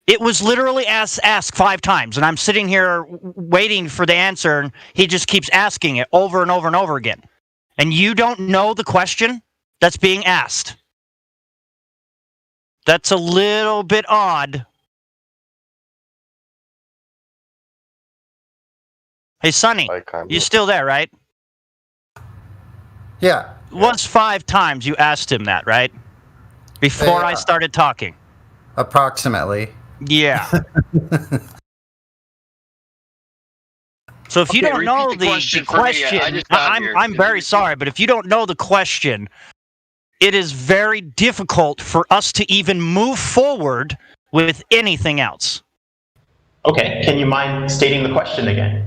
It was literally asked 5 times, and I'm sitting here waiting for the answer, and he just keeps asking it over and over and over again. And you don't know the question that's being asked. That's a little bit odd. Hey, Sonny, you still there, right? Yeah. It was 5 times you asked him that, right? Before I started talking. Approximately. Yeah. So if you don't know the question, I'm very sorry, but if you don't know the question, it is very difficult for us to even move forward with anything else. Okay, can you mind stating the question again?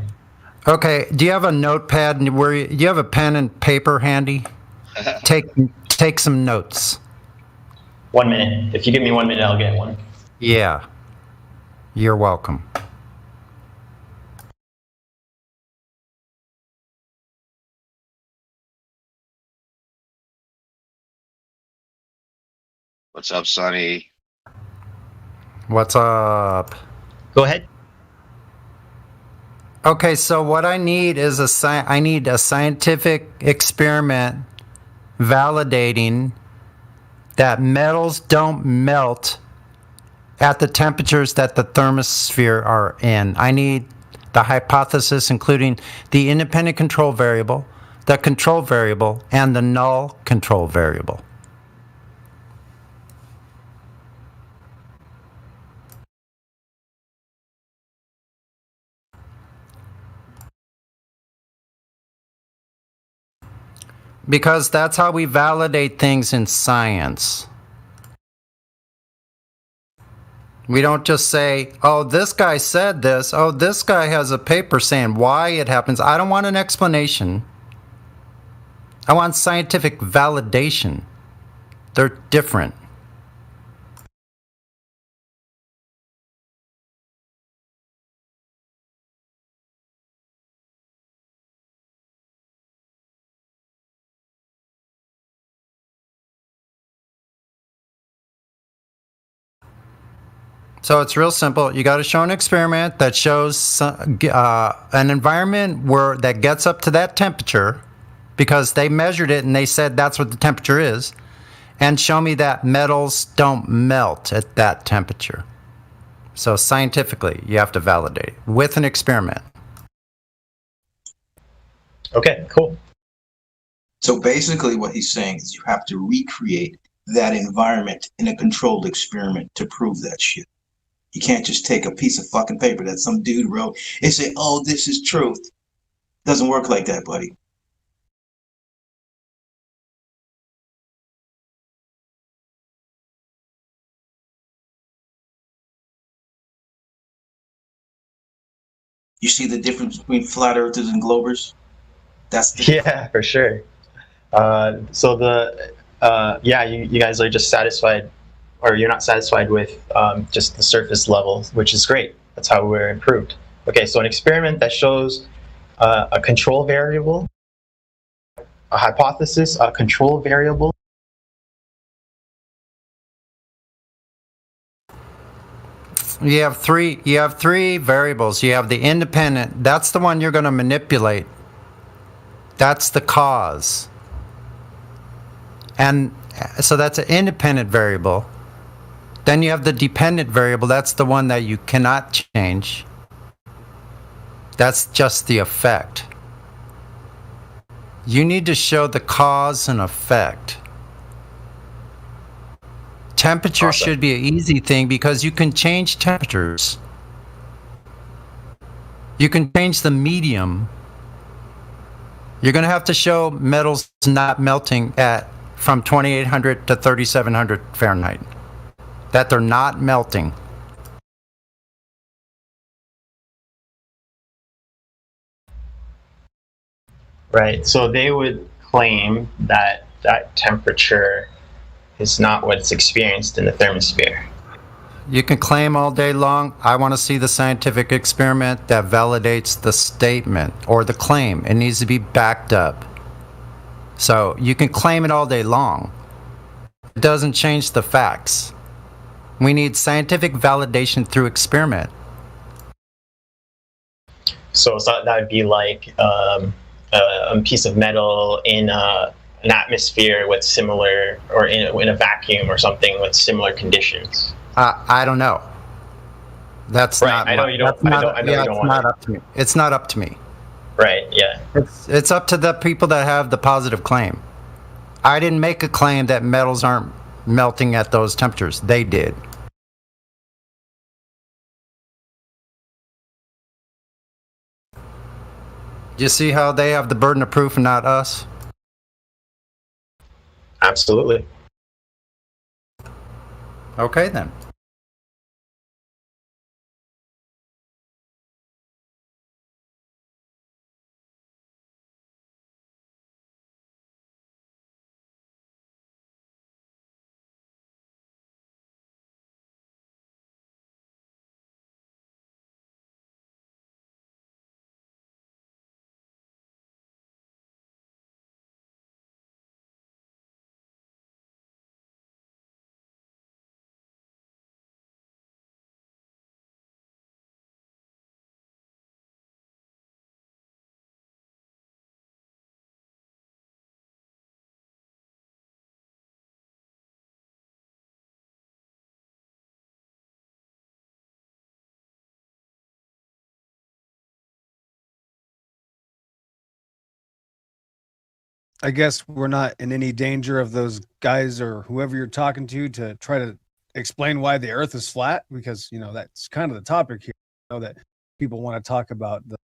Okay, do you have a notepad? Do you have a pen and paper handy? Take some notes. 1 minute. If you give me 1 minute, I'll get one. Yeah. You're welcome. What's up, Sonny? What's up? Go ahead. Okay, so what I need is I need a scientific experiment validating that metals don't melt at the temperatures that the thermosphere are in. I need the hypothesis including the independent control variable, the control variable, and the null control variable. Because that's how we validate things in science. We don't just say, oh, this guy said this. Oh, this guy has a paper saying why it happens. I don't want an explanation. I want scientific validation. They're different. So it's real simple. You got to show an experiment that shows an environment that gets up to that temperature because they measured it and they said that's what the temperature is, and show me that metals don't melt at that temperature. So scientifically, you have to validate it with an experiment. Okay, cool. So basically what he's saying is you have to recreate that environment in a controlled experiment to prove that shit. You can't just take a piece of fucking paper that some dude wrote and say, oh, this is truth. Doesn't work like that, buddy. You see the difference between flat earthers and globers? Yeah, for sure. So you guys are just satisfied, or you're not satisfied with just the surface level, which is great. That's how we're improved. Okay, so an experiment that shows a control variable, a hypothesis, a control variable. You have three variables. You have the independent. That's the one you're going to manipulate. That's the cause. And so that's an independent variable. Then you have the dependent variable. That's the one that you cannot change. That's just the effect. You need to show the cause and effect. temperature should be an easy thing because you can change temperatures. You can change the medium. You're going to have to show metals not melting at from 2800 to 3700 Fahrenheit. That they're not melting. Right. So they would claim that that temperature is not what's experienced in the thermosphere. You can claim all day long. I want to see the scientific experiment that validates the statement or the claim. It needs to be backed up. So you can claim it all day long. It doesn't change the facts. We need scientific validation through experiment. So that would be like a piece of metal in an atmosphere with similar, or in a vacuum or something with similar conditions. I don't know. That's right. not. I know you don't. I know you don't want not up to me. It's not up to me. Right. Yeah. It's up to the people that have the positive claim. I didn't make a claim that metals aren't melting at those temperatures. They did. Do you see how they have the burden of proof and not us? Absolutely. Okay, then. I guess we're not in any danger of those guys or whoever you're talking to try to explain why the earth is flat, because, you know, that's kind of the topic here. You know, that people want to talk about the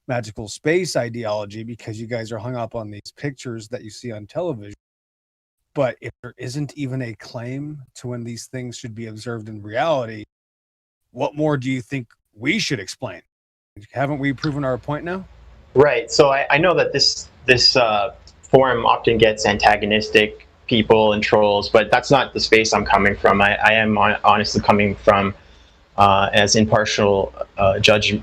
magical space ideology because you guys are hung up on these pictures that you see on television. But if there isn't even a claim to when these things should be observed in reality, what more do you think we should explain? Haven't we proven our point now? Right. So I know that this forum often gets antagonistic people and trolls, but that's not the space I'm coming from. I am honestly coming from as impartial judge